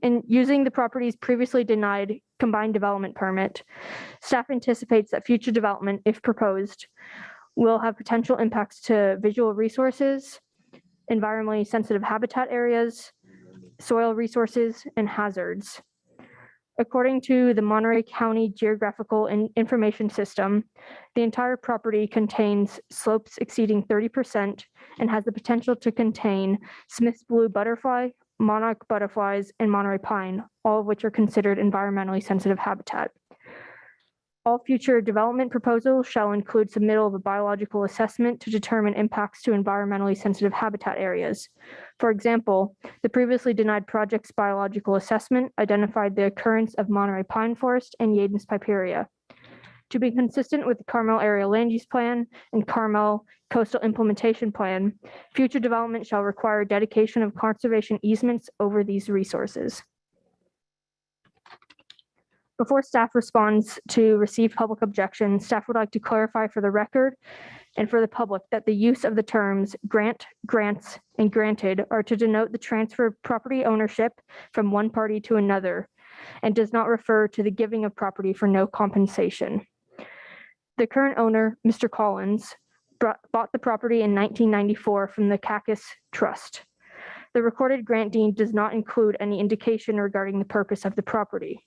In using the property's previously denied combined development permit, staff anticipates that future development, if proposed, will have potential impacts to visual resources, environmentally sensitive habitat areas, soil resources, and hazards. According to the Monterey County Geographical Information System, the entire property contains slopes exceeding 30% and has the potential to contain Smith's blue butterfly, monarch butterflies, and Monterey pine, all of which are considered environmentally sensitive habitat. All future development proposals shall include submittal of a biological assessment to determine impacts to environmentally sensitive habitat areas. For example, the previously denied project's biological assessment identified the occurrence of Monterey pine forest and Yaden's piperia. To be consistent with the Carmel Area Land Use Plan and Carmel Coastal Implementation Plan, future development shall require dedication of conservation easements over these resources. Before staff responds to received public objections, staff would like to clarify for the record and for the public that the use of the terms grant, grants, and granted are to denote the transfer of property ownership from one party to another and does not refer to the giving of property for no compensation. The current owner, Mr. Collins, bought the property in 1994 from the Cactus Trust. The recorded grant deed does not include any indication regarding the purpose of the property.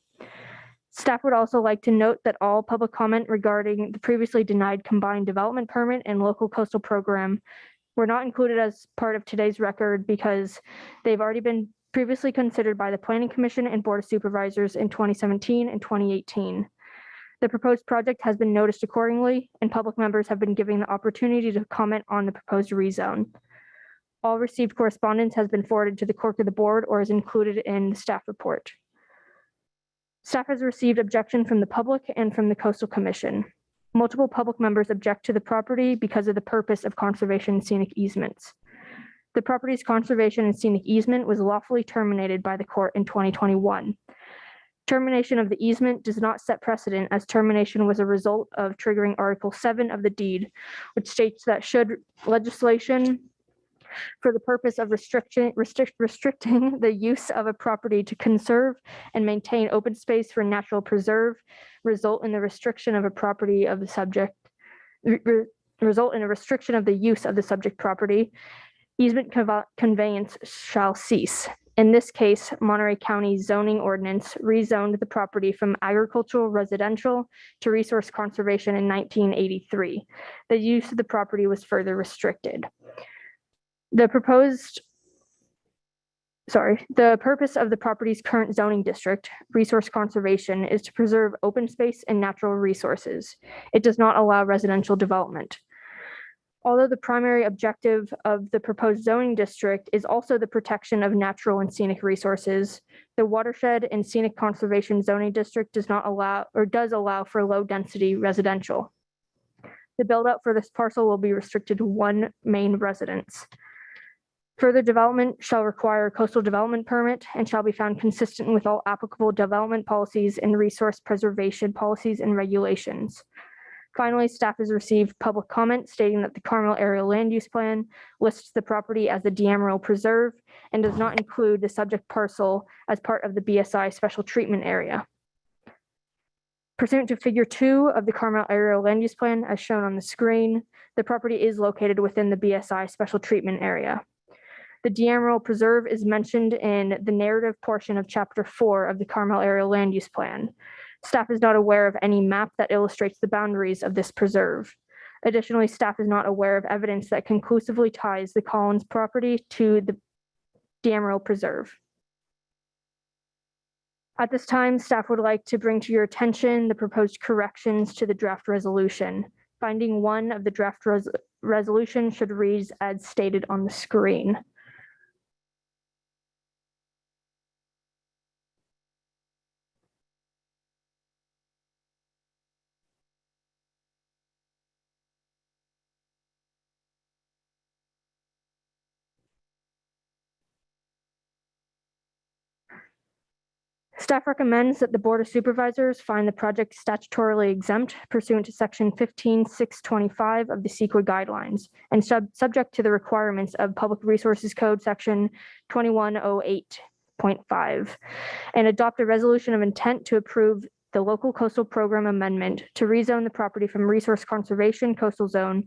Staff would also like to note that all public comment regarding the previously denied combined development permit and local coastal program were not included as part of today's record because they've already been previously considered by the Planning Commission and Board of Supervisors in 2017 and 2018. The proposed project has been noticed accordingly, and public members have been given the opportunity to comment on the proposed rezone. All received correspondence has been forwarded to the clerk of the board or is included in the staff report. Staff has received objection from the public and from the Coastal Commission. Multiple public members object to the property because of the purpose of conservation and scenic easements. The property's conservation and scenic easement was lawfully terminated by the court in 2021. Termination of the easement does not set precedent, as termination was a result of triggering Article 7 of the deed, which states that should legislation for the purpose of restricting the use of a property to conserve and maintain open space for natural preserve result in the restriction of a property of the subject, result in a restriction of the use of the subject property, easement conveyance shall cease. In this case, Monterey County zoning ordinance rezoned the property from agricultural residential to resource conservation in 1983. The use of the property was further restricted. The purpose of the property's current zoning district, resource conservation, is to preserve open space and natural resources. It does not allow residential development. Although the primary objective of the proposed zoning district is also the protection of natural and scenic resources, the watershed and scenic conservation zoning district does allow for low density residential. The build out for this parcel will be restricted to one main residence. Further development shall require a coastal development permit and shall be found consistent with all applicable development policies and resource preservation policies and regulations. Finally, staff has received public comment stating that the Carmel Area Land Use Plan lists the property as the Deamarillo Preserve and does not include the subject parcel as part of the BSI Special Treatment Area. Pursuant to Figure 2 of the Carmel Area Land Use Plan, as shown on the screen, the property is located within the BSI Special Treatment Area. The D'Amaral Preserve is mentioned in the narrative portion of Chapter 4 of the Carmel Area Land Use Plan. Staff is not aware of any map that illustrates the boundaries of this preserve. Additionally, staff is not aware of evidence that conclusively ties the Collins property to the D'Amaral Preserve. At this time, staff would like to bring to your attention the proposed corrections to the draft resolution. Finding 1 of the draft resolution should read as stated on the screen. Staff recommends that the Board of Supervisors find the project statutorily exempt pursuant to Section 15.625 of the CEQA guidelines and subject to the requirements of Public Resources Code Section 2108.5 and adopt a resolution of intent to approve the local coastal program amendment to rezone the property from resource conservation coastal zone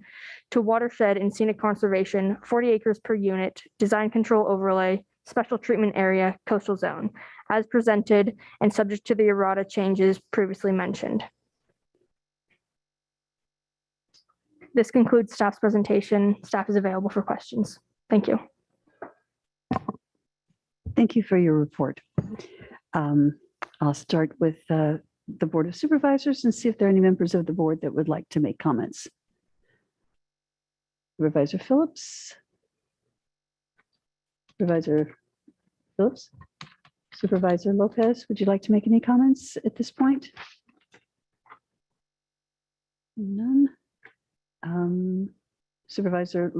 to watershed and scenic conservation, 40 acres per unit, design control overlay, special treatment area, coastal zone, as presented and subject to the errata changes previously mentioned. This concludes staff's presentation. Staff is available for questions. Thank you. Thank you for your report. I'll start with the Board of Supervisors and see if there are any members of the board that would like to make comments. Supervisor Phillips. Supervisor Phillips. Supervisor Lopez, would you like to make any comments at this point? None. Supervisor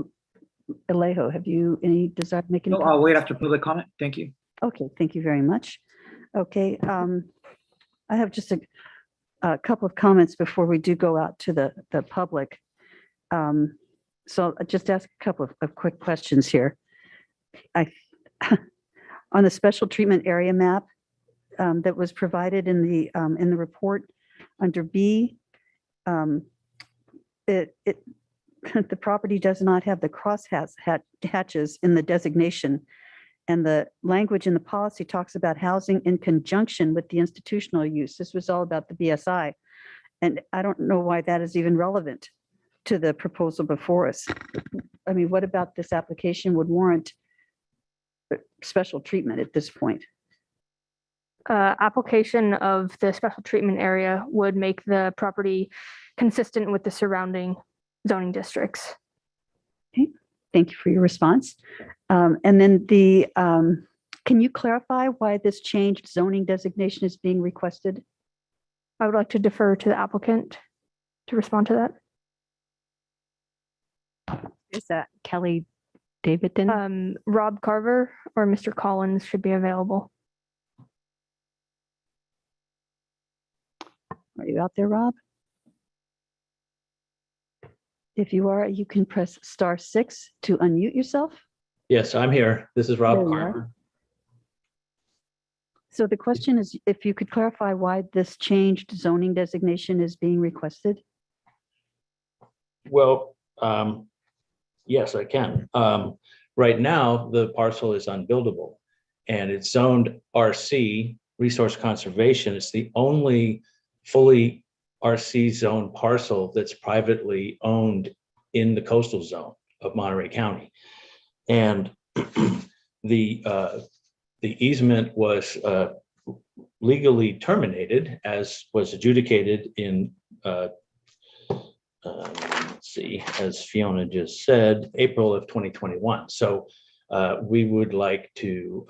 Alejo, have you any desire to make any? No, I'll wait after public comment. Thank you. Okay, thank you very much. Okay, I have just a couple of comments before we do go out to the public. So I'll just ask a couple of quick questions here. On the special treatment area map that was provided in the report under B, the property does not have the cross hatches in the designation, and the language in the policy talks about housing in conjunction with the institutional use. This was all about the BSI, and I don't know why that is even relevant to the proposal before us. I mean, what about this application would warrant special treatment at this point? Application of the special treatment area would make the property consistent with the surrounding zoning districts. Okay, thank you for your response. And then can you clarify why this changed zoning designation is being requested? I would like to defer to the applicant to respond to that. Is that Kelly Davidson? Rob Carver or Mr. Collins should be available. Are you out there, Rob? If you are, you can press *6 to unmute yourself. Yes, I'm here. This is Rob There you Carver. are. So the question is, if you could clarify why this changed zoning designation is being requested? Well, yes, I can. Right now, the parcel is unbuildable and it's zoned RC, resource conservation. It's the only fully RC zone parcel that's privately owned in the coastal zone of Monterey County. And the easement was legally terminated, as was adjudicated in, let's see, as Fiona just said, April of 2021. So we would like to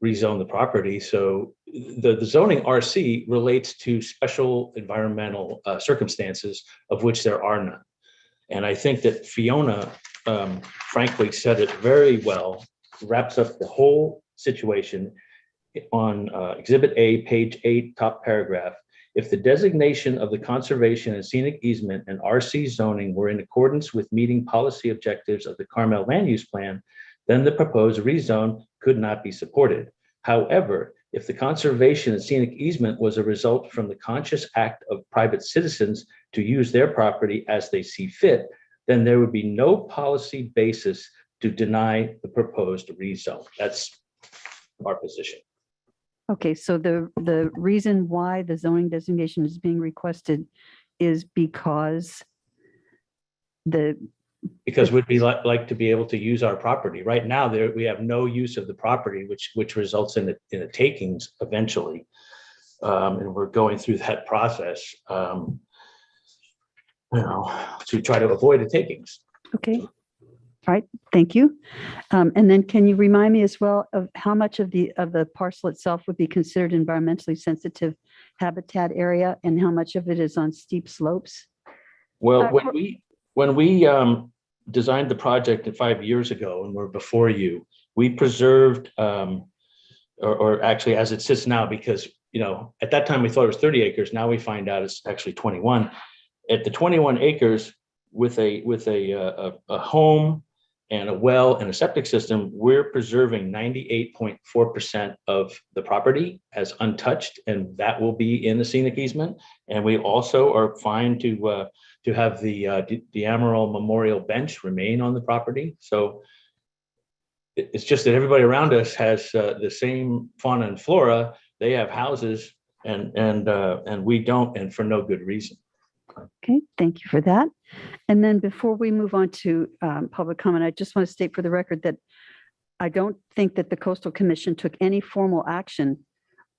rezone the property. So the zoning RC relates to special environmental circumstances of which there are none. And I think that Fiona, frankly, said it very well, wraps up the whole situation on Exhibit A, page 8, top paragraph. If the designation of the conservation and scenic easement and RC zoning were in accordance with meeting policy objectives of the Carmel Land Use Plan, then the proposed rezone could not be supported. However, If the conservation and scenic easement was a result from the conscious act of private citizens to use their property as they see fit, then there would be no policy basis to deny the proposed rezone. That's our position. Okay, so the reason why the zoning designation is being requested is because we'd be like to be able to use our property. Right now, we have no use of the property, which results in a takings eventually. And we're going through that process, to try to avoid a takings. Okay. All right, thank you. And then can you remind me as well of how much of the parcel itself would be considered environmentally sensitive habitat area and how much of it is on steep slopes? Well, when we designed the project 5 years ago and we're before you, we preserved, or actually as it sits now, because at that time we thought it was 30 acres. Now we find out it's actually 21. At the 21 acres with a home and a well and a septic system, we're preserving 98.4% of the property as untouched, and that will be in the scenic easement. And we also are fine to have the Amaral Memorial Bench remain on the property. So it's just that everybody around us has the same fauna and flora. They have houses, and we don't, and for no good reason. Okay, thank you for that. And then before we move on to public comment, I just want to state for the record that I don't think that the Coastal Commission took any formal action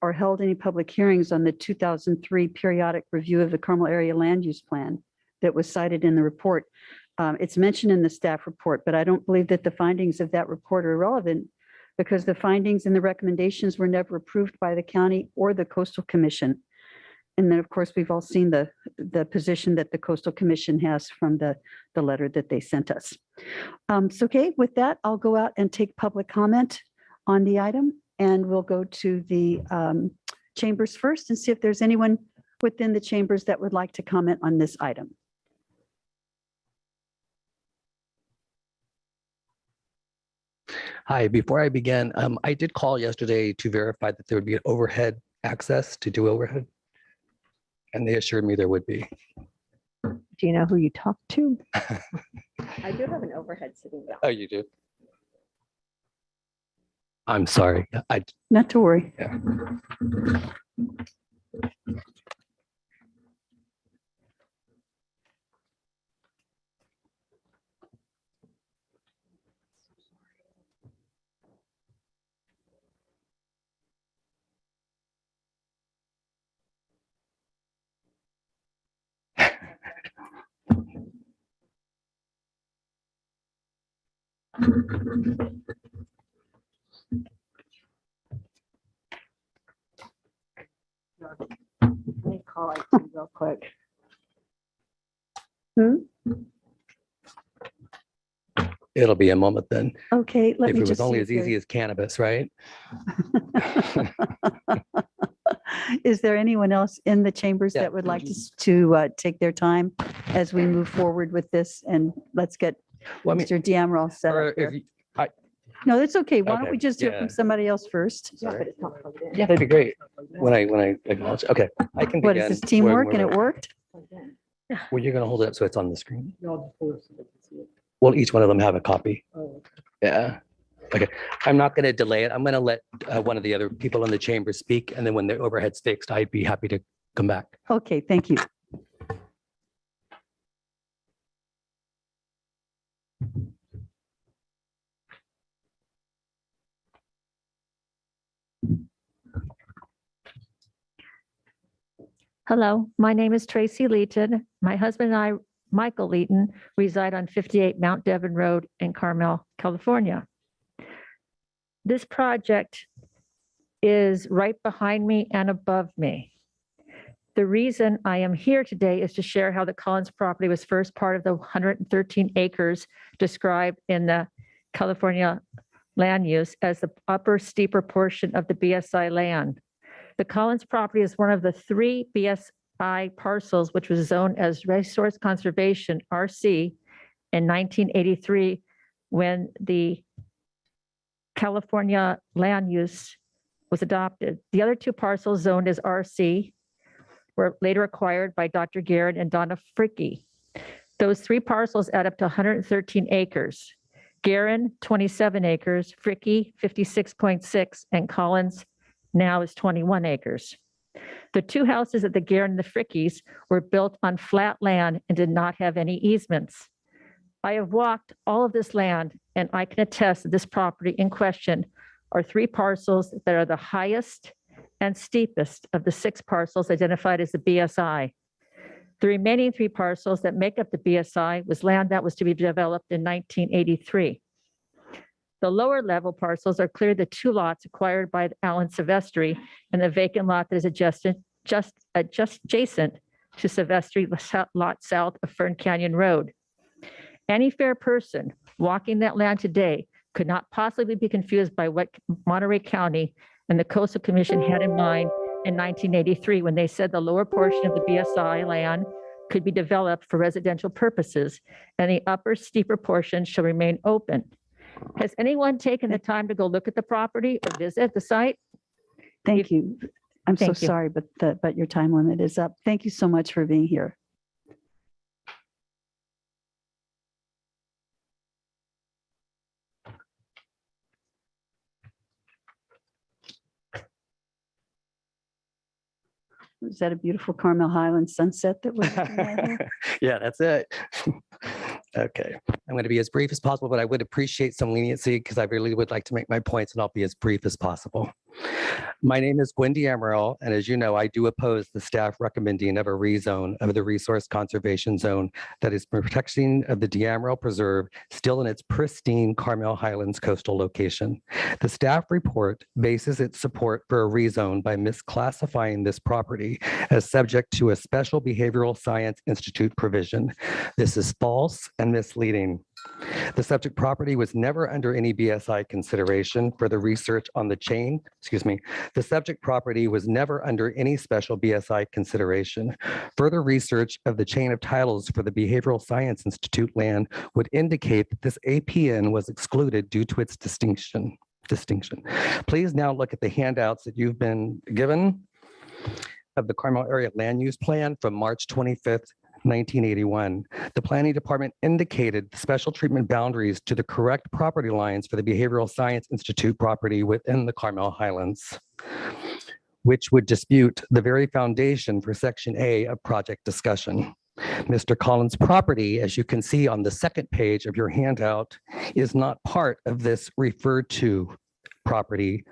or held any public hearings on the 2003 periodic review of the Carmel Area Land Use Plan that was cited in the report. It's mentioned in the staff report, but I don't believe that the findings of that report are relevant because the findings and the recommendations were never approved by the county or the Coastal Commission. And then, of course, we've all seen the position that the Coastal Commission has from the letter that they sent us. So, okay, with that, I'll go out and take public comment on the item, and we'll go to the chambers first and see if there's anyone within the chambers that would like to comment on this item. Hi, before I begin, I did call yesterday to verify that there would be an overhead access to do overhead. And they assured me there would be. Do you know who you talked to? I do have an overhead sitting down. Oh, you do? I'm sorry. Not to worry. Yeah. Let me call IT real quick. It'll be a moment then. Okay, let if me it just was only see as here. easy as cannabis, right? Is there anyone else in the chambers that would like to take their time as we move forward with this? And let's get Mr. D'Amaral set up here. No, that's okay. Why don't we just hear from somebody else first? Yeah, that'd be great. When I acknowledge, okay, I can begin. What is this, teamwork and it worked? Well, you're gonna hold it up so it's on the screen. Will each one of them have a copy? Yeah. Okay, I'm not gonna delay it. I'm gonna let one of the other people in the chamber speak, and then when the overhead's fixed, I'd be happy to come back. Okay, thank you. Hello, my name is Tracy Leeton. My husband and I, Michael Leeton, reside on 58 Mount Devon Road in Carmel, California. This project is right behind me and above me. The reason I am here today is to share how the Collins property was first part of the 113 acres described in the California land use as the upper steeper portion of the BSI land. The Collins property is one of the 3 BSI parcels which was zoned as Resource Conservation RC in 1983 when the California land use was adopted. The other two parcels zoned as RC were later acquired by Dr. Garrett and Donna Fricke. Those three parcels add up to 113 acres. Guerin, 27 acres, Fricke, 56.6, and Collins now is 21 acres. The two houses at the Guerin and the Frickes were built on flat land and did not have any easements. I have walked all of this land, and I can attest that this property in question are three parcels that are the highest and steepest of the six parcels identified as the BSI. The remaining three parcels that make up the BSI was land that was to be developed in 1983. The lower level parcels are clearly the two lots acquired by Alan Silvestri and the vacant lot that is adjacent to Silvestri lot south of Fern Canyon Road. Any fair person walking that land today could not possibly be confused by what Monterey County and the Coastal Commission had in mind in 1983 when they said the lower portion of the BSI land could be developed for residential purposes and the upper steeper portion shall remain open. Has anyone taken the time to go look at the property or visit the site? Thank you. I'm so Thank you. sorry, but your time limit is up. Thank you so much for being here. Is that a beautiful Carmel Highlands sunset that we're looking at here? Yeah, that's it. Okay, I'm going to be as brief as possible, but I would appreciate some leniency because I really would like to make my points, and I'll be as brief as possible. My name is Gwen D'Amaral, and as you know, I do oppose the staff recommending of a rezone of the resource conservation zone that is protection of the D'Amaral Preserve still in its pristine Carmel Highlands coastal location. The staff report bases its support for a rezone by misclassifying this property as subject to a special behavioral science institute provision. This is false and misleading. The subject property was never under any BSI consideration for the research on the chain. The subject property was never under any special BSI consideration. Further research of the chain of titles for the Behavioral Science Institute land would indicate that this APN was excluded due to its distinction. Please now look at the handouts that you've been given of the Carmel Area Land Use Plan from March 25th, 1981. The planning department indicated the special treatment boundaries to the correct property lines for the Behavioral Science Institute property within the Carmel Highlands, which would dispute the very foundation for Section A of project discussion. Mr. Collins' property, as you can see on the second page of your handout, is not part of this referred to property.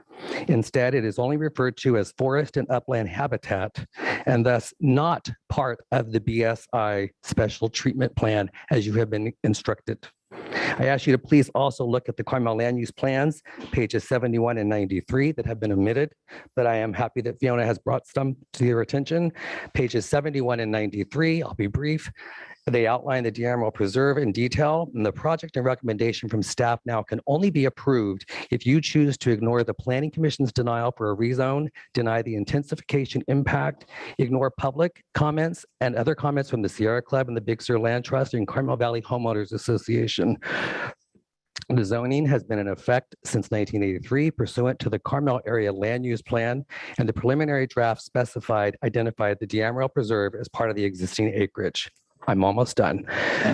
Instead, it is only referred to as forest and upland habitat, and thus not part of the BSI special treatment plan as you have been instructed. I ask you to please also look at the Carmel land use plans, pages 71 and 93 that have been omitted, but I am happy that Fiona has brought some to your attention. Pages 71 and 93, I'll be brief. They outline the D'Amaral Preserve in detail, and the project and recommendation from staff now can only be approved if you choose to ignore the Planning Commission's denial for a rezone, deny the intensification impact, ignore public comments and other comments from the Sierra Club and the Big Sur Land Trust and Carmel Valley Homeowners Association. The zoning has been in effect since 1983 pursuant to the Carmel Area Land Use Plan, and the preliminary draft identified the D'Amaral Preserve as part of the existing acreage. I'm almost done.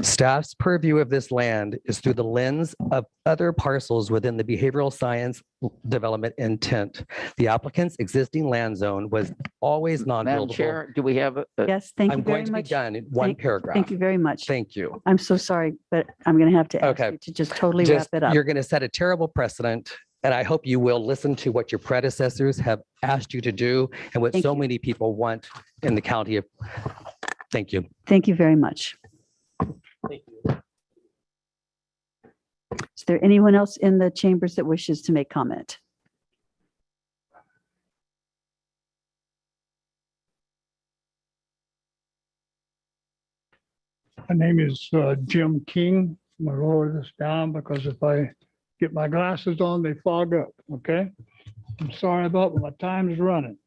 Staff's purview of this land is through the lens of other parcels within the behavioral science development intent. The applicant's existing land zone was always Madam non-buildable. Chair, do we have a? Yes, thank I'm you very going to be much. done in one paragraph. Thank you very much. Thank you. I'm so sorry, but I'm going to have to ask you to just totally wrap it up. You're going to set a terrible precedent, and I hope you will listen to what your predecessors have asked you to do and what so many people want in the county of. Thank you. Thank you very much. Thank you. Is there anyone else in the chambers that wishes to make comment? My name is Jim King. I'm going to lower this down because if I get my glasses on, they fog up, okay? I'm sorry about it, my time is running.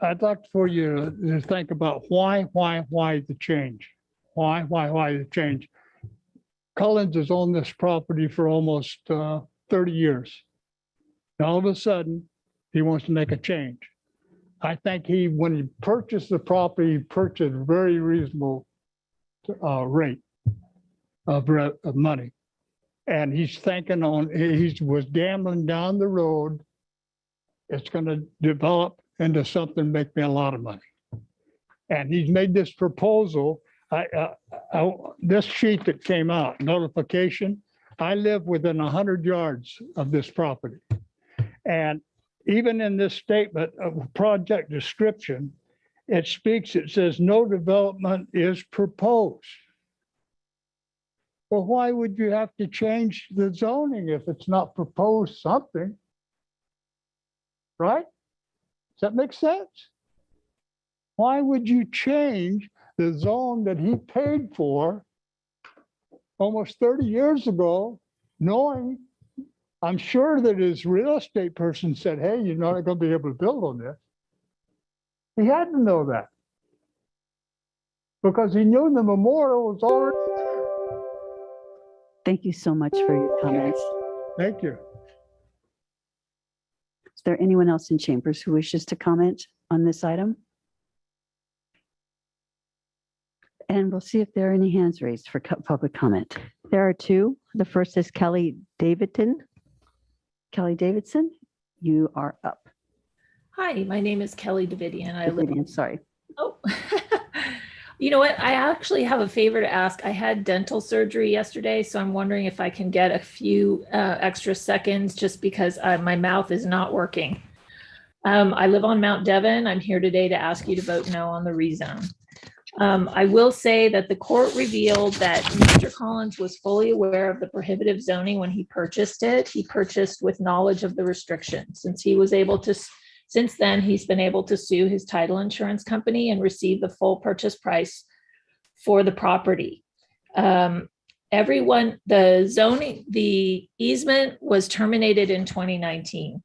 I'd like for you to think about why the change? Why the change? Collins has owned this property for almost 30 years. And all of a sudden, he wants to make a change. I think when he purchased the property, he purchased a very reasonable rate of money. And he's thinking he was gambling down the road. It's going to develop into something make me a lot of money. And he's made this proposal. This sheet that came out, notification, I live within 100 yards of this property. And even in this statement of project description, it says no development is proposed. Well, why would you have to change the zoning if it's not proposed something? Right? Does that make sense? Why would you change the zone that he paid for almost 30 years ago, knowing, I'm sure that his real estate person said, hey, you're not going to be able to build on this. He had to know that because he knew the memorial was already there. Thank you so much for your comments. Thank you. Is there anyone else in chambers who wishes to comment on this item? And we'll see if there are any hands raised for public comment. There are two. The first is Kelly Davidson. Kelly Davidson, you are up. Hi, my name is Kelly Davidian. Sorry. Oh, you know what? I actually have a favor to ask. I had dental surgery yesterday, so I'm wondering if I can get a few extra seconds just because my mouth is not working. I live on Mount Devon. I'm here today to ask you to vote no on the rezone. I will say that the court revealed that Mr. Collins was fully aware of the prohibitive zoning when he purchased it. He purchased with knowledge of the restrictions. Since then, he's been able to sue his title insurance company and receive the full purchase price for the property. The easement was terminated in 2019.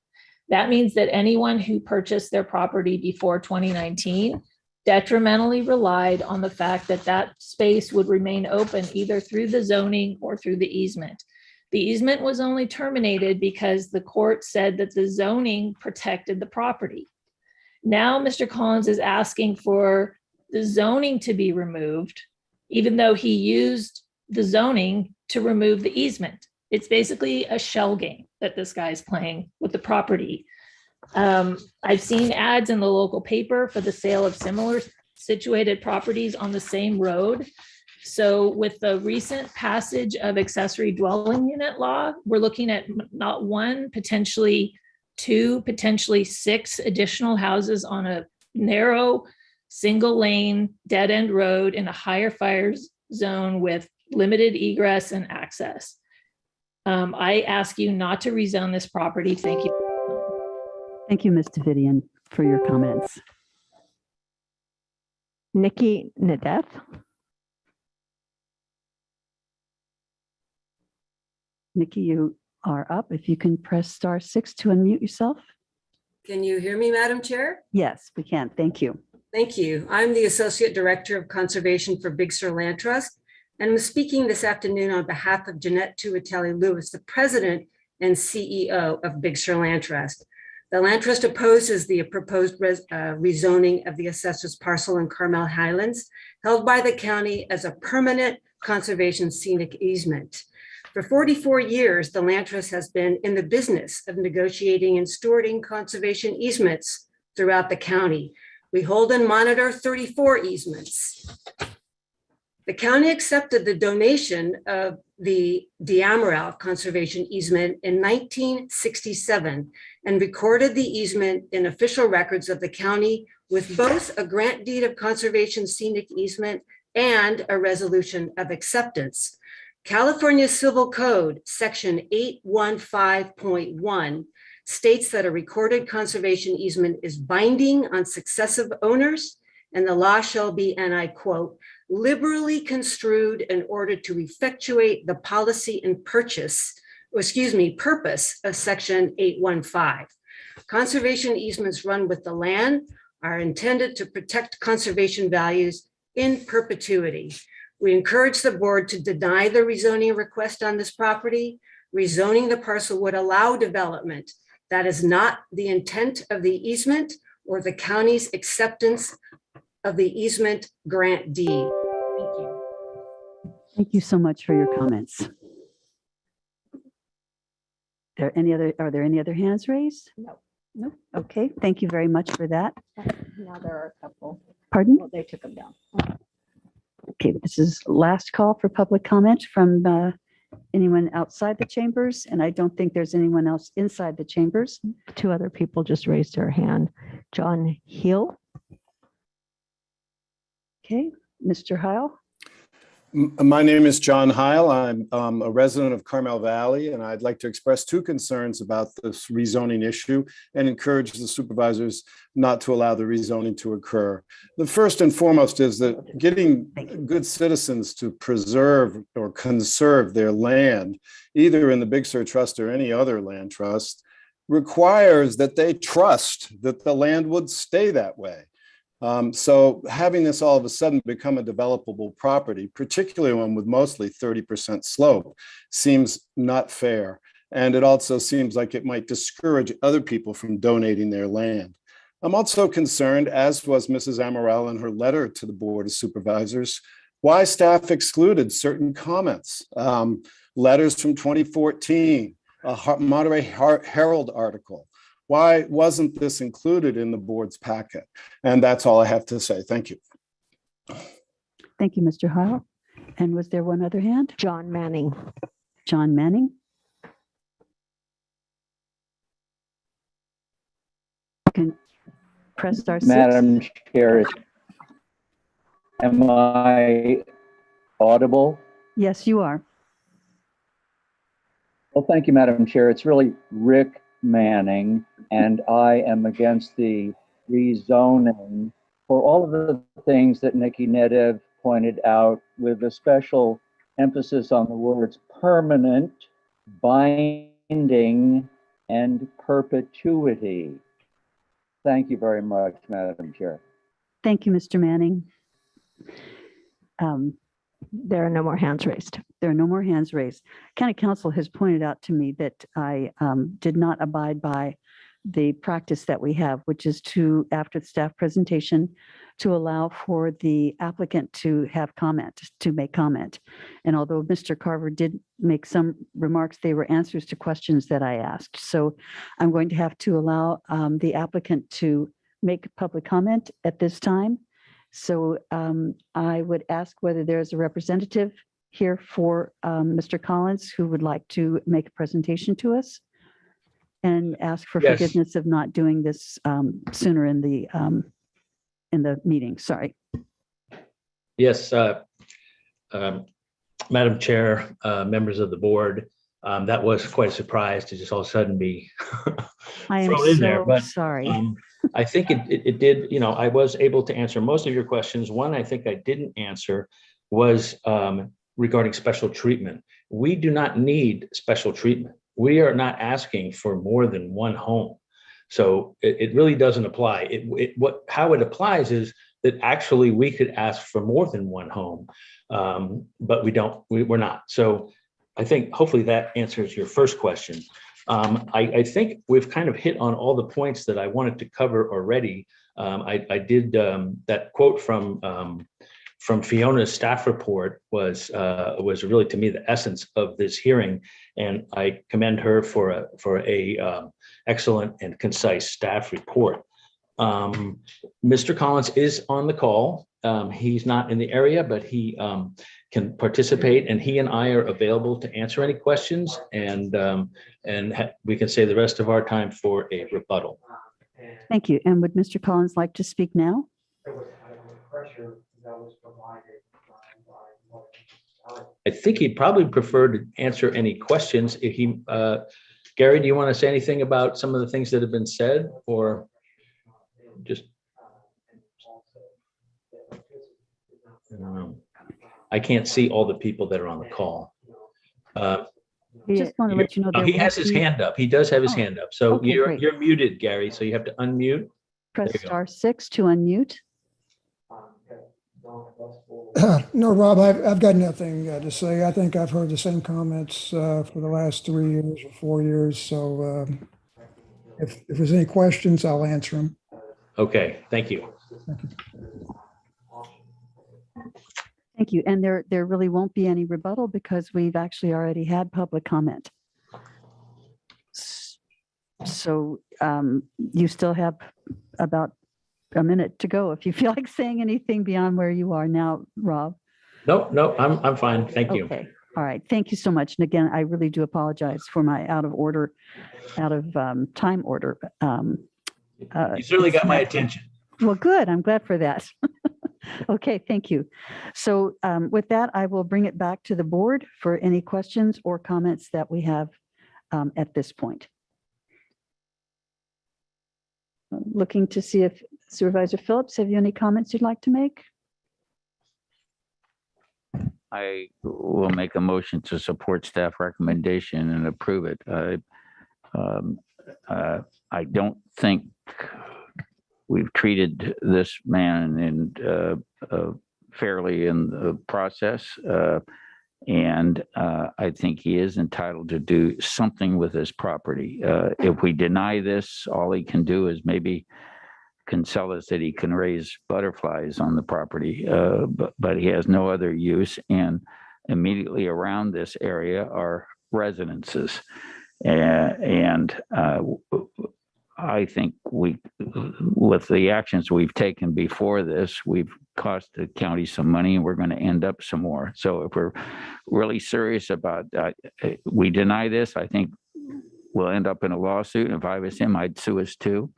That means that anyone who purchased their property before 2019 detrimentally relied on the fact that that space would remain open either through the zoning or through the easement. The easement was only terminated because the court said that the zoning protected the property. Now, Mr. Collins is asking for the zoning to be removed, even though he used the zoning to remove the easement. It's basically a shell game that this guy's playing with the property. I've seen ads in the local paper for the sale of similar situated properties on the same road. So with the recent passage of accessory dwelling unit law, we're looking at not one, potentially two, potentially 6 additional houses on a narrow, single lane, dead end road in a higher fire zone with limited egress and access. I ask you not to rezone this property. Thank you. Thank you, Ms. Davidian, for your comments. Nikki Nadeth. Nikki, you are up. If you can press *6 to unmute yourself. Can you hear me, Madam Chair? Yes, we can. Thank you. Thank you. I'm the Associate Director of Conservation for Big Sur Land Trust, and I'm speaking this afternoon on behalf of Jeanette Tuateli-Lewis, the President and CEO of Big Sur Land Trust. The Land Trust opposes the proposed rezoning of the assessor's parcel in Carmel Highlands, held by the county as a permanent conservation scenic easement. For 44 years, the Land Trust has been in the business of negotiating and stewarding conservation easements throughout the county. We hold and monitor 34 easements. The county accepted the donation of the Diamaral Conservation Easement in 1967 and recorded the easement in official records of the county with both a grant deed of conservation scenic easement and a resolution of acceptance. California Civil Code, Section 815.1, states that a recorded conservation easement is binding on successive owners, and the law shall be, and I quote, liberally construed in order to effectuate the policy and purpose of Section 815. Conservation easements run with the land are intended to protect conservation values in perpetuity. We encourage the board to deny the rezoning request on this property. Rezoning the parcel would allow development That is not the intent of the easement or the county's acceptance of the easement grant deed. Thank you. Thank you so much for your comments. Are there any other hands raised? No. No. Okay, thank you very much for that. Now there are a couple. Pardon? Well, they took them down. Okay, this is last call for public comment from anyone outside the chambers, and I don't think there's anyone else inside the chambers. Two other people just raised their hand. John Hill. Okay, Mr. Heil. My name is John Heil. I'm a resident of Carmel Valley, and I'd like to express two concerns about this rezoning issue and encourage the supervisors not to allow the rezoning to occur. The first and foremost is that getting good citizens to preserve or conserve their land, either in the Big Sur Trust or any other land trust, requires that they trust that the land would stay that way. So having this all of a sudden become a developable property, particularly one with mostly 30% slope, seems not fair. And it also seems like it might discourage other people from donating their land. I'm also concerned, as was Mrs. Amaral in her letter to the Board of Supervisors, why staff excluded certain comments. Letters from 2014, a Monterey Herald article. Why wasn't this included in the board's packet? And that's all I have to say. Thank you. Thank you, Mr. Heil. And was there one other hand? John Manning. John Manning. You can press star six. Madam Chair, am I audible? Yes, you are. Well, thank you, Madam Chair. It's really Rick Manning, and I am against the rezoning for all of the things that Mckee Nedev pointed out, with a special emphasis on the words permanent, binding, and perpetuity. Thank you very much, Madam Chair. Thank you, Mr. Manning. There are no more hands raised. There are no more hands raised. County Council has pointed out to me that I did not abide by the practice that we have, which is to, after the staff presentation, to allow for the applicant to have comment, to make comment. And although Mr. Carver did make some remarks, they were answers to questions that I asked. So I'm going to have to allow the applicant to make public comment at this time. So I would ask whether there's a representative here for Mr. Collins who would like to make a presentation to us, and ask for Yes. forgiveness of not doing this sooner in the meeting. Sorry. Yes, Madam Chair, members of the board, that was quite a surprise to just all of a sudden be I am thrown in there. so But sorry. I think it did, I was able to answer most of your questions. One I think I didn't answer was regarding special treatment. We do not need special treatment. We are not asking for more than one home. So it really doesn't apply. How it applies is that actually we could ask for more than one home, but we're not. So I think hopefully that answers your first question. I think we've kind of hit on all the points that I wanted to cover already. I did that quote from Fiona's staff report was really, to me, the essence of this hearing, and I commend her for a excellent and concise staff report. Mr. Collins is on the call. He's not in the area, but he can participate, and he and I are available to answer any questions, and we can save the rest of our time for a rebuttal. Thank you. And would Mr. Collins like to speak now? I think he'd probably prefer to answer any questions. If Gary, do you want to say anything about some of the things that have been said, or just? I can't see all the people that are on the call. Just want to let you know that he has his hand up. He does have his hand up. So okay, great. you're muted, Gary. So you have to unmute. Press star 6 to unmute. No, Rob, I've got nothing to say. I think I've heard the same comments for the last 3 years or 4 years. So If there's any questions, I'll answer them. Okay, thank you. Thank you. And there really won't be any rebuttal because we've actually already had public comment. So you still have about a minute to go if you feel like saying anything beyond where you are now, Rob. No, I'm fine. Thank you. Okay. All right. Thank you so much. And again, I really do apologize for my out of time order. You certainly got my attention. Well, good. I'm glad for that. Okay, thank you. So with that, I will bring it back to the board for any questions or comments that we have at this point. Looking to see if Supervisor Phillips, have you any comments you'd like to make? I will make a motion to support staff recommendation and approve it. I don't think we've treated this man fairly in the process. And I think he is entitled to do something with his property. If we deny this, all he can do is maybe can sell us that he can raise butterflies on the property, but he has no other use. And immediately around this area are residences. And I think with the actions we've taken before this, we've cost the county some money and we're going to end up some more. So if we're really serious about we deny this, I think we'll end up in a lawsuit. And if I was him, I'd sue us too.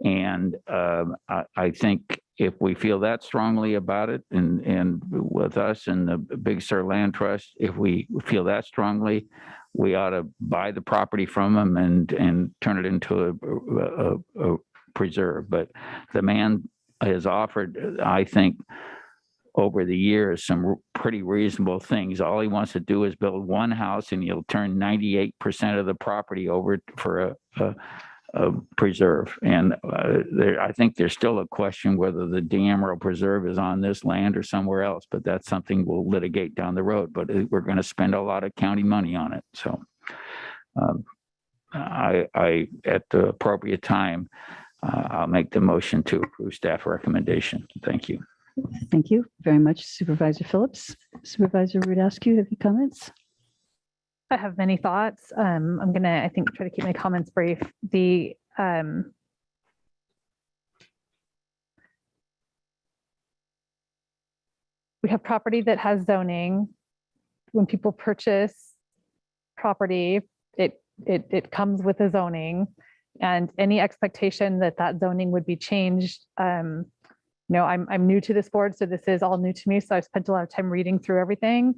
And I think if we feel that strongly about it and with us and the Big Sur Land Trust, if we feel that strongly, we ought to buy the property from them and turn it into a preserve. But the man has offered, I think, over the years, some pretty reasonable things. All he wants to do is build one house and he'll turn 98% of the property over for a preserve. And I think there's still a question whether the D'Amaro Preserve is on this land or somewhere else, but that's something we'll litigate down the road. But we're going to spend a lot of county money on it. So I at the appropriate time, I'll make the motion to approve staff recommendation. Thank you. Thank you very much, Supervisor Phillips. Supervisor Rudasky, have you comments? I have many thoughts. I'm going to, I think, try to keep my comments brief. We have property that has zoning. When people purchase property, it comes with a zoning, and any expectation that that zoning would be changed. I'm new to this board, so this is all new to me. So I've spent a lot of time reading through everything.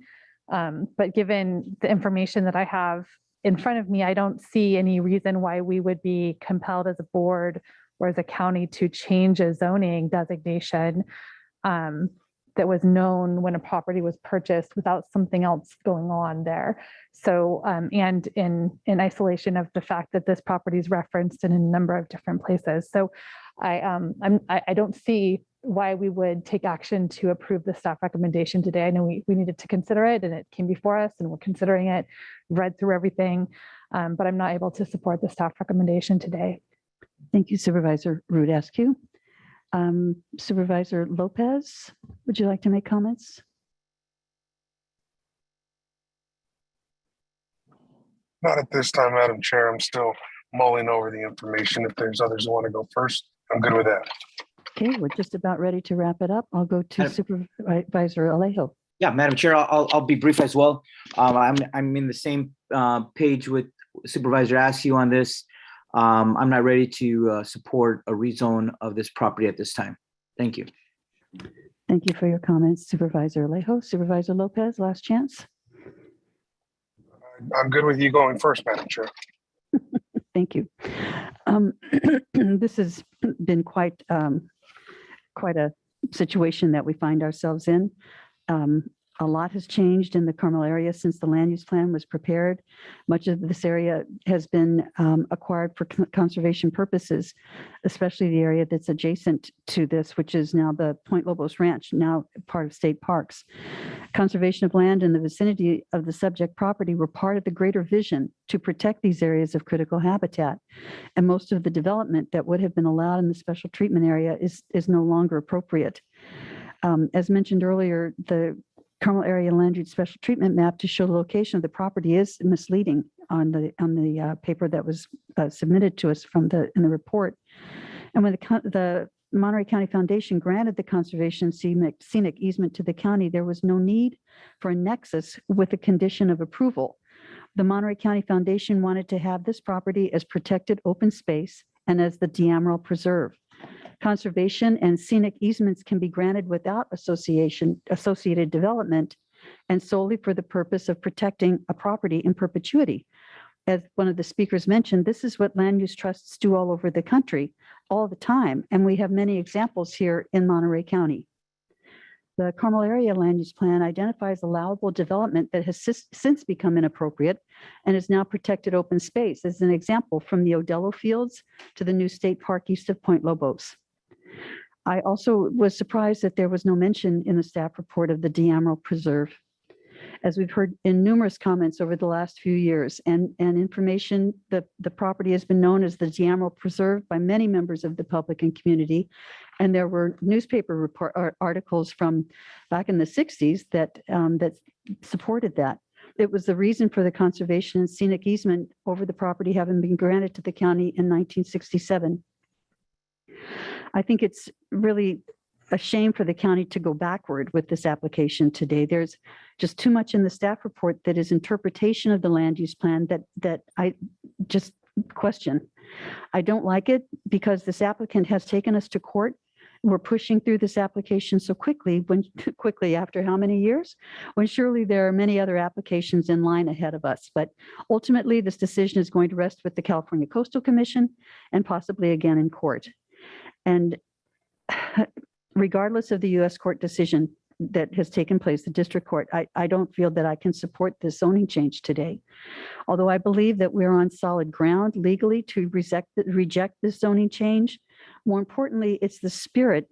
But given the information that I have in front of me, I don't see any reason why we would be compelled as a board or as a county to change a zoning designation that was known when a property was purchased without something else going on there. So, and in isolation of the fact that this property is referenced in a number of different places. So I don't see why we would take action to approve the staff recommendation today. I know we needed to consider it and it came before us and we're considering it, read through everything, but I'm not able to support the staff recommendation today. Thank you, Supervisor Rudasky. Supervisor Lopez, would you like to make comments? Not at this time, Madam Chair. I'm still mulling over the information. If there's others who want to go first, I'm good with that. Okay, we're just about ready to wrap it up. I'll go to Supervisor Alejo. Yeah, Madam Chair, I'll be brief as well. I'm in the same page with Supervisor Askew on this. I'm not ready to support a rezone of this property at this time. Thank you. Thank you for your comments, Supervisor Alejo. Supervisor Lopez, last chance. I'm good with you going first, Madam Chair. Thank you. This has been quite a situation that we find ourselves in. A lot has changed in the Carmel area since the land use plan was prepared. Much of this area has been acquired for conservation purposes, especially the area that's adjacent to this, which is now the Point Lobos Ranch, now part of state parks. Conservation of land in the vicinity of the subject property were part of the greater vision to protect these areas of critical habitat. And most of the development that would have been allowed in the special treatment area is no longer appropriate. As mentioned earlier, the Carmel area land use special treatment map to show the location of the property is misleading on the paper that was submitted to us in the report. And when the Monterey County Foundation granted the conservation scenic easement to the county, there was no need for a nexus with the condition of approval. The Monterey County Foundation wanted to have this property as protected open space and as the Deameral Preserve. Conservation and scenic easements can be granted without associated development and solely for the purpose of protecting a property in perpetuity. As one of the speakers mentioned, this is what land use trusts do all over the country all the time, and we have many examples here in Monterey County. The Carmel area land use plan identifies allowable development that has since become inappropriate and is now protected open space, as an example from the Odello Fields to the new state park east of Point Lobos. I also was surprised that there was no mention in the staff report of the Deameral Preserve. As we've heard in numerous comments over the last few years and information, the property has been known as the Deameral Preserve by many members of the public and community. And there were newspaper articles from back in the 60s that supported that. It was the reason for the conservation and scenic easement over the property having been granted to the county in 1967. I think it's really a shame for the county to go backward with this application today. There's just too much in the staff report that is interpretation of the land use plan that I just question. I don't like it because this applicant has taken us to court. We're pushing through this application so quickly after how many years? When surely there are many other applications in line ahead of us. But ultimately, this decision is going to rest with the California Coastal Commission and possibly again in court. And regardless of the U.S. court decision that has taken place, the district court, I don't feel that I can support this zoning change today. Although I believe that we're on solid ground legally to reject this zoning change, more importantly, it's the spirit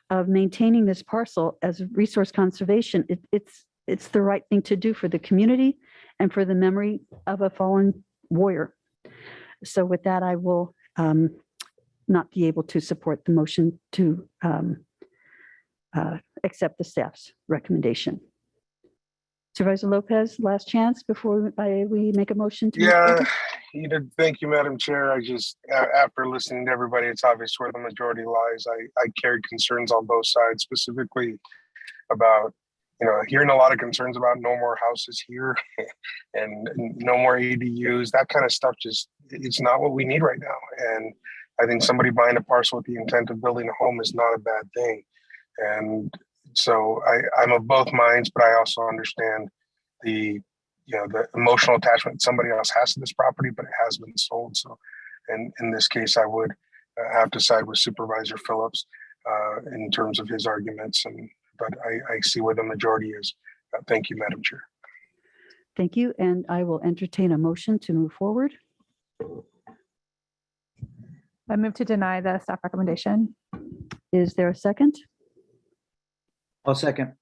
of maintaining this parcel as resource conservation. It's the right thing to do for the community and for the memory of a fallen warrior. So with that, I will not be able to support the motion to accept the staff's recommendation. Supervisor Lopez, last chance before we make a motion to. Yeah, thank you, Madam Chair. I just, after listening to everybody, it's obvious where the majority lies. I carried concerns on both sides, specifically about, hearing a lot of concerns about no more houses here and no more ADUs, that kind of stuff. It's not what we need right now. And I think somebody buying a parcel with the intent of building a home is not a bad thing. And so I'm of both minds, but I also understand the emotional attachment somebody else has to this property, but it has been sold. So, and in this case, I would have to side with Supervisor Phillips in terms of his arguments. But I see where the majority is. Thank you, Madam Chair. Thank you. And I will entertain a motion to move forward. I move to deny the staff recommendation. Is there a second? I'll second.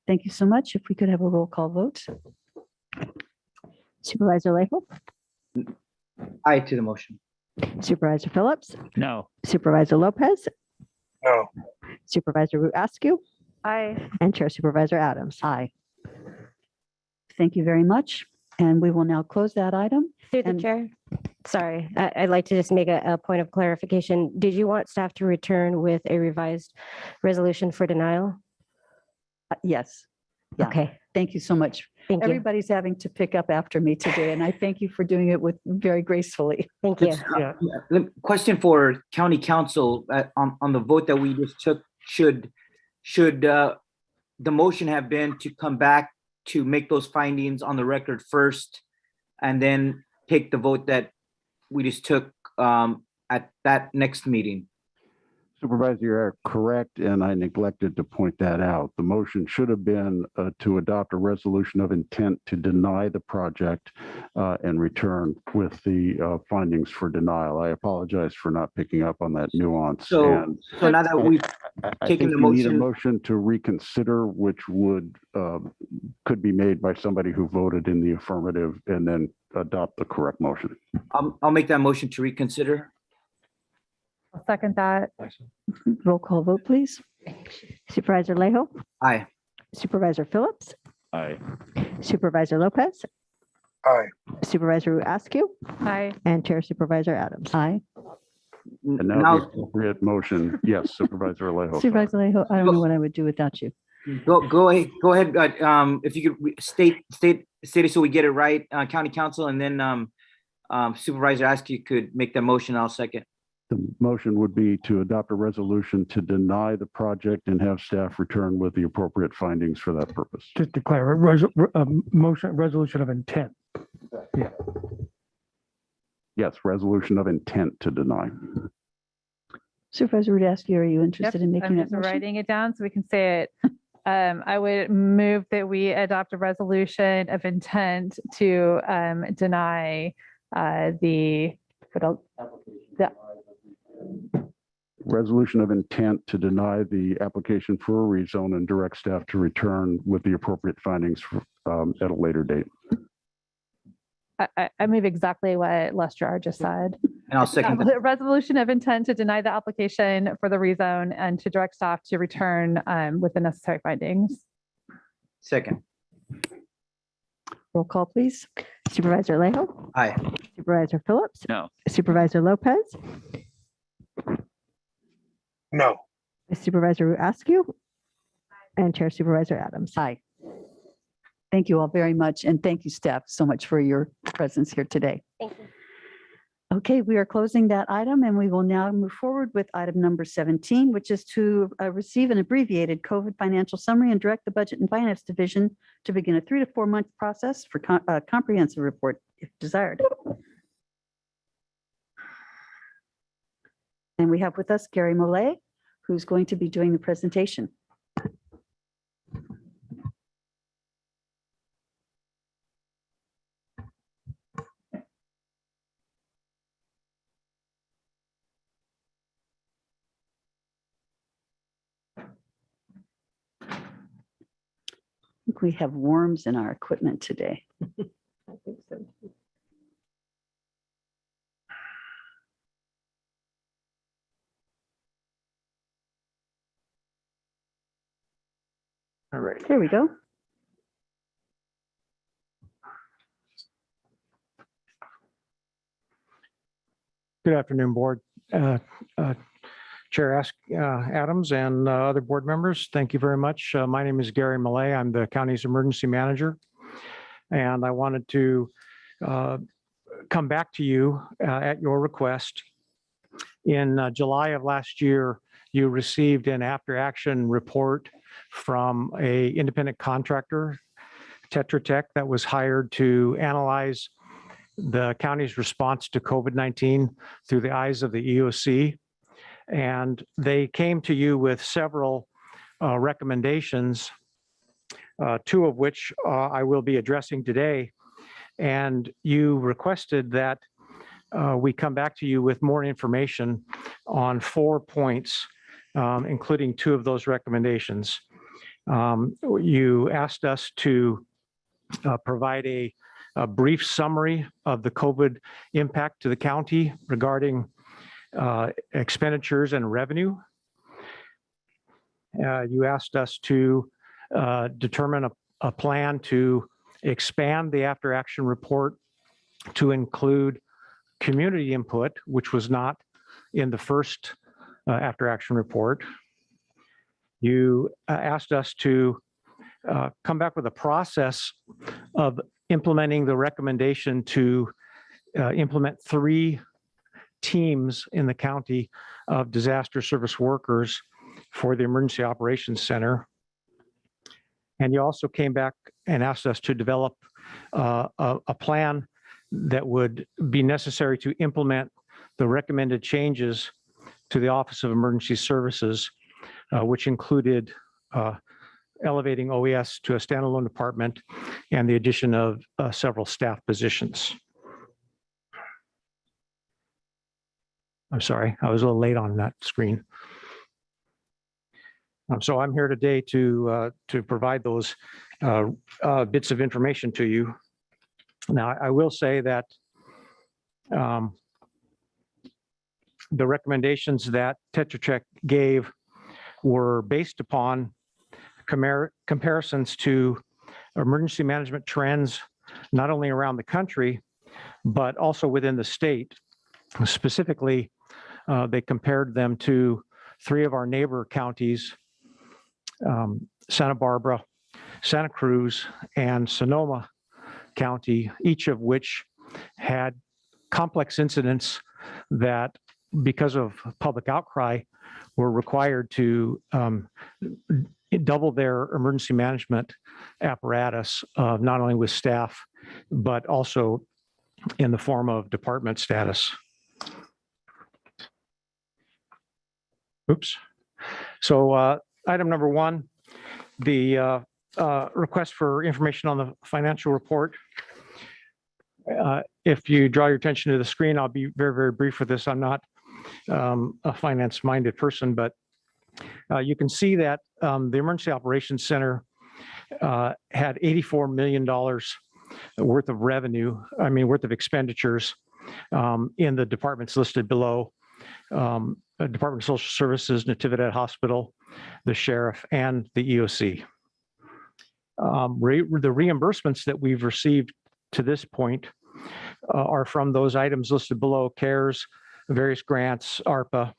Thank you so much. If we could have a roll call vote. Supervisor Salejo, Aye to the motion. Supervisor Phillips, No. Supervisor Lopez, No. Supervisor Askew, Aye. and Chair Supervisor Adams. Aye. Thank you very much. And we will now close that item. Through the chair. Sorry, I'd like to just make a point of clarification. Did you want staff to return with a revised resolution for denial? Yes. Yeah. Okay. Thank you so much. Thank you. Everybody's having to pick up after me today, and I thank you for doing it with very gracefully. Thank you. Question for County Council on the vote that we just took. Should the motion have been to come back to make those findings on the record first, and then take the vote that we just took at that next meeting? Supervisor, you're correct, and I neglected to point that out. The motion should have been to adopt a resolution of intent to deny the project and return with the findings for denial. I apologize for not picking up on that nuance. So now that we've I taken think the you need a motion, motion to reconsider, which could be made by somebody who voted in the affirmative, and then adopt the correct motion. I'll make that motion to reconsider. I'll second that. Roll call vote, please. Supervisor Lejo, Aye. Supervisor Phillips, Aye. Supervisor Lopez, Aye. Supervisor Askew, Aye. and Chair Supervisor Adams. Aye. And now the appropriate motion. Yes, Supervisor Alejo. Supervisor Alejo, I don't know what I would do without you. Go ahead. If you could state it so we get it right, County Council, and then Supervisor Askew could make that motion. I'll second. The motion would be to adopt a resolution to deny the project and have staff return with the appropriate findings for that purpose. Just to clarify, resolution of intent. Yeah. Yes, resolution of intent to deny. Supervisor Rudaski, are you interested in making I'm that just motion? writing it down so we can say it. I would move that we adopt a resolution of intent to deny Resolution of intent to deny the application for a rezone and direct staff to return with the appropriate findings at a later date. I move exactly what Lester just said. And I'll second that. The resolution of intent to deny the application for the rezone and to direct staff to return with the necessary findings. Second. Roll call, please. Supervisor Alejo, Aye. Supervisor Phillips, No. Supervisor Lopez, No. Supervisor Askew, and Chair Supervisor Adams. Aye. Thank you all very much. And thank you, staff, so much for your presence here today. Thank you. Okay, we are closing that item and we will now move forward with item number 17, which is to receive an abbreviated COVID financial summary and direct the Budget and Finance Division to begin a 3 to 4 month process for a comprehensive report if desired. And we have with us Gary Mollet, who's going to be doing the presentation. I think we have worms in our equipment today. I think so. All right. There we go. Good afternoon, Board. Chair Adams and other board members, thank you very much. My name is Gary Mollet. I'm the county's emergency manager. And I wanted to come back to you at your request. In July of last year, you received an after-action report from an independent contractor, Tetra Tech, that was hired to analyze the county's response to COVID-19 through the eyes of the EOC. And they came to you with several recommendations, two of which I will be addressing today. And you requested that we come back to you with more information on 4 points, including 2 of those recommendations. You asked us to provide a brief summary of the COVID impact to the county regarding expenditures and revenue. You asked us to determine a plan to expand the after-action report to include community input, which was not in the first after-action report. You asked us to come back with a process of implementing the recommendation to implement 3 teams in the county of disaster service workers for the Emergency Operations Center. And you also came back and asked us to develop a plan that would be necessary to implement the recommended changes to the Office of Emergency Services, which included elevating OES to a standalone department and the addition of several staff positions. I'm sorry, I was a little late on that screen. So I'm here today to provide those bits of information to you. Now, I will say that the recommendations that Tetra Tech gave were based upon comparisons to emergency management trends, not only around the country, but also within the state. Specifically, they compared them to 3 of our neighbor counties, Santa Barbara, Santa Cruz, and Sonoma County, each of which had complex incidents that, because of public outcry, were required to double their emergency management apparatus, not only with staff, but also in the form of department status. Oops. So item number 1, the request for information on the financial report. If you draw your attention to the screen, I'll be very, very brief with this. I'm not a finance-minded person, but you can see that the Emergency Operations Center had $84 million worth of revenue, worth of expenditures in the departments listed below. Department of Social Services, Natividad Hospital, the Sheriff, and the EOC. The reimbursements that we've received to this point are from those items listed below: CARES, various grants, ARPA.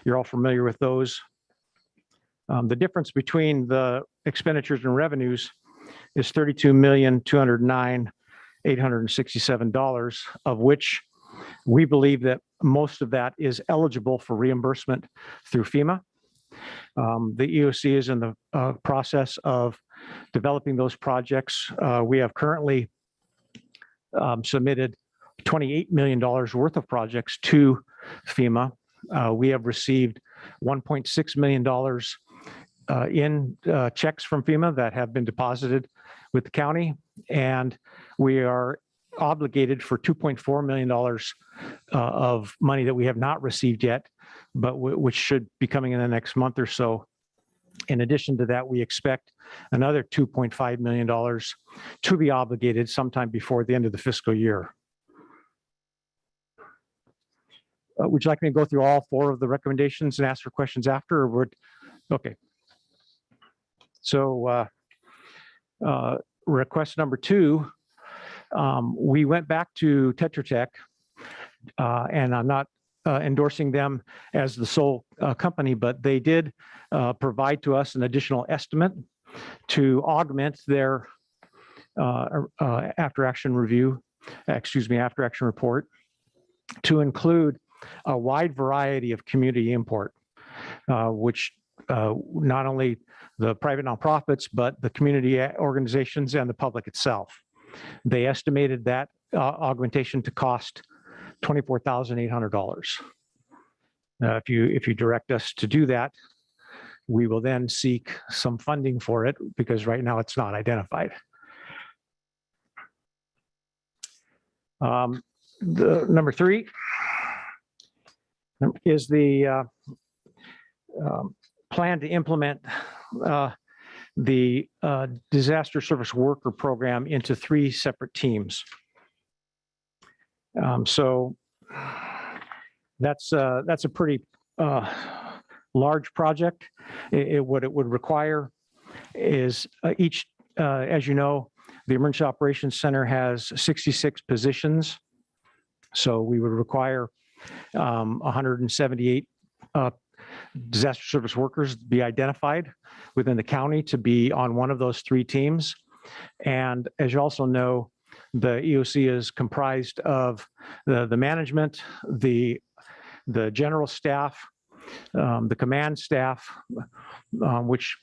You're all familiar with those. The difference between the expenditures and revenues is $32,209,867, of which we believe that most of that is eligible for reimbursement through FEMA. The EOC is in the process of developing those projects. We have currently submitted $28 million worth of projects to FEMA. We have received $1.6 million in checks from FEMA that have been deposited with the county, and we are obligated for $2.4 million of money that we have not received yet, but which should be coming in the next month or so. In addition to that, we expect another $2.5 million to be obligated sometime before the end of the fiscal year. Would you like me to go through all 4 of the recommendations and ask for questions after, or would? Okay. So request number 2, we went back to Tetra Tech, and I'm not endorsing them as the sole company, but they did provide to us an additional estimate to augment their after action report, to include a wide variety of community import, which not only the private nonprofits, but the community organizations and the public itself. They estimated that augmentation to cost $24,800. If you direct us to do that, we will then seek some funding for it, because right now it's not identified. The number 3 is the plan to implement the disaster service worker program into 3 separate teams. So that's a pretty large project. What it would require is each, as you know, the Emergency Operations Center has 66 positions. So we would require 178 disaster service workers be identified within the county to be on one of those 3 teams. And as you also know, the EOC is comprised of the management, the general staff, the command staff, which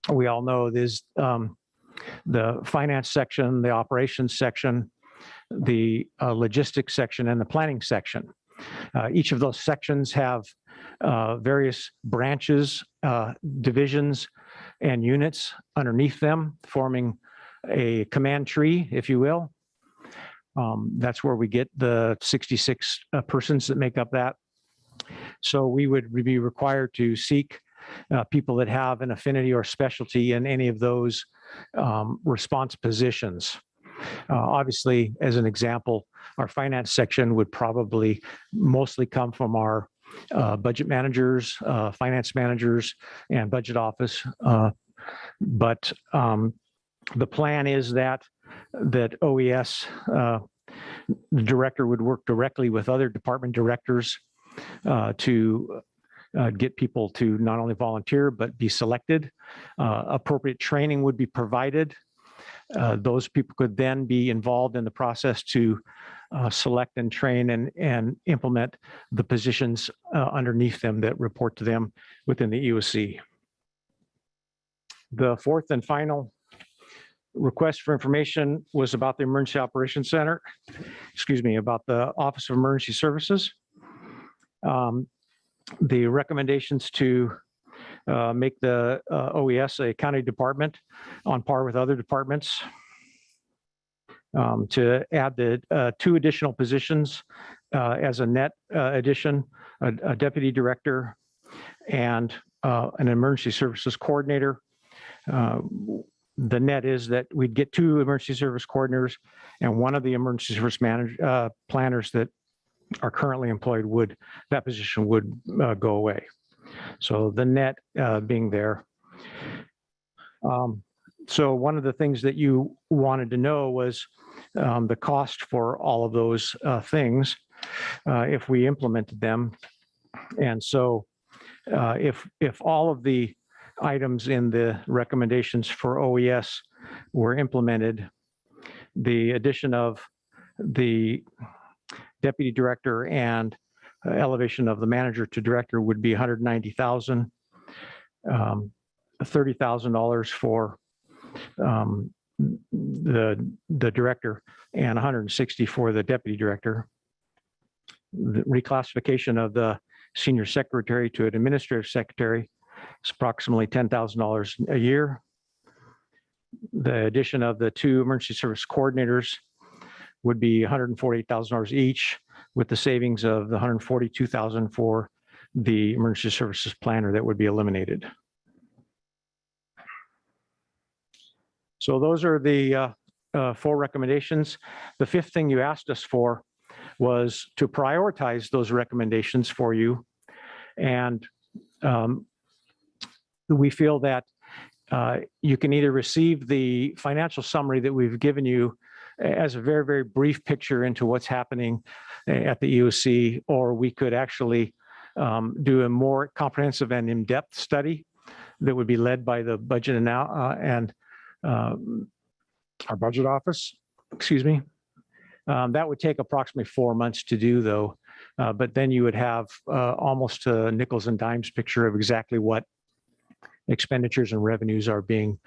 we all know is the finance section, the operations section, the logistics section, and the planning section. Each of those sections have various branches, divisions, and units underneath them, forming a command tree, if you will. That's where we get the 66 persons that make up that. So we would be required to seek people that have an affinity or specialty in any of those response positions. Obviously, as an example, our finance section would probably mostly come from our budget managers, finance managers, and budget office. But the plan is that OES, the director would work directly with other department directors to get people to not only volunteer, but be selected. Appropriate training would be provided. Those people could then be involved in the process to select and train and implement the positions underneath them that report to them within the EOC. The fourth and final request for information was about the Emergency Operations Center, about the Office of Emergency Services. The recommendations to make the OES a county department on par with other departments, to add the 2 additional positions as a net addition, a deputy director and an emergency services coordinator. The net is that we'd get 2 emergency service coordinators, and one of the emergency service planners that are currently employed that position would go away. So the net being there. So one of the things that you wanted to know was the cost for all of those things if we implemented them. And so if all of the items in the recommendations for OES were implemented, the addition of the deputy director and elevation of the manager to director would be $190,000, $30,000 for the director and $160,000 for the deputy director. The reclassification of the senior secretary to an administrative secretary is approximately $10,000 a year. The addition of the 2 emergency service coordinators would be $148,000 each, with the savings of the $142,000 for the emergency services planner that would be eliminated. So those are the 4 recommendations. The 5th thing you asked us for was to prioritize those recommendations for you. And we feel that you can either receive the financial summary that we've given you as a very, very brief picture into what's happening at the EOC, or we could actually do a more comprehensive and in-depth study that would be led by the budget and our budget office, that would take approximately 4 months to do, though. But then you would have almost a nickels and dimes picture of exactly what expenditures and revenues are being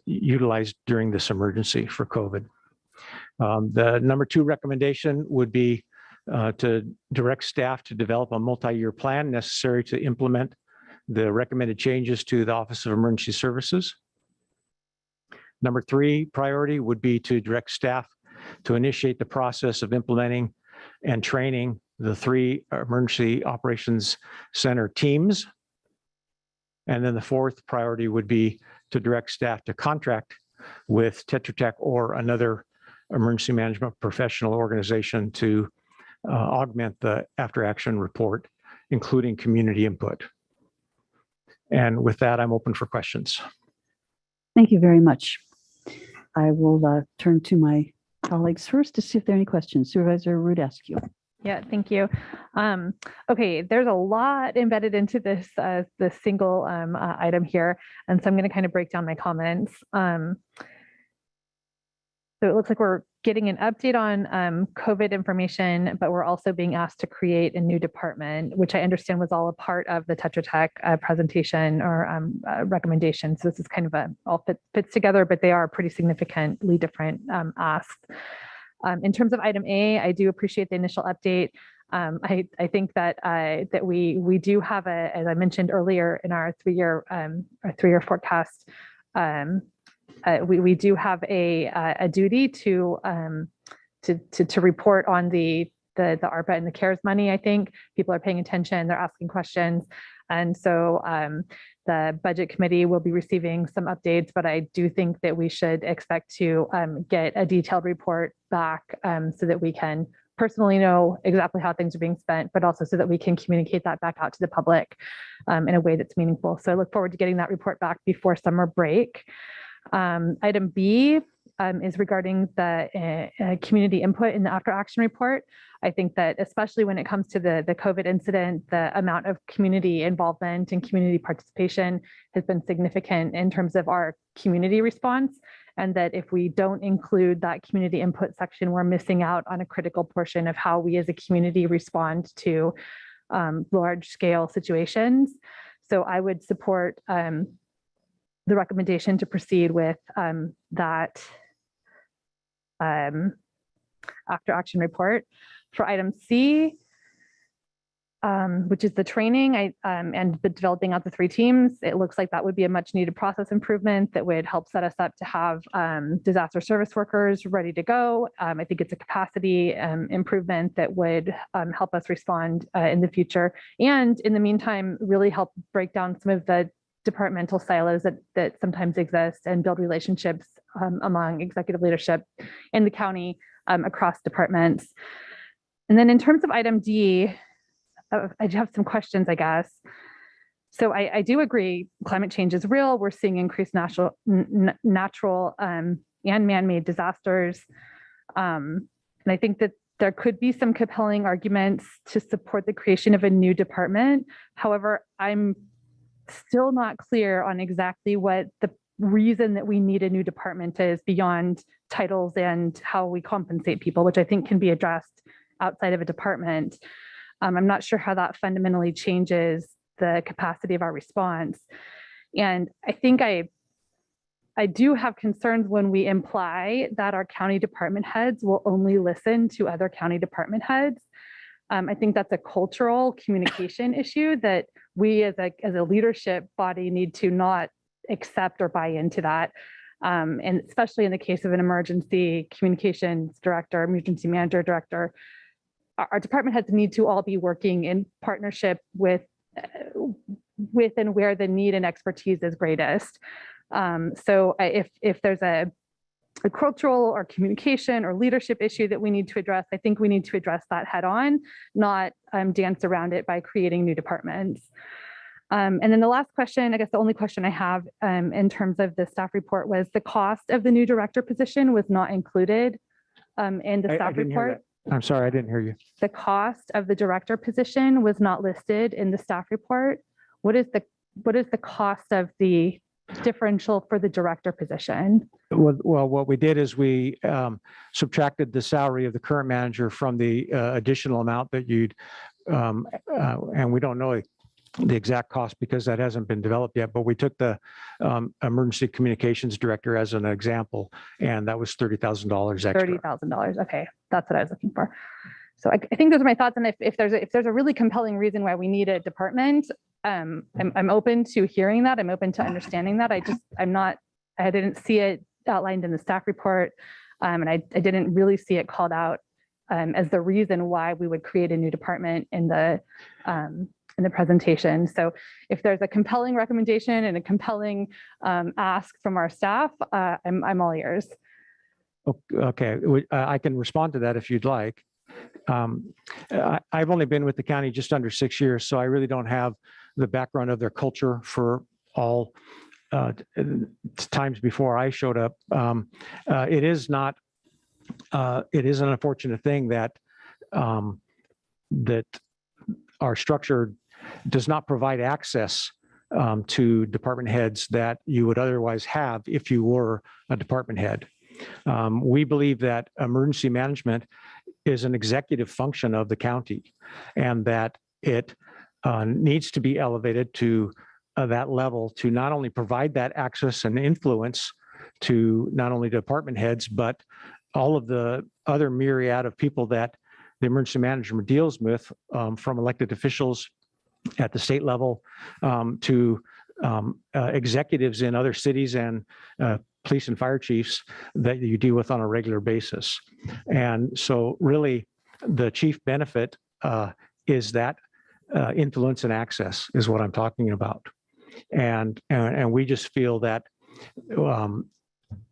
utilized during this emergency for COVID. The number 2 recommendation would be to direct staff to develop a multi-year plan necessary to implement the recommended changes to the Office of Emergency Services. Number 3 priority would be to direct staff to initiate the process of implementing and training the 3 Emergency Operations Center teams. And then the 4th priority would be to direct staff to contract with Tetra Tech or another emergency management professional organization to augment the after-action report, including community input. And with that, I'm open for questions. Thank you very much. I will turn to my colleagues first to see if there are any questions. Supervisor Rudescu. Yeah, thank you. Okay, there's a lot embedded into this single item here, and so I'm going to kind of break down my comments. So it looks like we're getting an update on COVID information, but we're also being asked to create a new department, which I understand was all a part of the Tetra Tech presentation or recommendations. So this is kind of all fits together, but they are pretty significantly different asks. In terms of item A, I do appreciate the initial update. I think that that we do have as I mentioned earlier in our three-year forecast, we do have a duty to report on the ARPA and the CARES money. I think people are paying attention, they're asking questions. And so the budget committee will be receiving some updates, but I do think that we should expect to get a detailed report back so that we can personally know exactly how things are being spent, but also so that we can communicate that back out to the public in a way that's meaningful. So I look forward to getting that report back before summer break. Item B is regarding the community input in the after action report. I think that especially when it comes to the COVID incident, the amount of community involvement and community participation has been significant in terms of our community response. And that if we don't include that community input section, we're missing out on a critical portion of how we as a community respond to large scale situations. So I would support the recommendation to proceed with that after action report. For item C, which is the training and the developing out the 3 teams, it looks like that would be a much needed process improvement that would help set us up to have disaster service workers ready to go. I think it's a capacity improvement that would help us respond in the future. And in the meantime, really help break down some of the departmental silos that sometimes exist and build relationships among executive leadership in the county across departments. And then in terms of item D, I have some questions, I guess. So I do agree climate change is real. We're seeing increased natural and man-made disasters. And I think that there could be some compelling arguments to support the creation of a new department. However, I'm still not clear on exactly what the reason that we need a new department is beyond titles and how we compensate people, which I think can be addressed outside of a department. I'm not sure how that fundamentally changes the capacity of our response. And I think I do have concerns when we imply that our county department heads will only listen to other county department heads. I think that's a cultural communication issue that we as a leadership body need to not accept or buy into that. And especially in the case of an emergency communications director, emergency manager director, our department heads need to all be working in partnership with and where the need and expertise is greatest. So if there's a cultural or communication or leadership issue that we need to address, I think we need to address that head on, not dance around it by creating new departments. And then the last question, I guess the only question I have in terms of the staff report was the cost of the new director position was not included in the staff report. I'm sorry, I didn't hear you. The cost of the director position was not listed in the staff report. What is the cost of the differential for the director position? Well, what we did is we subtracted the salary of the current manager from the additional amount that you'd, and we don't know the exact cost because that hasn't been developed yet, but we took the emergency communications director as an example, and that was $30,000 extra. $30,000. Okay, that's what I was looking for. So I think those are my thoughts. And if there's a really compelling reason why we need a department, I'm open to hearing that. I'm open to understanding that. I didn't see it outlined in the staff report, and I didn't really see it called out as the reason why we would create a new department in the presentation. So if there's a compelling recommendation and a compelling ask from our staff, I'm all ears. Okay, I can respond to that if you'd like. I've only been with the county just under 6 years, so I really don't have the background of their culture for all times before I showed up. It is an unfortunate thing that that our structure does not provide access to department heads that you would otherwise have if you were a department head. We believe that emergency management is an executive function of the county and that it needs to be elevated to that level to not only provide that access and influence to not only department heads, but all of the other myriad of people that the emergency management deals with, from elected officials at the state level to executives in other cities and police and fire chiefs that you deal with on a regular basis. And so really the chief benefit is that influence and access is what I'm talking about. And we just feel that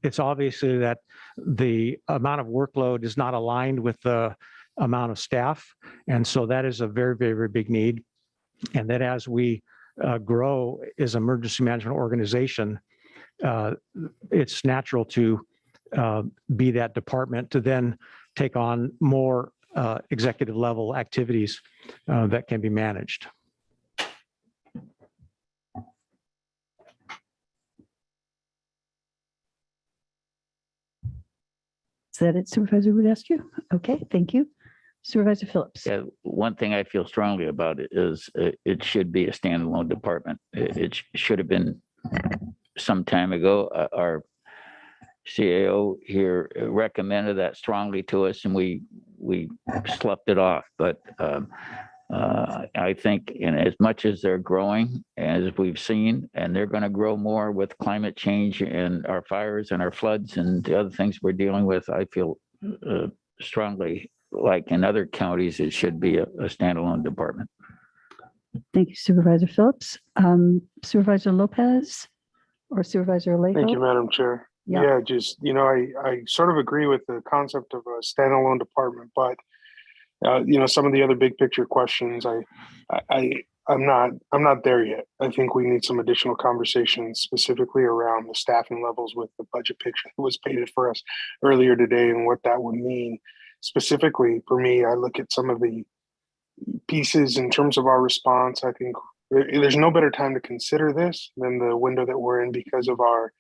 it's obviously that the amount of workload is not aligned with the amount of staff. And so that is a very, very, very big need. And that as we grow as an emergency management organization, it's natural to be that department to then take on more executive level activities that can be managed. Is that it, Supervisor Rudescu? Okay, thank you. Supervisor Phillips. Yeah, one thing I feel strongly about it is it should be a standalone department. It should have been some time ago. Our CAO here recommended that strongly to us, and we sloughed it off. But I think, in as much as they're growing, as we've seen, and they're going to grow more with climate change and our fires and our floods and the other things we're dealing with, I feel strongly, like in other counties, it should be a standalone department. Thank you, Supervisor Phillips. Supervisor Lopez or Supervisor Alejo? Thank you, Madam Chair. Yeah, just, I sort of agree with the concept of a standalone department, but some of the other big picture questions, I'm not there yet. I think we need some additional conversations specifically around the staffing levels with the budget picture that was painted for us earlier today and what that would mean. Specifically for me, I look at some of the pieces in terms of our response. I think there's no better time to consider this than the window that we're in because of our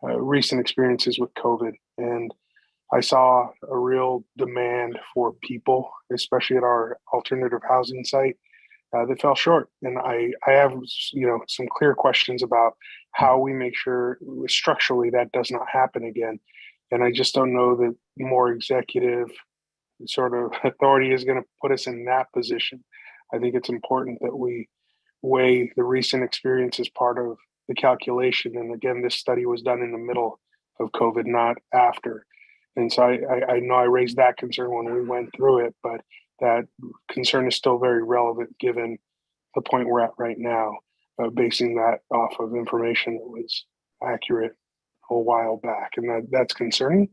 recent experiences with COVID. And I saw a real demand for people, especially at our alternative housing site, that fell short. And I have, some clear questions about how we make sure structurally that does not happen again. And I just don't know that more executive sort of authority is going to put us in that position. I think it's important that we weigh the recent experience as part of the calculation. And again, this study was done in the middle of COVID, not after. And so I know I raised that concern when we went through it, but that concern is still very relevant given the point we're at right now, basing that off of information that was accurate a while back. And that's concerning.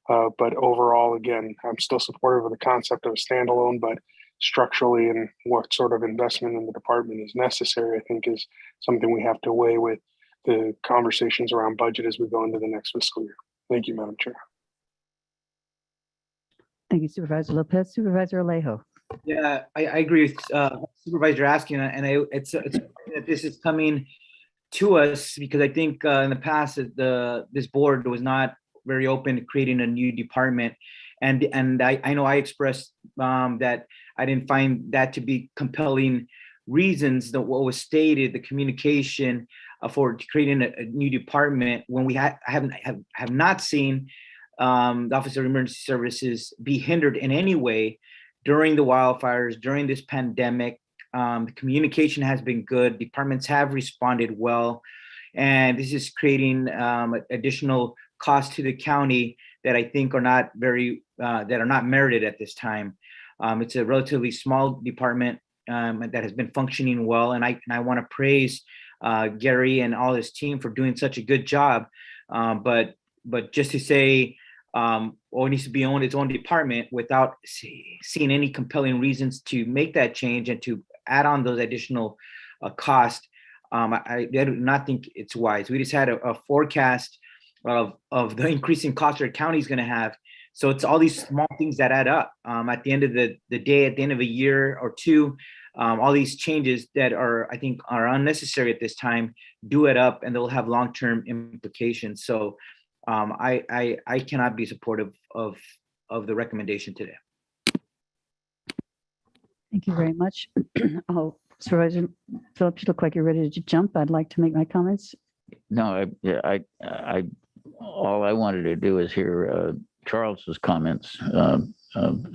But overall, again, I'm still supportive of the concept of a standalone, but structurally and what sort of investment in the department is necessary, I think is something we have to weigh with the conversations around budget as we go into the next fiscal year. Thank you, Madam Chair. Thank you, Supervisor Lopez. Supervisor Alejo. Yeah, I agree with Supervisor asking, and it's that this is coming to us because I think in the past this board was not very open to creating a new department, and I know I expressed that I didn't find that to be compelling reasons that what was stated, the communication for creating a new department when we have not seen the Office of Emergency Services be hindered in any way during the wildfires, during this pandemic. The communication has been good. Departments have responded well. And this is creating additional costs to the county that I think are not merited at this time. It's a relatively small department that has been functioning well. And I want to praise Gary and all his team for doing such a good job. But just to say, it needs to be its own department without seeing any compelling reasons to make that change and to add on those additional costs, I do not think it's wise. We just had a forecast of the increasing costs our county is going to have. So it's all these small things that add up. At the end of the day, at the end of a year or two, all these changes that I think are unnecessary at this time do add up, and they'll have long-term implications. So I cannot be supportive of the recommendation today. Thank you very much. Supervisor Phillips, you look like you're ready to jump. I'd like to make my comments. No, I all I wanted to do is hear Charles's comments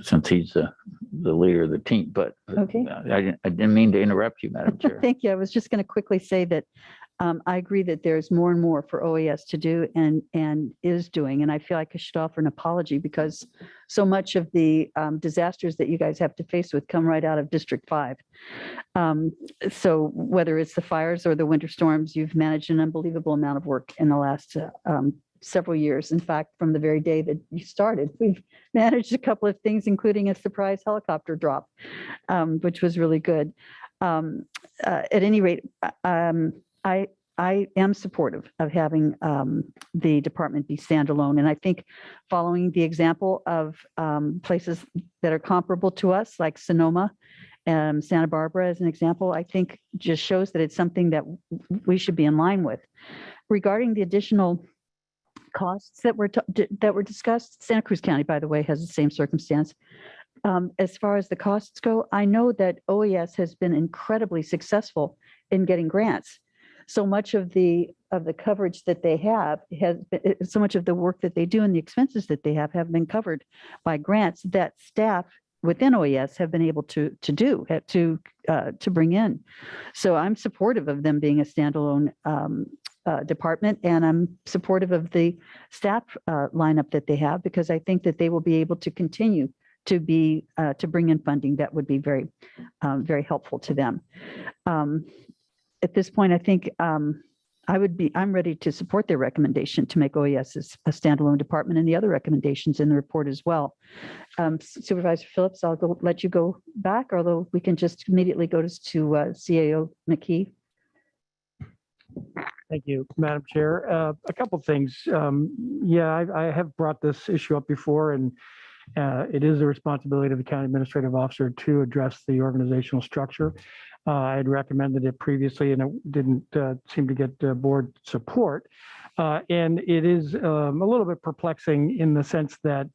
since he's the leader of the team, but Okay. I didn't mean to interrupt you, Madam Chair. Thank you. I was just going to quickly say that I agree that there's more and more for OAS to do and is doing. And I feel like I should offer an apology because so much of the disasters that you guys have to face with come right out of District 5. So whether it's the fires or the winter storms, you've managed an unbelievable amount of work in the last several years. In fact, from the very day that you started, we've managed a couple of things, including a surprise helicopter drop, which was really good. At any rate, I am supportive of having the department be standalone. And I think following the example of places that are comparable to us, like Sonoma, Santa Barbara as an example, I think just shows that it's something that we should be in line with. Regarding the additional costs that were discussed, Santa Cruz County, by the way, has the same circumstance. As far as the costs go, I know that OAS has been incredibly successful in getting grants. So much of the coverage that they have has been, so much of the work that they do and the expenses that they have been covered by grants that staff within OAS have been able to bring in. So I'm supportive of them being a standalone department, and I'm supportive of the staff lineup that they have, because I think that they will be able to continue to bring in funding that would be very, very helpful to them. At this point, I think I'm ready to support their recommendation to make OAS a standalone department and the other recommendations in the report as well. Supervisor Phillips, I'll let you go back, although we can just immediately go to CAO Mckee. Thank you, Madam Chair. A couple of things. I have brought this issue up before, and it is the responsibility of the county administrative officer to address the organizational structure. I had recommended it previously, and it didn't seem to get board support. And it is a little bit perplexing in the sense that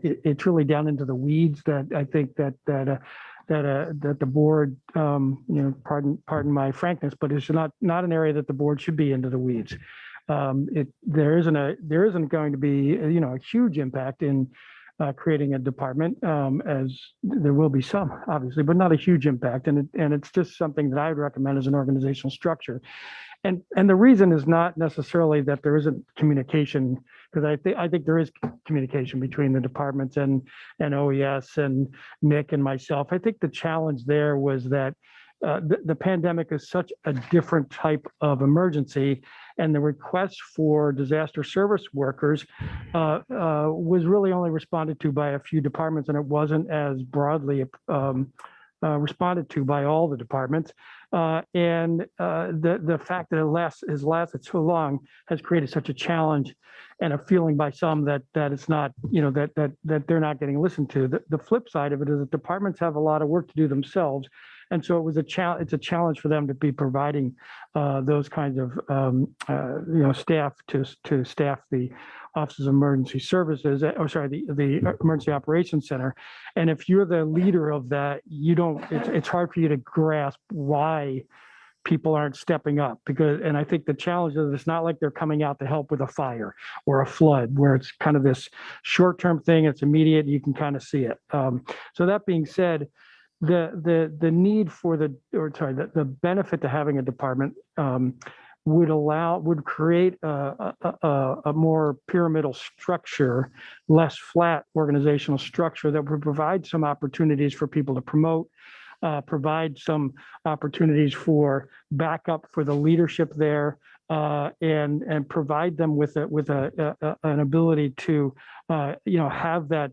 it's really down into the weeds. That I think that the board, pardon my frankness, but it's not an area that the board should be into the weeds. There isn't going to be a huge impact in creating a department, as there will be some, obviously, but not a huge impact. And it's just something that I would recommend as an organizational structure. And the reason is not necessarily that there isn't communication, because I think there is communication between the departments and OES and Nick and myself. I think the challenge there was that the pandemic is such a different type of emergency, and the request for disaster service workers was really only responded to by a few departments, and it wasn't as broadly responded to by all the departments. And the fact that it has lasted so long has created such a challenge and a feeling by some that it's not, that they're not getting listened to. The flip side of it is that departments have a lot of work to do themselves. And so it was it's a challenge for them to be providing those kinds of staff to staff the Offices of Emergency Services, the Emergency Operations Center. And if you're the leader of that, it's hard for you to grasp why people aren't stepping up, and I think the challenge is it's not like they're coming out to help with a fire or a flood where it's kind of this short-term thing. It's immediate. You can kind of see it. So that being said, the need for the benefit to having a department would create a more pyramidal structure, less flat organizational structure that would provide some opportunities for people to promote, provide some opportunities for backup for the leadership there, and provide them with an ability to have that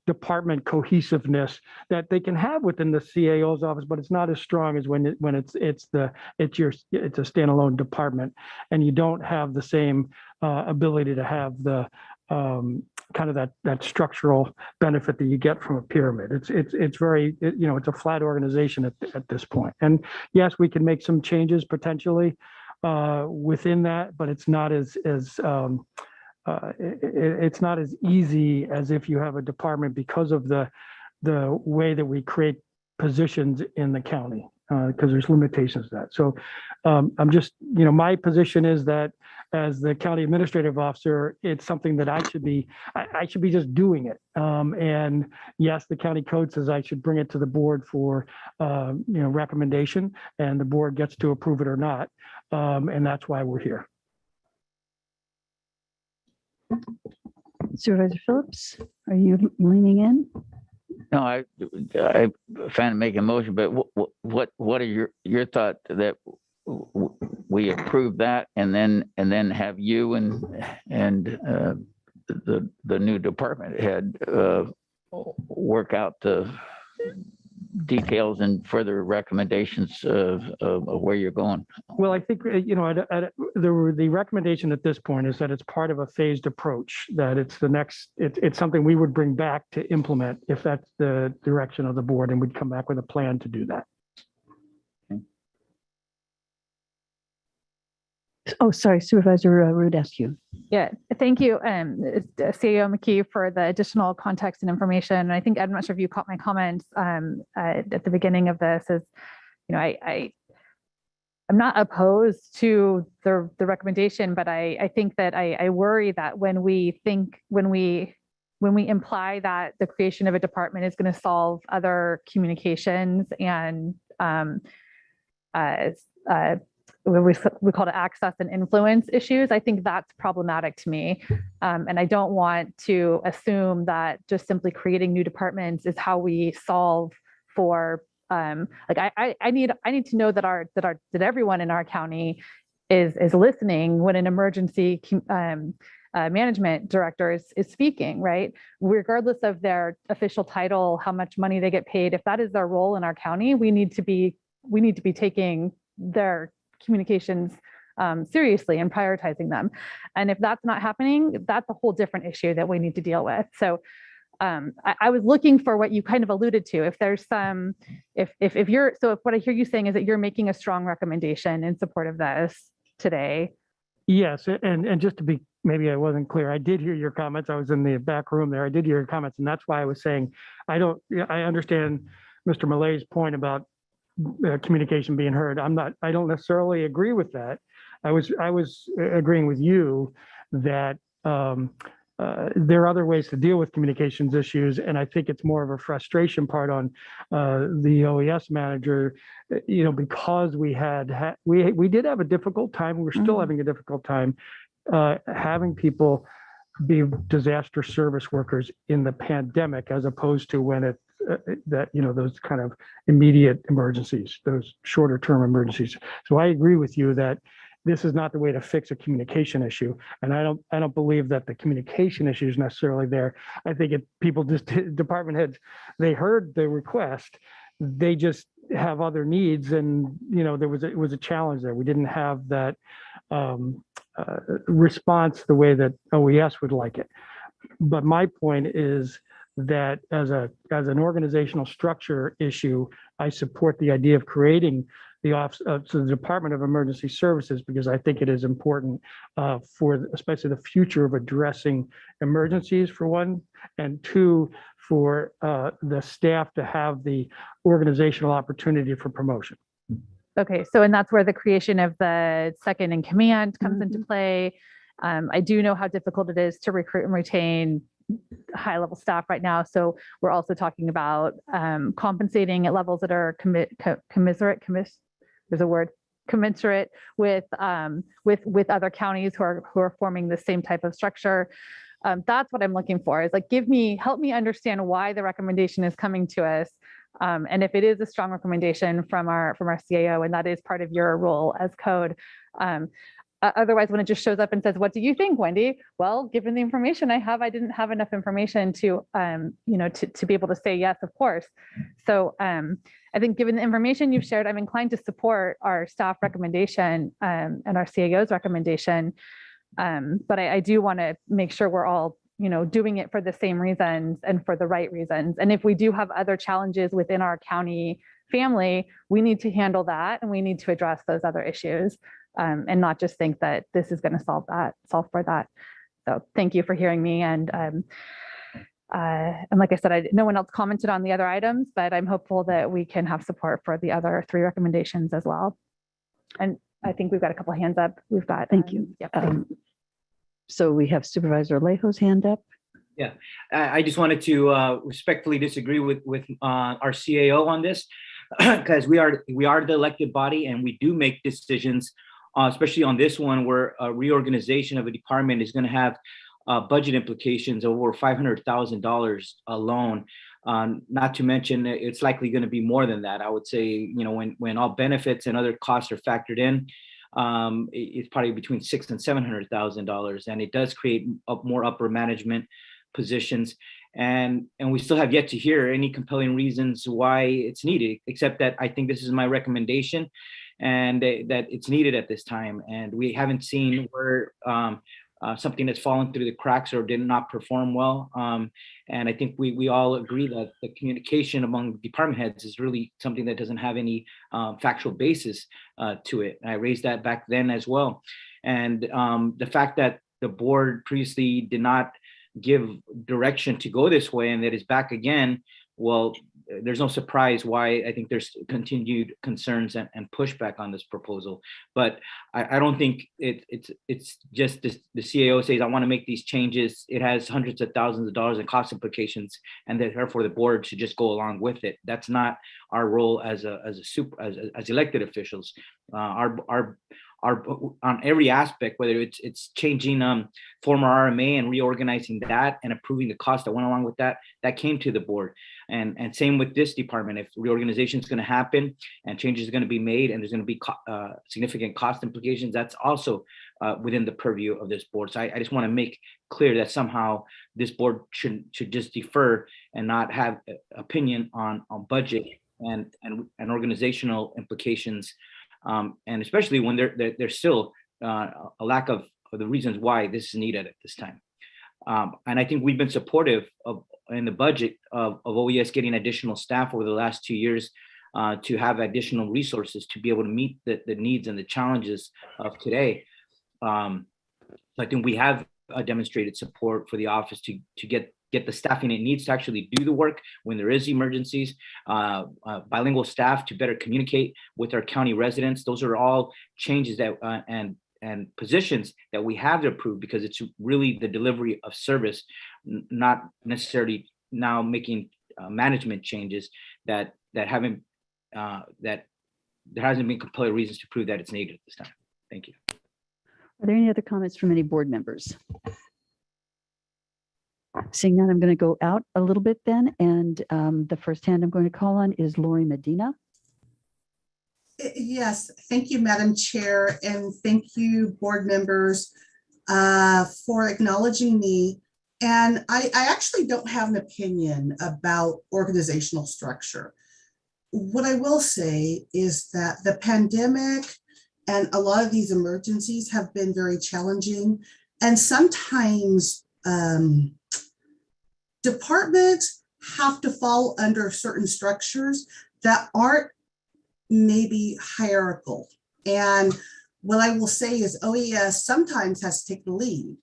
department cohesiveness that they can have within the CAO's office, but it's not as strong as when it's a standalone department, and you don't have the same ability to have the kind of that structural benefit that you get from a pyramid. It's very, it's a flat organization at this point. And yes, we can make some changes potentially within that, but it's not as it's not as easy as if you have a department because of the way that we create positions in the county. because there's limitations to that. So I'm just, my position is that as the county administrative officer, it's something that I should be just doing it. And yes, the county code says I should bring it to the board for, recommendation, and the board gets to approve it or not. And that's why we're here. Supervisor Phillips, are you leaning in? No, I found to make a motion, but what are your thoughts that we approve that and then have you and the new department head work out the details and further recommendations of where you're going? Well, I think, the recommendation at this point is that it's part of a phased approach, that it's something we would bring back to implement if that's the direction of the board, and we'd come back with a plan to do that. Oh, sorry, Supervisor Rudescu. Yeah, thank you, CEO Mckee, for the additional context and information. And I think, I'm not sure if you caught my comments at the beginning of this, is, I'm not opposed to the recommendation, but I think that I worry that when we imply that the creation of a department is going to solve other communications and we call it access and influence issues, I think that's problematic to me. And I don't want to assume that just simply creating new departments is how we solve for, I need to know that everyone in our county is listening when an emergency management director is speaking, right? Regardless of their official title, how much money they get paid, if that is their role in our county, we need to be taking their communications seriously and prioritizing them. And if that's not happening, that's a whole different issue that we need to deal with. So I was looking for what you kind of alluded to. If there's some, if what I hear you saying is that you're making a strong recommendation in support of this today. Yes, and just to be, maybe I wasn't clear, I did hear your comments. I was in the back room there. I did hear your comments, and that's why I was saying, I understand Mr. Malay's point about communication being heard. I don't necessarily agree with that. I was agreeing with you that there are other ways to deal with communications issues, and I think it's more of a frustration part on the OES manager, because we did have a difficult time. We're still having a difficult time having people be disaster service workers in the pandemic, as opposed to when it's those kind of immediate emergencies, those shorter term emergencies. So I agree with you that this is not the way to fix a communication issue. And I don't believe that the communication issue is necessarily there. I think department heads, they heard the request, they just have other needs. And, it was a challenge there. We didn't have that response the way that OES would like it. But my point is that as an organizational structure issue, I support the idea of creating the office, so the Department of Emergency Services, because I think it is important for especially the future of addressing emergencies, for one, and two, for the staff to have the organizational opportunity for promotion. Okay, so and that's where the creation of the second in command comes into play. I do know how difficult it is to recruit and retain high-level staff right now. So we're also talking about compensating at levels that are commensurate with other counties who are forming the same type of structure. That's what I'm looking for, is help me understand why the recommendation is coming to us. And if it is a strong recommendation from our CAO, and that is part of your role as code. Otherwise, when it just shows up and says, "What do you think, Wendy?" Well, given the information I have, I didn't have enough information to be able to say yes, of course. So I think given the information you've shared, I'm inclined to support our staff recommendation and our CAO's recommendation. But I do want to make sure we're all doing it for the same reasons and for the right reasons. And if we do have other challenges within our county family, we need to handle that, and we need to address those other issues. And not just think that this is going to solve for that. So thank you for hearing me. And And like I said, no one else commented on the other items, but I'm hopeful that we can have support for the other 3 recommendations as well. And I think we've got a couple of hands up. We've got. Thank you. So we have Supervisor Alejo's hand up. Yeah, I just wanted to respectfully disagree with our CAO on this, because we are the elected body and we do make decisions, especially on this one where a reorganization of a department is going to have budget implications of over $500,000 alone. Not to mention, it's likely going to be more than that. I would say, you know, when all benefits and other costs are factored in, it's probably between $600,000 and $700,000, and it does create more upper management positions. And we still have yet to hear any compelling reasons why it's needed, except that I think this is my recommendation, and that it's needed at this time. And we haven't seen where something that's fallen through the cracks or did not perform well. And I think we all agree that the communication among department heads is really something that doesn't have any factual basis to it. I raised that back then as well. And the fact that the board previously did not give direction to go this way and that is back again, well, there's no surprise why I think there's continued concerns and pushback on this proposal. But I don't think it's just this, the CAO says, I want to make these changes. It has hundreds of thousands of dollars in cost implications, and therefore the board should just go along with it. That's not our role as elected officials. Our on every aspect, whether it's changing former RMA and reorganizing that and approving the cost that went along with that came to the board. And same with this department. If reorganization is going to happen and changes are going to be made and there's going to be significant cost implications, that's also within the purview of this board. So I just want to make clear that somehow this board should just defer and not have opinion on budget and organizational implications. And especially when there's still a lack of the reasons why this is needed at this time. And I think we've been supportive of in the budget of OES getting additional staff over the last 2 years to have additional resources to be able to meet the needs and the challenges of today. So I think we have demonstrated support for the office to get the staffing it needs to actually do the work when there is emergencies, bilingual staff to better communicate with our county residents. Those are all changes that and positions that we have to approve because it's really the delivery of service, not necessarily now making management changes that haven't that there hasn't been compelling reasons to prove that it's needed at this time. Thank you. Are there any other comments from any board members? Seeing none, I'm going to go out a little bit then. And the first hand I'm going to call on is Lori Medina. Yes, thank you, Madam Chair, and thank you, board members, for acknowledging me. And I actually don't have an opinion about organizational structure. What I will say is that the pandemic and a lot of these emergencies have been very challenging. And sometimes departments have to fall under certain structures that aren't maybe hierarchical. And what I will say is OES sometimes has to take the lead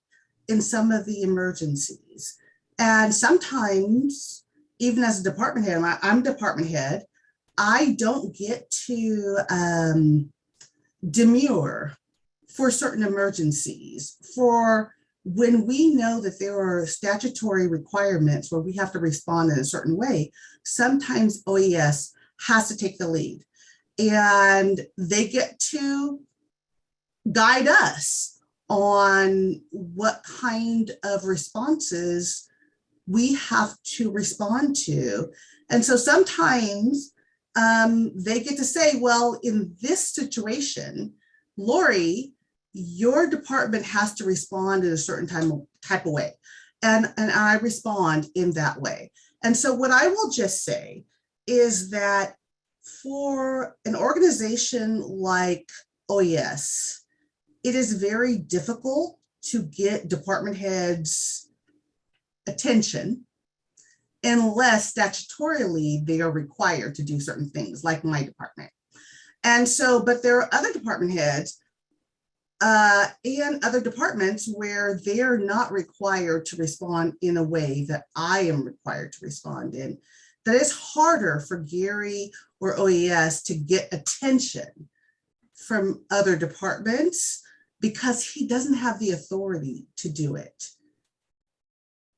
in some of the emergencies. And sometimes, even as a department head, I'm department head, I don't get to demur for certain emergencies, for when we know that there are statutory requirements where we have to respond in a certain way. Sometimes OES has to take the lead and they get to guide us on what kind of responses we have to respond to. And so sometimes they get to say, well, in this situation, Lori, your department has to respond in a certain type of way. And I respond in that way. And so what I will just say is that for an organization like OES, it is very difficult to get department heads' attention unless statutorily they are required to do certain things, like my department. And so, but there are other department heads and other departments where they're not required to respond in a way that I am required to respond in. That is harder for Gary or OES to get attention from other departments because he doesn't have the authority to do it.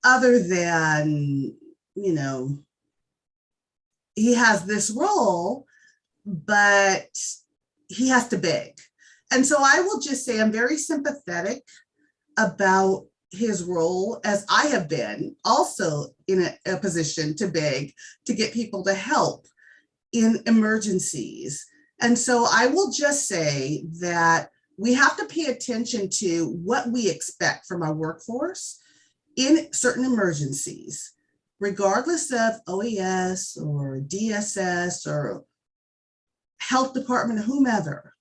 Other than, you know, he has this role, but he has to beg. And so I will just say I'm very sympathetic about his role, as I have been also in a position to beg to get people to help in emergencies. And so I will just say that we have to pay attention to what we expect from our workforce in certain emergencies, regardless of OES or DSS or health department, whomever.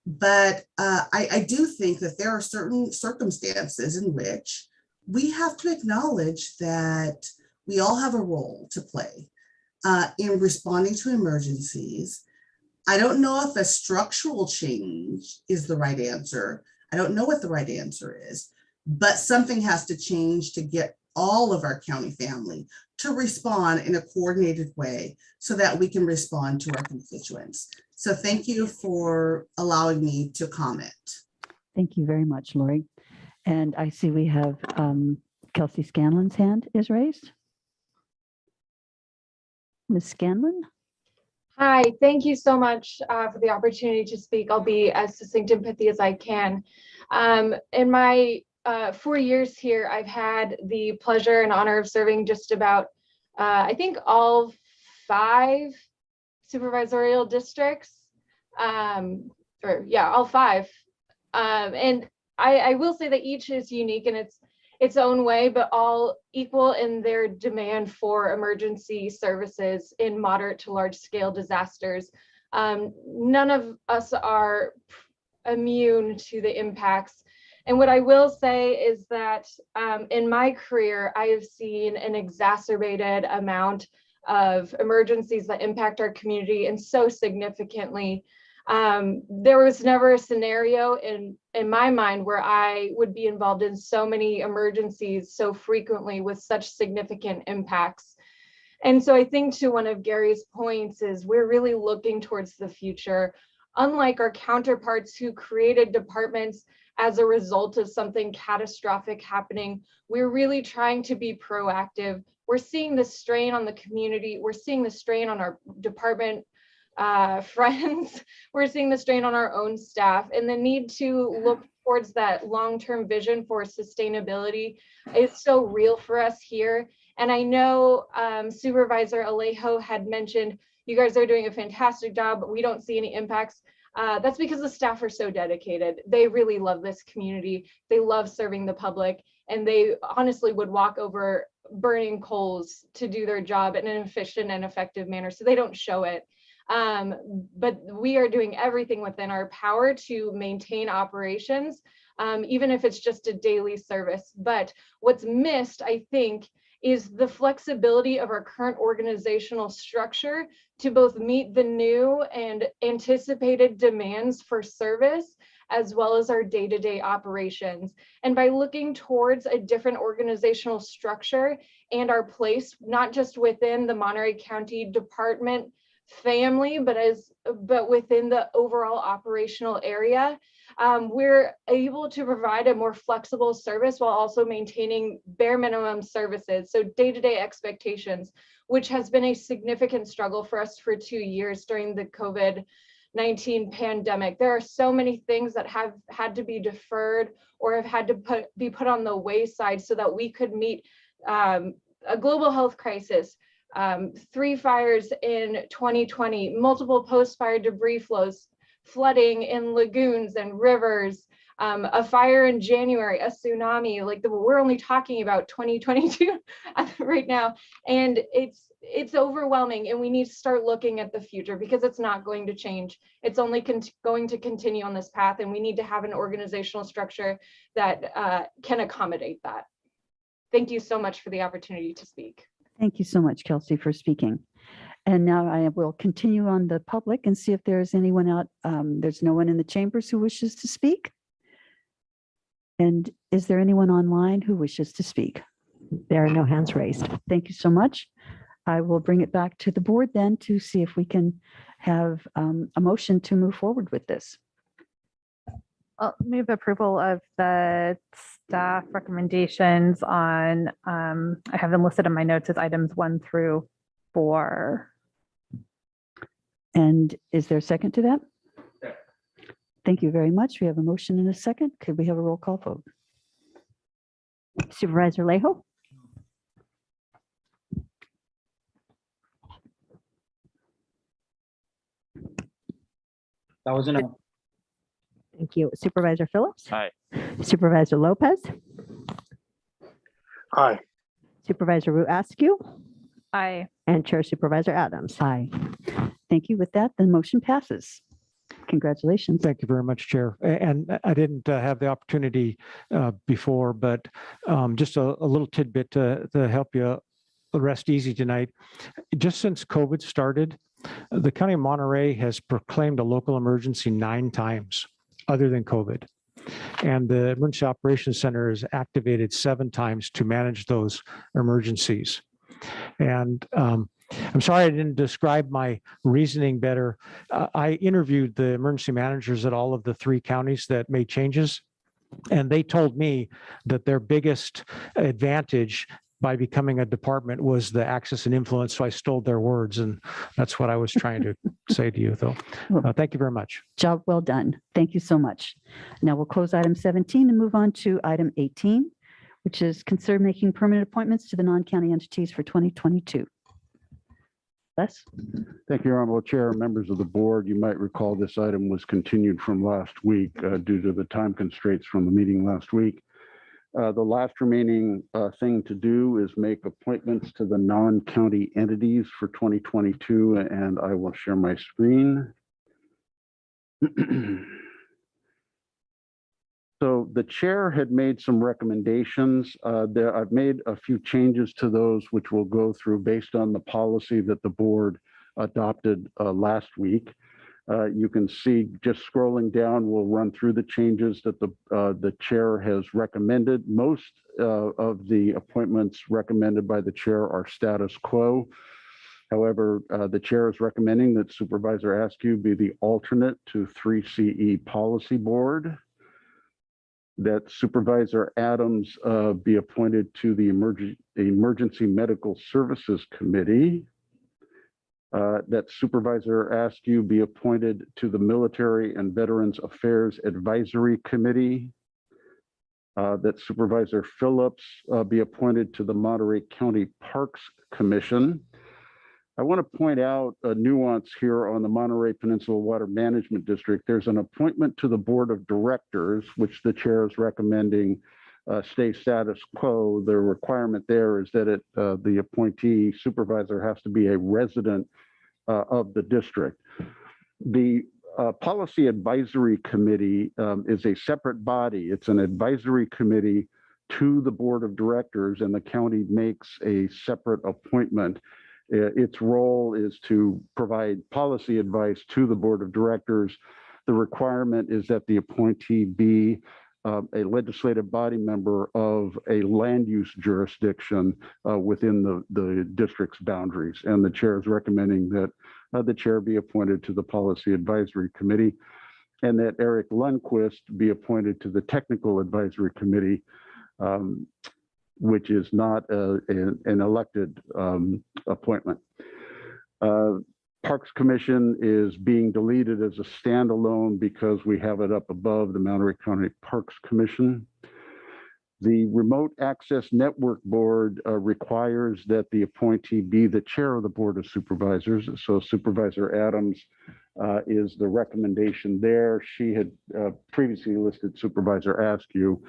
But I do think that there are certain circumstances in which we have to acknowledge that we all have a role to play in responding to emergencies. I don't know if a structural change is the right answer. I don't know what the right answer is, but something has to change to get all of our county family to respond in a coordinated way so that we can respond to our constituents. So thank you for allowing me to comment. Thank you very much, Lori. And I see we have Kelsey Scanlon's hand is raised. Ms. Scanlon? Hi, thank you so much for the opportunity to speak. I'll be as succinct and pithy as I can. In my 4 years here, I've had the pleasure and honor of serving just about, I think, all 5 supervisorial districts, all 5. And I will say that each is unique in its own way, but all equal in their demand for emergency services in moderate to large scale disasters. None of us are immune to the impacts. And what I will say is that in my career, I have seen an exacerbated amount of emergencies that impact our community and so significantly. There was never a scenario in my mind where I would be involved in so many emergencies so frequently with such significant impacts. And so I think to one of Gary's points is we're really looking towards the future. Unlike our counterparts who created departments as a result of something catastrophic happening, we're really trying to be proactive. We're seeing the strain on the community. We're seeing the strain on our department friends. We're seeing the strain on our own staff, and the need to look towards that long-term vision for sustainability is so real for us here. And I know Supervisor Salejo had mentioned you guys are doing a fantastic job, but we don't see any impacts. That's because the staff are so dedicated. They really love this community. They love serving the public, and they honestly would walk over burning coals to do their job in an efficient and effective manner. So they don't show it. But we are doing everything within our power to maintain operations, even if it's just a daily service. But what's missed, I think, is the flexibility of our current organizational structure to both meet the new and anticipated demands for service, as well as our day-to-day operations. And by looking towards a different organizational structure and our place, not just within the Monterey County Department family, but within the overall operational area, we're able to provide a more flexible service while also maintaining bare minimum services. So day-to-day expectations, which has been a significant struggle for us for 2 years during the COVID-19 pandemic. There are so many things that have had to be deferred or have had to be put on the wayside so that we could meet a global health crisis, 3 fires in 2020, multiple post-fire debris flows, flooding in lagoons and rivers, a fire in January, a tsunami. We're only talking about 2022 right now, and it's overwhelming, and we need to start looking at the future because it's not going to change. It's only going to continue on this path, and we need to have an organizational structure that can accommodate that. Thank you so much for the opportunity to speak. Thank you so much, Kelsey, for speaking. And now I will continue on the public and see if there's anyone out. There's no one in the chambers who wishes to speak. And is there anyone online who wishes to speak? There are no hands raised. Thank you so much. I will bring it back to the board then to see if we can have a motion to move forward with this. I'll move approval of the staff recommendations on, I have them listed in my notes as items 1 through 4. And is there a second to that? Thank you very much. We have a motion and a second. Could we have a roll call vote? Supervisor Salejo, That was enough. thank you. Supervisor Phillips, Aye. Supervisor Lopez, Aye. Supervisor Askew, Aye. and Chair Supervisor Adams. Aye. Thank you. With that, the motion passes. Congratulations. Thank you very much, Chair. And I didn't have the opportunity before, but just a little tidbit to help you rest easy tonight. Just since COVID started, the County of Monterey has proclaimed a local emergency 9 times other than COVID. And the Emergency Operations Center is activated 7 times to manage those emergencies. And I'm sorry I didn't describe my reasoning better. I interviewed the emergency managers at all of the 3 counties that made changes, and they told me that their biggest advantage by becoming a department was the access and influence. So I stole their words, and that's what I was trying to say to you, though. Thank you very much. Job well done. Thank you so much. Now we'll close item 17 and move on to item 18, which is consider making permanent appointments to the non-county entities for 2022. Les? Thank you, Honorable Chair. Members of the board, you might recall this item was continued from last week due to the time constraints from the meeting last week. The last remaining thing to do is make appointments to the non-county entities for 2022, and I will share my screen. So the chair had made some recommendations. I've made a few changes to those, which we'll go through based on the policy that the board adopted last week. You can see, just scrolling down, we'll run through the changes that the chair has recommended. Most of the appointments recommended by the chair are status quo. However, the chair is recommending that Supervisor Askew be the alternate to 3CE Policy Board, that Supervisor Adams be appointed to the Emergency Medical Services Committee, that Supervisor Askew be appointed to the Military and Veterans Affairs Advisory Committee, that Supervisor Phillips be appointed to the Monterey County Parks Commission. I want to point out a nuance here on the Monterey Peninsula Water Management District. There's an appointment to the Board of Directors, which the chair is recommending stay status quo. The requirement there is that the appointee supervisor has to be a resident of the district. The Policy Advisory Committee is a separate body. It's an advisory committee to the Board of Directors, and the county makes a separate appointment. Its role is to provide policy advice to the Board of Directors. The requirement is that the appointee be a legislative body member of a land use jurisdiction within the district's boundaries. And the chair is recommending that the chair be appointed to the Policy Advisory Committee, and that Eric Lundquist be appointed to the Technical Advisory Committee, which is not an elected appointment. Parks Commission is being deleted as a standalone because we have it up above the Monterey County Parks Commission. The Remote Access Network Board requires that the appointee be the chair of the Board of Supervisors. So Supervisor Adams is the recommendation there. She had previously listed Supervisor Askew,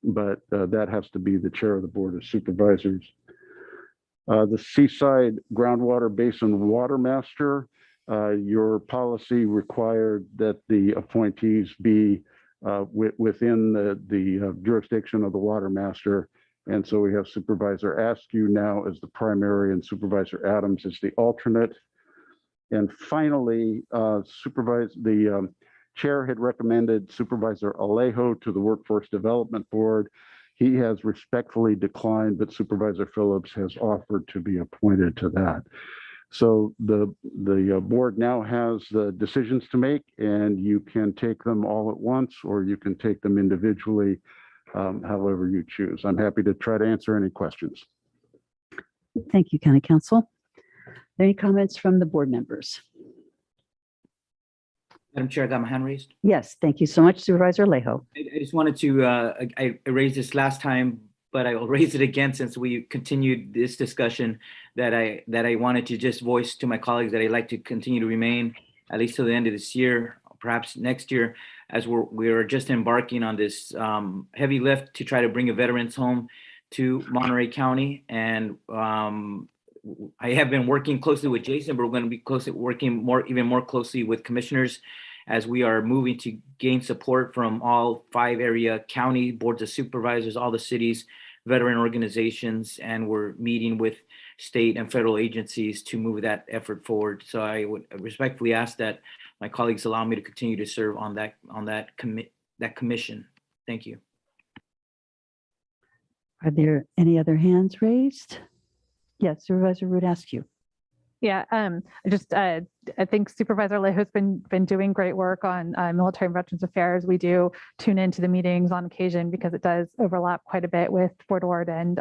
but that has to be the chair of the Board of Supervisors. The Seaside Groundwater Basin Water Master, your policy required that the appointees be within the jurisdiction of the Water Master. And so we have Supervisor Askew now as the primary and Supervisor Adams as the alternate. And finally, the Chair had recommended Supervisor Alejo to the Workforce Development Board. He has respectfully declined, but Supervisor Phillips has offered to be appointed to that. So the board now has the decisions to make, and you can take them all at once, or you can take them individually, however you choose. I'm happy to try to answer any questions. Thank you, County Council. Any comments from the board members? Madam Chair, I got my hand raised. Yes, thank you so much, Supervisor Alejo. I just wanted to, I raised this last time, but I will raise it again since we continued this discussion, that I wanted to just voice to my colleagues that I'd like to continue to remain at least till the end of this year, perhaps next year, as we're just embarking on this heavy lift to try to bring a veterans home to Monterey County. And I have been working closely with Jason, but we're going to be working even more closely with commissioners as we are moving to gain support from all 5 area county boards of supervisors, all the cities, veteran organizations, and we're meeting with state and federal agencies to move that effort forward. So I would respectfully ask that my colleagues allow me to continue to serve on that commission. Thank you. Are there any other hands raised? Yes, Supervisor Root askew. Yeah, I think Supervisor Alejo's been doing great work on military and veterans affairs. We do tune into the meetings on occasion because it does overlap quite a bit with Fort Ord and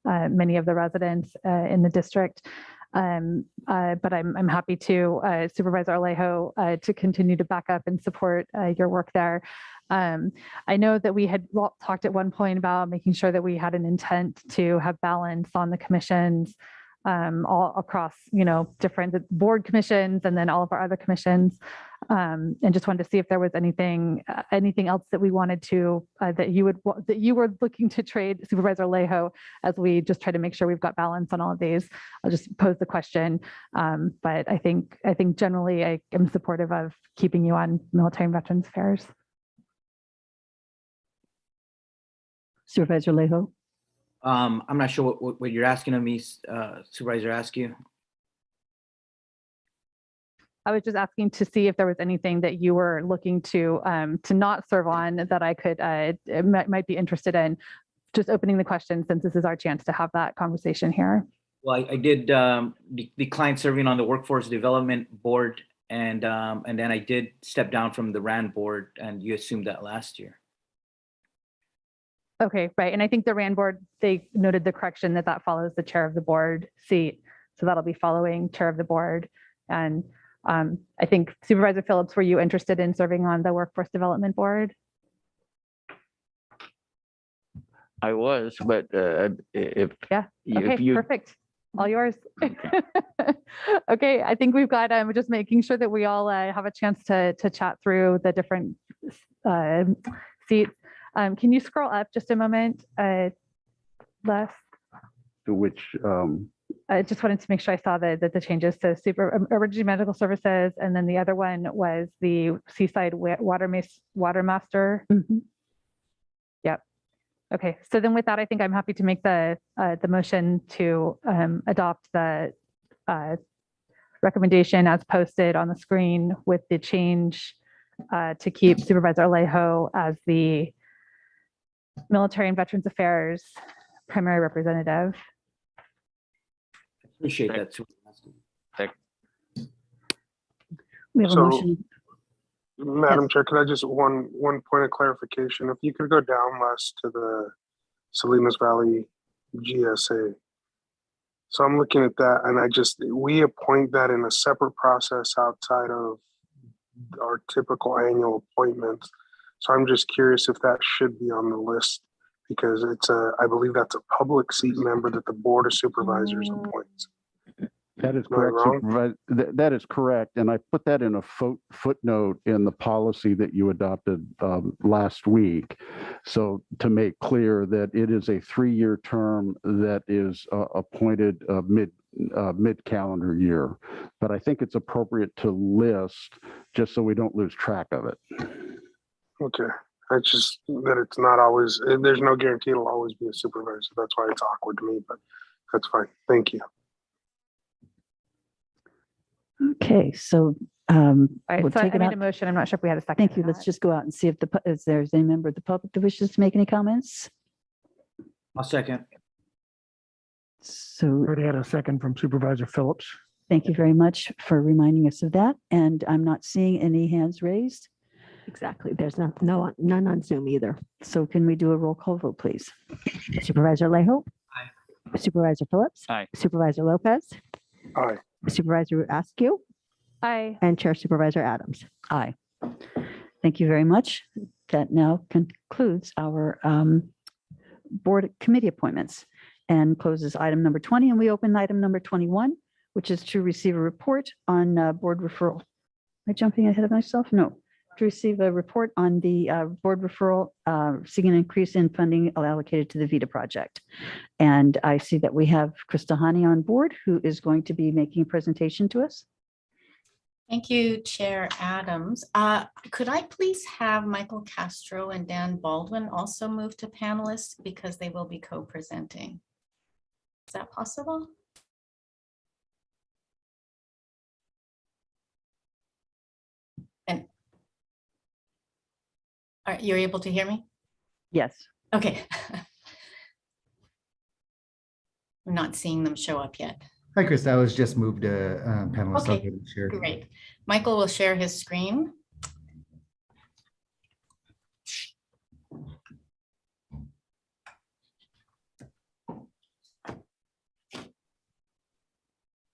many of the residents in the district. But I'm happy to, Supervisor Alejo, to continue to back up and support your work there. I know that we had talked at one point about making sure that we had an intent to have balance on the commissions all across, different board commissions and then all of our other commissions. And just wanted to see if there was anything else that we wanted to, that you were looking to trade, Supervisor Alejo, as we just try to make sure we've got balance on all of these. I'll just pose the question. But I think generally I am supportive of keeping you on military and veterans affairs. Supervisor Alejo. I'm not sure what you're asking of me, Supervisor Askew. I was just asking to see if there was anything that you were looking to not serve on that I could might be interested in. Just opening the question since this is our chance to have that conversation here. Well, I did decline serving on the Workforce Development Board, and then I did step down from the RAND board, and you assumed that last year. Okay, right. And I think the RAND board, they noted the correction that follows the chair of the board seat. So that'll be following chair of the board. And I think Supervisor Phillips, were you interested in serving on the Workforce Development Board? I was, but if perfect. All yours. Okay, I think we've got, just making sure that we all have a chance to chat through the different seats. Can you scroll up just a moment, Les? To which? I just wanted to make sure I saw the changes to emergency medical services, and then the other one was the Seaside Water Master. Mm-hmm. Yep. Okay. So then, with that, I think I'm happy to make the motion to adopt the recommendation as posted on the screen with the change to keep Supervisor Alejo as the Military and Veterans Affairs primary representative. Appreciate that. We have a motion. Madam Chair, could I just one point of clarification? If you could go down less to the Salinas Valley GSA. So I'm looking at that, and we appoint that in a separate process outside of our typical annual appointments. So I'm just curious if that should be on the list, because I believe that's a public seat member that the Board of Supervisors appoints. That is correct, Supervisor. That is correct. And I put that in a footnote in the policy that you adopted last week. So to make clear that it is a 3-year term that is appointed mid-calendar year. But I think it's appropriate to list just so we don't lose track of it. Okay. It's just that it's not always, there's no guarantee it'll always be a supervisor. That's why it's awkward to me, but that's fine. Thank you. Okay, so All right, we'll so I take it made out. a motion. I'm not sure if we had a second. Thank you. or Let's not. just go out and see if there's any member of the public that wishes to make any comments. I'll second. So Already had a second from Supervisor Phillips. thank you very much for reminding us of that. And I'm not seeing any hands raised. Exactly. There's none on Zoom either. So can we do a roll call vote, please? Supervisor Leho. Aye. Supervisor Phillips. Aye. Supervisor Lopez. Aye. Supervisor Askew. Aye. And Chair Supervisor Adams. Aye. Thank you very much. That now concludes our board committee appointments and closes item number 20. And we open item number 21, which is to receive a report on board referral. Am I jumping ahead of myself? No. To receive a report on the board referral seeking an increase in funding allocated to the VITA project. And I see that we have Krista Hani on board, who is going to be making a presentation to us. Thank you, Chair Adams. Could I please have Michael Castro and Dan Baldwin also move to panelists because they will be co-presenting? Is that possible? And you're able to hear me? Yes. Okay. I'm not seeing them show up yet. Hi, Chris. I was just moved to panelist. Okay, I'll go and share. Great. Michael will share his screen.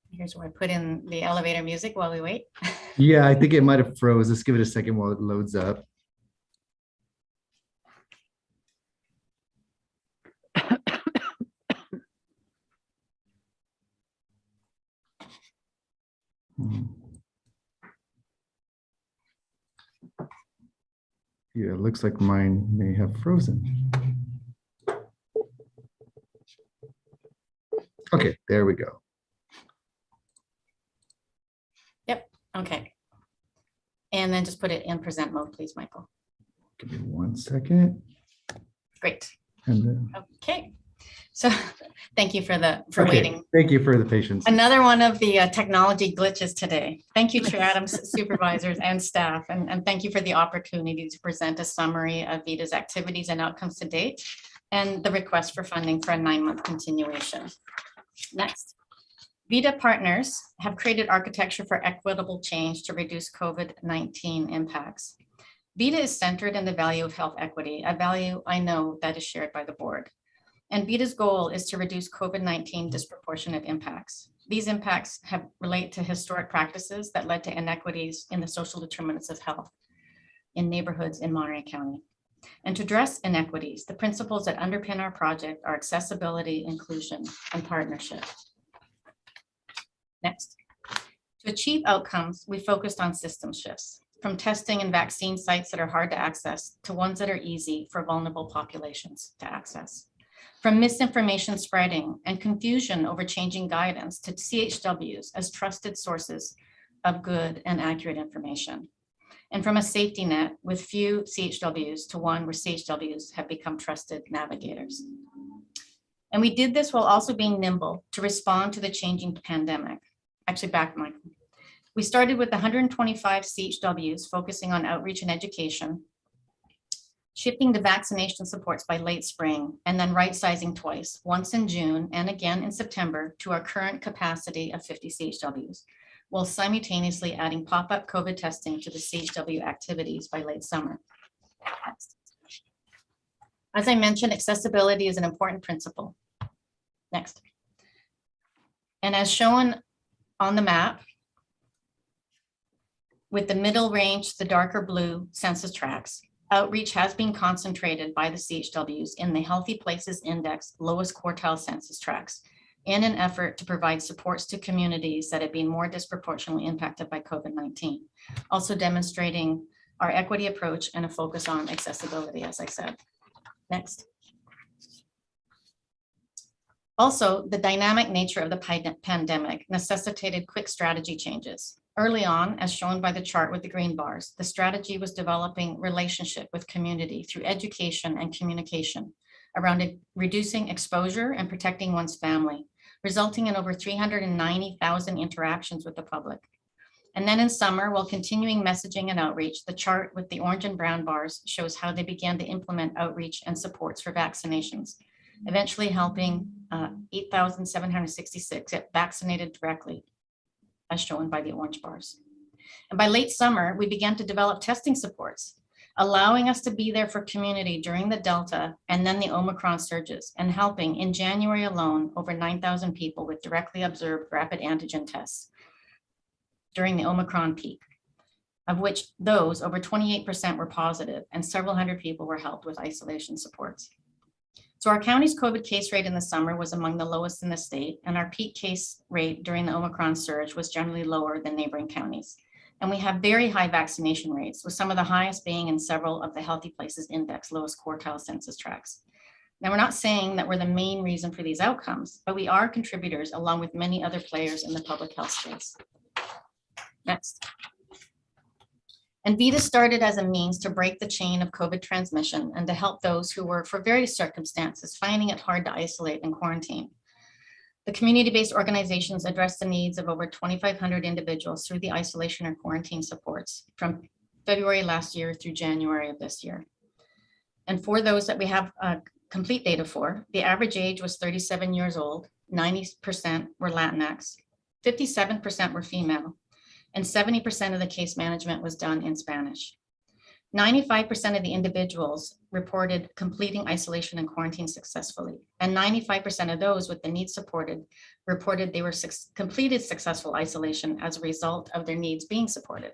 Here's where I put in the elevator music while we wait. Yeah, I think it might have froze. Let's give it a second while it loads up. Yeah, it looks like mine may have frozen. Okay, there we go. Yep, okay. And then just put it in present mode, please, Michael. Give me 1 second. Great. And then, Okay. So thank you for okay, waiting. thank you for the patience. Another one of the technology glitches today. Thank you, Chair Adams, supervisors and staff, and thank you for the opportunity to present a summary of VITA's activities and outcomes to date and the request for funding for a 9-month continuation. Next. VITA partners have created architecture for equitable change to reduce COVID-19 impacts. VITA is centered in the value of health equity, a value I know that is shared by the board. And VITA's goal is to reduce COVID-19 disproportionate impacts. These impacts relate to historic practices that led to inequities in the social determinants of health in neighborhoods in Monterey County. And to address inequities, the principles that underpin our project are accessibility, inclusion, and partnership. Next. To achieve outcomes, we focused on system shifts, from testing and vaccine sites that are hard to access to ones that are easy for vulnerable populations to access. From misinformation spreading and confusion over changing guidance to CHWs as trusted sources of good and accurate information. And from a safety net with few CHWs to one where CHWs have become trusted navigators. And we did this while also being nimble to respond to the changing pandemic. Actually, back, Mike. We started with 125 CHWs focusing on outreach and education, shifting to vaccination supports by late spring, and then right-sizing twice, once in June and again in September to our current capacity of 50 CHWs, while simultaneously adding pop-up COVID testing to the CHW activities by late summer. As I mentioned, accessibility is an important principle. Next. And as shown on the map, with the middle range, the darker blue census tracts, outreach has been concentrated by the CHWs in the Healthy Places Index lowest quartile census tracts in an effort to provide supports to communities that have been more disproportionately impacted by COVID-19, also demonstrating our equity approach and a focus on accessibility, as I said. Next. Also, the dynamic nature of the pandemic necessitated quick strategy changes. Early on, as shown by the chart with the green bars, the strategy was developing relationship with community through education and communication around reducing exposure and protecting one's family, resulting in over 390,000 interactions with the public. And then in summer, while continuing messaging and outreach, the chart with the orange and brown bars shows how they began to implement outreach and supports for vaccinations, eventually helping 8,766 get vaccinated directly, as shown by the orange bars. And by late summer, we began to develop testing supports, allowing us to be there for community during the Delta and then the Omicron surges, and helping in January alone over 9,000 people with directly observed rapid antigen tests during the Omicron peak, of which those over 28% were positive and several hundred people were helped with isolation supports. So our county's COVID case rate in the summer was among the lowest in the state, and our peak case rate during the Omicron surge was generally lower than neighboring counties. And we have very high vaccination rates, with some of the highest being in several of the Healthy Places Index lowest quartile census tracts. Now, we're not saying that we're the main reason for these outcomes, but we are contributors along with many other players in the public health space. Next. And VITA started as a means to break the chain of COVID transmission and to help those who were, for various circumstances, finding it hard to isolate and quarantine. The community-based organizations address the needs of over 2,500 individuals through the isolation or quarantine supports from February last year through January of this year. And for those that we have complete data for, the average age was 37 years old, 90% were Latinx, 57% were female, and 70% of the case management was done in Spanish. 95% of the individuals reported completing isolation and quarantine successfully, and 95% of those with the needs supported reported they were completed successful isolation as a result of their needs being supported.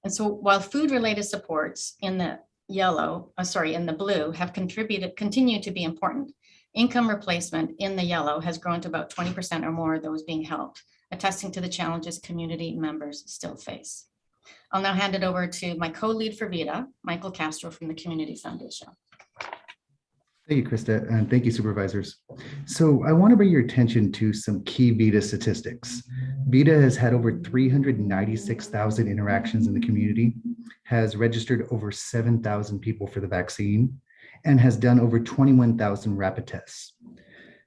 And so while food-related supports in the in the blue have continued to be important, income replacement in the yellow has grown to about 20% or more of those being helped, attesting to the challenges community members still face. I'll now hand it over to my co-lead for VITA, Michael Castro from the Community Foundation. Thank you, Krista, and thank you, supervisors. So I want to bring your attention to some key VITA statistics. VITA has had over 396,000 interactions in the community, has registered over 7,000 people for the vaccine, and has done over 21,000 rapid tests.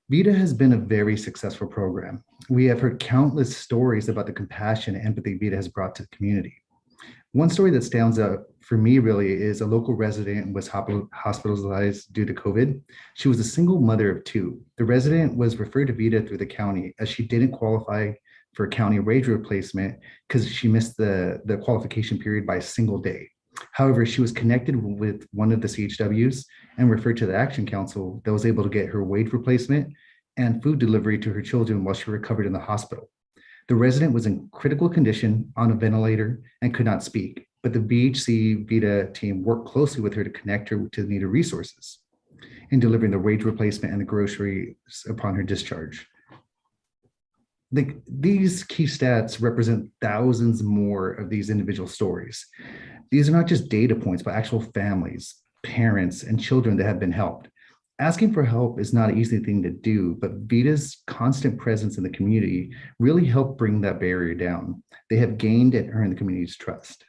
VITA has been a very successful program. We have heard countless stories about the compassion and empathy VITA has brought to the community. One story that stands out for me really is a local resident was hospitalized due to COVID. She was a single mother of two. The resident was referred to VITA through the county as she didn't qualify for a county wage replacement because she missed the qualification period by a single day. However, she was connected with one of the CHWs and referred to the Action Council that was able to get her wage replacement and food delivery to her children while she recovered in the hospital. The resident was in critical condition on a ventilator and could not speak, but the BHC VITA team worked closely with her to connect her to the needed resources in delivering the wage replacement and the groceries upon her discharge. These key stats represent thousands more of these individual stories. These are not just data points, but actual families, parents, and children that have been helped. Asking for help is not an easy thing to do, but VITA's constant presence in the community really helped bring that barrier down. They have gained and earned the community's trust.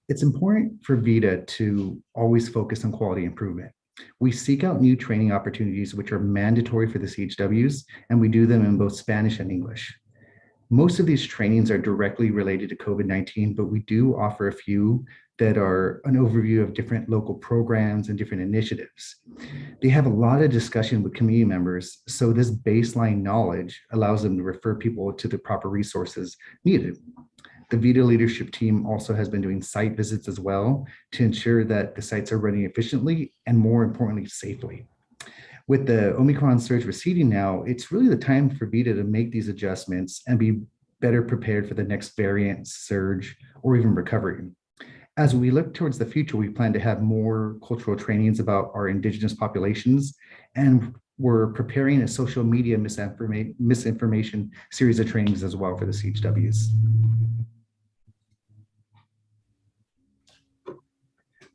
It's important for VITA to always focus on quality improvement. We seek out new training opportunities which are mandatory for the CHWs, and we do them in both Spanish and English. Most of these trainings are directly related to COVID-19, but we do offer a few that are an overview of different local programs and different initiatives. They have a lot of discussion with community members, so this baseline knowledge allows them to refer people to the proper resources needed. The VITA leadership team also has been doing site visits as well to ensure that the sites are running efficiently and, more importantly, safely. With the Omicron surge receding now, it's really the time for VITA to make these adjustments and be better prepared for the next variant, surge, or even recovery. As we look towards the future, we plan to have more cultural trainings about our Indigenous populations, and we're preparing a social media misinformation series of trainings as well for the CHWs.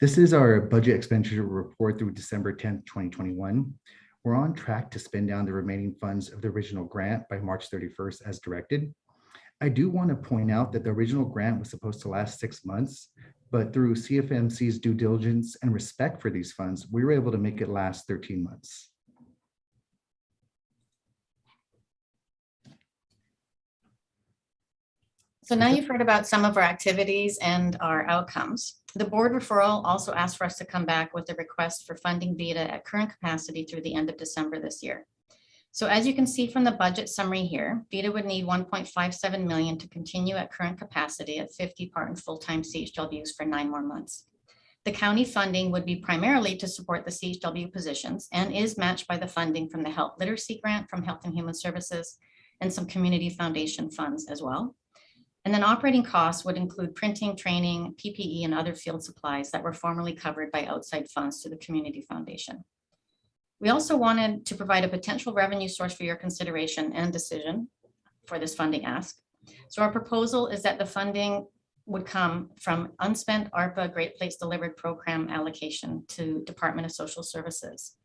This is our budget expenditure report through December 10th, 2021. We're on track to spend down the remaining funds of the original grant by March 31st as directed. I do want to point out that the original grant was supposed to last 6 months, but through CFMC's due diligence and respect for these funds, we were able to make it last 13 months. So now you've heard about some of our activities and our outcomes. The board referral also asked for us to come back with a request for funding VITA at current capacity through the end of December this year. So as you can see from the budget summary here, VITA would need 1.57 million to continue at current capacity at 50 part and full-time CHWs for 9 more months. The county funding would be primarily to support the CHW positions and is matched by the funding from the Health Literacy Grant from Health and Human Services and some community foundation funds as well. And then operating costs would include printing, training, PPE, and other field supplies that were formerly covered by outside funds to the community foundation. We also wanted to provide a potential revenue source for your consideration and decision for this funding ask. So our proposal is that the funding would come from unspent ARPA Great Plates Delivered program allocation to Department of Social Services.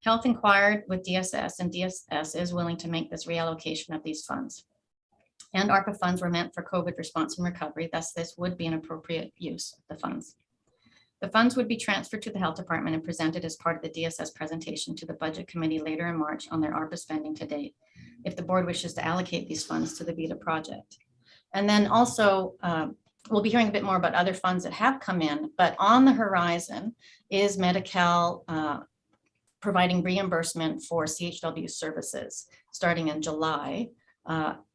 Health inquired with DSS, and DSS is willing to make this reallocation of these funds. And ARPA funds were meant for COVID response and recovery, thus this would be an appropriate use of the funds. The funds would be transferred to the Health Department and presented as part of the DSS presentation to the Budget Committee later in March on their ARPA spending to date, if the board wishes to allocate these funds to the VITA project. And then also, we'll be hearing a bit more about other funds that have come in, but on the horizon is Medi-Cal providing reimbursement for CHW services starting in July.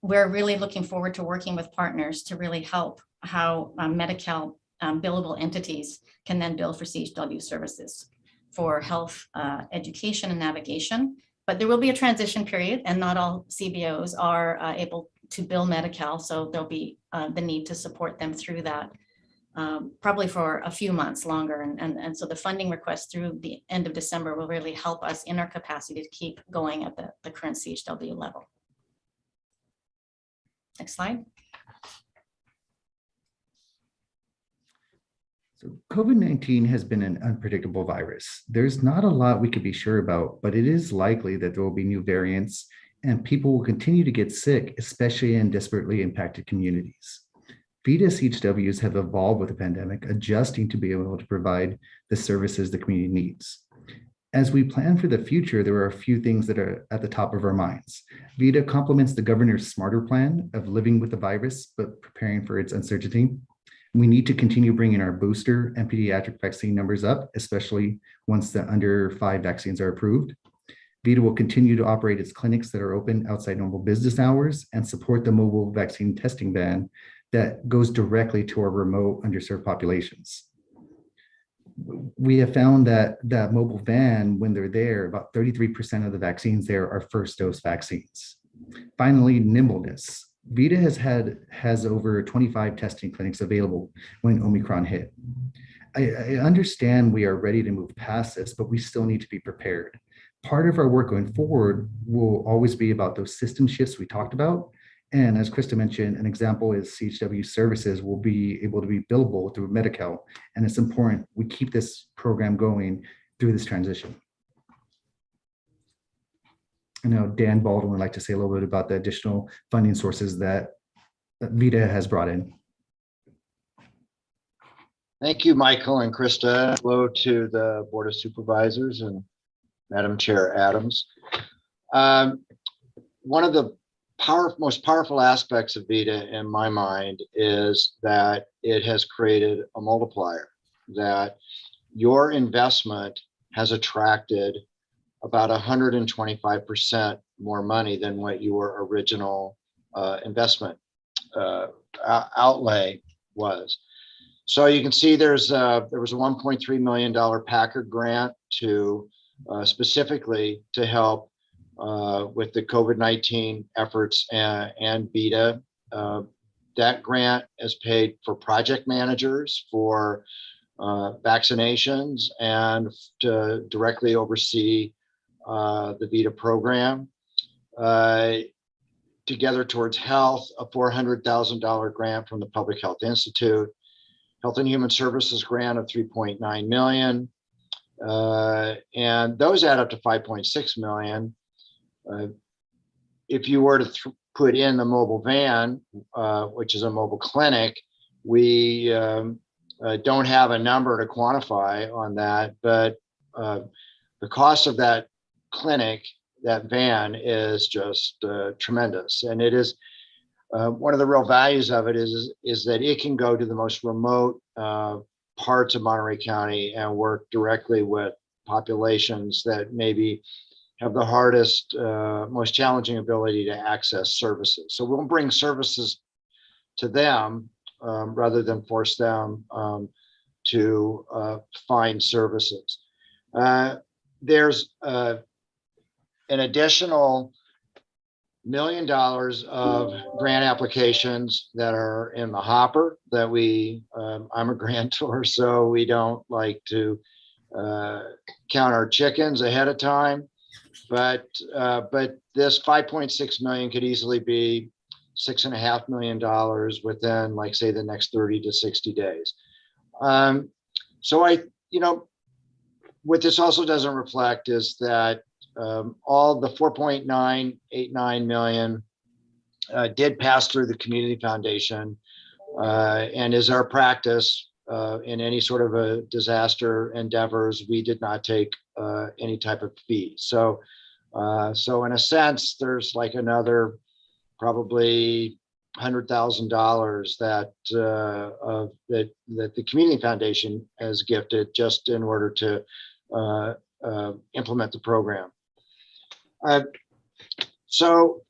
We're really looking forward to working with partners to really help how Medi-Cal billable entities can then bill for CHW services for health, education, and navigation. But there will be a transition period, and not all CBOs are able to bill Medi-Cal, so there'll be the need to support them through that, probably for a few months longer. And so the funding request through the end of December will really help us in our capacity to keep going at the current CHW level. Next slide. So COVID-19 has been an unpredictable virus. There's not a lot we could be sure about, but it is likely that there will be new variants and people will continue to get sick, especially in desperately impacted communities. VITA CHWs have evolved with the pandemic, adjusting to be able to provide the services the community needs. As we plan for the future, there are a few things that are at the top of our minds. VITA complements the governor's smarter plan of living with the virus, but preparing for its uncertainty. We need to continue bringing our booster and pediatric vaccine numbers up, especially once the under 5 vaccines are approved. VITA will continue to operate its clinics that are open outside normal business hours and support the mobile vaccine testing van that goes directly to our remote underserved populations. We have found that mobile van, when they're there, about 33% of the vaccines there are first dose vaccines. Finally, nimbleness. VITA has over 25 testing clinics available when Omicron hit. I understand we are ready to move past this, but we still need to be prepared. Part of our work going forward will always be about those system shifts we talked about. And as Krista mentioned, an example is CHW services will be able to be billable through Medi-Cal. And it's important we keep this program going through this transition. I know Dan Baldwin would like to say a little bit about the additional funding sources that VITA has brought in. Thank you, Michael and Krista. Hello to the Board of Supervisors and Madam Chair Adams. One of the most powerful aspects of VITA in my mind is that it has created a multiplier, that your investment has attracted about 125% more money than what your original investment outlay was. So you can see there was a $1.3 million Packard grant to specifically to help with the COVID-19 efforts and VITA. That grant is paid for project managers for vaccinations and to directly oversee the VITA program. Together Towards Health, a $400,000 grant from the Public Health Institute, Health and Human Services grant of $3.9 million, and those add up to $5.6 million. If you were to put in the mobile van, which is a mobile clinic, we don't have a number to quantify on that, but the cost of that clinic, that van, is just tremendous. And it is one of the real values of it is that it can go to the most remote parts of Monterey County and work directly with populations that maybe have the hardest, most challenging ability to access services. So we'll bring services to them rather than force them to find services. There's an additional $1 million of grant applications that are in the hopper that I'm a grantor, so we don't like to count our chickens ahead of time. But this 5.6 million could easily be $6.5 million within, like, say, the next 30 to 60 days. So what this also doesn't reflect is that all the 4.989 million did pass through the community foundation, and is our practice in any sort of a disaster endeavors. We did not take any type of fee. So in a sense, there's like another probably $100,000 that the community foundation has gifted just in order to implement the program. So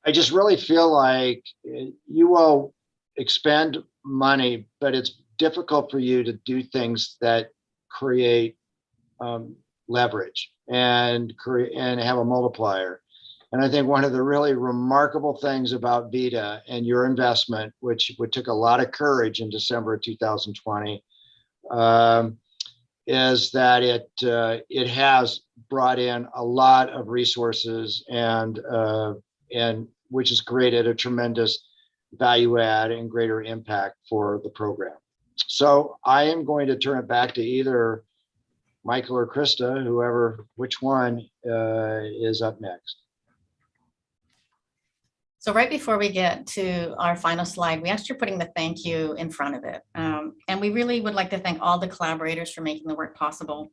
I just really feel like you will expend money, but it's difficult for you to do things that create leverage and have a multiplier. And I think one of the really remarkable things about VITA and your investment, which took a lot of courage in December of 2020, is that it has brought in a lot of resources and which has created a tremendous value add and greater impact for the program. So I am going to turn it back to either Michael or Krista, which one is up next. So right before we get to our final slide, we asked you putting the thank you in front of it. And we really would like to thank all the collaborators for making the work possible.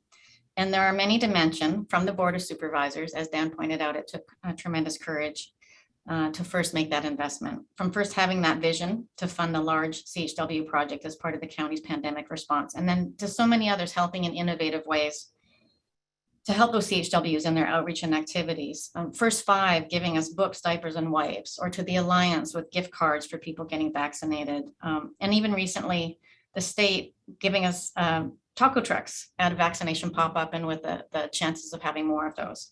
And there are many to mention from the Board of Supervisors. As Dan pointed out, it took tremendous courage to first make that investment. From first having that vision to fund a large CHW project as part of the county's pandemic response, and then to so many others helping in innovative ways to help those CHWs in their outreach and activities. First Five giving us books, diapers, and wipes, or to the Alliance with gift cards for people getting vaccinated. And even recently, the state giving us taco trucks at a vaccination pop-up, and with the chances of having more of those.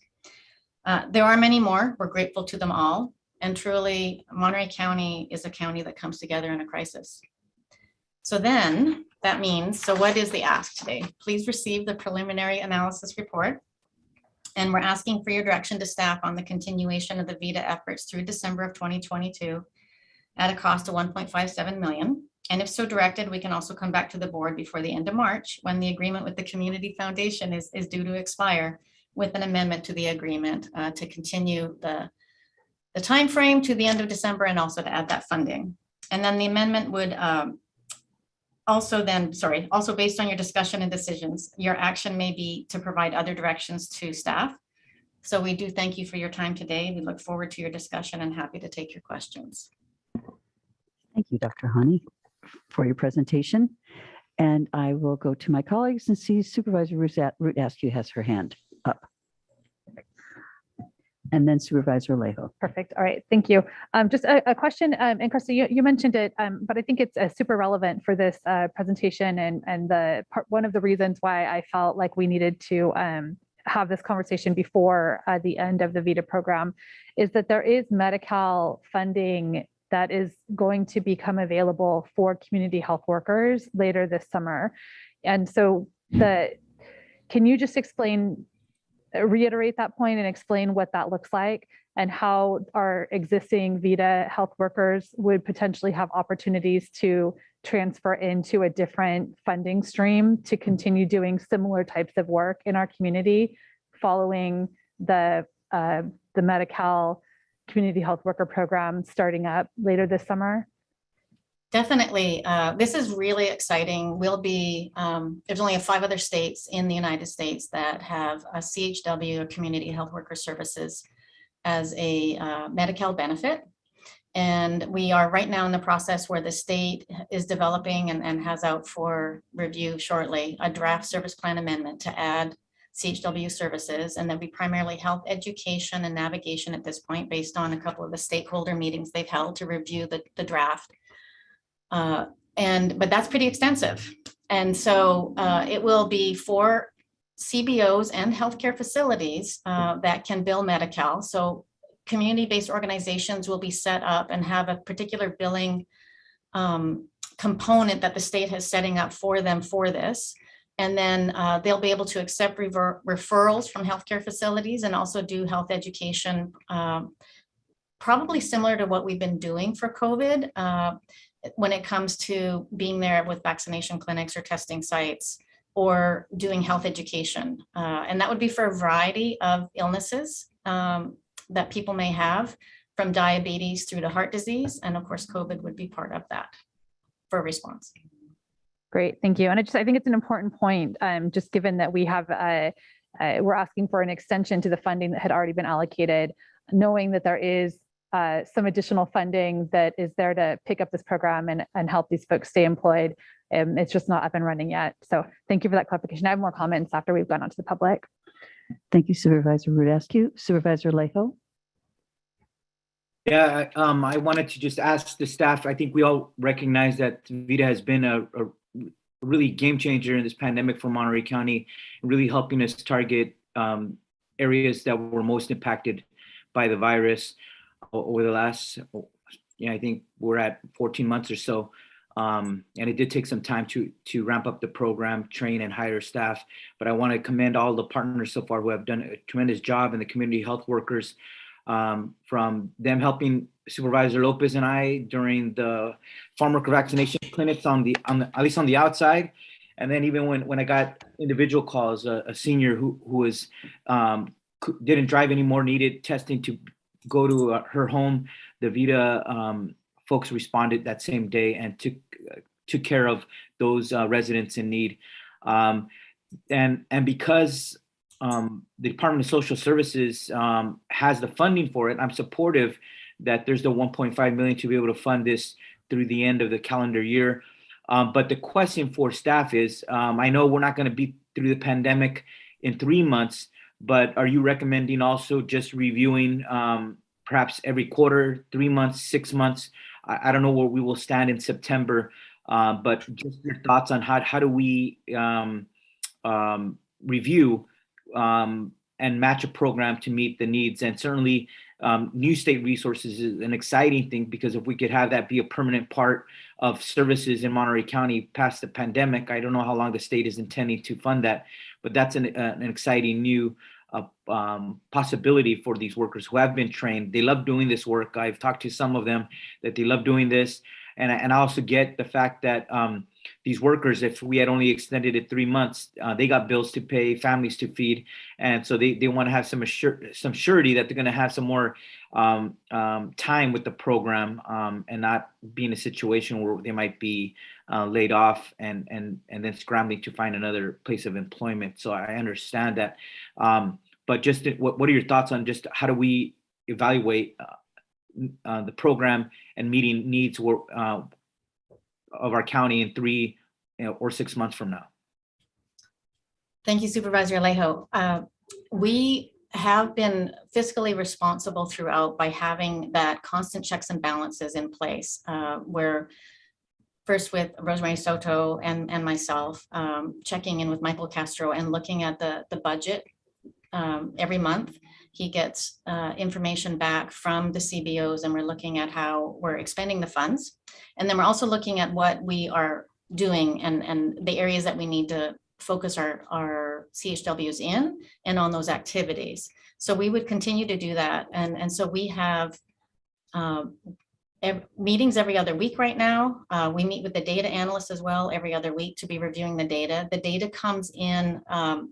There are many more. We're grateful to them all. And truly, Monterey County is a county that comes together in a crisis. So then that means, so what is the ask today? Please receive the preliminary analysis report. And we're asking for your direction to staff on the continuation of the VITA efforts through December of 2022 at a cost of 1.57 million. And if so directed, we can also come back to the board before the end of March when the agreement with the Community Foundation is due to expire, with an amendment to the agreement to continue the time frame to the end of December, and also to add that funding. And then the amendment would also based on your discussion and decisions, your action may be to provide other directions to staff. So we do thank you for your time today. We look forward to your discussion and happy to take your questions. Thank you, Dr. Hani, for your presentation. And I will go to my colleagues and see Supervisor Root Askew has her hand up. And then Supervisor Salejo. Perfect. All right. Thank you. Just a question, and Krista, you mentioned it, but I think it's super relevant for this presentation, and one of the reasons why I felt like we needed to have this conversation before the end of the VITA program is that there is Medi-Cal funding that is going to become available for community health workers later this summer. And so can you just reiterate that point and explain what that looks like, and how our existing VITA health workers would potentially have opportunities to transfer into a different funding stream to continue doing similar types of work in our community following the Medi-Cal community health worker program starting up later this summer? Definitely. This is really exciting. There's only 5 other states in the United States that have a CHW, or community health worker services, as a Medi-Cal benefit. And we are right now in the process where the state is developing and has out for review shortly a draft service plan amendment to add CHW services, and then be primarily health education and navigation at this point, based on a couple of the stakeholder meetings they've held to review the draft. But that's pretty extensive. And so it will be for CBOs and healthcare facilities that can bill Medi-Cal. So community-based organizations will be set up and have a particular billing component that the state has setting up for them for this. And then they'll be able to accept referrals from healthcare facilities and also do health education, probably similar to what we've been doing for COVID when it comes to being there with vaccination clinics or testing sites or doing health education. And that would be for a variety of illnesses that people may have, from diabetes through to heart disease. And of course, COVID would be part of that for response. Great, thank you. And I think it's an important point, just given that we have, we're asking for an extension to the funding that had already been allocated, knowing that there is some additional funding that is there to pick up this program and help these folks stay employed. It's just not up and running yet. So thank you for that clarification. I have more comments after we've gone on to the public. Thank you, Supervisor Rudescu. Supervisor Salejo. Yeah, I wanted to just ask the staff. I think we all recognize that VITA has been a really game changer in this pandemic for Monterey County, really helping us target areas that were most impacted by the virus over the last, I think we're at 14 months or so. And it did take some time to ramp up the program, train and hire staff. But I want to commend all the partners so far who have done a tremendous job, and the community health workers, from them helping Supervisor Lopez and I during the farm worker vaccination clinics on at least on the outside. And then even when I got individual calls, a senior who was didn't drive anymore, needed testing to go to her home, the VITA folks responded that same day and took care of those residents in need. And because the Department of Social Services has the funding for it, I'm supportive that there's the 1.5 million to be able to fund this through the end of the calendar year. But the question for staff is, I know we're not going to be through the pandemic in 3 months, but are you recommending also just reviewing perhaps every quarter, 3 months, 6 months? I don't know where we will stand in September, but just your thoughts on how do we review and match a program to meet the needs. And certainly new state resources is an exciting thing, because if we could have that be a permanent part of services in Monterey County past the pandemic, I don't know how long the state is intending to fund that, but that's an exciting new possibility for these workers who have been trained. They love doing this work. I've talked to some of them that they love doing this. And I also get the fact that these workers, if we had only extended it 3 months, they got bills to pay, families to feed. And so they want to have some surety that they're going to have some more time with the program and not be in a situation where they might be laid off and then scrambling to find another place of employment. So I understand that. But just what are your thoughts on just how do we evaluate the program and meeting needs of our county in 3 or 6 months from now? Thank you, Supervisor Salejo. We have been fiscally responsible throughout by having that constant checks and balances in place, where first with Rosemary Soto and myself, checking in with Michael Castro and looking at the budget every month. He gets information back from the CBOs, and we're looking at how we're expending the funds. And then we're also looking at what we are doing and the areas that we need to focus our CHWs in and on those activities. So we would continue to do that. And so we have meetings every other week right now. We meet with the data analysts as well every other week to be reviewing the data. The data comes in,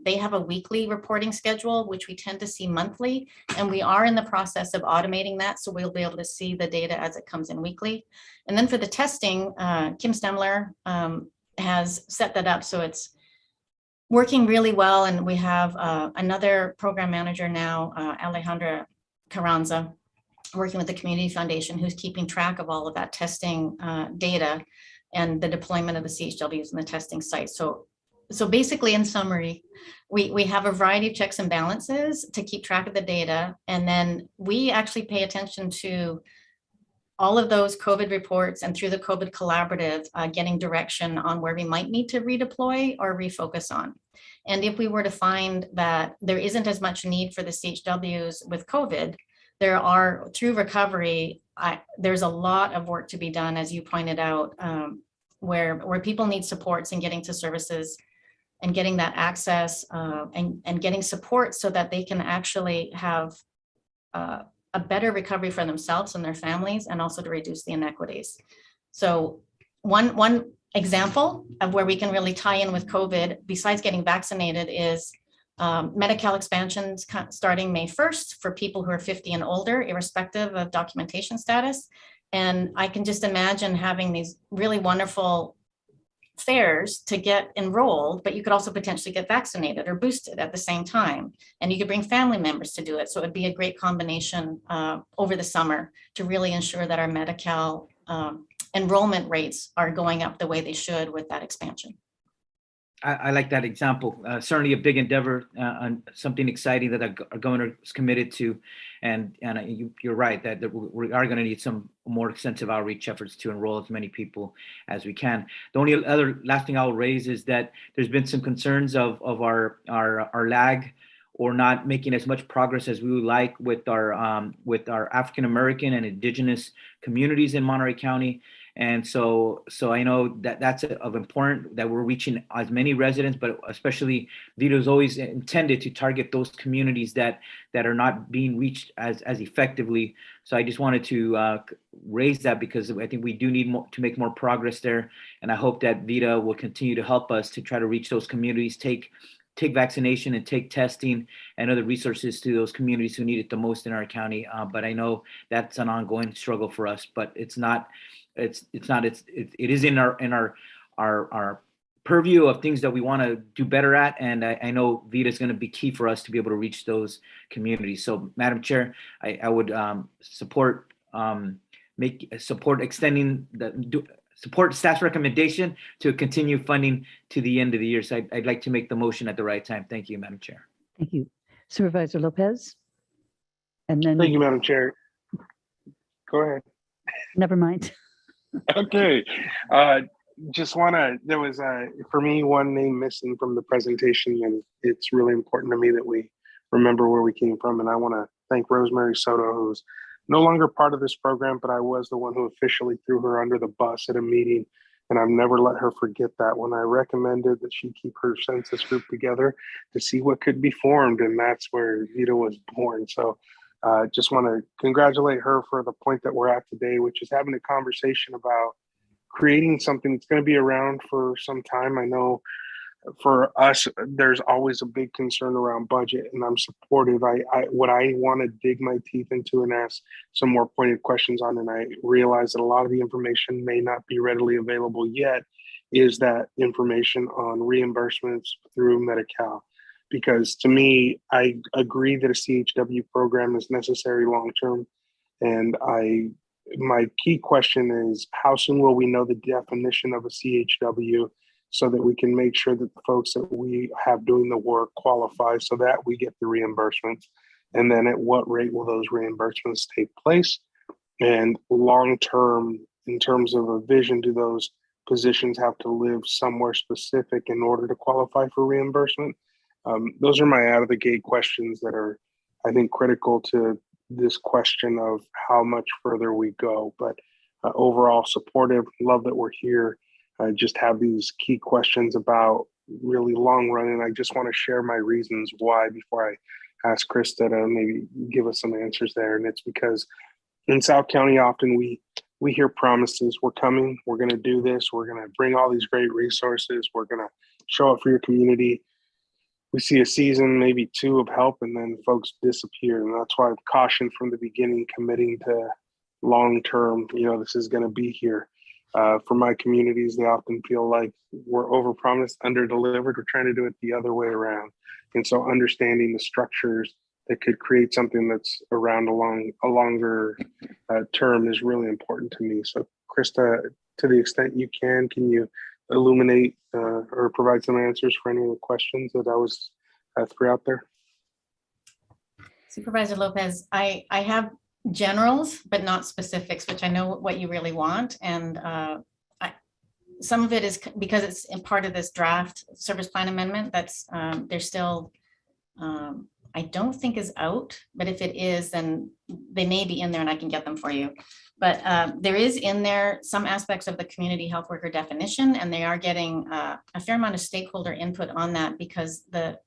they have a weekly reporting schedule, which we tend to see monthly, and we are in the process of automating that. So we'll be able to see the data as it comes in weekly. And then for the testing, Kim Stemler has set that up. So it's working really well. And we have another program manager now, Alejandra Carranza, working with the Community Foundation, who's keeping track of all of that testing data and the deployment of the CHWs and the testing sites. So basically, in summary, we have a variety of checks and balances to keep track of the data. And then we actually pay attention to all of those COVID reports, and through the COVID collaborative, getting direction on where we might need to redeploy or refocus on. And if we were to find that there isn't as much need for the CHWs with COVID, there are, through recovery, there's a lot of work to be done, as you pointed out, where people need supports in getting to services and getting that access and getting support so that they can actually have a better recovery for themselves and their families, and also to reduce the inequities. So one example of where we can really tie in with COVID, besides getting vaccinated, is Medi-Cal expansions starting May 1st for people who are 50 and older, irrespective of documentation status. And I can just imagine having these really wonderful fairs to get enrolled, but you could also potentially get vaccinated or boosted at the same time. And you could bring family members to do it. So it would be a great combination over the summer to really ensure that our Medi-Cal enrollment rates are going up the way they should with that expansion. I like that example. Certainly a big endeavor, and something exciting that our governor is committed to. And you're right that we are going to need some more extensive outreach efforts to enroll as many people as we can. The only other last thing I'll raise is that there's been some concerns of our lag, or not making as much progress as we would like with our African American and Indigenous communities in Monterey County. And so I know that that's of important that we're reaching as many residents, but especially VITA is always intended to target those communities that are not being reached as effectively. So I just wanted to raise that, because I think we do need to make more progress there. And I hope that VITA will continue to help us to try to reach those communities, take vaccination and take testing and other resources to those communities who need it the most in our county. But I know that's an ongoing struggle for us, but it is in our purview of things that we want to do better at. And I know VITA is going to be key for us to be able to reach those communities. So Madam Chair, I would support staff's recommendation to continue funding to the end of the year. So I'd like to make the motion at the right time. Thank you, Madam Chair. Thank you. Supervisor Lopez. And then. Thank you, Madam Chair. Go ahead. Never mind. Okay. Just there was, for me, one name missing from the presentation, and it's really important to me that we remember where we came from. And I want to thank Rosemary Soto, who's no longer part of this program, but I was the one who officially threw her under the bus at a meeting. And I've never let her forget that when I recommended that she keep her census group together to see what could be formed. And that's where VITA was born. So just want to congratulate her for the point that we're at today, which is having a conversation about creating something that's going to be around for some time. I know for us, there's always a big concern around budget, and I'm supportive. What I want to dig my teeth into and ask some more pointed questions on, and I realize that a lot of the information may not be readily available yet, is that information on reimbursements through Medi-Cal. Because to me, I agree that a CHW program is necessary long-term. And my key question is, how soon will we know the definition of a CHW so that we can make sure that the folks that we have doing the work qualify so that we get the reimbursements? And then at what rate will those reimbursements take place? And long-term, in terms of a vision, do those positions have to live somewhere specific in order to qualify for reimbursement? Those are my out-of-the-gate questions that are, I think, critical to this question of how much further we go. But overall supportive, love that we're here. I just have these key questions about really long run, and I just want to share my reasons why before I ask Krista to maybe give us some answers there. And it's because in South County, often we hear promises. We're coming, we're going to do this, we're going to bring all these great resources, we're going to show up for your community. We see a season, maybe two of help, and then folks disappear. And that's why I've cautioned from the beginning, committing to long-term, this is going to be here. For my communities, they often feel like we're overpromised, under-delivered. We're trying to do it the other way around. And so understanding the structures that could create something that's around a longer term is really important to me. So Krista, to the extent you can you illuminate or provide some answers for any of the questions that I was threw out there? Supervisor Lopez, I have generals, but not specifics, which I know what you really want. And some of it is because it's in part of this draft service plan amendment that's there's still, I don't think is out, but if it is, then they may be in there and I can get them for you. But there is in there some aspects of the community health worker definition, and they are getting a fair amount of stakeholder input on that because the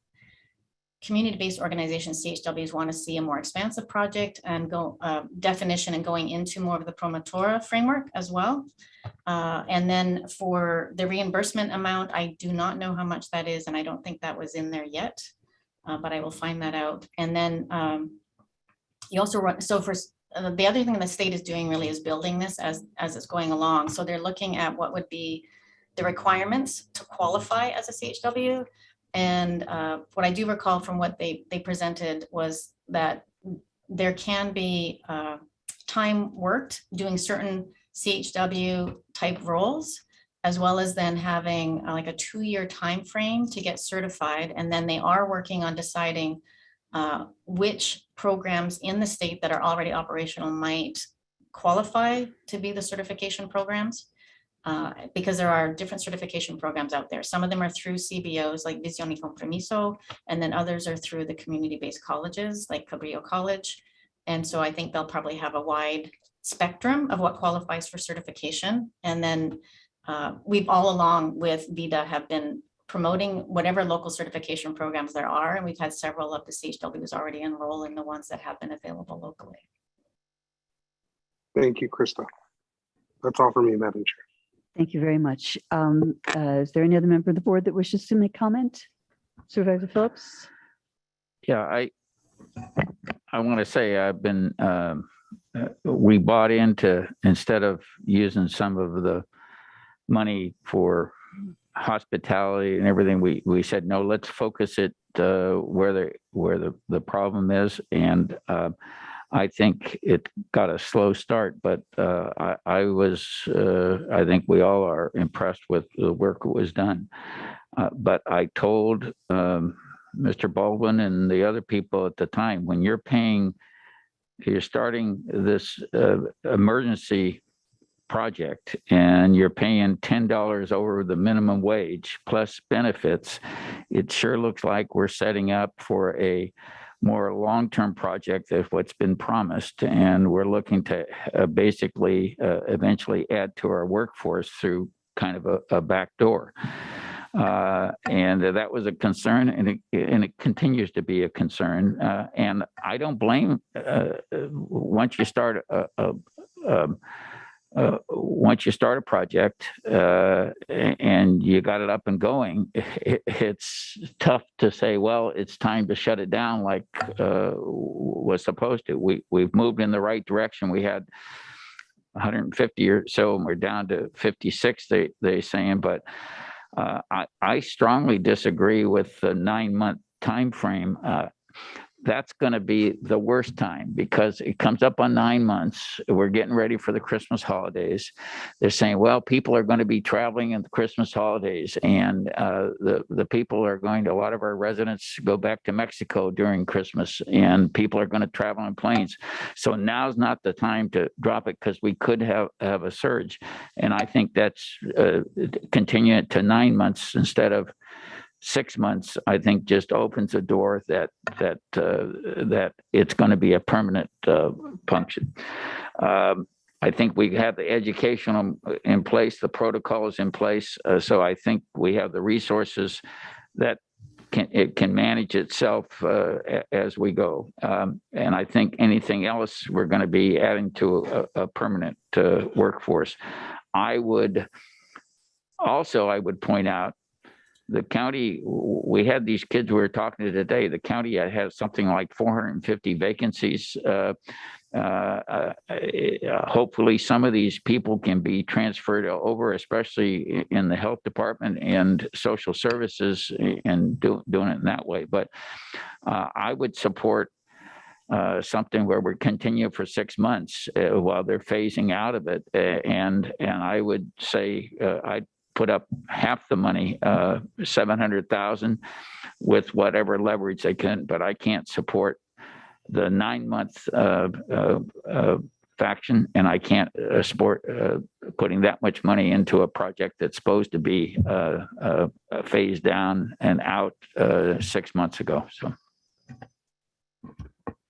community-based organizations, CHWs, want to see a more expansive project and go definition and going into more of the Promotora framework as well. And then for the reimbursement amount, I do not know how much that is, and I don't think that was in there yet, but I will find that out. And then you also run, so for the other thing the state is doing really is building this as it's going along. So they're looking at what would be the requirements to qualify as a CHW. And what I do recall from what they presented was that there can be time worked doing certain CHW type roles, as well as then having like a 2-year time frame to get certified. And then they are working on deciding which programs in the state that are already operational might qualify to be the certification programs. Because there are different certification programs out there. Some of them are through CBOs like Visión y Compromiso, and then others are through the community-based colleges like Cabrillo College. And so I think they'll probably have a wide spectrum of what qualifies for certification. And then we've all along with VIDA have been promoting whatever local certification programs there are. And we've had several of the CHWs already enroll in the ones that have been available locally. Thank you, Krista. That's all for me, Madam Chair. Thank you very much. Is there any other member of the board that wishes to make comment? Supervisor Phillips? Yeah, I want to say I've been, we bought into, instead of using some of the money for hospitality and everything, we said, no, let's focus it where the problem is. And I think it got a slow start, but I think we all are impressed with the work that was done. But I told Mr. Baldwin and the other people at the time, when you're starting this emergency project and you're paying $10 over the minimum wage plus benefits, it sure looks like we're setting up for a more long-term project of what's been promised. And we're looking to basically eventually add to our workforce through kind of a back door. And that was a concern, and it continues to be a concern. And I don't blame, once you start once you start a project and you got it up and going, it's tough to say, well, it's time to shut it down like was supposed to. We've moved in the right direction. We had 150 or so, and we're down to 56, they saying, but I strongly disagree with the 9-month time frame. That's going to be the worst time because it comes up on 9 months. We're getting ready for the Christmas holidays. They're saying, well, people are going to be traveling in the Christmas holidays, and the people are going to, a lot of our residents go back to Mexico during Christmas, and people are going to travel on planes. So now's not the time to drop it because we could have a surge. And I think that's continuing it to 9 months instead of 6 months, I think just opens a door that it's going to be a permanent function. I think we have the education in place, the protocols in place. So I think we have the resources that it can manage itself as we go. And I think anything else, we're going to be adding to a permanent workforce. I would point out, the county, we had these kids we were talking to today. The county has something like 450 vacancies. Hopefully some of these people can be transferred over, especially in the health department and social services, and doing it in that way. But I would support something where we continue for 6 months while they're phasing out of it. And I would say I'd put up half the money, 700,000, with whatever leverage they can, but I can't support the 9-month faction, and I can't support putting that much money into a project that's supposed to be phased down and out 6 months ago. So.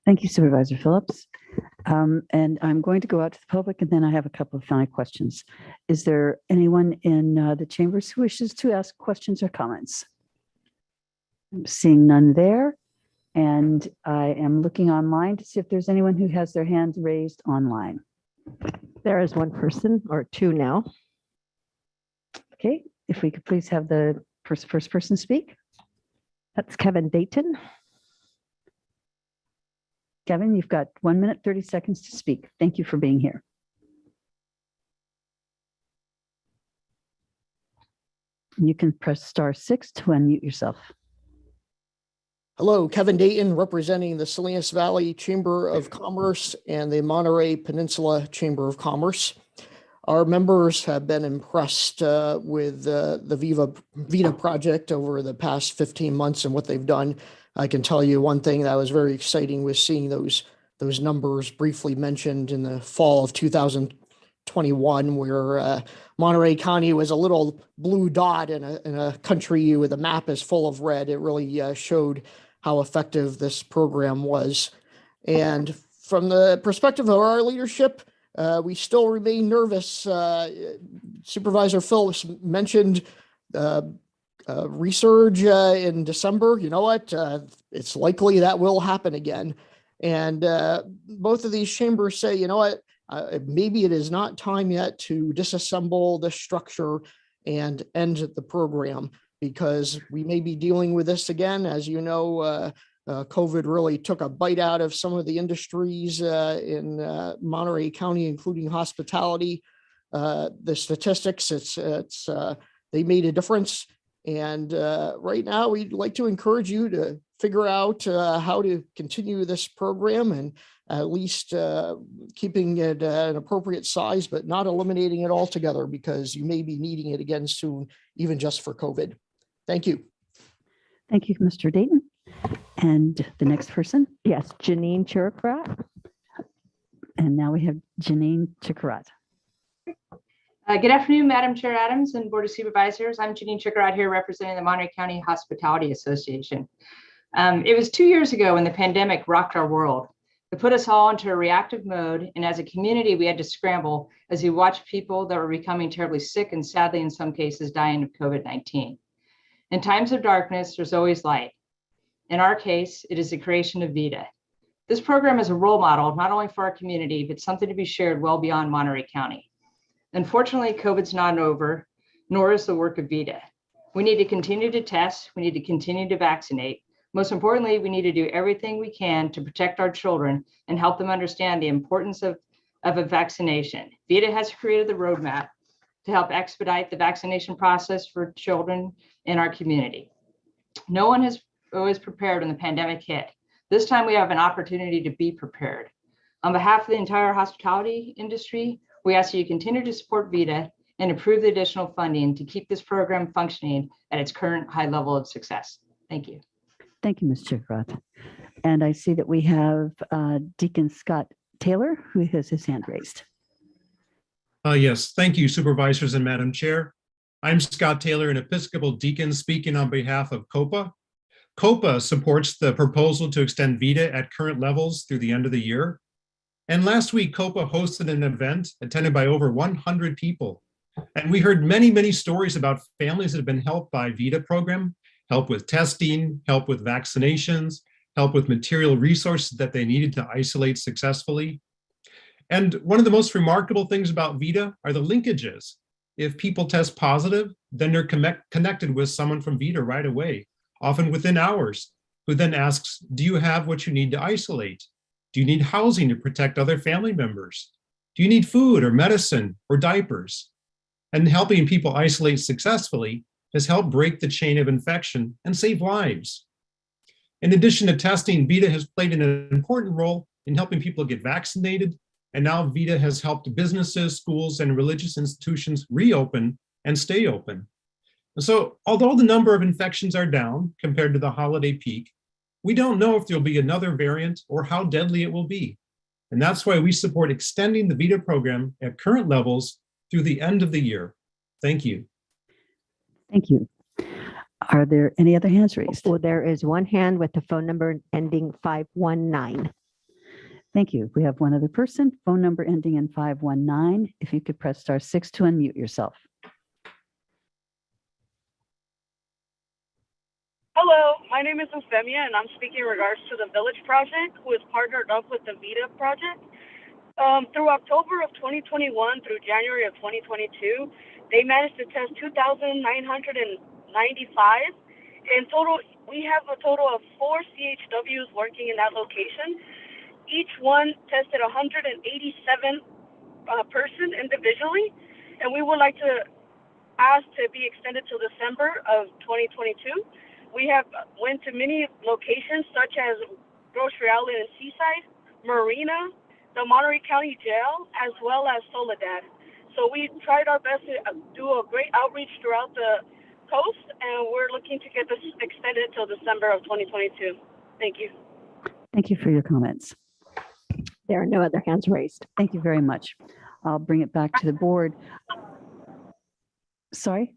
Thank you, Supervisor Phillips. And I'm going to go out to the public, and then I have a couple of final questions. Is there anyone in the chambers who wishes to ask questions or comments? I'm seeing none there. And I am looking online to see if there's anyone who has their hands raised online. There is one person or two now. Okay, if we could please have the first person speak. That's Kevin Dayton. Kevin, you've got 1 minute, 30 seconds to speak. Thank you for being here. You can press *6 to unmute yourself. Hello, Kevin Dayton, representing the Salinas Valley Chamber of Commerce and the Monterey Peninsula Chamber of Commerce. Our members have been impressed with the VITA project over the past 15 months and what they've done. I can tell you one thing that was very exciting was seeing those numbers briefly mentioned in the fall of 2021, where Monterey County was a little blue dot in a country with a map is full of red. It really showed how effective this program was. And from the perspective of our leadership, we still remain nervous. Supervisor Phillips mentioned resurge in December. You know what? It's likely that will happen again. And both of these chambers say, you know what? Maybe it is not time yet to disassemble the structure and end the program, because we may be dealing with this again. As you know, COVID really took a bite out of some of the industries in Monterey County, including hospitality. The statistics, they made a difference. And right now, we'd like to encourage you to figure out how to continue this program and at least keeping it an appropriate size, but not eliminating it altogether, because you may be needing it again soon, even just for COVID. Thank you. Thank you, Mr. Dayton. And the next person? Yes, Janine Chirikrat. And now we have Janine Chirikrat. Good afternoon, Madam Chair Adams and Board of Supervisors. I'm Janine Chirikrat here representing the Monterey County Hospitality Association. It was 2 years ago when the pandemic rocked our world. It put us all into a reactive mode, and as a community, we had to scramble as we watched people that were becoming terribly sick and sadly, in some cases, dying of COVID-19. In times of darkness, there's always light. In our case, it is the creation of VITA. This program is a role model, not only for our community, but something to be shared well beyond Monterey County. Unfortunately, COVID's not over, nor is the work of VITA. We need to continue to test, we need to continue to vaccinate. Most importantly, we need to do everything we can to protect our children and help them understand the importance of a vaccination. VITA has created the roadmap to help expedite the vaccination process for children in our community. No one has always prepared when the pandemic hit. This time we have an opportunity to be prepared. On behalf of the entire hospitality industry, we ask that you continue to support VITA and approve the additional funding to keep this program functioning at its current high level of success. Thank you. Thank you, Ms. Chirikrat. And I see that we have Deacon Scott Taylor, who has his hand raised. Yes, thank you, Supervisors and Madam Chair. I'm Scott Taylor, an Episcopal deacon speaking on behalf of COPA. COPA supports the proposal to extend VITA at current levels through the end of the year. And last week, COPA hosted an event attended by over 100 people. And we heard many, many stories about families that have been helped by VITA program, help with testing, help with vaccinations, help with material resources that they needed to isolate successfully. And one of the most remarkable things about VITA are the linkages. If people test positive, then they're connected with someone from VITA right away, often within hours, who then asks, do you have what you need to isolate? Do you need housing to protect other family members? Do you need food or medicine or diapers? And helping people isolate successfully has helped break the chain of infection and save lives. In addition to testing, VITA has played an important role in helping people get vaccinated. And now VITA has helped businesses, schools, and religious institutions reopen and stay open. And so although the number of infections are down compared to the holiday peak, we don't know if there'll be another variant or how deadly it will be. And that's why we support extending the VITA program at current levels through the end of the year. Thank you. Thank you. Are there any other hands raised? Well, there is one hand with the phone number ending 519. Thank you. We have one other person, phone number ending in 519. If you could press *6 to unmute yourself. Hello, my name is Euphemia, and I'm speaking in regards to the Village Project, who is partnered up with the VITA project. Through October of 2021 through January of 2022, they managed to test 2,995. In total, we have a total of 4 CHWs working in that location. Each one tested 187 person individually, and we would like to ask to be extended till December of 2022. We have went to many locations such as Grocery Outlet and Seaside, Marina, the Monterey County Jail, as well as Soledad. So we tried our best to do a great outreach throughout the coast, and we're looking to get this extended till December of 2022. Thank you. Thank you for your comments. There are no other hands raised. Thank you very much. I'll bring it back to the board. Sorry?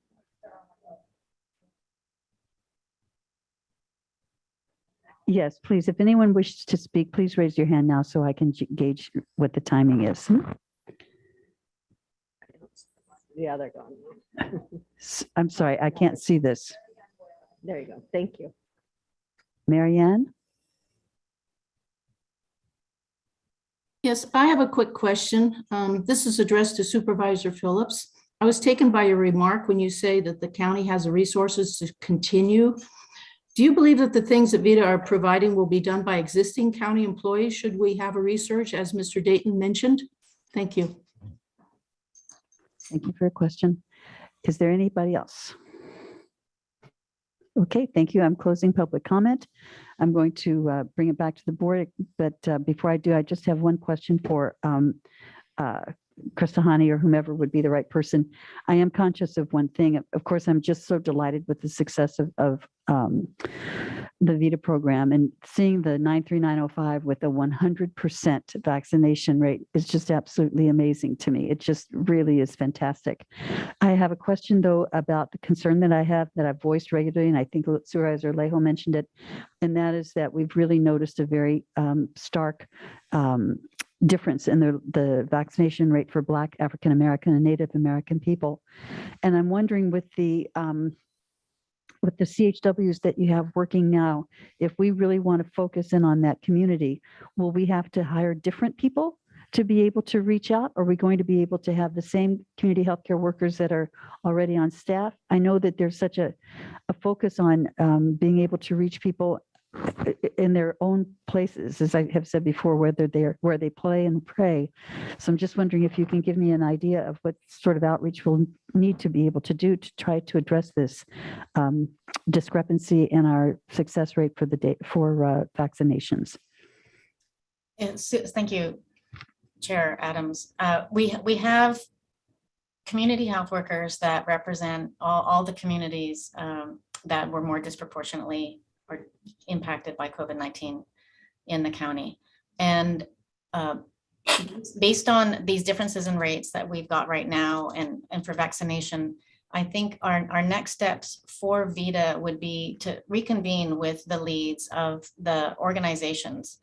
Yes, please. If anyone wishes to speak, please raise your hand now so I can gauge what the timing is. Yeah, they're gone. I'm sorry, I can't see this. There you go. Thank you. Marianne? Yes, I have a quick question. This is addressed to Supervisor Phillips. I was taken by your remark when you say that the county has the resources to continue. Do you believe that the things that VITA are providing will be done by existing county employees should we have a resurge, as Mr. Dayton mentioned? Thank you. Thank you for your question. Is there anybody else? Okay, thank you. I'm closing public comment. I'm going to bring it back to the board, but before I do, I just have one question for Krista Hani or whomever would be the right person. I am conscious of one thing. Of course, I'm just so delighted with the success of the VITA program, and seeing the 93905 with a 100% vaccination rate is just absolutely amazing to me. It just really is fantastic. I have a question though about the concern that I have that I've voiced regularly, and I think Supervisor Salejo mentioned it, and that is that we've really noticed a very stark difference in the vaccination rate for Black, African American, and Native American people. And I'm wondering with the CHWs that you have working now, if we really want to focus in on that community, will we have to hire different people to be able to reach out? Are we going to be able to have the same community healthcare workers that are already on staff? I know that there's such a focus on being able to reach people in their own places, as I have said before, where they play and pray. So I'm just wondering if you can give me an idea of what sort of outreach we'll need to be able to do to try to address this discrepancy in our success rate for vaccinations. Yes, thank you, Chair Adams. We have community health workers that represent all the communities that were more disproportionately or impacted by COVID-19 in the county. And based on these differences in rates that we've got right now and for vaccination, I think our next steps for VITA would be to reconvene with the leads of the organizations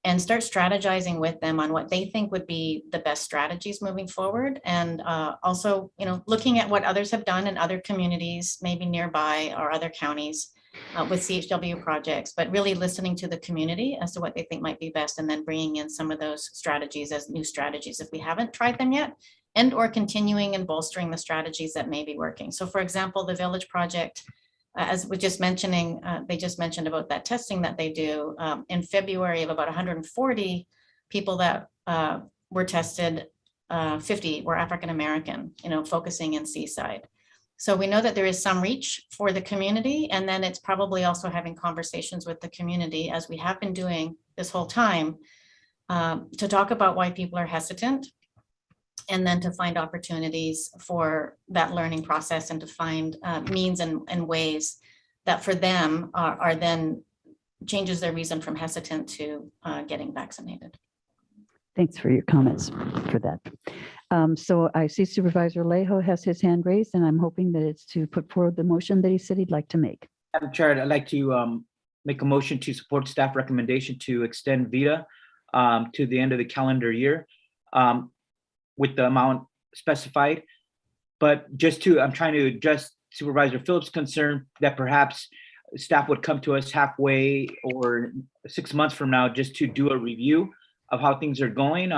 and start strategizing with them on what they think would be the best strategies moving forward. And also, looking at what others have done in other communities, maybe nearby or other counties, with CHW projects, but really listening to the community as to what they think might be best, and then bringing in some of those strategies as new strategies if we haven't tried them yet, and or continuing and bolstering the strategies that may be working. So for example, the Village Project, as we're just mentioning, they just mentioned about that testing that they do. In February of about 140 people that were tested, 50 were African American, focusing in Seaside. So we know that there is some reach for the community, and then it's probably also having conversations with the community, as we have been doing this whole time, to talk about why people are hesitant, and then to find opportunities for that learning process and to find means and ways that for them are then changes their reason from hesitant to getting vaccinated. Thanks for your comments for that. So I see Supervisor Salejo has his hand raised, and I'm hoping that it's to put forward the motion that he said he'd like to make. Madam Chair, I'd like to make a motion to support staff recommendation to extend VITA to the end of the calendar year with the amount specified. But I'm trying to address Supervisor Phillips' concern that perhaps staff would come to us halfway or 6 months from now just to do a review of how things are going.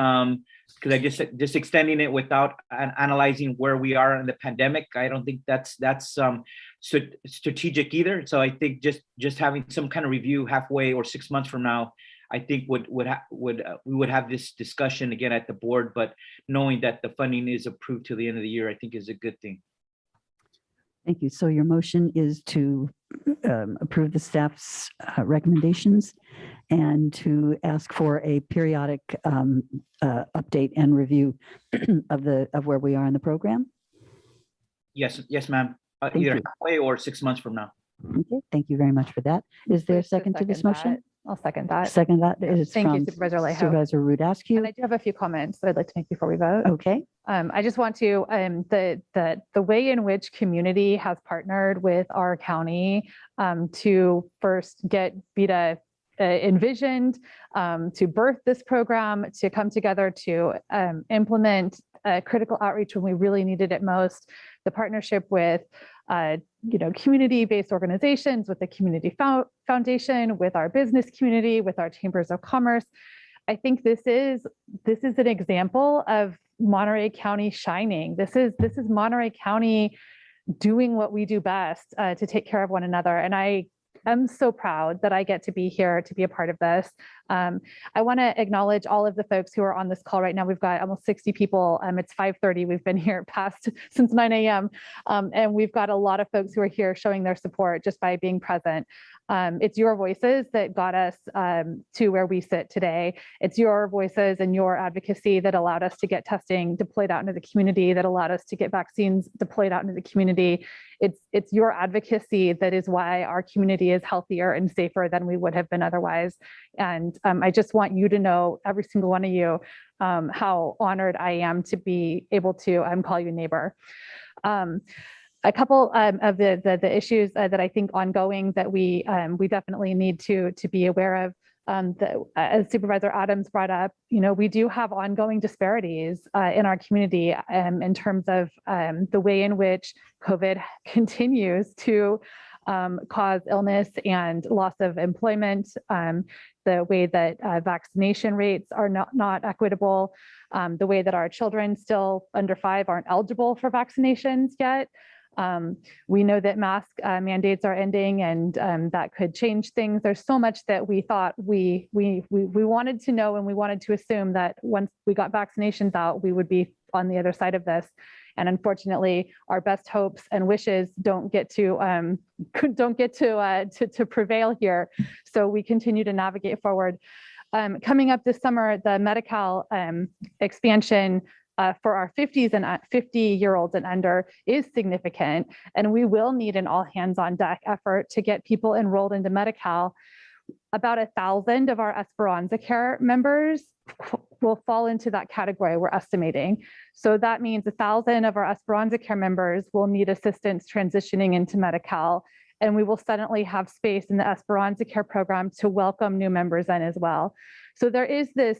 Because I just extending it without analyzing where we are in the pandemic, I don't think that's strategic either. So I think just having some kind of review halfway or 6 months from now, I think we would have this discussion again at the board, but knowing that the funding is approved to the end of the year, I think is a good thing. Thank you. So your motion is to approve the staff's recommendations and to ask for a periodic update and review of where we are in the program. Yes, ma'am. Thank Either you. halfway or 6 months from now. Okay, thank you very much for that. Is there a second to this motion? I'll second that. Second that is Thank you, from Supervisor Salejo. Supervisor Rudasky. And I do have a few comments that I'd like to make before we vote. Okay. I just want to, the way in which community has partnered with our county to first get VITA envisioned, to birth this program, to come together to implement critical outreach when we really needed it most, the partnership with community-based organizations, with the community foundation, with our business community, with our chambers of commerce. I think this is an example of Monterey County shining. This is Monterey County doing what we do best to take care of one another. And I am so proud that I get to be here to be a part of this. I want to acknowledge all of the folks who are on this call right now. We've got almost 60 people. It's 5:30. We've been here since 9 a.m. And we've got a lot of folks who are here showing their support just by being present. It's your voices that got us to where we sit today. It's your voices and your advocacy that allowed us to get testing deployed out into the community, that allowed us to get vaccines deployed out into the community. It's your advocacy that is why our community is healthier and safer than we would have been otherwise. And I just want you to know, every single one of you, how honored I am to be able to call you neighbor. A couple of the issues that I think ongoing that we definitely need to be aware of, as Supervisor Adams brought up, we do have ongoing disparities in our community in terms of the way in which COVID continues to cause illness and loss of employment, the way that vaccination rates are not equitable, the way that our children still under 5 aren't eligible for vaccinations yet. We know that mask mandates are ending, and that could change things. There's so much that we thought we wanted to know, and we wanted to assume that once we got vaccinations out, we would be on the other side of this. And unfortunately, our best hopes and wishes don't get to prevail here. So we continue to navigate forward. Coming up this summer, the Medi-Cal expansion for our 50-year-olds and under is significant, and we will need an all hands on deck effort to get people enrolled into Medi-Cal. About 1,000 of our Esperanza Care members will fall into that category, we're estimating. So that means 1,000 of our Esperanza Care members will need assistance transitioning into Medi-Cal, and we will suddenly have space in the Esperanza Care program to welcome new members in as well. So there is this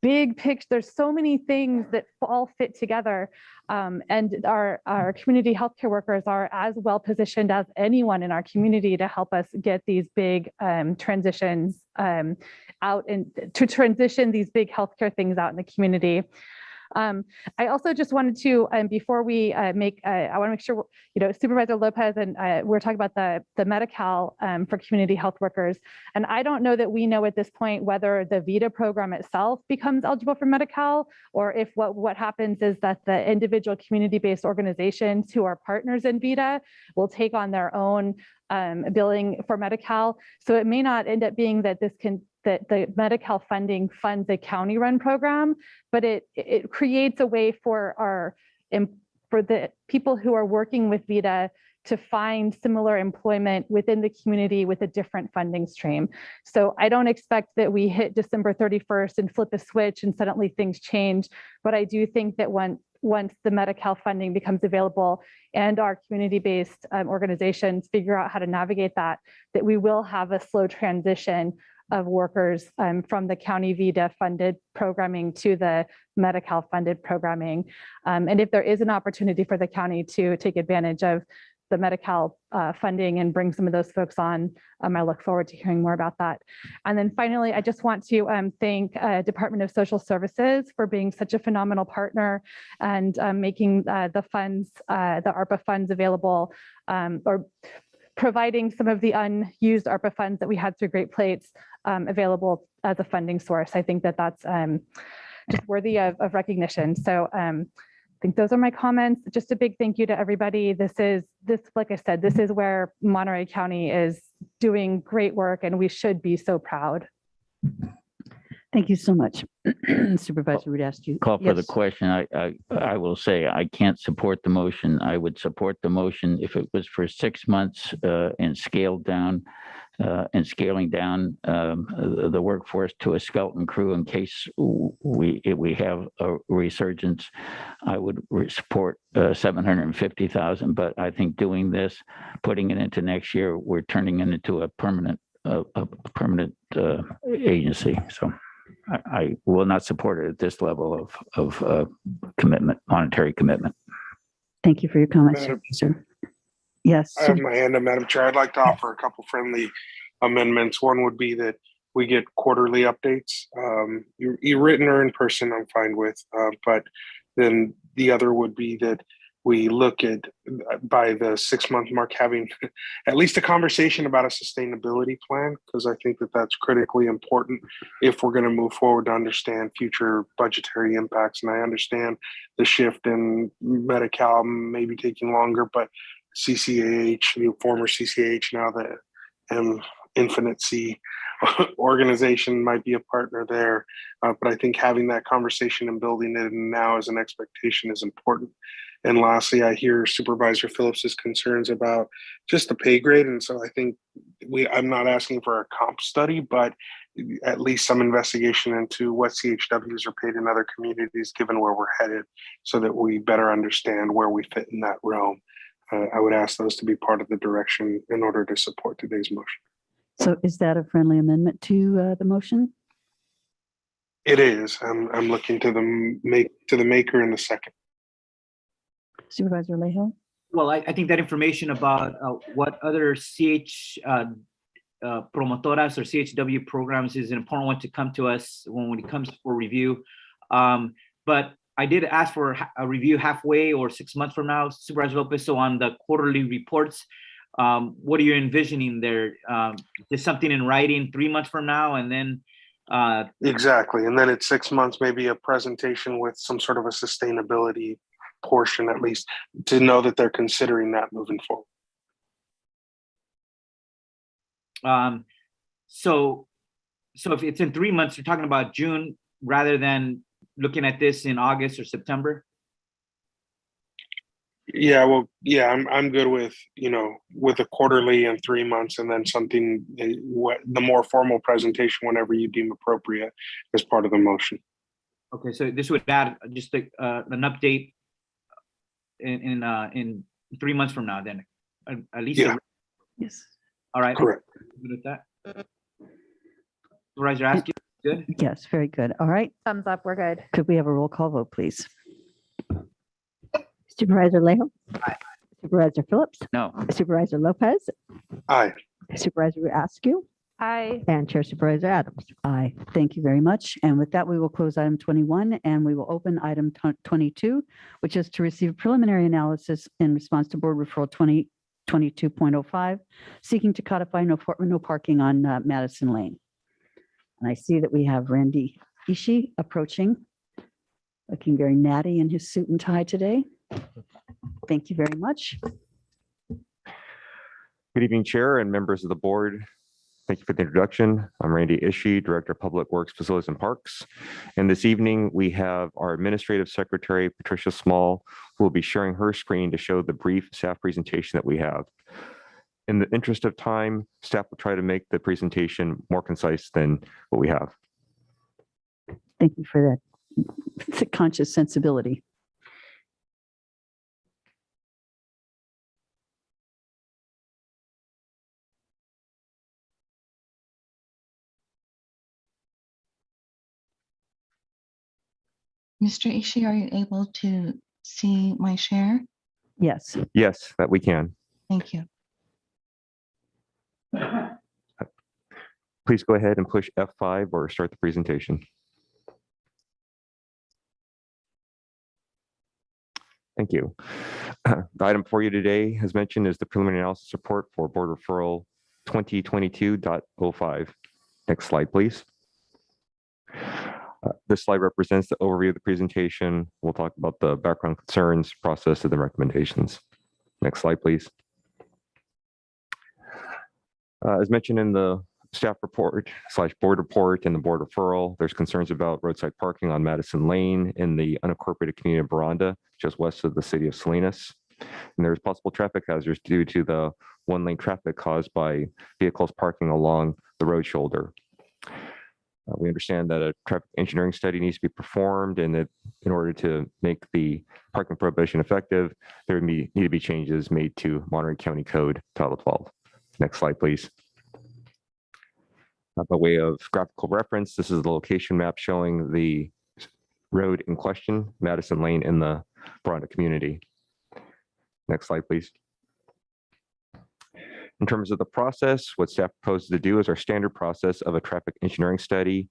big picture. There's so many things that all fit together, and our community healthcare workers are as well positioned as anyone in our community to help us get these big transitions out and to transition these big healthcare things out in the community. I also just wanted to, before we I want to make sure, Supervisor Lopez and we're talking about the Medi-Cal for community health workers. And I don't know that we know at this point whether the VITA program itself becomes eligible for Medi-Cal, or if what happens is that the individual community-based organizations who are partners in VITA will take on their own billing for Medi-Cal. So it may not end up being that that the Medi-Cal funding funds a county-run program, but it creates a way for the people who are working with VITA to find similar employment within the community with a different funding stream. So I don't expect that we hit December 31st and flip a switch and suddenly things change, but I do think that once the Medi-Cal funding becomes available and our community-based organizations figure out how to navigate that we will have a slow transition of workers from the county VITA funded programming to the Medi-Cal funded programming. And if there is an opportunity for the county to take advantage of the Medi-Cal funding and bring some of those folks on, I look forward to hearing more about that. And then finally, I just want to thank Department of Social Services for being such a phenomenal partner and making the funds, the ARPA funds available, or providing some of the unused ARPA funds that we had through Great Plates available as a funding source. I think that that's just worthy of recognition. So I think those are my comments. Just a big thank you to everybody. Like I said, this is where Monterey County is doing great work and we should be so proud. Thank you so much. Supervisor would ask you. Call for the question. I will say I can't support the motion. I would support the motion if it was for 6 months and scaled down and scaling down the workforce to a skeleton crew in case we have a resurgence. I would support 750,000, but I think doing this, putting it into next year, we're turning it into a permanent agency. So I will not support it at this level of commitment, monetary commitment. Thank you for your comments, sir. Yes. I have my hand up, Madam Chair. I'd like to offer a couple friendly amendments. One would be that we get quarterly updates. You written or in person, I'm fine with. But then the other would be that we look at, by the 6-month mark, having at least a conversation about a sustainability plan, because I think that that's critically important if we're going to move forward to understand future budgetary impacts. And I understand the shift in Medi-Cal maybe taking longer, but CCAH, the former CCAH, now the Infinite C organization might be a partner there. But I think having that conversation and building it now as an expectation is important. And lastly, I hear Supervisor Phillips's concerns about just the pay grade. And so I think I'm not asking for a comp study, but at least some investigation into what CHWs are paid in other communities, given where we're headed, so that we better understand where we fit in that realm. I would ask those to be part of the direction in order to support today's motion. So is that a friendly amendment to the motion? It is. I'm looking to the maker in the second. Supervisor Salejo? Well, I think that information about what other CH promotoras or CHW programs is an important one to come to us when it comes for review. But I did ask for a review halfway or 6 months from now, Supervisor Lopez. So on the quarterly reports, what are you envisioning there? Is something in writing 3 months from now, and then exactly, and then it's 6 months, maybe a presentation with some sort of a sustainability portion, at least to know that they're considering that moving forward. So if it's in 3 months, you're talking about June rather than looking at this in August or September. Yeah, well, yeah, I'm good with, with a quarterly in 3 months, and then something, the more formal presentation whenever you deem appropriate as part of the motion. Okay, so this would add just an update in 3 months from now, then at least. Yeah. Yes. All right. Correct. Good with that. Supervisor Askew, good? Yes, very good. All right. Thumbs up, we're good. Could we have a roll call vote, please? Supervisor Salejo? Aye. Supervisor Phillips? No. Supervisor Lopez? Aye. Supervisor Askew? Aye. And Chair Supervisor Adams. Aye. Thank you very much. And with that, we will close item 21 and we will open item 22, which is to receive preliminary analysis in response to board referral 2022.05, seeking to codify no parking on Madison Lane. And I see that we have Randy Ishii approaching, looking very natty in his suit and tie today. Thank you very much. Good evening, Chair and members of the board. Thank you for the introduction. I'm Randy Ishii, Director of Public Works, Facilities and Parks. And this evening, we have our Administrative Secretary, Patricia Small, who will be sharing her screen to show the brief staff presentation that we have. In the interest of time, staff will try to make the presentation more concise than what we have. Thank you for that conscious sensibility. Mr. Ishii, are you able to see my share? Yes. Yes, that we can. Thank you. Please go ahead and push F5 or start the presentation. Thank you. The item for you today, as mentioned, is the preliminary analysis report for board referral 2022.05. Next slide, please. This slide represents the overview of the presentation. We'll talk about the background concerns, process, and the recommendations. Next slide, please. As mentioned in the staff report / board report and the board referral, there's concerns about roadside parking on Madison Lane in the unincorporated community of Baranda, just west of the city of Salinas. And there's possible traffic hazards due to the one-lane traffic caused by vehicles parking along the road shoulder. We understand that a traffic engineering study needs to be performed, and that in order to make the parking prohibition effective, there would need to be changes made to Monterey County Code Title 12. Next slide, please. By way of graphical reference, this is the location map showing the road in question, Madison Lane in the Baranda community. Next slide, please. In terms of the process, what staff proposes to do is our standard process of a traffic engineering study,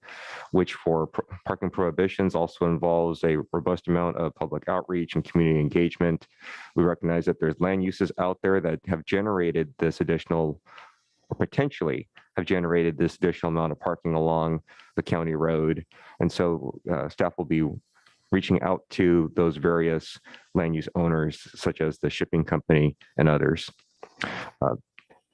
which for parking prohibitions also involves a robust amount of public outreach and community engagement. We recognize that there's land uses out there that have generated this additional, or potentially have generated this additional amount of parking along the county road. And so staff will be reaching out to those various land use owners, such as the shipping company and others.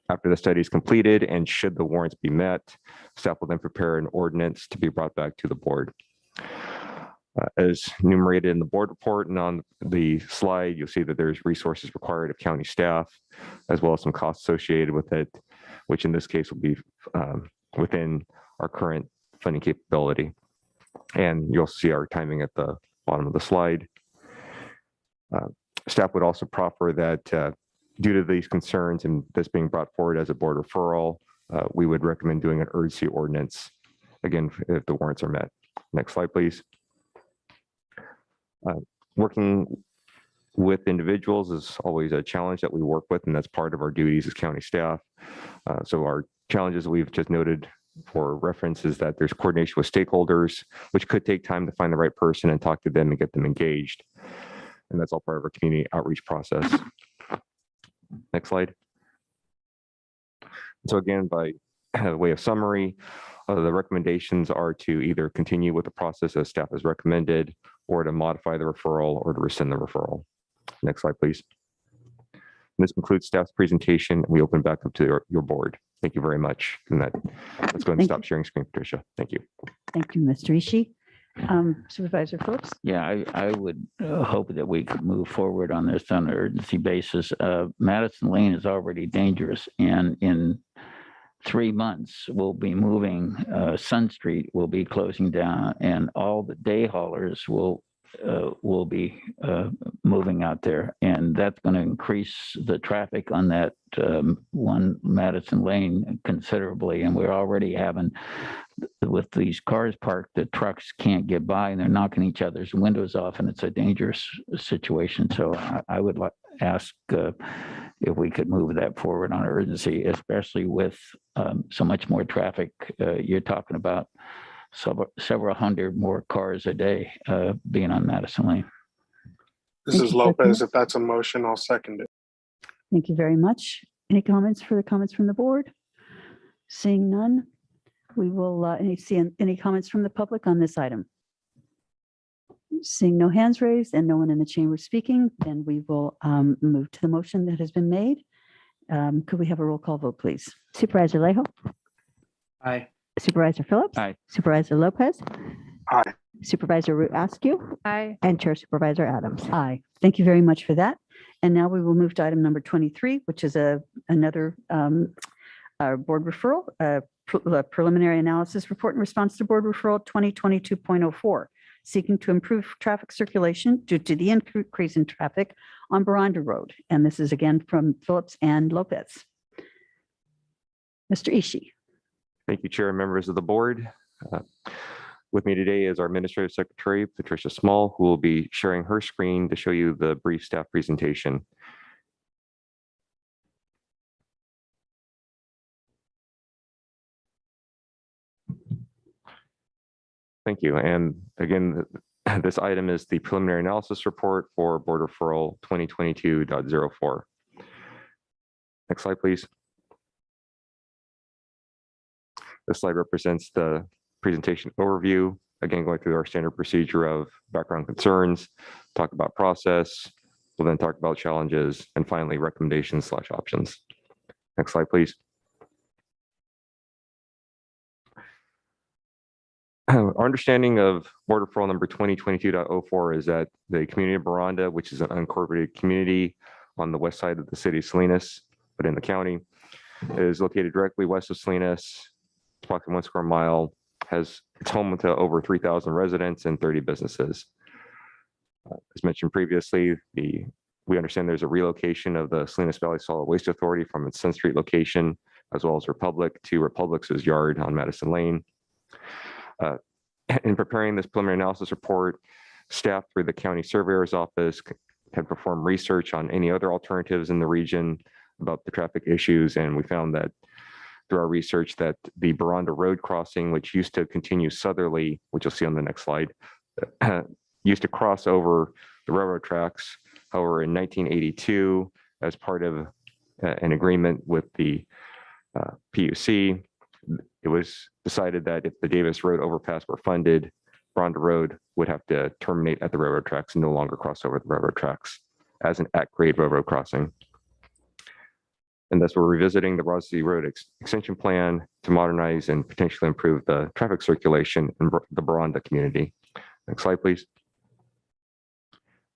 After the study is completed and should the warrants be met, staff will then prepare an ordinance to be brought back to the board. As enumerated in the board report and on the slide, you'll see that there's resources required of county staff, as well as some costs associated with it, which in this case will be within our current funding capability. And you'll see our timing at the bottom of the slide. Staff would also proffer that due to these concerns and this being brought forward as a board referral, we would recommend doing an urgency ordinance, again, if the warrants are met. Next slide, please. Working with individuals is always a challenge that we work with, and that's part of our duties as county staff. So our challenges we've just noted for reference is that there's coordination with stakeholders, which could take time to find the right person and talk to them and get them engaged. And that's all part of our community outreach process. Next slide. So again, by way of summary, the recommendations are to either continue with the process as staff has recommended, or to modify the referral or to rescind the referral. Next slide, please. And this concludes staff's presentation. We open back up to your board. Thank you very much. And that, let's go ahead and stop sharing screen, Patricia. Thank you. Thank you, Mr. Ishii. Supervisor Phillips? Yeah, I would hope that we could move forward on this on an urgency basis. Madison Lane is already dangerous, and in 3 months, we'll be moving, Sun Street will be closing down, and all the day haulers will be moving out there, and that's going to increase the traffic on that one Madison Lane considerably. And we're already having, with these cars parked, the trucks can't get by, and they're knocking each other's windows off, and it's a dangerous situation. So I would ask if we could move that forward on urgency, especially with so much more traffic. You're talking about several hundred more cars a day being on Madison Lane. This is Lopez. If that's a motion, I'll second it. Thank you very much. Any comments from the board? Seeing none, we will any comments from the public on this item? Seeing no hands raised and no one in the chamber speaking, then we will move to the motion that has been made. Could we have a roll call vote, please? Supervisor Lejo, Aye. Supervisor Phillips, Aye. Supervisor Lopez, Aye. Supervisor Root Askew, Aye. and Chair Supervisor Adams. Aye. Thank you very much for that. And now we will move to item number 23, which is another board referral, preliminary analysis report in response to board referral 2022.04, seeking to improve traffic circulation due to the increase in traffic on Baranda Road. And this is again from Phillips and Lopez. Mr. Ishii. Thank you, Chair and members of the board. With me today is our Administrative Secretary, Patricia Small, who will be sharing her screen to show you the brief staff presentation. Thank you. And again, this item is the preliminary analysis report for Board Referral 2022.04. Next slide, please. This slide represents the presentation overview. Again, going through our standard procedure of background concerns, talk about process, we'll then talk about challenges, and finally recommendations/options. Next slide, please. Our understanding of Board Referral number 2022.04 is that the community of Baranda, which is an unincorporated community on the west side of the city of Salinas, but in the county, is located directly west of Salinas, approximately 1 square mile, has its home to over 3,000 residents and 30 businesses. As mentioned previously, we understand there's a relocation of the Salinas Valley Solid Waste Authority from its 10th Street location, as well as Republic, to Republic's yard on Madison Lane. In preparing this preliminary analysis report, staff through the county surveyor's office had performed research on any other alternatives in the region about the traffic issues, and we found that through our research that the Baranda Road crossing, which used to continue southerly, which you'll see on the next slide, used to cross over the railroad tracks. However, in 1982, as part of an agreement with the PUC, it was decided that if the Davis Road overpass were funded, Baranda Road would have to terminate at the railroad tracks and no longer cross over the railroad tracks as an at-grade railroad crossing. And thus we're revisiting the Rossi Road extension plan to modernize and potentially improve the traffic circulation in the Baranda community. Next slide, please.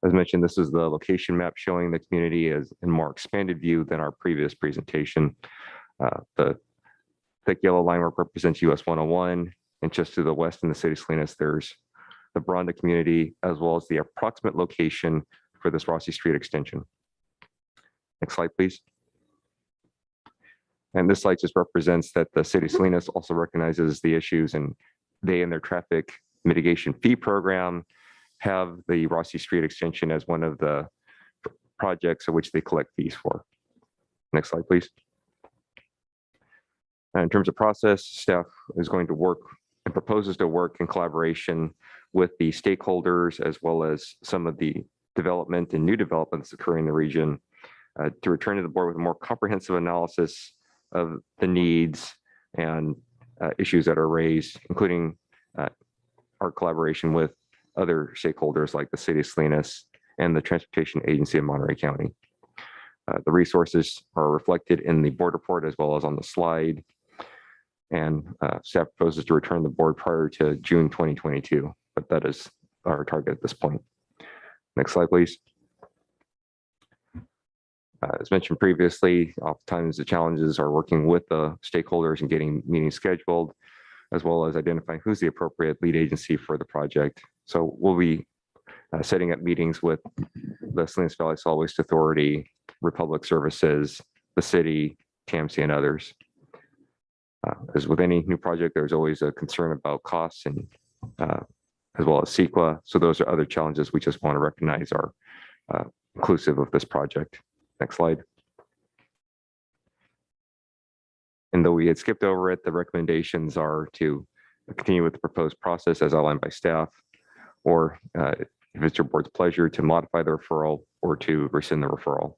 As mentioned, this is the location map showing the community as in more expanded view than our previous presentation. The thick yellow line represents US 101, and just to the west in the city of Salinas, there's the Baranda community, as well as the approximate location for this Rossi Street extension. Next slide, please. And this slide just represents that the city of Salinas also recognizes the issues, and they in their traffic mitigation fee program have the Rossi Street extension as one of the projects of which they collect fees for. Next slide, please. In terms of process, staff is going to work and proposes to work in collaboration with the stakeholders, as well as some of the development and new developments occurring in the region, to return to the board with a more comprehensive analysis of the needs and issues that are raised, including our collaboration with other stakeholders like the city of Salinas and the Transportation Agency of Monterey County. The resources are reflected in the board report as well as on the slide. And staff proposes to return the board prior to June 2022, but that is our target at this point. Next slide, please. As mentioned previously, oftentimes the challenges are working with the stakeholders and getting meetings scheduled, as well as identifying who's the appropriate lead agency for the project. So we'll be setting up meetings with the Salinas Valley Solid Waste Authority, Republic Services, the city, TAMC, and others. As with any new project, there's always a concern about costs and as well as Seca. So those are other challenges we just want to recognize are inclusive of this project. Next slide. And though we had skipped over it, the recommendations are to continue with the proposed process as outlined by staff, or if it's your board's pleasure, to modify the referral or to rescind the referral.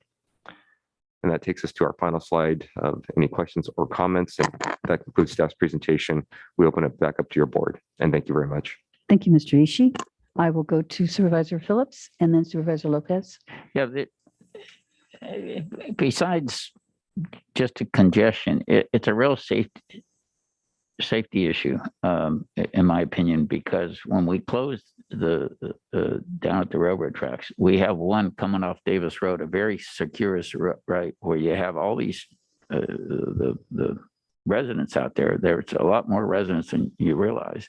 And that takes us to our final slide of any questions or comments. And that concludes staff's presentation. We open it back up to your board. And thank you very much. Thank you, Mr. Ishii. I will go to Supervisor Phillips and then Supervisor Lopez. Yeah, besides just a congestion, it's a real safety issue, in my opinion, because when we closed the down at the railroad tracks, we have one coming off Davis Road, a very circuitous right, where you have all these the residents out there. There's a lot more residents than you realize,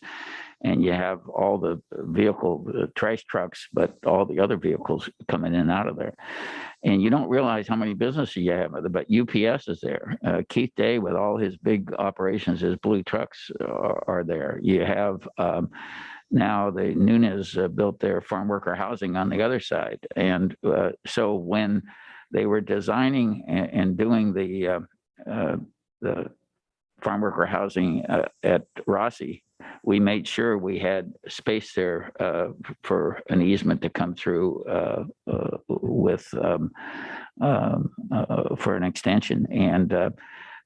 and you have all the trash trucks, but all the other vehicles coming in and out of there. And you don't realize how many businesses you have, but UPS is there. Keith Day with all his big operations, his blue trucks are there. You have now the Nunez built their farm worker housing on the other side. And so when they were designing and doing the farm worker housing at Rossi, we made sure we had space there for an easement to come through with for an extension. And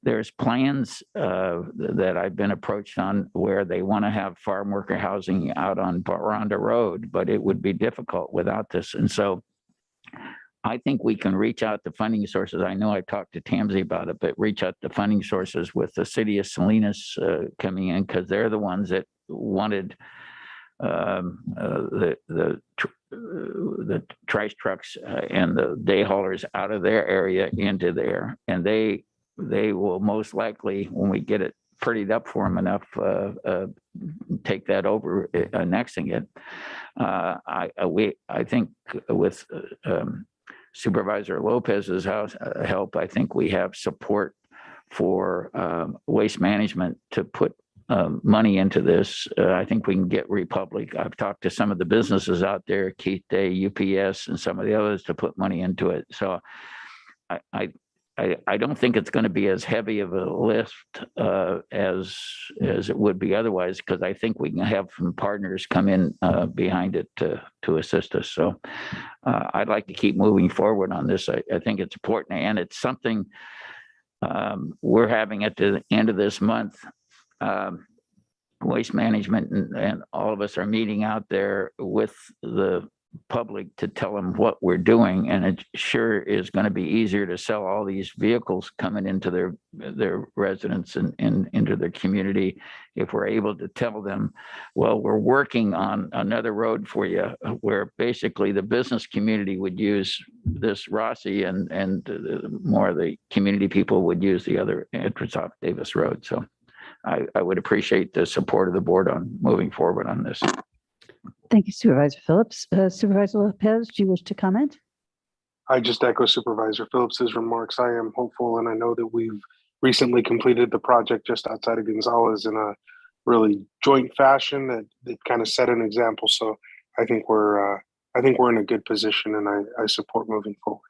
there's plans that I've been approached on where they want to have farm worker housing out on Baranda Road, but it would be difficult without this. And so I think we can reach out to funding sources. I know I talked to Tamsi about it, but reach out to funding sources with the city of Salinas coming in, because they're the ones that wanted the trash trucks and the day haulers out of their area into there. And they will most likely, when we get it prettied up for them enough, take that over, annexing it. I think with Supervisor Lopez's help, I think we have support for waste management to put money into this. I think we can get Republic. I've talked to some of the businesses out there, Keith Day, UPS, and some of the others to put money into it. So I don't think it's going to be as heavy of a lift as it would be otherwise, because I think we can have some partners come in behind it to assist us. So I'd like to keep moving forward on this. I think it's important, and it's something we're having at the end of this month. Waste management and all of us are meeting out there with the public to tell them what we're doing, and it sure is going to be easier to sell all these vehicles coming into their residents and into their community if we're able to tell them, well, we're working on another road for you, where basically the business community would use this Rossi and more of the community people would use the other entrance off Davis Road. So I would appreciate the support of the board on moving forward on this. Thank you, Supervisor Phillips. Supervisor Lopez, do you wish to comment? I just echo Supervisor Phillips's remarks. I am hopeful, and I know that we've recently completed the project just outside of Gonzales in a really joint fashion that kind of set an example. So I think we're in a good position, and I support moving forward.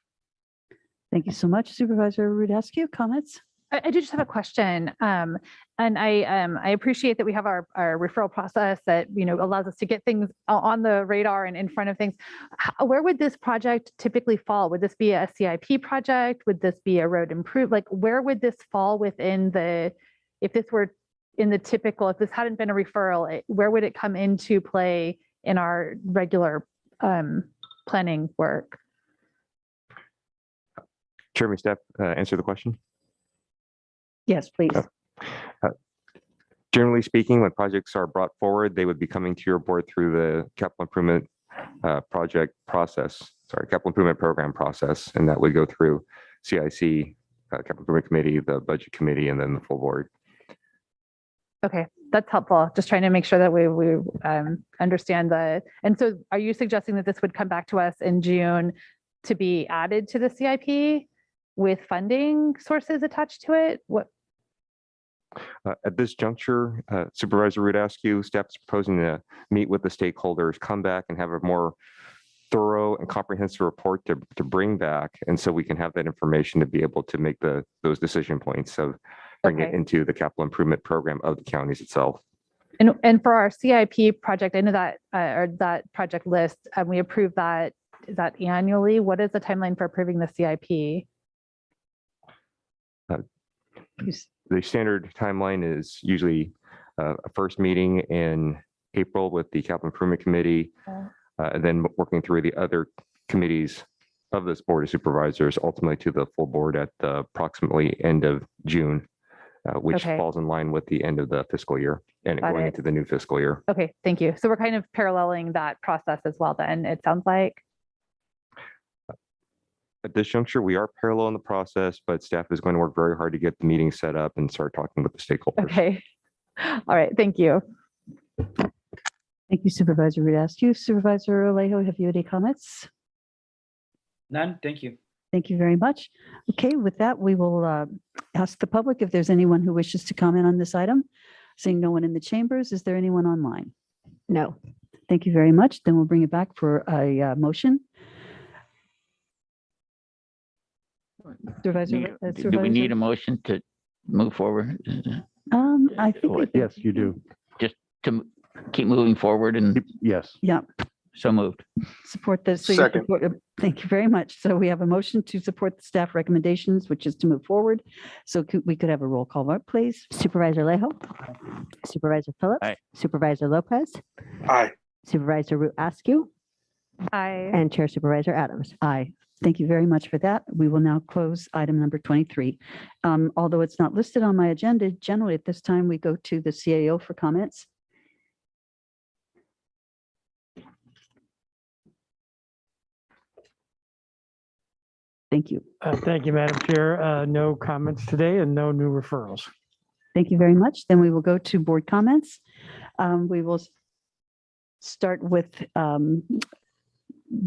Thank you so much, Supervisor Rudescu. Comments? I do just have a question, and I appreciate that we have our referral process that allows us to get things on the radar and in front of things. Where would this project typically fall? Would this be a CIP project? Would this be a road improve? Like, where would this fall within if this were in the typical, if this hadn't been a referral, where would it come into play in our regular planning work? Chairman Stepp, answer the question. Yes, please. Generally speaking, when projects are brought forward, they would be coming to your board through the capital improvement capital improvement program process, and that would go through CIC, capital improvement committee, the budget committee, and then the full board. Okay, that's helpful. Just trying to make sure that we understand and so are you suggesting that this would come back to us in June to be added to the CIP with funding sources attached to it? What? At this juncture, Supervisor Rudescu, staff is proposing to meet with the stakeholders, come back and have a more thorough and comprehensive report to bring back. And so we can have that information to be able to make those decision points of bring it Okay. into the capital improvement program of the counties itself. And for our CIP project, I know that, or that project list, we approve that, is that annually? What is the timeline for approving the CIP? The standard timeline is usually a first meeting in April with the capital improvement committee, and then working through the other committees of this board of supervisors, ultimately to the full board at the approximately end of June, which Okay. falls in line with the end of the fiscal year and Got going it. into the new fiscal year. Okay, thank you. So we're kind of paralleling that process as well then, it sounds like. At this juncture, we are parallel in the process, but staff is going to work very hard to get the meeting set up and start talking with the stakeholders. Okay. All right, thank you. Thank you, Supervisor Radascu. Supervisor Alejo, have you any comments? None, thank you. Thank you very much. Okay, with that, we will ask the public if there's anyone who wishes to comment on this item. Seeing no one in the chambers, is there anyone online? No. Thank you very much. Then we'll bring it back for a motion. Supervisor, Do we need a motion to move forward? I think, Yes, you do. Just to keep moving forward and Yes. yeah, so moved. support this. So Second. Thank you very much. So we have a motion to support the staff recommendations, which is to move forward. So we could have a roll call vote, please. Supervisor Lejo, Supervisor Phillips, Aye. Supervisor Lopez, Aye. Supervisor Root Askew, Aye. and Chair Supervisor Adams. Aye. Thank you very much for that. We will now close item number 23. Although it's not listed on my agenda, generally at this time, we go to the CAO for comments. Thank you. Thank you, Madam Chair. No comments today and no new referrals. Thank you very much. Then we will go to board comments. We will start with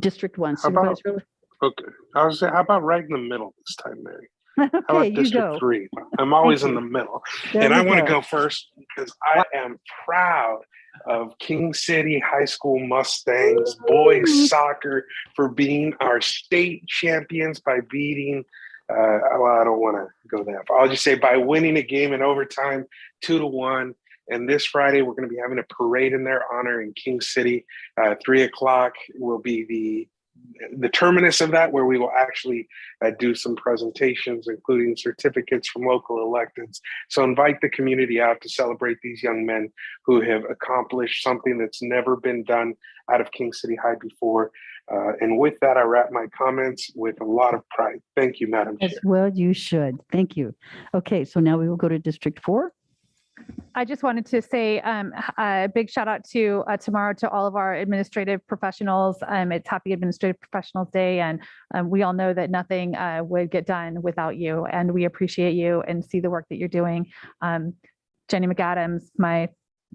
District 1. How about- Supervisor. Okay, I was saying, how about right in the middle this time, Mary? How Okay, about you District go. 3? I'm always Thank in you. the middle. There And we I want to go. go first because I am proud of King City High School Mustangs boys soccer for being our state champions by beating, well, I don't want to go that far. I'll just say by winning a game in overtime 2-1. And this Friday, we're going to be having a parade in their honor in King City. 3 o'clock will be the terminus of that, where we will actually do some presentations, including certificates from local electeds. So invite the community out to celebrate these young men who have accomplished something that's never been done out of King City High before. And with that, I wrap my comments with a lot of pride. Thank you, Madam Chair. As well, you should. Thank you. Okay, so now we will go to District 4. I just wanted to say a big shout out to tomorrow to all of our administrative professionals. It's Happy Administrative Professionals Day, and we all know that nothing would get done without you, and we appreciate you and see the work that you're doing. Jenny McAdams, my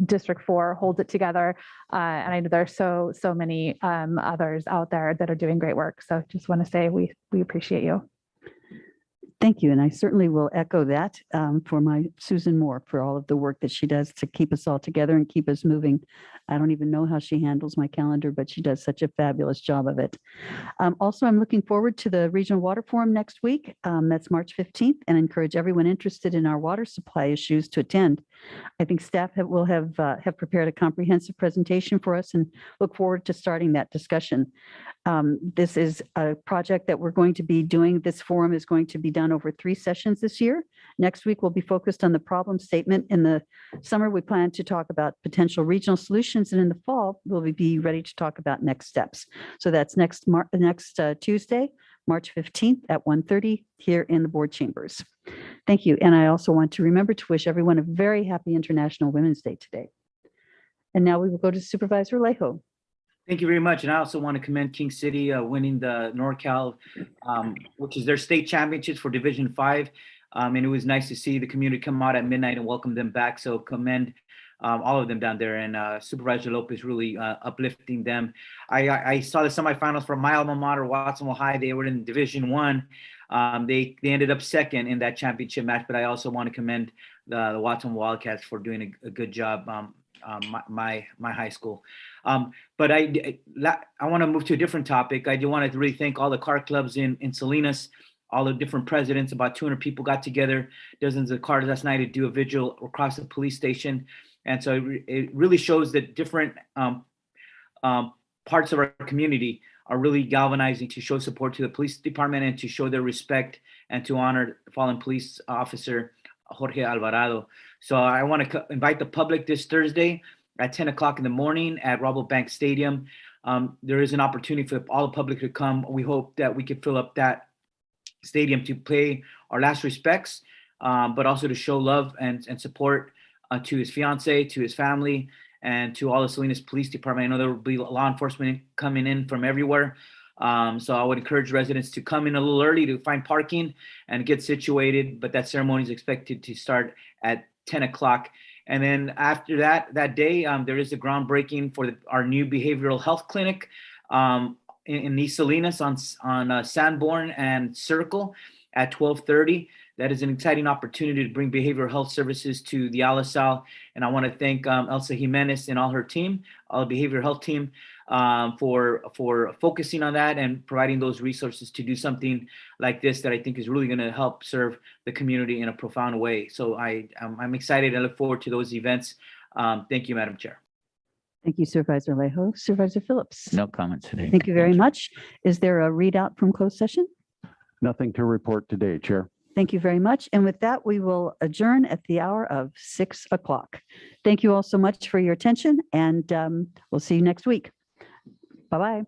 District 4, holds it together, and I know there's so many others out there that are doing great work. So just want to say we appreciate you. Thank you. And I certainly will echo that for my Susan Moore for all of the work that she does to keep us all together and keep us moving. I don't even know how she handles my calendar, but she does such a fabulous job of it. Also, I'm looking forward to the Regional Water Forum next week. That's March 15th, and encourage everyone interested in our water supply issues to attend. I think staff will have prepared a comprehensive presentation for us and look forward to starting that discussion. This is a project that we're going to be doing. This forum is going to be done over 3 sessions this year. Next week, we'll be focused on the problem statement. In the summer, we plan to talk about potential regional solutions. And in the fall, we'll be ready to talk about next steps. So that's next Tuesday, March 15th at 1:30 here in the board chambers. Thank you. And I also want to remember to wish everyone a very happy International Women's Day today. And now we will go to Supervisor Alejo. Thank you very much. And I also want to commend King City winning the NorCal, which is their state championships for Division 5. And it was nice to see the community come out at midnight and welcome them back. So commend all of them down there, and Supervisor Lopez really uplifting them. I saw the semifinals for my alma mater, Watsonville High. They were in Division 1. They ended up second in that championship match, but I also want to commend the Watsonville Wildcats for doing a good job. My high school. But I want to move to a different topic. I do want to really thank all the car clubs in Salinas all the different presidents, about 200 people got together, dozens of cars last night to do a vigil across the police station. And so it really shows that different parts of our community are really galvanizing to show support to the police department and to show their respect and to honor fallen police officer Jorge Alvarado. So I want to invite the public this Thursday at 10 o'clock in the morning at Rabobank Stadium. There is an opportunity for all the public to come. We hope that we can fill up that stadium to pay our last respects, but also to show love and support to his fiance, to his family, and to all the Salinas Police Department. I know there will be law enforcement coming in from everywhere. So I would encourage residents to come in a little early to find parking and get situated, but that ceremony is expected to start at 10 o'clock. And then after that day, there is a groundbreaking for our new behavioral health clinic in East Salinas on Sanborn and Circle at 12:30. That is an exciting opportunity to bring behavioral health services to the Alisal. And I want to thank Elsa Jimenez and all her team, all the behavioral health team, for focusing on that and providing those resources to do something like this that I think is really going to help serve the community in a profound way. So I'm excited. I look forward to those events. Thank you, Madam Chair. Thank you, Supervisor Salejo. Supervisor Phillips. No comments today. Thank you very much. Is there a readout from closed session? Nothing to report today, Chair. Thank you very much. And with that, we will adjourn at the hour of 6 o'clock. Thank you all so much for your attention, and we'll see you next week. Bye-bye.